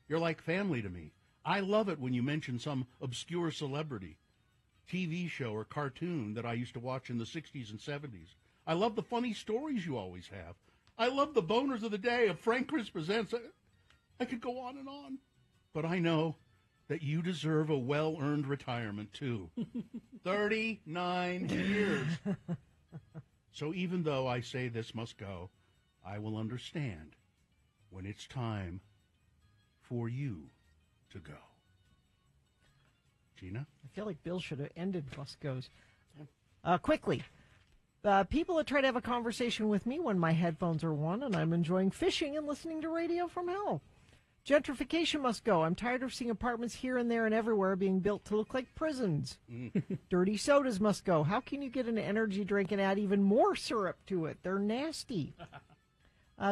S3: You're like family to me. I love it when you mention some obscure celebrity, TV show, or cartoon that I used to watch in the 60s and 70s. I love the funny stories you always have. I love the boners of the day of Frank Chris Presents. I could go on and on. But I know that you deserve a well-earned retirement, too. 39 years. So even though I say this must go, I will understand when it's time for you to go. Gina?
S2: I feel like Bill should have ended Must Goes. Quickly. People that try to have a conversation with me when my headphones are on and I'm enjoying fishing and listening to Radio from Hell. Gentrification must go. I'm tired of seeing apartments here and there and everywhere being built to look like prisons. Dirty sodas must go. How can you get an energy drink and add even more syrup to it? They're nasty.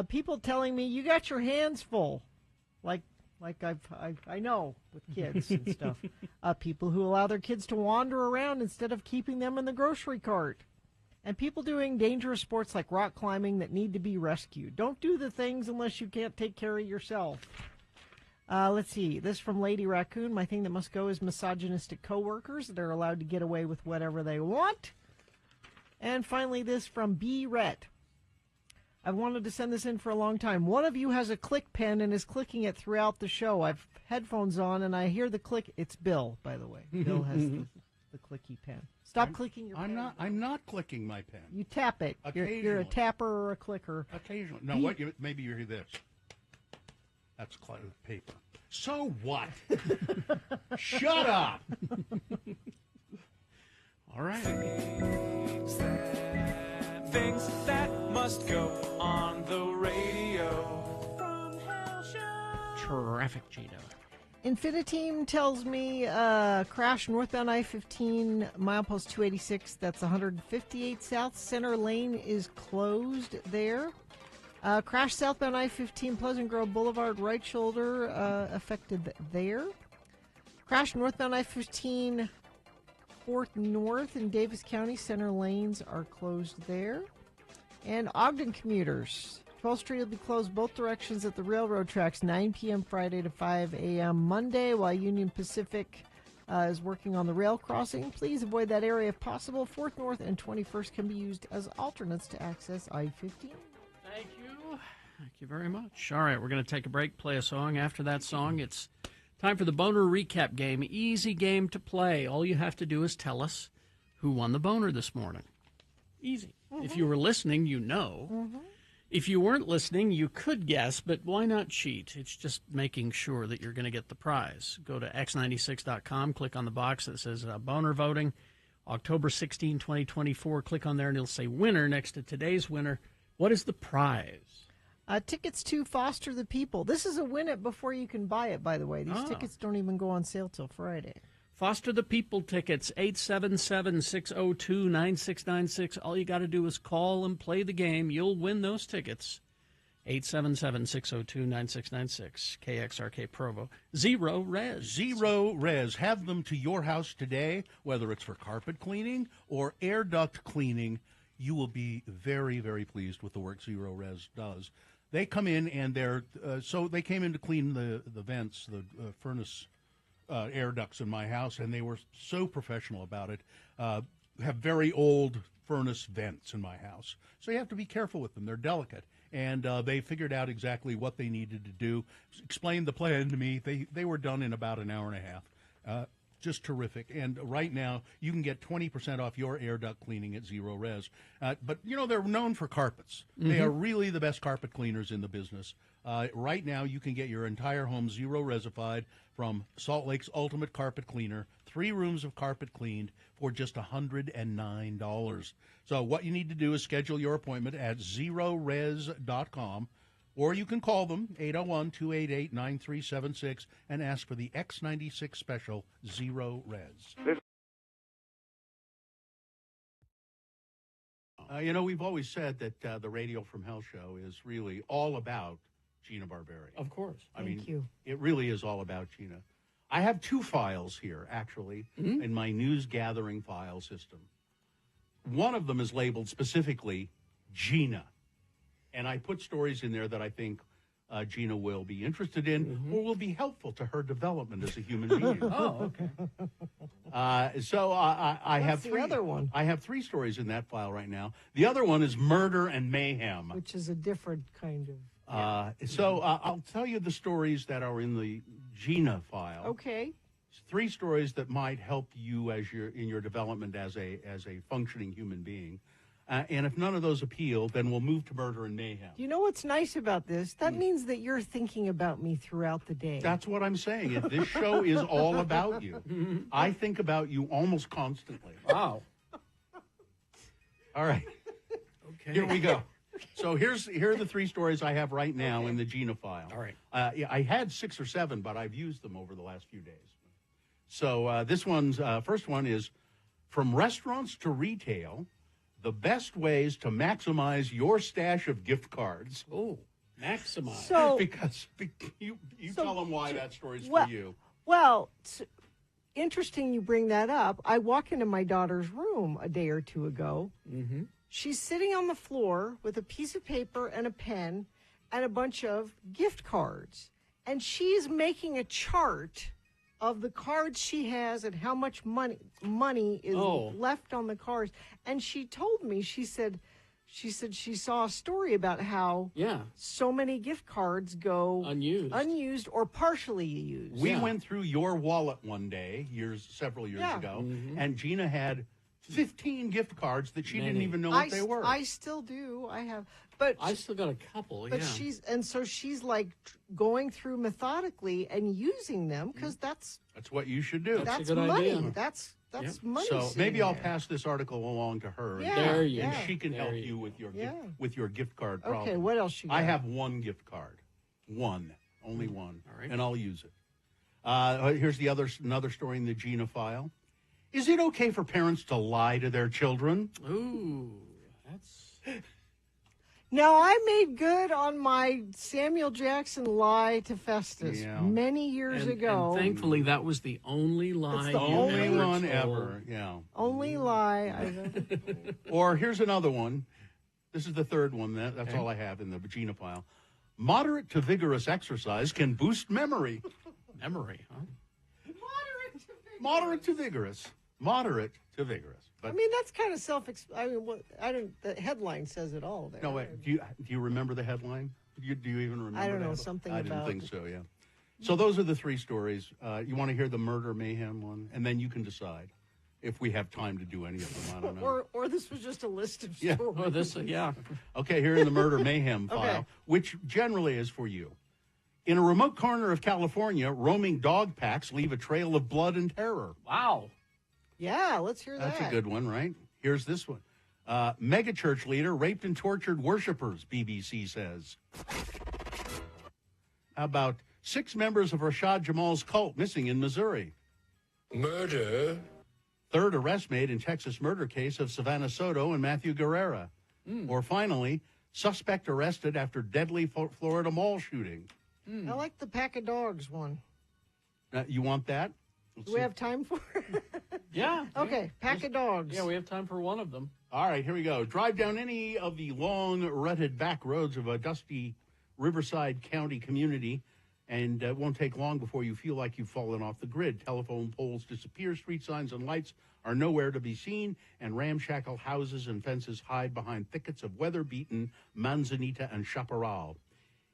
S2: People telling me, you got your hands full. Like I know with kids and stuff. People who allow their kids to wander around instead of keeping them in the grocery cart. And people doing dangerous sports like rock climbing that need to be rescued. Don't do the things unless you can't take care of yourself. Let's see. This from Lady Raccoon. My thing that must go is misogynistic coworkers that are allowed to get away with whatever they want. And finally, this from B. Rhett. I've wanted to send this in for a long time. One of you has a click pen and is clicking it throughout the show. I've headphones on and I hear the click. It's Bill, by the way. Bill has the clicky pen. Stop clicking your pen.
S3: I'm not clicking my pen.
S2: You tap it. You're a tapper or a clicker.
S3: Occasionally. No, maybe you hear this. That's paper. So what? Shut up. All right.
S12: Things that must go on the radio. From Hell Show.
S4: Traffic, Gina.
S2: Infiniteam tells me crash northbound I-15, milepost 286. That's 158 south. Center lane is closed there. Crash southbound I-15, Pleasant Grove Boulevard, right shoulder affected there. Crash northbound I-15, 4th North in Davis County. Center lanes are closed there. And Ogden commuters. 12th Street will be closed both directions at the railroad tracks, 9 p.m. Friday to 5 a.m. Monday, while Union Pacific is working on the rail crossing. Please avoid that area if possible. 4th North and 21st can be used as alternates to access I-15.
S4: Thank you. Thank you very much. All right, we're going to take a break, play a song. After that song, it's time for the Boner Recap game. Easy game to play. All you have to do is tell us who won the boner this morning. Easy. Mm-hmm. If you were listening, you know. Mm-hmm. If you weren't listening, you could guess, but why not cheat? It's just making sure that you're going to get the prize. Go to x96.com, click on the box that says boner voting, October 16, 2024. Click on there, and it'll say winner next to today's winner. What is the prize?
S2: Tickets to Foster the People. This is a win it before you can buy it, by the way. These tickets don't even go on sale till Friday.
S4: Foster the People tickets, 877-602-9696. All you got to do is call and play the game. You'll win those tickets. 877-602-9696. KXRK Provo. Zero Res.
S3: Zero Res. Have them to your house today, whether it's for carpet cleaning or air duct cleaning. You will be very, very pleased with the work Zero Res does. They come in and they came in to clean the vents, the furnace air ducts in my house, and they were so professional about it. Have very old furnace vents in my house, so you have to be careful with them. They're delicate, and they figured out exactly what they needed to do, explained the plan to me. They were done in about an hour and a half. Just terrific. And right now, you can get 20% off your air duct cleaning at Zero Res. But, they're known for carpets. Mm-hmm. They are really the best carpet cleaners in the business. Right now, you can get your entire home Zero Resified from Salt Lake's Ultimate Carpet Cleaner. 3 rooms of carpet cleaned for just $109. So what you need to do is schedule your appointment at zerores.com. Or you can call them, 801-288-9376, and ask for the X96 special Zero Res. We've always said that the Radio from Hell show is really all about Gina Barberi.
S4: Of course.
S2: Thank you.
S3: It really is all about Gina. I have 2 files here, actually, in my news gathering file system. One of them is labeled specifically Gina. And I put stories in there that I think Gina will be interested in or will be helpful to her development as a human being.
S2: Oh, okay.
S3: So I have
S2: the other one?
S3: I have 3 stories in that file right now. The other one is murder and mayhem.
S2: Which is a different kind of...
S3: So I'll tell you the stories that are in the Gina file.
S2: Okay.
S3: 3 stories that might help you in your development as a functioning human being. And if none of those appeal, then we'll move to murder and mayhem.
S2: You know what's nice about this? That means that you're thinking about me throughout the day.
S3: That's what I'm saying. If this show is all about you, I think about you almost constantly.
S4: Wow.
S3: All right.
S4: Okay.
S3: Here we go. So here are the 3 stories I have right now in the Gina file.
S4: All right.
S3: I had 6 or 7, but I've used them over the last few days. So this one's first one is from restaurants to retail, the best ways to maximize your stash of gift cards.
S4: Oh, maximize.
S2: So,
S3: because you tell them why that story's
S2: well,
S3: for you.
S2: Well, it's interesting you bring that up. I walk into my daughter's room a day or 2 ago.
S4: Mm-hmm.
S2: She's sitting on the floor with a piece of paper and a pen and a bunch of gift cards. And she's making a chart of the cards she has and how much money is left on the cards. And she told me, she said she saw a story about how so many gift cards go unused or partially used.
S3: We went through your wallet one day, several years ago, and Gina had 15 gift cards that she didn't even know what they were.
S2: I still do. I have, but
S4: I still got a couple.
S2: But she's like going through methodically and using them because that's
S3: what you should do.
S2: That's
S4: a good
S2: money.
S4: idea.
S2: That's money.
S3: So maybe I'll pass this article along to her. And she can help you with your gift card problem.
S2: Okay, what else you got?
S3: I have 1 gift card. Only one. All right. And I'll use it. Here's another story in the Gina file. Is it okay for parents to lie to their children?
S4: Ooh, that's...
S2: Now, I made good on my Samuel Jackson lie to Festus many years ago.
S4: And thankfully, that was the only lie
S2: it's the
S3: only one ever. Yeah.
S2: Only lie I've ever told.
S3: Or here's another one. This is the 3rd one. That's all I have in the Gina file. Moderate to vigorous exercise can boost memory.
S4: Memory, huh?
S3: Moderate to vigorous. Moderate to vigorous. But
S2: I mean, that's kind of the headline says it all there.
S3: No, wait. Do you remember the headline? Do you even remember?
S2: I don't know, something
S3: I
S2: about...
S3: didn't think so, yeah. So those are the 3 stories. You want to hear the murder mayhem one? And then you can decide if we have time to do any of them. I don't know.
S2: or this was just a list of
S3: Yeah.
S2: stories.
S3: Okay, here in the murder mayhem file,
S2: Okay.
S3: which generally is for you. In a remote corner of California, roaming dog packs leave a trail of blood and terror.
S4: Wow.
S2: Yeah, let's hear that.
S3: That's a good one, right? Here's this one. Megachurch leader raped and tortured worshipers, BBC says. How about 6 members of Rashad Jamal's cult missing in Missouri?
S6: Murder?
S3: 3rd arrest made in Texas murder case of Savannah Soto and Matthew Guerrera. Or finally, suspect arrested after deadly Florida mall shooting.
S2: I like the pack of dogs one.
S3: You want that?
S2: Do we have time for it?
S4: Yeah.
S2: Okay, pack of dogs.
S4: Yeah, we have time for one of them.
S3: All right, here we go. Drive down any of the long, rutted back roads of a dusty Riverside County community, and it won't take long before you feel like you've fallen off the grid. Telephone poles disappear, street signs and lights are nowhere to be seen, and ramshackle houses and fences hide behind thickets of weather-beaten manzanita and chaparral.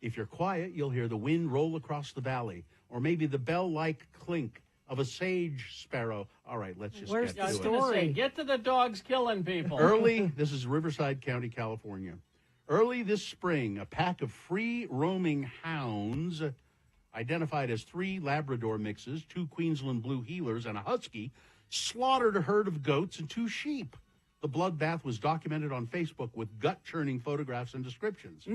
S3: If you're quiet, you'll hear the wind roll across the valley, or maybe the bell-like clink of a sage sparrow. All right, let's just
S2: Where's
S3: get
S2: the
S3: to it.
S2: story?
S4: Get to the dogs killing people.
S3: This is Riverside County, California. Early this spring, a pack of free roaming hounds, identified as 3 Labrador mixes, 2 Queensland Blue Heelers, and a Husky, slaughtered a herd of goats and 2 sheep. The bloodbath was documented on Facebook with gut-churning photographs and descriptions.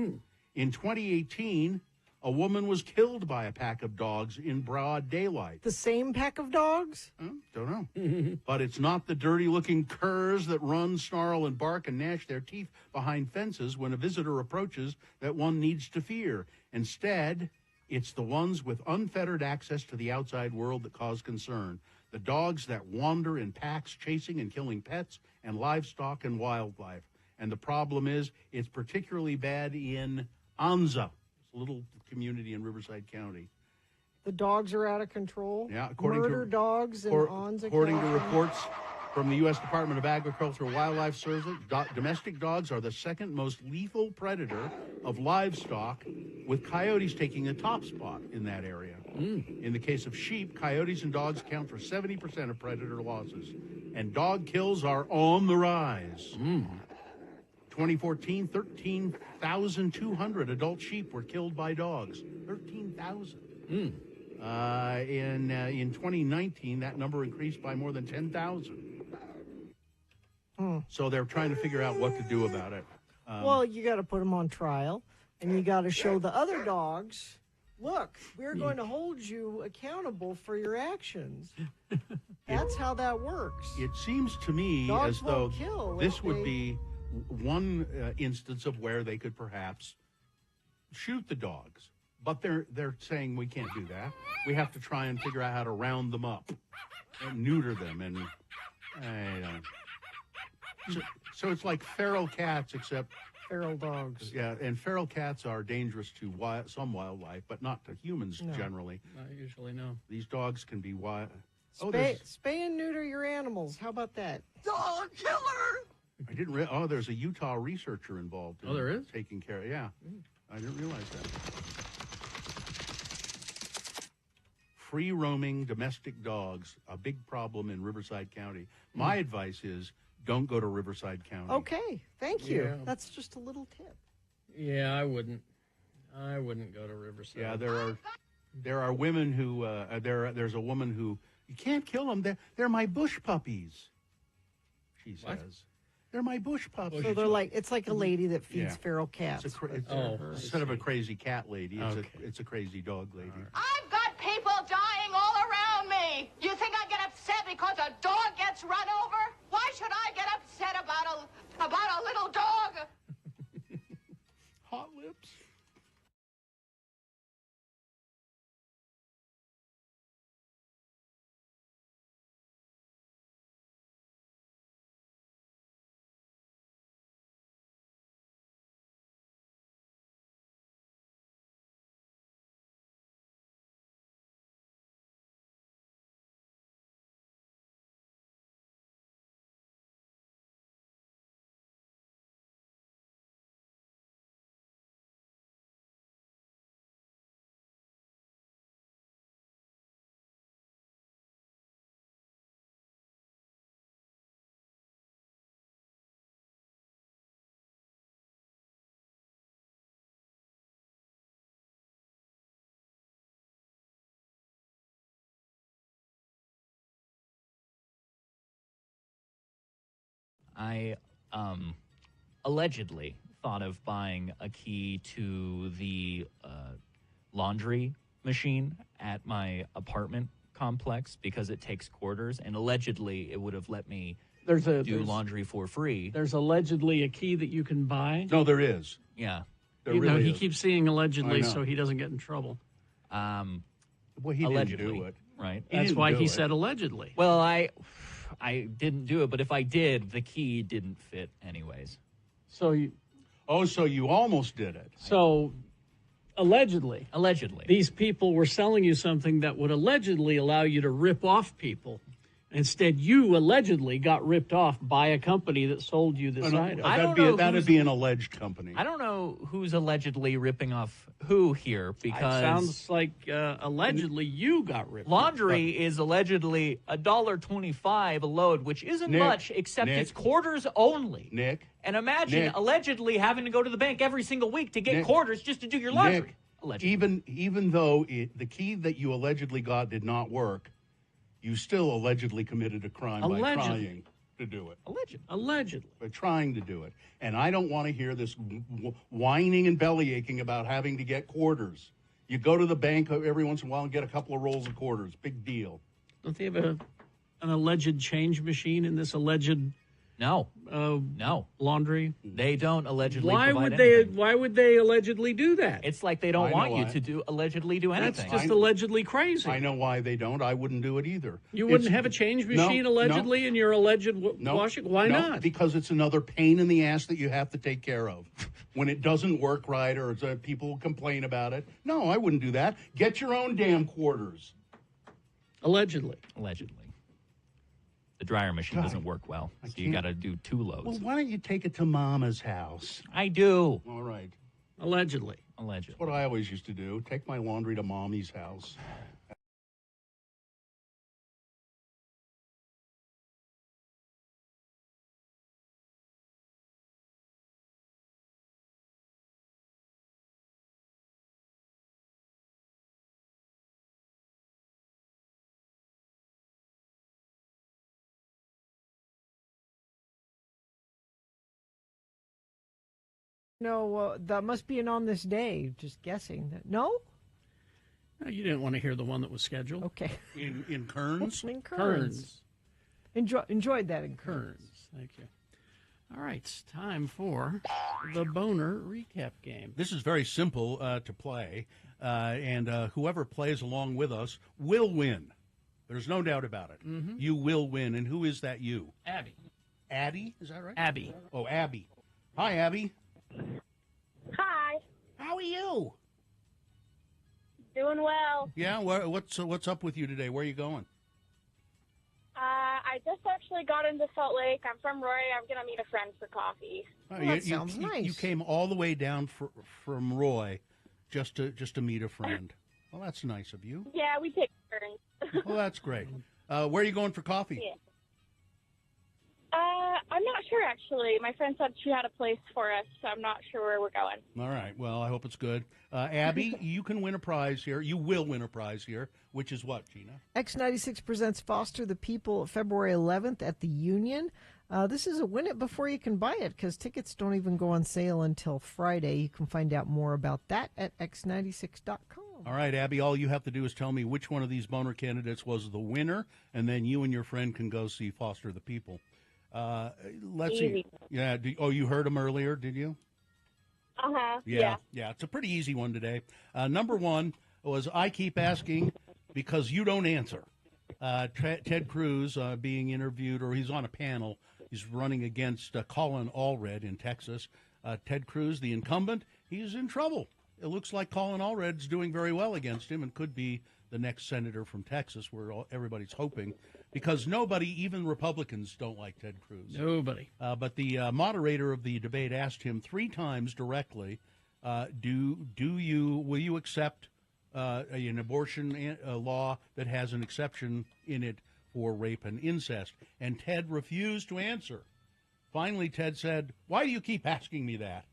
S3: In 2018, a woman was killed by a pack of dogs in broad daylight.
S2: The same pack of dogs?
S3: Don't know. But it's not the dirty-looking curs that run, snarl, and bark and gnash their teeth behind fences when a visitor approaches that one needs to fear. Instead, it's the ones with unfettered access to the outside world that cause concern. The dogs that wander in packs, chasing and killing pets and livestock and wildlife. And the problem is, it's particularly bad in Anza, a little community in Riverside County.
S2: The dogs are out of control.
S3: Yeah,
S2: Murder dogs and Anza.
S3: According to reports, From the U.S. Department of Agriculture and Wildlife Service, domestic dogs are the second most lethal predator of livestock, with coyotes taking the top spot in that area. In the case of sheep, coyotes and dogs account for 70% of predator losses, and dog kills are on the rise. 2014, 13,200 adult sheep were killed by dogs. 13,000. In 2019, that number increased by more than 10,000. So they're trying to figure out what to do about it.
S2: Well, you got to put them on trial, and you got to show the other dogs, look, we're going to hold you accountable for your actions. That's how that works.
S3: It seems to me
S2: Dogs
S3: as though
S2: won't kill
S3: this
S2: if
S3: would
S2: they-
S3: be one instance of where they could perhaps shoot the dogs. But they're saying we can't do that. We have to try and figure out how to round them up and neuter them. And so it's like feral cats, except
S2: feral dogs.
S3: Yeah, and feral cats are dangerous to some wildlife, but not to humans generally.
S4: Not usually, no.
S3: These dogs can be wild.
S2: Spay and neuter your animals. How about that?
S3: Dog killer! I didn't there's a Utah researcher involved.
S4: Oh, there is?
S3: Taking care. Yeah. I didn't realize that. Free roaming domestic dogs, a big problem in Riverside County. My advice is don't go to Riverside County.
S2: Okay, thank you.
S4: Yeah.
S2: That's just a little tip.
S4: Yeah, I wouldn't go to Riverside.
S3: Yeah, there are women who there's a woman who you can't kill them. They're my bush puppies. She says.
S4: What?
S3: They're my bush puppies.
S2: So they're it's like a lady that feeds feral cats.
S3: Instead of a crazy cat lady, it's a crazy dog lady.
S1: I've got people dying all around me. You think I get upset because a dog gets run over? Why should I get upset about a little dog?
S3: Hot lips.
S22: I allegedly thought of buying a key to the laundry machine at my apartment complex because it takes quarters, and allegedly it would have let me do laundry for free.
S4: There's allegedly a key that you can buy.
S3: No, there is.
S22: Yeah.
S4: He keeps saying allegedly so he doesn't get in trouble.
S3: Well, he
S22: allegedly,
S3: didn't do it.
S22: Right.
S4: That's why he said allegedly.
S22: Well, I didn't do it, but if I did, the key didn't fit anyways.
S4: So you
S3: almost did it.
S4: So allegedly, these people were selling you something that would allegedly allow you to rip off people. Instead, you allegedly got ripped off by a company that sold you this item.
S3: That'd be an alleged company.
S22: I don't know who's allegedly ripping off who here, because
S4: it sounds like allegedly you got ripped
S22: laundry is allegedly $1.25 a load, which isn't much, except it's quarters only.
S3: Nick.
S22: And imagine allegedly having to go to the bank every single week to get quarters just to do your laundry.
S3: Nick, even though the key that you allegedly got did not work, you still allegedly committed a crime by trying to do it.
S4: Allegedly.
S3: By trying to do it. And I don't want to hear this whining and bellyaching about having to get quarters. You go to the bank every once in a while and get a couple of rolls of quarters. Big deal.
S4: Don't they have an alleged change machine in this alleged
S22: No.
S4: laundry?
S22: They don't allegedly
S4: Why
S22: provide
S4: would
S22: anything.
S4: Why would they allegedly do that?
S22: It's like they don't want you to do allegedly do anything.
S4: That's just allegedly crazy.
S3: I know why they don't. I wouldn't do it either.
S4: You wouldn't have a change machine allegedly in your alleged washing? Why not?
S3: Because it's another pain in the ass that you have to take care of. When it doesn't work right or people complain about it. No, I wouldn't do that. Get your own damn quarters.
S4: Allegedly.
S22: The dryer machine doesn't work well, so you got to do 2 loads.
S3: Well, why don't you take it to Mama's house?
S22: I do.
S3: All right.
S4: Allegedly.
S22: Allegedly.
S3: That's what I always used to do. Take my laundry to Mommy's house.
S2: No, that must be an on this day. Just guessing that. No?
S4: No, you didn't want to hear the one that was scheduled.
S2: Okay.
S3: In Kearns?
S2: In Kearns. Enjoyed that in Kearns.
S4: Thank you. All right, it's time for the Boner recap game.
S3: This is very simple to play, and whoever plays along with us will win. There's no doubt about it.
S4: Mm-hmm.
S3: You will win, and who is that you?
S4: Abby.
S3: Addie? Is that right?
S4: Abby.
S3: Oh, Abby. Hi, Abby.
S21: Hi.
S3: How are you?
S21: Doing well.
S3: Yeah, what's up with you today? Where are you going?
S21: I just actually got into Salt Lake. I'm from Roy. I'm going to meet a friend for coffee.
S2: That sounds nice.
S3: You came all the way down from Roy just to meet a friend. Well, that's nice of you.
S21: Yeah, we take turns.
S3: Well, that's great. Where are you going for coffee?
S21: Yeah. I'm not sure, actually. My friend said she had a place for us, so I'm not sure where we're going.
S3: All right. Well, I hope it's good. Abby, you can win a prize here. You will win a prize here, which is what, Gina?
S2: X96 presents Foster the People February 11th at the Union. This is a win it before you can buy it, because tickets don't even go on sale until Friday. You can find out more about that at x96.com.
S3: All right, Abby, all you have to do is tell me which one of these boner candidates was the winner, and then you and your friend can go see Foster the People. Let's see. Yeah. You heard him earlier, did you?
S21: Uh-huh.
S3: Yeah. It's a pretty easy one today. Number one was I keep asking because you don't answer. Ted Cruz being interviewed, or he's on a panel. He's running against Colin Allred in Texas. Ted Cruz, the incumbent, he's in trouble. It looks like Colin Allred's doing very well against him and could be the next senator from Texas, where everybody's hoping, because nobody, even Republicans, don't like Ted Cruz.
S4: Nobody.
S3: But the moderator of the debate asked him 3 times directly, will you accept an abortion law that has an exception in it for rape and incest? And Ted refused to answer. Finally, Ted said, "Why do you keep asking me that?"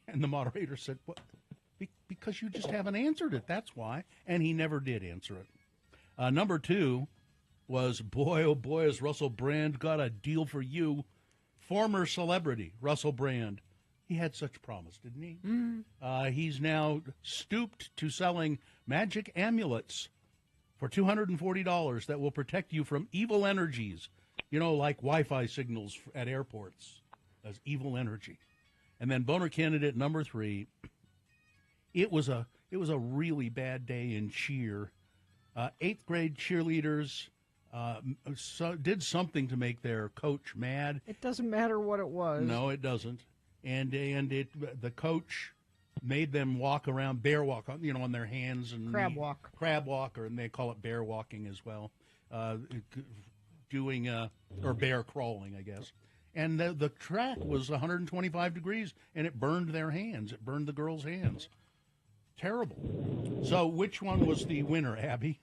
S3: And the moderator said, "What? Because you just haven't answered it, that's why." And he never did answer it. Number 2 was, boy, oh boy, has Russell Brand got a deal for you. Former celebrity, Russell Brand. He had such promise, didn't he?
S4: Mm.
S3: He's now stooped to selling magic amulets for $240 that will protect you from evil energies. You know, like Wi-Fi signals at airports. That's evil energy. And then boner candidate number 3, it was a really bad day in cheer. 8th grade cheerleaders did something to make their coach mad.
S2: It doesn't matter what it was.
S3: No, it doesn't. And the coach made them walk around, bear walk, on their hands and
S2: crab walk,
S3: and they call it bear walking as well, or bear crawling, I guess. And the track was 125 degrees, and it burned their hands. It burned the girls' hands. Terrible. So which one was the winner, Abby?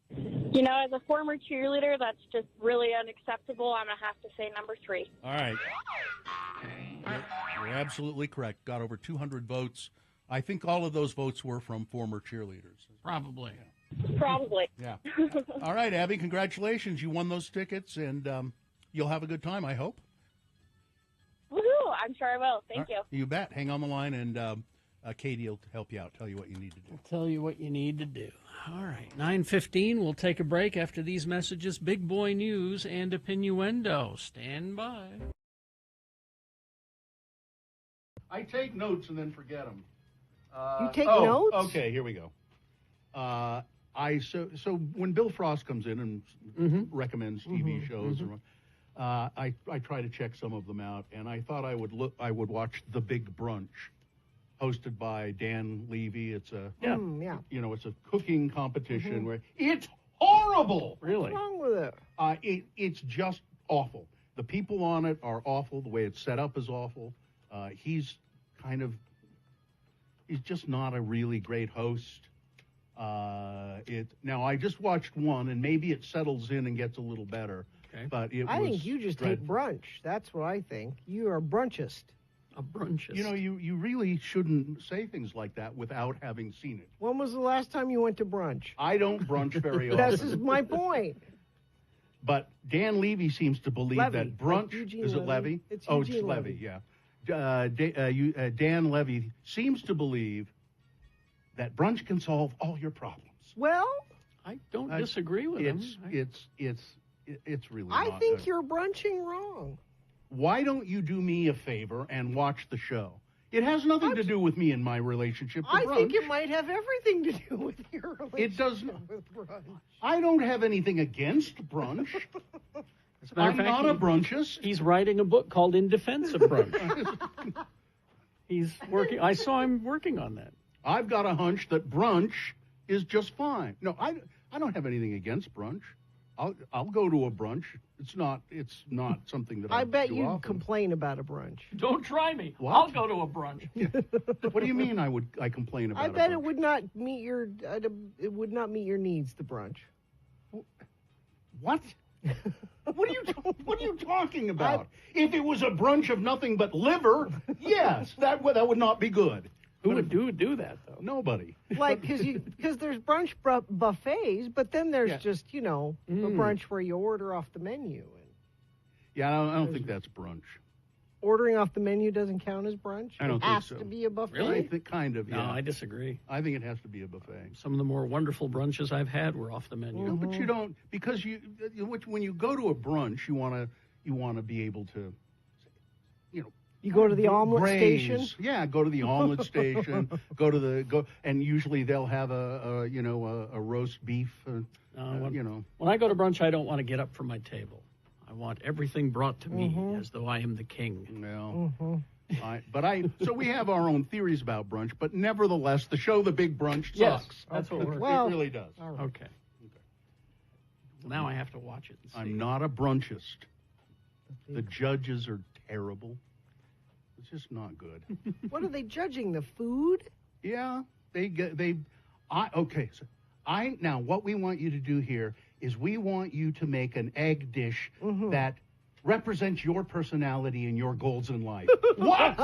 S21: You know, as a former cheerleader, that's just really unacceptable. I'm going to have to say number 3.
S3: All right. You're absolutely correct. Got over 200 votes. I think all of those votes were from former cheerleaders.
S4: Probably.
S3: Yeah.
S21: Probably.
S3: Yeah. All right, Abby, congratulations. You won those tickets, and you'll have a good time, I hope.
S21: Woohoo! I'm sure I will. Thank you.
S3: You bet. Hang on the line, and Katie will help you out, tell you what you need to do.
S4: I'll tell you what you need to do. All right, 9:15. We'll take a break after these messages. Big boy news and opinioendo. Stand by.
S3: I take notes and then forget them.
S2: You take notes?
S3: Okay, here we go. So when Bill Frost comes in and recommends TV shows, I try to check some of them out, and I thought I would watch The Big Brunch, hosted by Dan Levy. It's a it's a cooking competition where it's horrible.
S4: Really?
S2: What's wrong with it?
S3: It's just awful. The people on it are awful. The way it's set up is awful. He's just not a really great host. Now I just watched one, and maybe it settles in and gets a little better.
S4: Okay.
S3: But
S2: I think you just hate brunch. That's what I think. You are a brunchist.
S4: A brunchist.
S3: You know, you really shouldn't say things like that without having seen it.
S2: When was the last time you went to brunch?
S3: I don't brunch very often.
S2: This is my point.
S3: But Dan Levy seems to believe that brunch is it Levy?
S2: It's
S3: it's
S2: Eugene
S3: Levy. Yeah. Dan Levy seems to believe that brunch can solve all your problems.
S2: Well,
S4: I don't disagree with him.
S3: It's really.
S2: I
S3: not
S2: think
S3: good.
S2: you're brunching wrong.
S3: Why don't you do me a favor and watch the show? It has nothing to do with me and my relationship to
S2: I
S3: brunch.
S2: think it might have everything to do with your relationship
S3: It does.
S2: with brunch.
S3: I don't have anything against brunch.
S4: As a matter
S3: I'm
S4: of fact,
S3: not a brunchist.
S4: He's writing a book called In Defense of Brunch. He's working. I saw him working on that.
S3: I've got a hunch that brunch is just fine. No, I don't have anything against brunch. I'll go to a brunch. It's not something that I
S2: bet
S3: do
S2: you
S3: often.
S2: complain about a brunch.
S4: Don't try me.
S3: What?
S4: I'll go to a brunch.
S3: What do you mean I complain about
S2: I
S3: a
S2: bet
S3: brunch?
S2: it would not meet your needs. The brunch.
S3: What? What are you talking about? If it was a brunch of nothing but liver, yes, that would not be good.
S4: Who would do that though?
S3: Nobody.
S2: Like because there's brunch buffets, but then there's just a brunch where you order off the menu.
S3: Yeah, I don't think that's brunch.
S2: Ordering off the menu doesn't count as brunch.
S3: I don't
S2: it
S3: think
S2: has
S3: so.
S2: to be a buffet.
S3: Really? I think kind of.
S4: No,
S3: Yeah.
S4: I disagree.
S3: I think it has to be a buffet.
S4: Some of the more wonderful brunches I've had were off the menu.
S3: No, but you don't because when you go to a brunch, you want to be able to,
S2: You go to the omelet station.
S3: Yeah, go to the omelet station. Go and usually they'll have a roast beef.
S4: When I go to brunch, I don't want to get up from my table. I want everything brought to me as though I am the king.
S3: Well, so we have our own theories about brunch, but nevertheless, the show The Big Brunch sucks.
S4: Yes, that's what we're.
S3: It really does.
S4: Okay. Well, now I have to watch it. And see.
S3: I'm not a brunchist. The judges are terrible. It's just not good.
S2: What are they judging? The food?
S3: Yeah, okay. So now what we want you to do here is we want you to make an egg dish that represents your personality and your goals in life. What?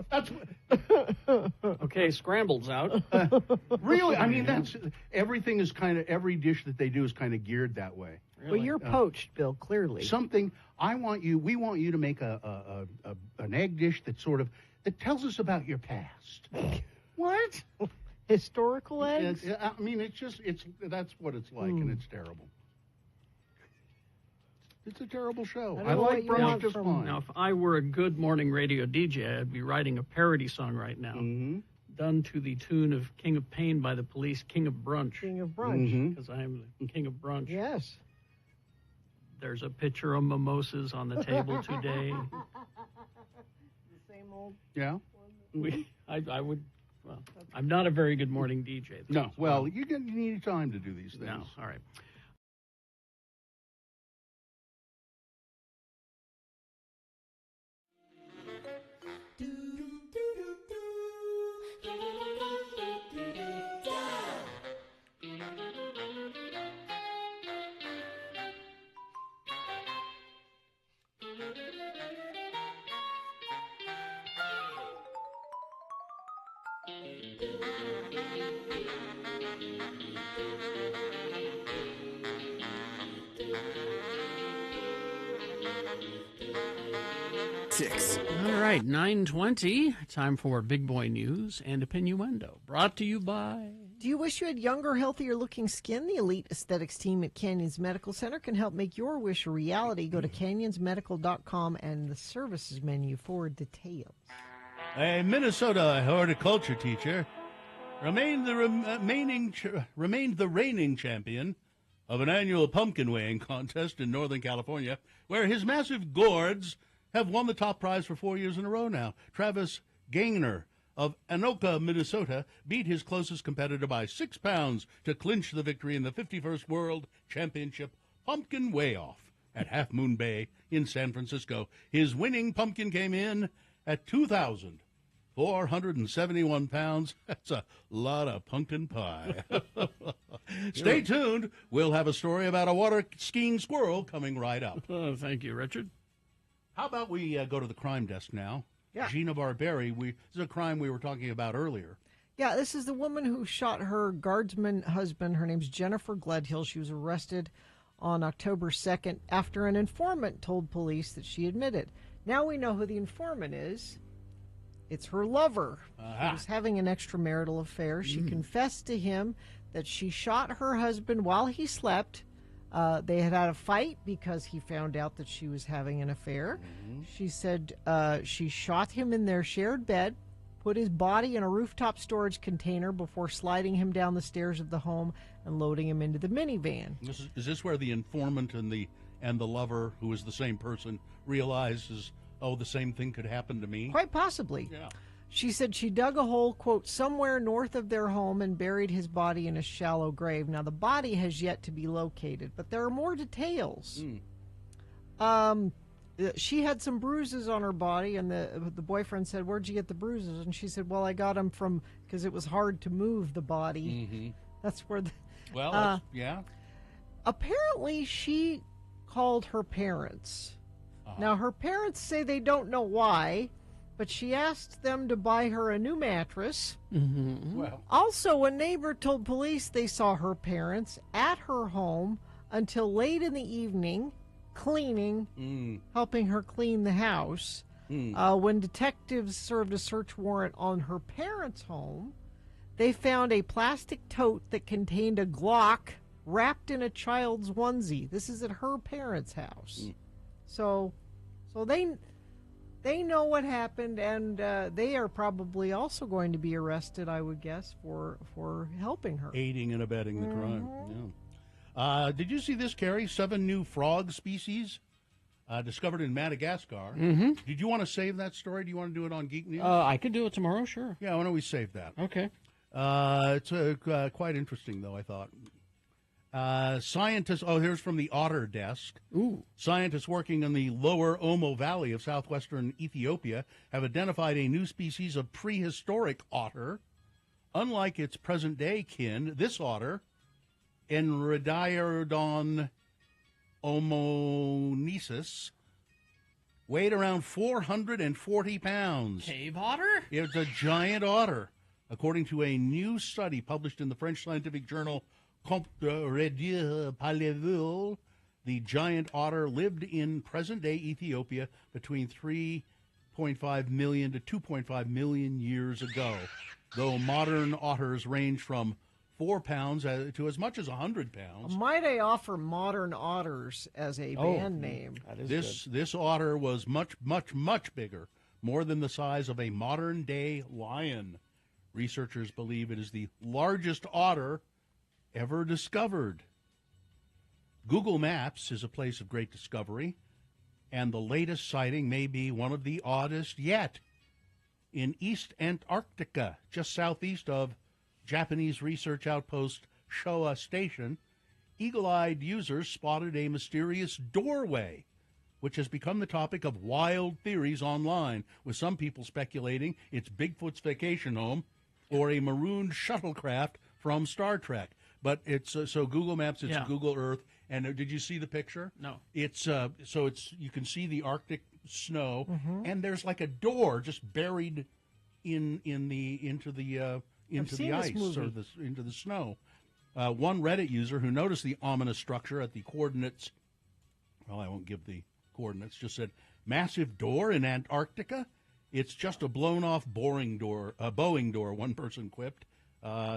S3: That's
S4: okay. Scrambled's out.
S3: Really? I mean, everything is every dish that they do is kind of geared that way.
S2: Well, you're poached, Bill. Clearly,
S3: we want you to make an egg dish that that tells us about your past. What?
S2: Historical eggs?
S3: I mean, that's what it's like, and it's terrible. It's a terrible show. I like brunch just fine.
S4: Now, if I were a good morning radio DJ, I'd be writing a parody song right now, done to the tune of "King of Pain" by the Police, "King of Brunch."
S2: King of Brunch.
S4: Because I am the king of brunch.
S2: Yes.
S4: There's a pitcher of mimosas on the table today.
S2: The same old.
S3: Yeah.
S4: I would. Well, I'm not a very good morning DJ.
S3: No. Well, you need time to do these things.
S4: No. All right. All right, 9:20. Time for Big Boy News and Opinioendo. Brought to you by...
S2: Do you wish you had younger, healthier looking skin? The elite aesthetics team at Canyons Medical Center can help make your wish a reality. Go to canyonsmedical.com and the services menu for details.
S3: A Minnesota horticulture teacher remained the reigning champion of an annual pumpkin weighing contest in Northern California, where his massive gourds have won the top prize for 4 years in a row now. Travis Gaynor of Anoka, Minnesota, beat his closest competitor by 6 pounds to clinch the victory in the 51st World Championship Pumpkin Weigh-Off at Half Moon Bay in San Francisco. His winning pumpkin came in at 2,471 pounds. That's a lot of pumpkin pie. Stay tuned. We'll have a story about a water skiing squirrel coming right up.
S4: Thank you, Richard.
S3: How about we go to the crime desk now?
S2: Yeah.
S3: Gina Barberi, this is a crime we were talking about earlier.
S2: Yeah, this is the woman who shot her guardsman husband. Her name's Jennifer Gledhill. She was arrested on October 2nd after an informant told police that she admitted. Now we know who the informant is. It's her lover. Who was having an extramarital affair. She confessed to him that she shot her husband while he slept. They had a fight because he found out that she was having an affair. She said she shot him in their shared bed, put his body in a rooftop storage container before sliding him down the stairs of the home and loading him into the minivan.
S3: Is this where the informant and the lover, who is the same person, realizes, oh, the same thing could happen to me?
S2: Quite possibly.
S3: Yeah.
S2: She said she dug a hole, quote, somewhere north of their home and buried his body in a shallow grave. Now, the body has yet to be located, but there are more details. She had some bruises on her body, and the boyfriend said, where'd you get the bruises? And she said, well, I got them because it was hard to move the body. That's where
S3: yeah.
S2: Apparently, she called her parents. Now, her parents say they don't know why, but she asked them to buy her a new mattress.
S3: Well,
S2: also, a neighbor told police they saw her parents at her home until late in the evening, cleaning, helping her clean the house. When detectives served a search warrant on her parents' home, they found a plastic tote that contained a Glock wrapped in a child's onesie. This is at her parents' house. So they know what happened, and they are probably also going to be arrested, I would guess, for helping her.
S3: Aiding and abetting the crime. Yeah. Did you see this, Carrie? 7 new frog species discovered in Madagascar. Did you want to save that story? Do you want to do it on Geek News?
S4: I could do it tomorrow, sure.
S3: Yeah, why don't we save that?
S4: Okay.
S3: It's quite interesting, though, I thought. Scientists, here's from the Otter Desk. Scientists working in the lower Omo Valley of southwestern Ethiopia have identified a new species of prehistoric otter. Unlike its present-day kin, this otter, Enradiodon omonesis, weighed around 440 pounds.
S4: Cave otter?
S3: It's a giant otter. According to a new study published in the French scientific journal Compte Redieu Palévul, the giant otter lived in present-day Ethiopia between 3.5 million to 2.5 million years ago, though modern otters range from 4 pounds to as much as 100 pounds.
S2: Might I offer modern otters as a band name?
S3: This otter was much, much, much bigger, more than the size of a modern-day lion. Researchers believe it is the largest otter ever discovered. Google Maps is a place of great discovery, and the latest sighting may be one of the oddest yet. In East Antarctica, just southeast of Japanese research outpost Showa Station, eagle-eyed users spotted a mysterious doorway, which has become the topic of wild theories online, with some people speculating it's Bigfoot's vacation home or a marooned shuttlecraft from Star Trek. But it's so Google Maps, it's Google Earth, and did you see the picture?
S4: No.
S3: It's you can see the Arctic snow, and there's like a door just buried into the ice or into the snow. One Reddit user who noticed the ominous structure at the coordinates, well, I won't give the coordinates, just said, massive door in Antarctica? It's just a blown-off Boeing door, one person quipped.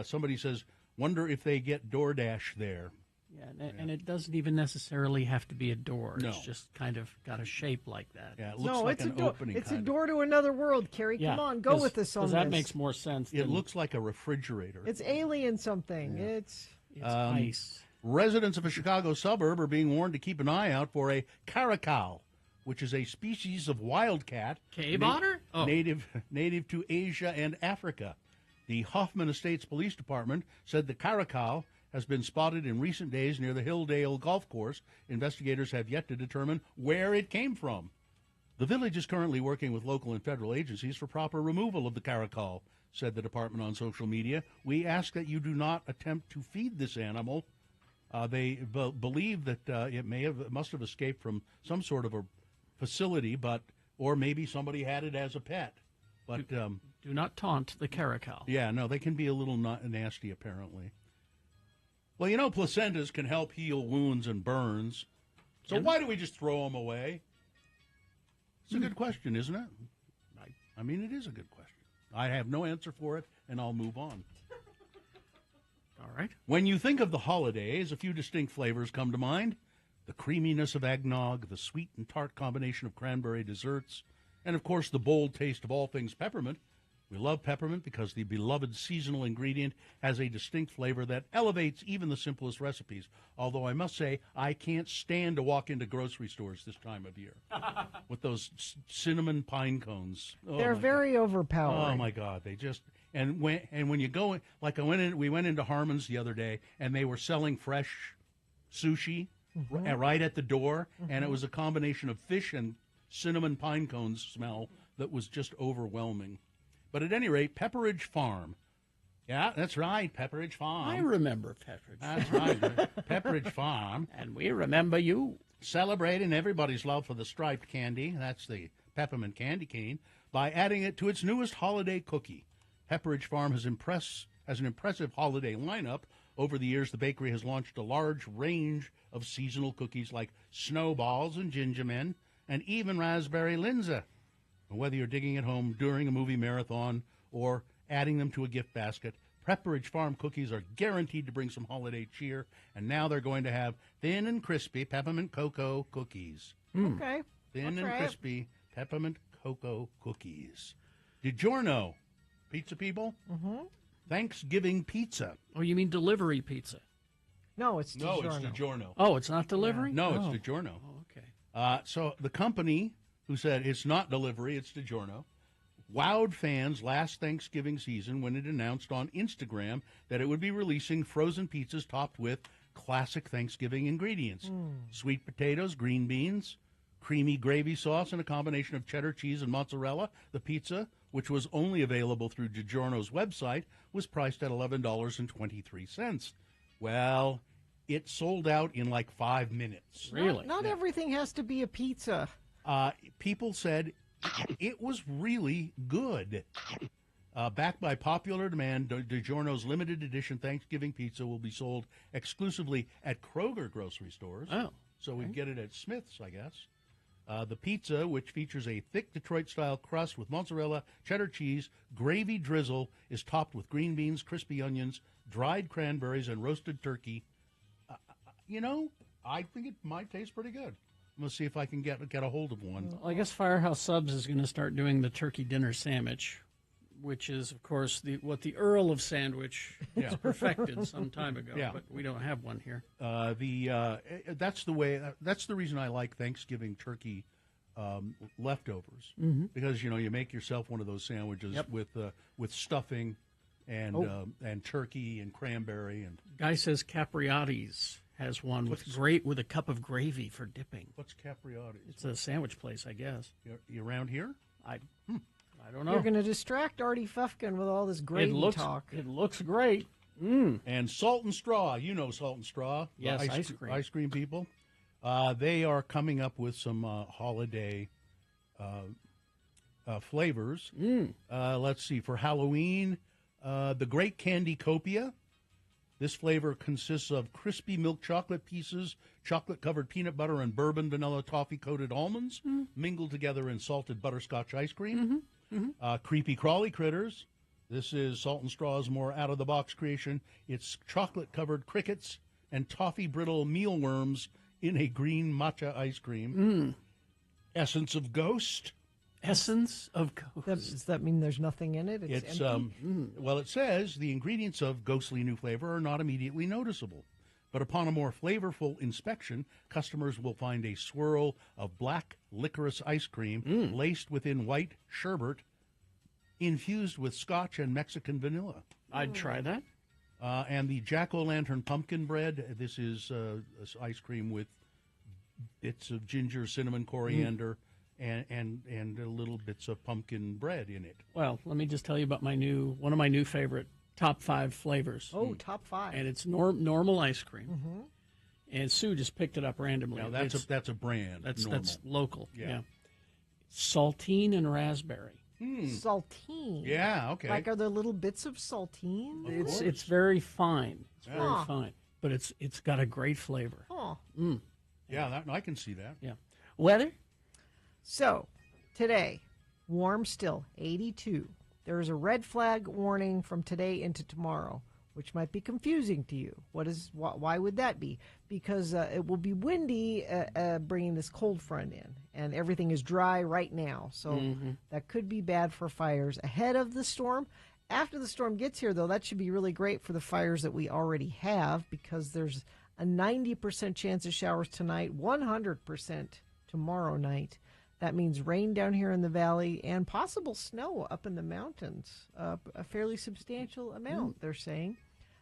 S3: Somebody says, wonder if they get DoorDash there.
S4: Yeah, and it doesn't even necessarily have to be a door.
S3: No.
S4: It's just kind of got a shape like that.
S3: Yeah, it looks like an opening.
S2: It's a door to another world, Carrie.
S4: Yeah,
S2: Come on, go with us on this.
S4: That makes more sense.
S3: It looks like a refrigerator.
S2: It's alien something. Yeah. It's
S4: ice.
S3: Residents of a Chicago suburb are being warned to keep an eye out for a caracal, which is a species of wildcat.
S4: Cave otter? Oh.
S3: Native to Asia and Africa. The Hoffman Estates Police Department said the caracal has been spotted in recent days near the Hilldale Golf Course. Investigators have yet to determine where it came from. The village is currently working with local and federal agencies for proper removal of the caracal, said the department on social media. We ask that you do not attempt to feed this animal. They believe that it must have escaped from some sort of a facility, or maybe somebody had it as a pet. But
S4: do not taunt the caracal.
S3: Yeah, no, they can be a little nasty, apparently. Well, you know, placentas can help heal wounds and burns. So why do we just throw them away? It's a good question, isn't it? I mean, it is a good question. I have no answer for it, and I'll move on.
S4: All right.
S3: When you think of the holidays, a few distinct flavors come to mind. The creaminess of eggnog, the sweet and tart combination of cranberry desserts, and, of course, the bold taste of all things peppermint. We love peppermint because the beloved seasonal ingredient has a distinct flavor that elevates even the simplest recipes. Although I must say, I can't stand to walk into grocery stores this time of year with those cinnamon pine cones. Oh,
S2: they're very overpowering.
S3: Oh my God, they just and when you go in, like we went into Harmon's the other day and they were selling fresh sushi right at the door, and it was a combination of fish and cinnamon pine cones smell that was just overwhelming. But at any rate, Pepperidge Farm. Yeah, that's right, Pepperidge Farm.
S4: I remember Pepperidge.
S3: That's right, Pepperidge Farm.
S4: And we remember you.
S3: Celebrating everybody's love for the striped candy, that's the peppermint candy cane, by adding it to its newest holiday cookie. Pepperidge Farm has an impressive holiday lineup. Over the years, the bakery has launched a large range of seasonal cookies like snowballs and ginger men, and even raspberry linzer. Whether you're digging at home during a movie marathon or adding them to a gift basket, Pepperidge Farm cookies are guaranteed to bring some holiday cheer, and now they're going to have thin and crispy peppermint cocoa cookies.
S2: Okay.
S3: Thin and crispy peppermint cocoa cookies. DiGiorno, pizza people?
S2: Mm-hmm.
S3: Thanksgiving pizza.
S4: Oh, you mean delivery pizza?
S2: No, it's DiGiorno.
S3: No, it's DiGiorno.
S4: Oh, it's not delivery?
S3: No, it's DiGiorno.
S4: Oh, okay.
S3: So the company who said it's not delivery, it's DiGiorno, wowed fans last Thanksgiving season when it announced on Instagram that it would be releasing frozen pizzas topped with classic Thanksgiving ingredients. Sweet potatoes, green beans, creamy gravy sauce, and a combination of cheddar cheese and mozzarella. The pizza, which was only available through DiGiorno's website, was priced at $11.23. Well, it sold out in like 5 minutes.
S4: Really?
S2: Not everything has to be a pizza.
S3: People said it was really good. Backed by popular demand, DiGiorno's limited edition Thanksgiving pizza will be sold exclusively at Kroger grocery stores.
S4: Oh.
S3: So we get it at Smith's, I guess. The pizza, which features a thick Detroit-style crust with mozzarella, cheddar cheese, gravy drizzle, is topped with green beans, crispy onions, dried cranberries, and roasted turkey. I think it might taste pretty good. I'm going to see if I can get a hold of one.
S4: Well, I guess Firehouse Subs is going to start doing the turkey dinner sandwich, which is, of course, what the Earl of Sandwich has perfected some time ago.
S3: Yeah.
S4: But we don't have one here.
S3: That's the reason I like Thanksgiving turkey leftovers, because you make yourself one of those sandwiches with stuffing and turkey and cranberry and.
S4: Guy says Capriati's has one with a cup of gravy for dipping.
S3: What's Capriati's?
S4: It's a sandwich place, I guess.
S3: You around here?
S4: I don't know.
S2: You're going to distract Artie Fufkin with all this gravy talk.
S4: It looks great.
S3: And Salt and Straw. You know Salt and Straw.
S4: Yes,
S3: ice cream people. They are coming up with some holiday flavors. Let's see. For Halloween, the Great Candy Copia. This flavor consists of crispy milk chocolate pieces, chocolate-covered peanut butter, and bourbon vanilla toffee-coated almonds mingled together in salted butterscotch ice cream. Creepy Crawly Critters. This is Salt and Straw's more out-of-the-box creation. It's chocolate-covered crickets and toffee-brittle mealworms in a green matcha ice cream. Essence of Ghost.
S4: Essence of Ghost.
S2: Does that mean there's nothing in it? It's empty?
S3: Well, it says the ingredients of ghostly new flavor are not immediately noticeable. But upon a more flavorful inspection, customers will find a swirl of black licorice ice cream laced within white sherbet, infused with Scotch and Mexican vanilla.
S4: I'd try that.
S3: And the jack-o'-lantern pumpkin bread. This is ice cream with bits of ginger, cinnamon, coriander, and little bits of pumpkin bread in it.
S4: Well, let me just tell you about one of my new favorite top 5 flavors.
S2: Oh, top 5.
S4: And it's normal ice cream. And Sue just picked it up randomly.
S3: Now that's a brand.
S4: That's local. Yeah. Saltine and raspberry.
S2: Saltine.
S3: Yeah, okay.
S2: Like, are there little bits of saltine?
S4: It's very fine. It's very fine, but it's got a great flavor.
S2: Oh.
S3: Yeah, I can see that.
S4: Yeah. Weather?
S2: So, today, warm still, 82. There is a red flag warning from today into tomorrow, which might be confusing to you. Why would that be? Because it will be windy, bringing this cold front in, and everything is dry right now. So that could be bad for fires ahead of the storm. After the storm gets here, though, that should be really great for the fires that we already have, because there's a 90% chance of showers tonight, 100% tomorrow night. That means rain down here in the valley and possible snow up in the mountains, a fairly substantial amount, they're saying.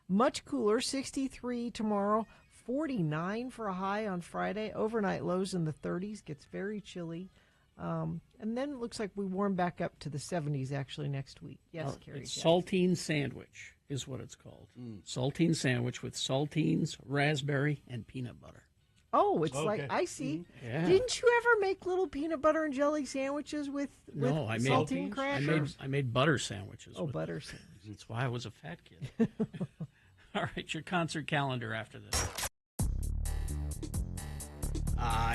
S2: Much cooler, 63 tomorrow, 49 for a high on Friday. Overnight lows in the 30s, gets very chilly. And then it looks like we warm back up to the 70s actually next week. Yes, Carrie.
S4: It's saltine sandwich is what it's called. Saltine sandwich with saltines, raspberry, and peanut butter.
S2: Oh, it's like icy.
S4: Yeah.
S2: Didn't you ever make little peanut butter and jelly sandwiches with saltine crackers?
S4: I made butter sandwiches.
S2: Oh, butter sandwiches.
S4: That's why I was a fat kid. All right, your concert calendar after this.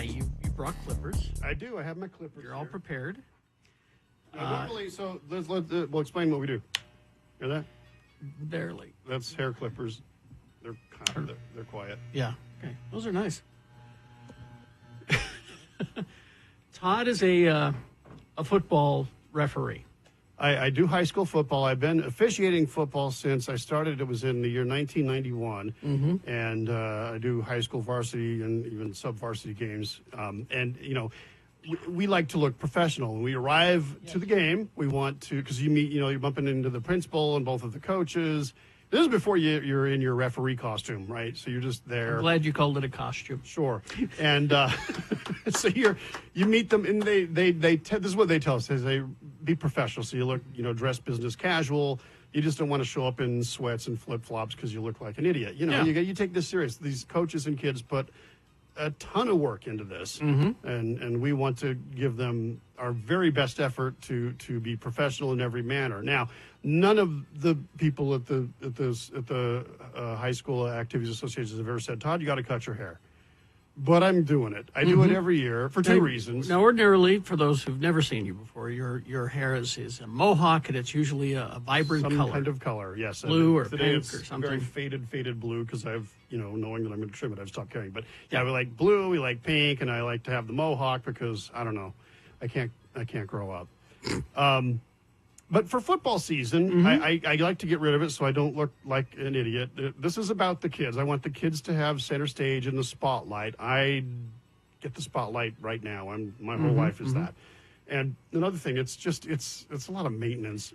S4: You brought clippers.
S8: I do. I have my clippers.
S4: You're all prepared.
S8: Normally, so we'll explain what we do. Hear that?
S4: Barely.
S8: That's hair clippers. They're quiet.
S4: Yeah. Okay. Those are nice. Todd is a football referee.
S8: I do high school football. I've been officiating football since I started. It was in the year 1991. And I do high school varsity and even sub-varsity games. And, we like to look professional. When we arrive to the game, we want to, because you meet, you're bumping into the principal and both of the coaches. This is before you're in your referee costume, right? So you're just there.
S4: I'm glad you called it a costume.
S8: Sure. And so you meet them, and they this is what they tell us: is they be professional. So you look, dress business casual. You just don't want to show up in sweats and flip flops because you look like an idiot. You take this serious. These coaches and kids put a ton of work into this, and we want to give them our very best effort to be professional in every manner. Now, none of the people at the high school activities associations have ever said, Todd, you got to cut your hair. But I'm doing it. I do it every year for two reasons.
S4: Now, ordinarily, for those who've never seen you before, your hair is a mohawk, and it's usually a vibrant color.
S8: Some kind of color, yes.
S4: Blue or
S8: today
S4: pink
S8: it's
S4: or something.
S8: Very faded blue, because I've, knowing that I'm going to trim it, I've stopped caring. But yeah, we like blue, we like pink, and I like to have the mohawk because, I don't know, I can't grow up. But for football season, I like to get rid of it so I don't look like an idiot. This is about the kids. I want the kids to have center stage in the spotlight. I get the spotlight right now. My whole life is that. And another thing, it's a lot of maintenance.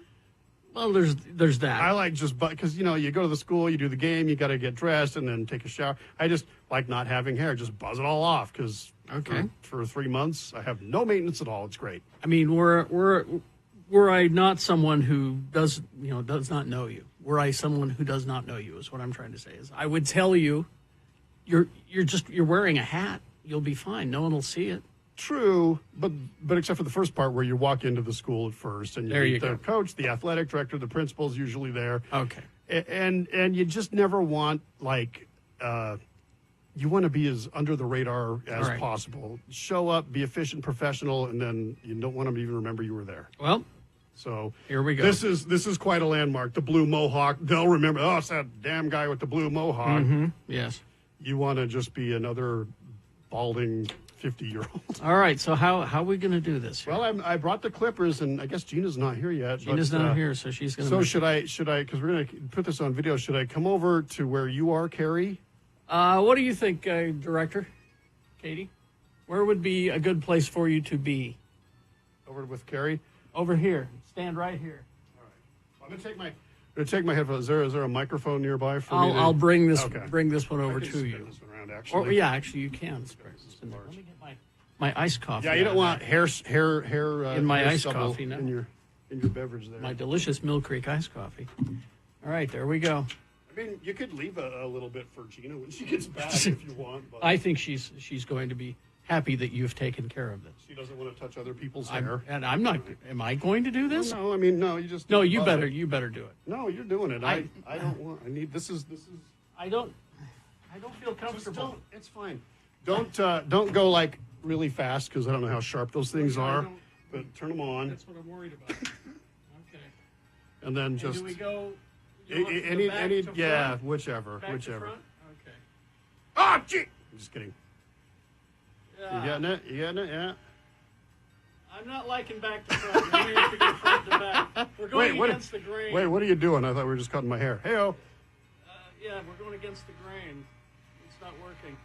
S4: Well, there's that.
S8: I like because, you go to the school, you do the game, you got to get dressed and then take a shower. I just like not having hair. Just buzz it all off because for 3 months, I have no maintenance at all. It's great.
S4: I mean, were I not someone who does not know you, were I someone who does not know you, is what I'm trying to say. Is I would tell you, you're wearing a hat. You'll be fine. No one will see it.
S8: True, but except for the first part where you walk into the school at first and you meet the coach, the athletic director, the principal's usually there.
S4: Okay.
S8: And you just never want you want to be as under the radar as possible. Show up, be efficient, professional, and then you don't want them to even remember you were there.
S4: Well,
S8: so
S4: here we go.
S8: This is quite a landmark. The blue mohawk. They'll remember. Oh, it's that damn guy with the blue mohawk.
S4: Yes.
S8: You want to just be another balding 50-year-old.
S4: All right. So how are we going to do this here?
S8: Well, I brought the clippers, and I guess Gina's not here yet.
S4: Gina's not here, so she's going to.
S8: So should I? Because we're going to put this on video. Should I come over to where you are, Carrie?
S4: What do you think, Director? Katie? Where would be a good place for you to be?
S8: Over with Carrie?
S4: Over here. Stand right here.
S8: I'm going to take my headphones. Is there a microphone nearby for me?
S4: I'll bring this
S8: Okay.
S4: bring this one over
S8: I can
S4: to
S8: spin
S4: you.
S8: this one around, actually.
S4: Actually, you can. Let me get my iced coffee.
S8: Yeah, you don't want hair
S4: in my
S8: hair
S4: iced
S8: stubble
S4: coffee now.
S8: in your beverage there.
S4: My delicious Mill Creek iced coffee. All right, there we go.
S8: I mean, you could leave a little bit for Gina when she gets back if you want. But
S4: I think she's going to be happy that you've taken care of this.
S8: she doesn't want to touch other people's hair.
S4: And I'm not. Am I going to do this?
S8: No, I mean, no. You just
S4: No, you
S8: love
S4: better.
S8: it.
S4: You better do it.
S8: No, you're doing it. I don't want. I need. This is.
S4: I don't feel comfortable.
S8: It's fine. Don't go like really fast because I don't know how sharp those things are. But turn them on.
S4: That's what I'm worried about. Okay.
S8: And then just.
S4: Do we go?
S8: Any yeah, whichever.
S4: Back to front? Okay.
S8: Oh, gee! I'm just kidding.
S4: Yeah.
S8: You getting it? You getting it? Yeah.
S4: I'm not liking back to front. We have to go front to back. We're going against the grain.
S8: Wait, what are you doing? I thought we were just cutting my hair. Hey-o.
S4: Yeah, we're going against the grain. It's not working.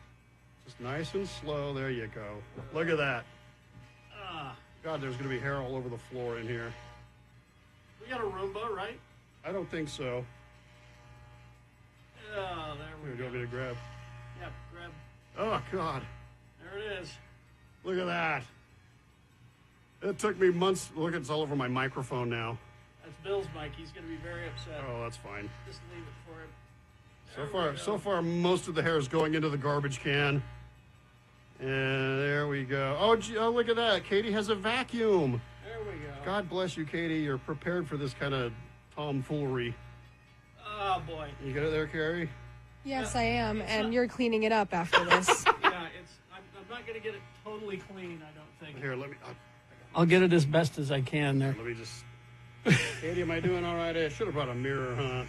S8: Just nice and slow. There you go. Look at that. God, there's going to be hair all over the floor in here.
S4: We got a Roomba, right?
S8: I don't think so.
S4: Oh, there we
S8: Here, do
S4: go.
S8: you want me to grab?
S4: Yeah, grab.
S8: Oh, God.
S4: There it is.
S8: Look at that. It took me months. Look, it's all over my microphone now.
S4: That's Bill's mic. He's going to be very upset.
S8: Oh, that's fine.
S4: Just leave it for him.
S8: So far, most of the hair is going into the garbage can. And there we go. Oh, gee, oh, look at that. Katie has a vacuum.
S4: There we go.
S8: God bless you, Katie. You're prepared for this kind of tomfoolery.
S4: Oh, boy.
S8: You got it there, Carrie?
S9: Yes, I am, and you're cleaning it up after this.
S4: Yeah, I'm not going to get it totally clean, I don't think.
S8: Here, let me.
S4: I'll get it as best as I can there.
S8: Let me just. Katie, am I doing all right? I should have brought a mirror, huh?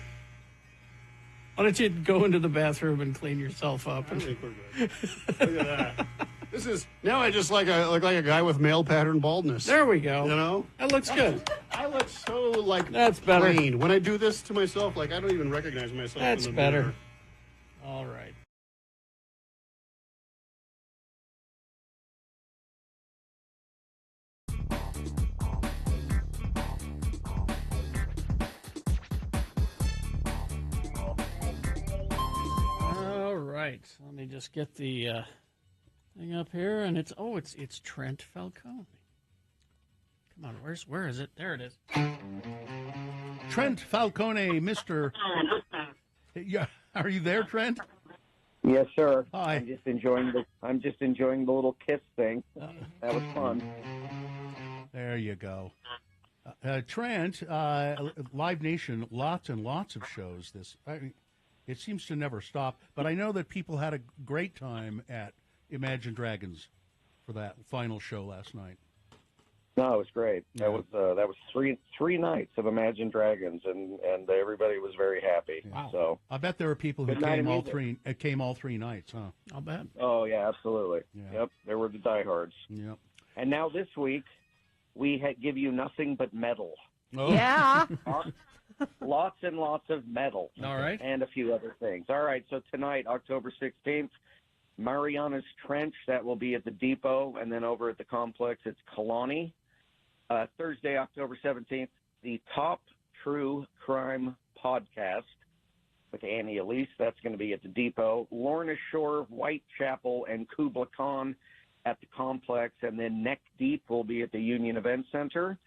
S4: Why don't you go into the bathroom and clean yourself up?
S8: I think we're good. Look at that. This is now. I just look like a guy with male pattern baldness.
S4: There we go.
S8: You know,
S4: that looks good.
S8: I look so like
S4: that's better.
S8: Plain. When I do this to myself, like I don't even recognize myself.
S4: That's
S8: in the
S4: better.
S8: mirror.
S4: All right. All right. Let me just get the thing up here, and it's Trent Falcone. Come on, where is it? There it is.
S3: Trent Falcone, Mr. Yeah, are you there, Trent?
S13: Yes, sir.
S3: Hi.
S13: I'm just enjoying the little kiss thing. That was fun.
S3: There you go. Trent, Live Nation, lots and lots of shows. It seems to never stop. But I know that people had a great time at Imagine Dragons for that final show last night.
S13: No, it was great. That was three nights of Imagine Dragons, and everybody was very happy.
S3: Wow.
S13: So
S3: I bet there were people who
S13: Good night
S3: came
S13: of
S3: all three nights, huh?
S4: I'll bet.
S13: Oh yeah, absolutely.
S3: Yeah.
S13: Yep, there were the diehards.
S3: Yep.
S13: And now this week, we give you nothing but metal.
S3: Oh.
S2: Yeah.
S13: Lots and lots of metal.
S4: All right.
S13: And a few other things. All right, so tonight, October 16th, Mariana's Trench, that will be at the Depot, and then over at the complex, it's Kalani. Thursday, October 17th, the Top True Crime Podcast with Annie Elise. That's going to be at the Depot. Lorna Shore, Whitechapel, and Kubla Khan at the complex. And then Neck Deep will be at the Union Event Center.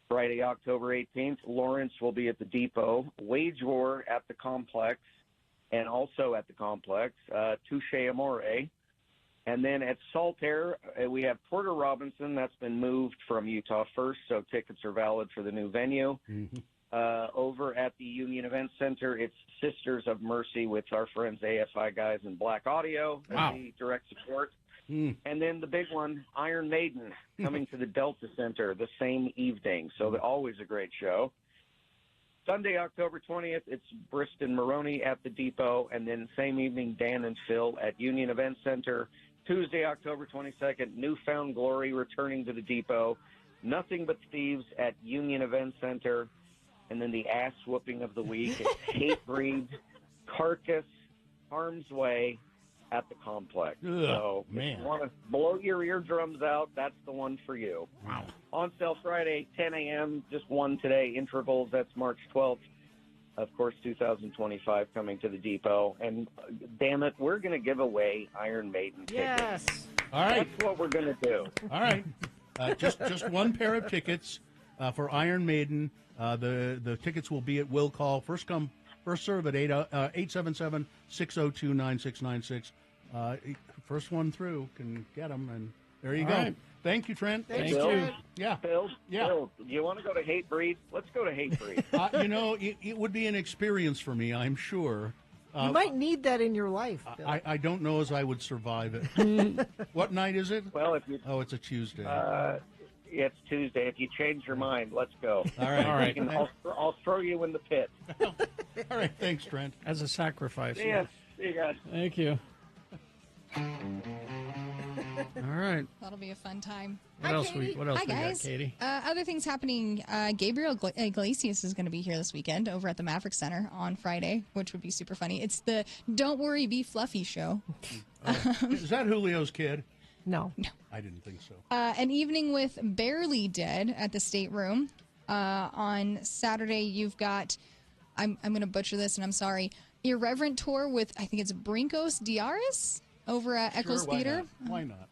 S13: Friday, October 18th, Lawrence will be at the Depot. Wage War at the complex and also at the complex. Touche Amore. And then at Saltaire, we have Porter Robinson. That's been moved from Utah First, so tickets are valid for the new venue.
S3: Mm-hmm.
S13: Over at the Union Event Center, it's Sisters of Mercy with our friends AFI guys in Black Audio.
S4: Wow.
S13: The direct support.
S3: Mm.
S13: And then the big one, Iron Maiden, coming to the Delta Center the same evening. So always a great show. Sunday, October 20th, it's Briston Maroney at the Depot. And then same evening, Dan and Phil at Union Event Center. Tuesday, October 22nd, Newfound Glory returning to the Depot. Nothing But Thieves at Union Event Center. And then the ass whooping of the week is Hate Breed, Carcass, Harm's Way, at the complex.
S3: Ugh,
S13: So
S3: man.
S13: if you want to blow your eardrums out, that's the one for you.
S3: Wow.
S13: On sale Friday, 10 a.m., just one today, intervals. That's March 12th. Of course, 2025 coming to the Depot. And damn it, we're going to give away Iron Maiden tickets.
S2: Yes.
S3: All right.
S13: That's what we're going to do.
S3: All right. Just one pair of tickets for Iron Maiden. The tickets will be at will call. First come, first serve at 877-602-9696. First one through can get them, and there you
S4: All
S3: go.
S4: right.
S3: Thank you, Trent.
S4: Thank
S13: Bill,
S4: you.
S3: Yeah.
S13: Bill,
S3: Yeah.
S13: Bill, do you want to go to Hate Breed? Let's go to Hate Breed.
S3: It would be an experience for me, I'm sure.
S2: You might need that in your life, Bill.
S3: I don't know as I would survive it. What night is it?
S13: Well, if you
S3: it's a Tuesday.
S13: it's Tuesday. If you change your mind, let's go.
S3: All right.
S4: All right.
S13: I'll throw you in the pit.
S3: All right. Thanks, Trent.
S4: As a sacrifice.
S13: Yes. See you guys.
S4: Thank you. All right.
S7: That'll be a fun time.
S4: What else
S7: Hi,
S4: we got,
S7: guys.
S4: Katie?
S7: Other things happening. Gabriel Iglesias is going to be here this weekend over at the Maverick Center on Friday, which would be super funny. It's the Don't Worry, Be Fluffy show.
S3: Is that Julio's kid?
S2: No.
S3: I didn't think so.
S7: An evening with Barely Dead at the State Room. On Saturday, you've got, I'm going to butcher this, and I'm sorry, Irreverent Tour with, I think it's Brincos Diaris over at Echoes Theater.
S3: Why not?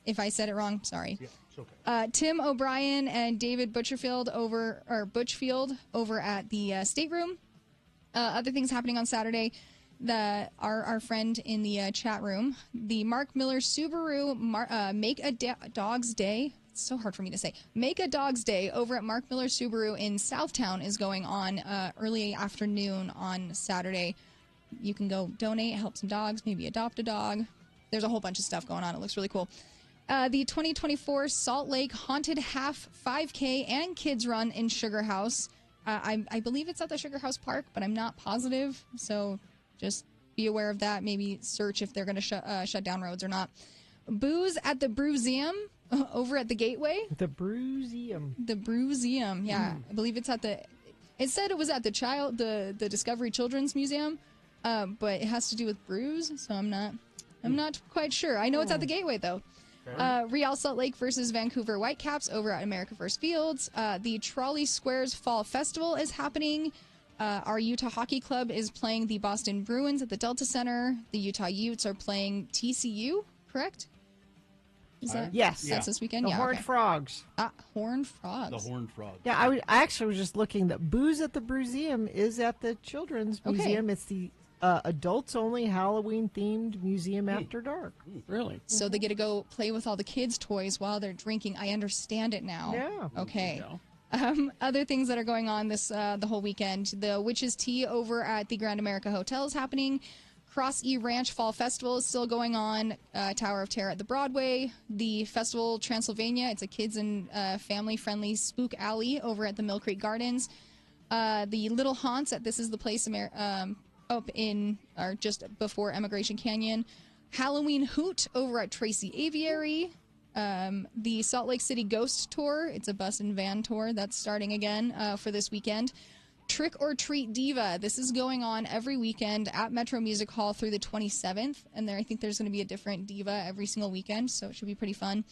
S7: If I said it wrong, sorry.
S3: Yeah, it's okay.
S7: Tim O'Brien and David Butchfield over at the State Room. Other things happening on Saturday. Our friend in the chat room, the Mark Miller Subaru Make a Dog's Day. It's so hard for me to say. Make a Dog's Day over at Mark Miller Subaru in Southtown is going on early afternoon on Saturday. You can go donate, help some dogs, maybe adopt a dog. There's a whole bunch of stuff going on. It looks really cool. The 2024 Salt Lake Haunted Half 5K and Kids Run in Sugar House. I believe it's at the Sugar House Park, but I'm not positive. So just be aware of that. Maybe search if they're going to shut down roads or not. Booze at the Brewseum over at the Gateway.
S2: The Brewseum.
S7: The Brewseum, yeah. I believe it's at the... It said it was at the Discovery Children's Museum, but it has to do with brews, so I'm not quite sure. I know it's at the Gateway, though. Real Salt Lake versus Vancouver Whitecaps over at America First Fields. The Trolley Squares Fall Festival is happening. Our Utah Hockey Club is playing the Boston Bruins at the Delta Center. The Utah Utes are playing TCU, correct? Is that
S2: yes?
S7: That's this weekend.
S2: The Horned Frogs.
S7: Horned Frogs.
S3: The Horned Frogs.
S2: Yeah, I actually was just looking. That Booze at the Brewseum is at the Children's Museum. It's the adults-only Halloween-themed museum after dark.
S4: Really?
S7: So they get to go play with all the kids' toys while they're drinking. I understand it now.
S2: Yeah.
S7: Okay. Other things that are going on this the whole weekend. The Witch's Tea over at the Grand America Hotel is happening. Cross E Ranch Fall Festival is still going on. Tower of Terror at the Broadway. The Festival Transylvania. It's a kids and family-friendly spook alley over at the Mill Creek Gardens. The Little Haunts at This Is the Place up in or just before Emigration Canyon. Halloween Hoot over at Tracy Aviary. The Salt Lake City Ghost Tour. It's a bus and van tour that's starting again for this weekend. Trick or Treat Diva. This is going on every weekend at Metro Music Hall through the 27th. And I think there's going to be a different diva every single weekend, so it should be pretty fun.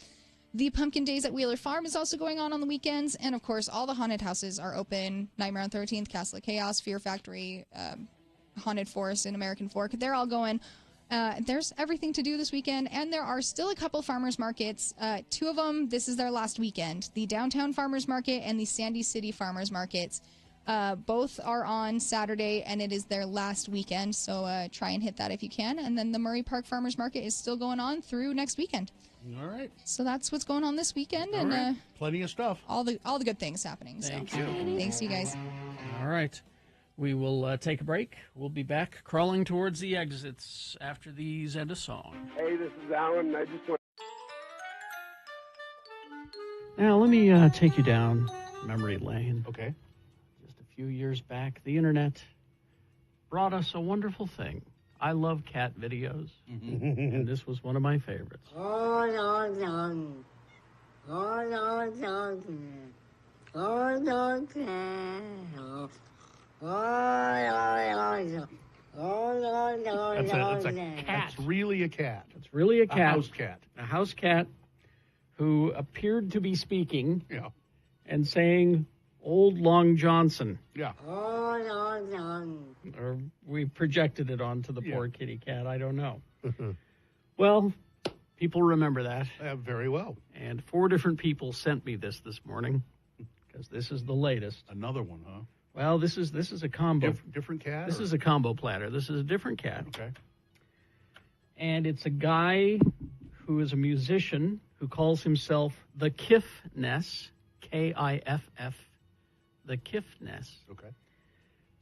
S7: The Pumpkin Days at Wheeler Farm is also going on the weekends. And, of course, all the haunted houses are open. Nightmare on 13th, Castle of Chaos, Fear Factory, Haunted Forest in American Fork. They're all going. There's everything to do this weekend, and there are still a couple farmers markets. Two of them, this is their last weekend. The Downtown Farmers Market and the Sandy City Farmers Markets. Both are on Saturday, and it is their last weekend, so try and hit that if you can. And then the Murray Park Farmers Market is still going on through next weekend.
S3: All right.
S7: So that's what's going on this weekend,
S3: All
S7: and
S3: right. Plenty of stuff.
S7: all the good things happening.
S4: Thank
S7: so.
S4: you.
S7: Thanks, you guys.
S4: All right. We will take a break. We'll be back crawling towards the exits after these and a song.
S15: Hey, this is Alan. I just want.
S4: Now, let me take you down memory lane.
S3: Okay.
S4: Just a few years back, the internet brought us a wonderful thing. I love cat videos, and this was one of my favorites.
S8: That's
S4: a cat.
S3: That's really a cat.
S4: It's really a cat.
S3: A house cat.
S4: A house cat who appeared to be speaking
S3: Yeah.
S4: and saying, Old Long Johnson.
S3: Yeah.
S4: Or we projected it onto the poor kitty cat. I don't know.
S3: Mm-hmm.
S4: Well, people remember that.
S3: Very well.
S4: And 4 different people sent me this morning because this is the latest.
S3: Another one, huh?
S4: Well, this is a combo.
S3: Different cat?
S4: This is a combo platter. This is a different cat.
S3: Okay.
S4: And it's a guy who is a musician who calls himself the Kiffness, Kiff, the Kiffness.
S3: Okay.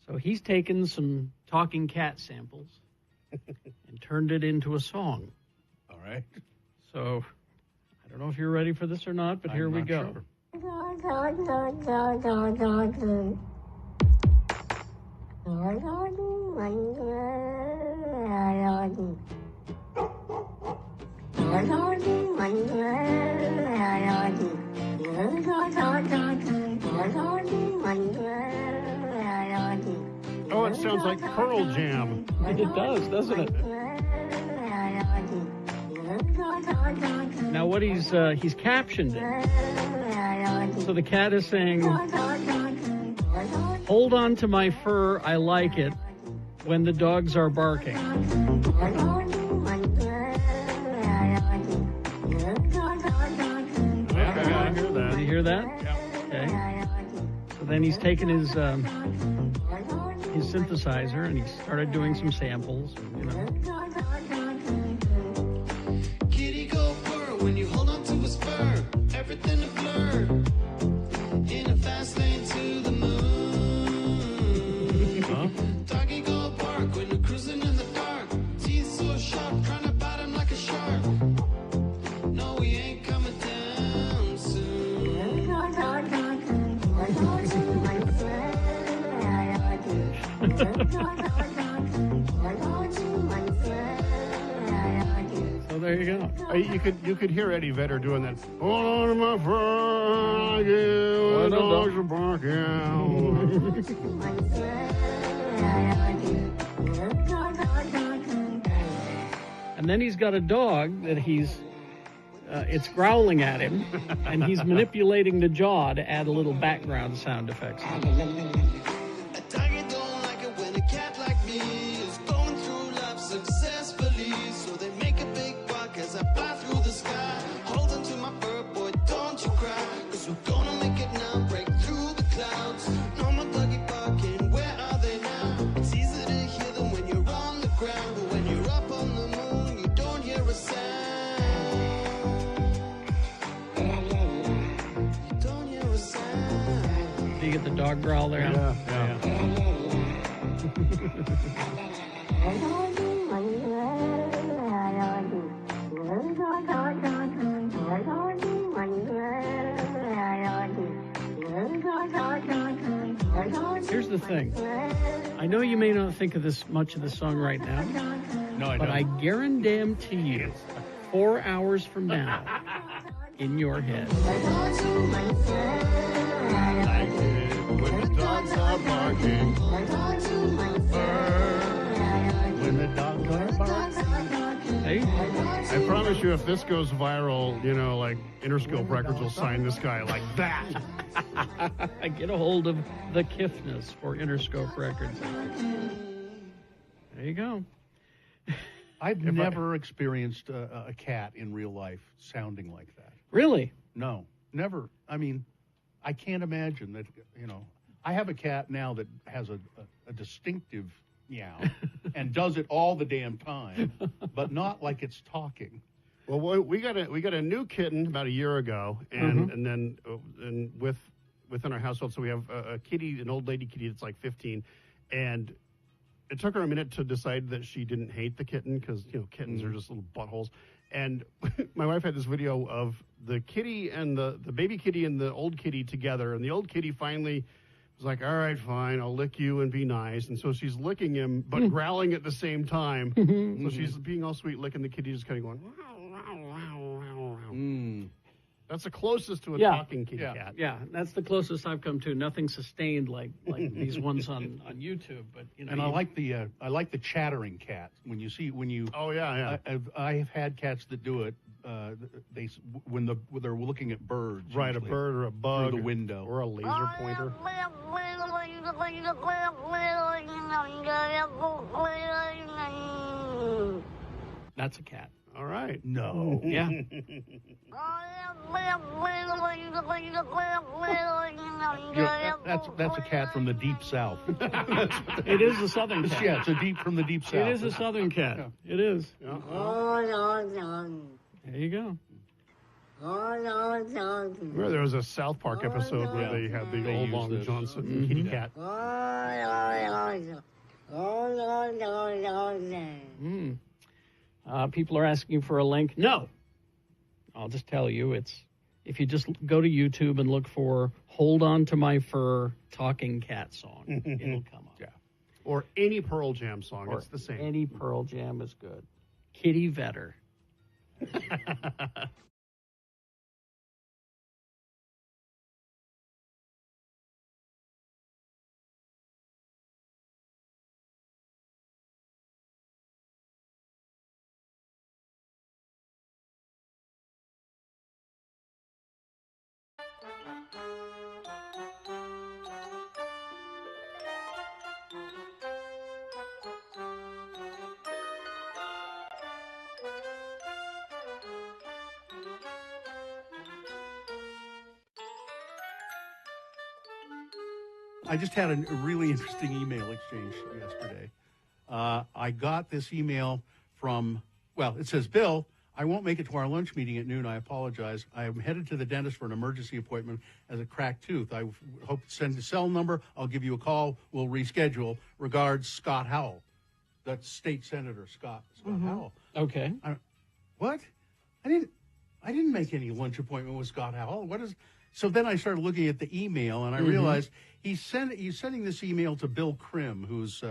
S4: So he's taken some talking cat samples and turned it into a song.
S3: All right.
S4: So I don't know if you're ready for this or not, but here we go.
S3: Sure.
S8: Oh, it sounds like Pearl Jam.
S4: It does, doesn't it? Now what he's captioned it. So the cat is saying, hold on to my fur, I like it, when the dogs are barking.
S8: Okay, I hear that.
S4: Did you hear that?
S8: Yeah.
S4: Okay. So then he's taken his synthesizer and he started doing some samples, you know.
S12: Kitty go purr when you hold on to his fur. Everything a blur. In a fast lane to the moon.
S8: Huh?
S12: Doggy go bark when you're cruising in the dark. Teeth so sharp, trying to bite him like a shark. No, we ain't coming down soon.
S4: So there you go.
S8: You could hear Eddie Vedder doing that. Hold on to my fur, the dogs are
S4: And then he's got a dog that it's growling at him, and he's manipulating the jaw to add a little background sound effects.
S12: A doggy don't like it when a cat like me is going through life successfully. So they make a big bark as I fly through the sky. Hold on to my fur, boy, don't you cry. Cause we're gonna make it now, break through the clouds. No more doggy barking, where are they now? It's easy to hear them when you're on the ground. But when you're up on the moon, you don't hear a sound. You don't hear a sound.
S4: Do you get the dog growl there?
S8: Yeah.
S4: Here's the thing. I know you may not think of much of this song right now.
S3: No, I
S4: But
S3: don't.
S4: I guarantee you, 4 hours from now, in your head.
S8: When the dogs are barking.
S3: When the dogs are barking.
S4: Hey,
S8: I promise you, if this goes viral, you know, like Interscope Records will sign this guy like that.
S4: I get a hold of the Kiffness for Interscope Records. There you go.
S3: I've never experienced a cat in real life sounding like that.
S4: Really?
S3: No, never. I mean, I can't imagine that, you know. I have a cat now that has a distinctive meow and does it all the damn time, but not like it's talking.
S8: Well, we got a new kitten about a year ago, and and then within our household, so we have a kitty, an old lady kitty that's like 15, and it took her a minute to decide that she didn't hate the kitten because, you know, kittens are just little buttholes. And my wife had this video of the kitty and the baby kitty and the old kitty together, and the old kitty finally was like, all right, fine, I'll lick you and be nice. And so she's licking him, but growling at the same time. So she's being all sweet, licking the kitty, just kind of going, wow, wow, wow, wow, wow. That's the closest to a
S4: Yeah.
S8: talking kitty cat.
S4: Yeah, that's the closest I've come to. Nothing sustained like these ones on YouTube. But
S3: And I like the chattering cat. When you.
S8: Oh yeah.
S3: I've had cats that do it. When they're looking at birds.
S8: Right, a
S3: usually,
S8: bird or a bug
S3: through the window
S8: or a laser pointer.
S4: That's a cat.
S8: All right.
S3: No.
S4: Yeah.
S3: That's a cat from the deep south.
S4: It is a southern cat.
S3: Yeah, it's from the deep south.
S4: It is a southern cat.
S3: Yeah.
S4: It is. There you go.
S8: Remember there was a South Park episode where they had the old Long Johnson kitty cat.
S4: People are asking for a link. No. I'll just tell you, if you just go to YouTube and look for Hold On to My Fur Talking Cat Song, it'll come up.
S8: Yeah. Or any Pearl Jam song.
S4: Or
S8: it's the same.
S4: Any Pearl Jam is good. Kitty Vetter.
S3: I just had a really interesting email exchange yesterday. I got this email from, it says, Bill, I won't make it to our lunch meeting at noon. I apologize. I am headed to the dentist for an emergency appointment as a cracked tooth. I hope to send a cell number. I'll give you a call. We'll reschedule. Regards, Scott Howell. That's State Senator Scott Howell.
S4: Okay.
S3: What? I didn't make any lunch appointment with Scott Howell. So then I started looking at the email, and I realized he's sending this email to Bill Krim, who's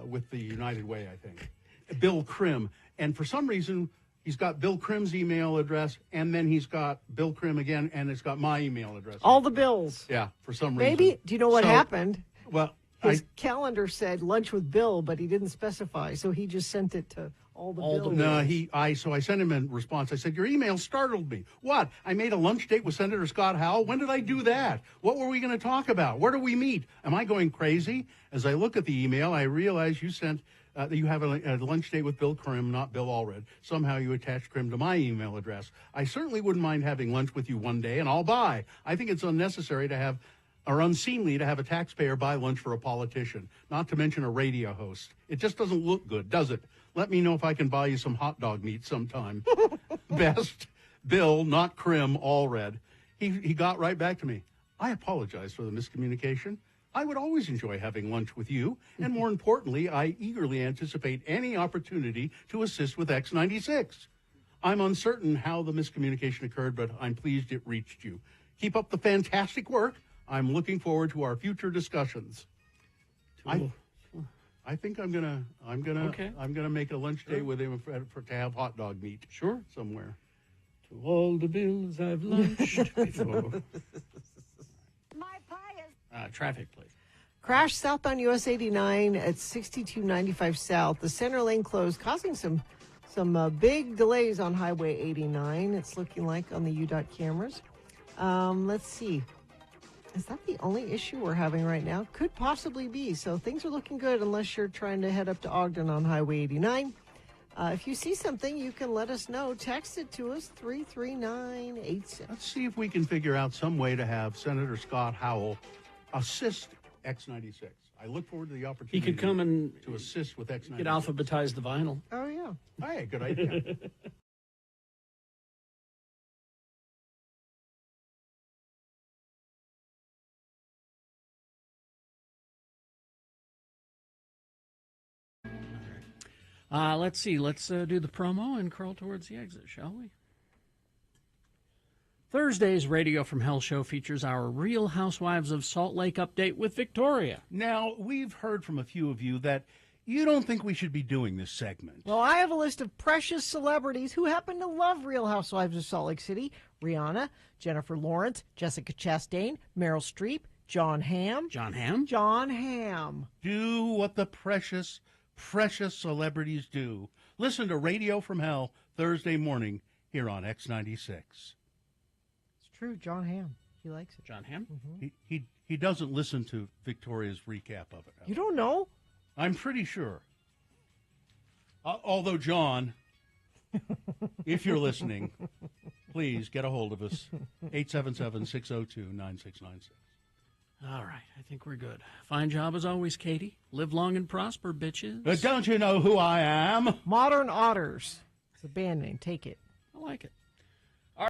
S3: with the United Way, I think. Bill Krim. And for some reason, he's got Bill Krim's email address, and then he's got Bill Krim again, and it's got my email address.
S2: All the bills.
S3: Yeah, for some reason.
S2: Maybe, do you know what happened?
S3: Well,
S2: his calendar said lunch with Bill, but he didn't specify, so he just sent it to all the bills.
S3: No, so I sent him a response. I said, your email startled me. What? I made a lunch date with Senator Scott Howell? When did I do that? What were we going to talk about? Where do we meet? Am I going crazy? As I look at the email, I realize you sent that you have a lunch date with Bill Krim, not Bill Allred. Somehow you attached Krim to my email address. I certainly wouldn't mind having lunch with you one day, and I'll buy. I think it's unnecessary to have, or unseemly to have a taxpayer buy lunch for a politician, not to mention a radio host. It just doesn't look good, does it? Let me know if I can buy you some hot dog meat sometime. Best, Bill, not Krim, Allred. He got right back to me. I apologize for the miscommunication. I would always enjoy having lunch with you, and more importantly, I eagerly anticipate any opportunity to assist with X96. I'm uncertain how the miscommunication occurred, but I'm pleased it reached you. Keep up the fantastic work. I'm looking forward to our future discussions. I think I'm gonna make a lunch day with him to have hot dog meat.
S4: Sure,
S3: somewhere.
S4: To all the bills I've lunched before. Traffic, please.
S2: Crash south on US 89 at 6295 South. The center lane closed, causing some big delays on Highway 89. It's looking like on the UDOT cameras. Let's see. Is that the only issue we're having right now? Could possibly be. So things are looking good unless you're trying to head up to Ogden on Highway 89. If you see something, you can let us know. Text it to us, 33986.
S3: Let's see if we can figure out some way to have Senator Scott Howell assist X96. I look forward to the opportunity.
S4: He could come and
S3: to assist with X96.
S4: He could alphabetize the vinyl.
S2: Oh, yeah.
S3: Hey, good idea.
S4: Let's see. Let's do the promo and crawl towards the exit, shall we? Thursday's Radio from Hell show features our Real Housewives of Salt Lake update with Victoria.
S3: Now, we've heard from a few of you that you don't think we should be doing this segment.
S2: Well, I have a list of precious celebrities who happen to love Real Housewives of Salt Lake City Rihanna, Jennifer Lawrence, Jessica Chastain, Meryl Streep, John Hamm.
S4: John Hamm?
S2: John Hamm.
S3: Do what the precious, precious celebrities do. Listen to Radio from Hell Thursday morning here on X96.
S2: It's true, John Hamm. He likes it.
S4: John Hamm?
S2: Mm-hmm.
S3: He doesn't listen to Victoria's recap of it.
S2: You don't know?
S3: I'm pretty sure. Although, John, if you're listening, please get a hold of us. 877-602-9696.
S4: All right, I think we're good. Fine job as always, Katie. Live long and prosper, bitches.
S3: Don't you know who I am?
S2: Modern Otters. It's a band name. Take it.
S4: I like it.